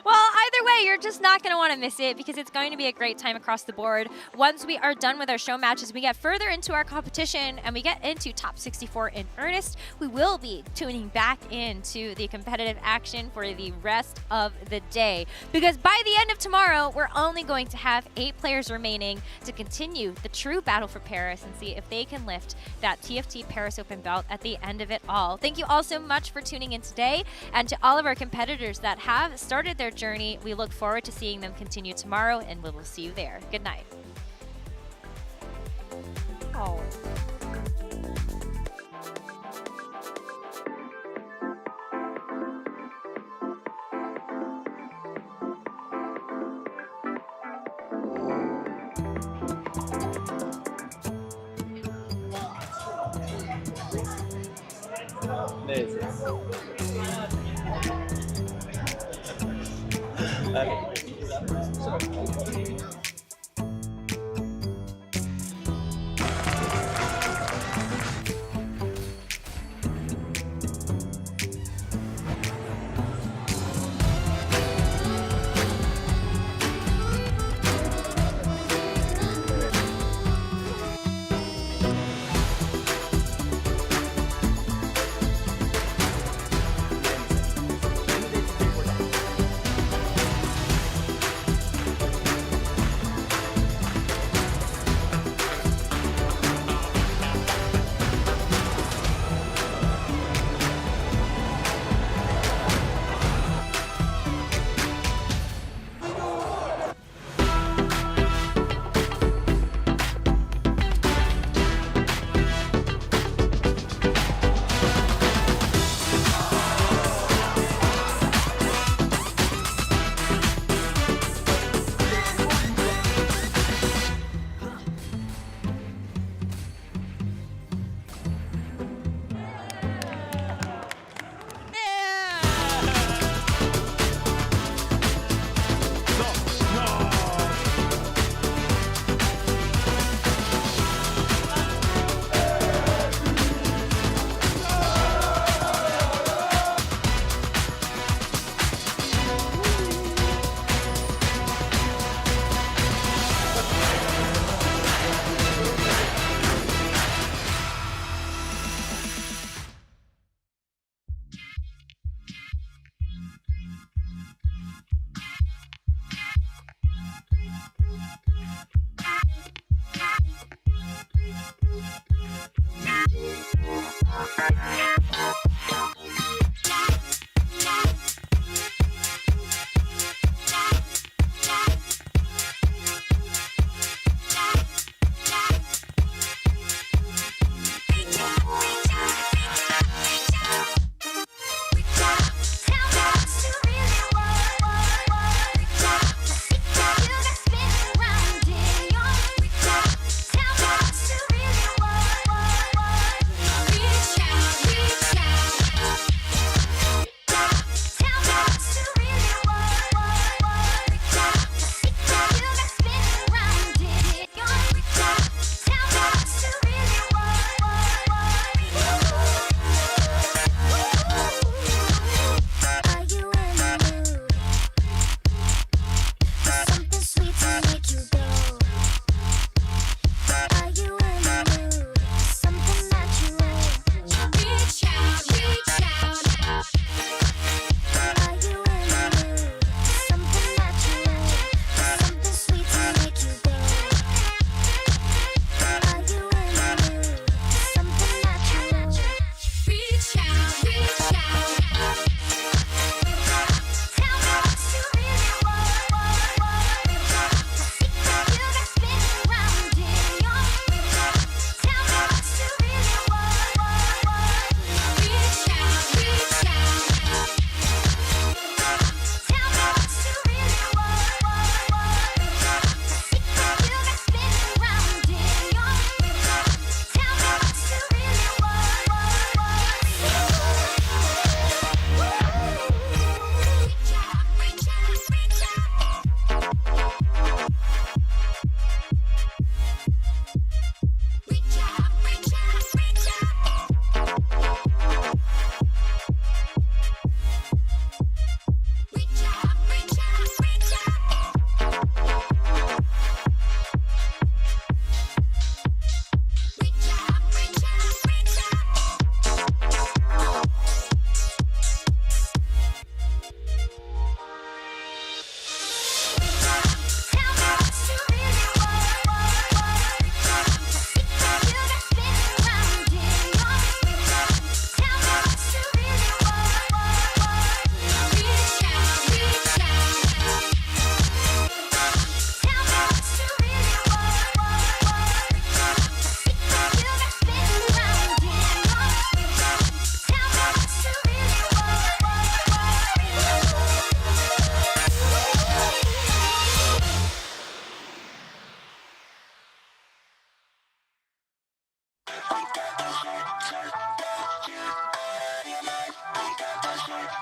Well, either way, you're just not going to want to miss it because it's going to be a great time across the board. Once we are done with our show matches, we get further into our competition and we get into top 64 in earnest. We will be tuning back into the competitive action for the rest of the day because by the end of tomorrow, we're only going to have 8 players remaining to continue the true battle for Paris and see if they can lift that TFT Paris Open belt at the end of it all. Thank you all so much for tuning in today, and to all of our competitors that have started their journey. We look forward to seeing them continue tomorrow, and we will see you there. Good night. Oh. Amazing.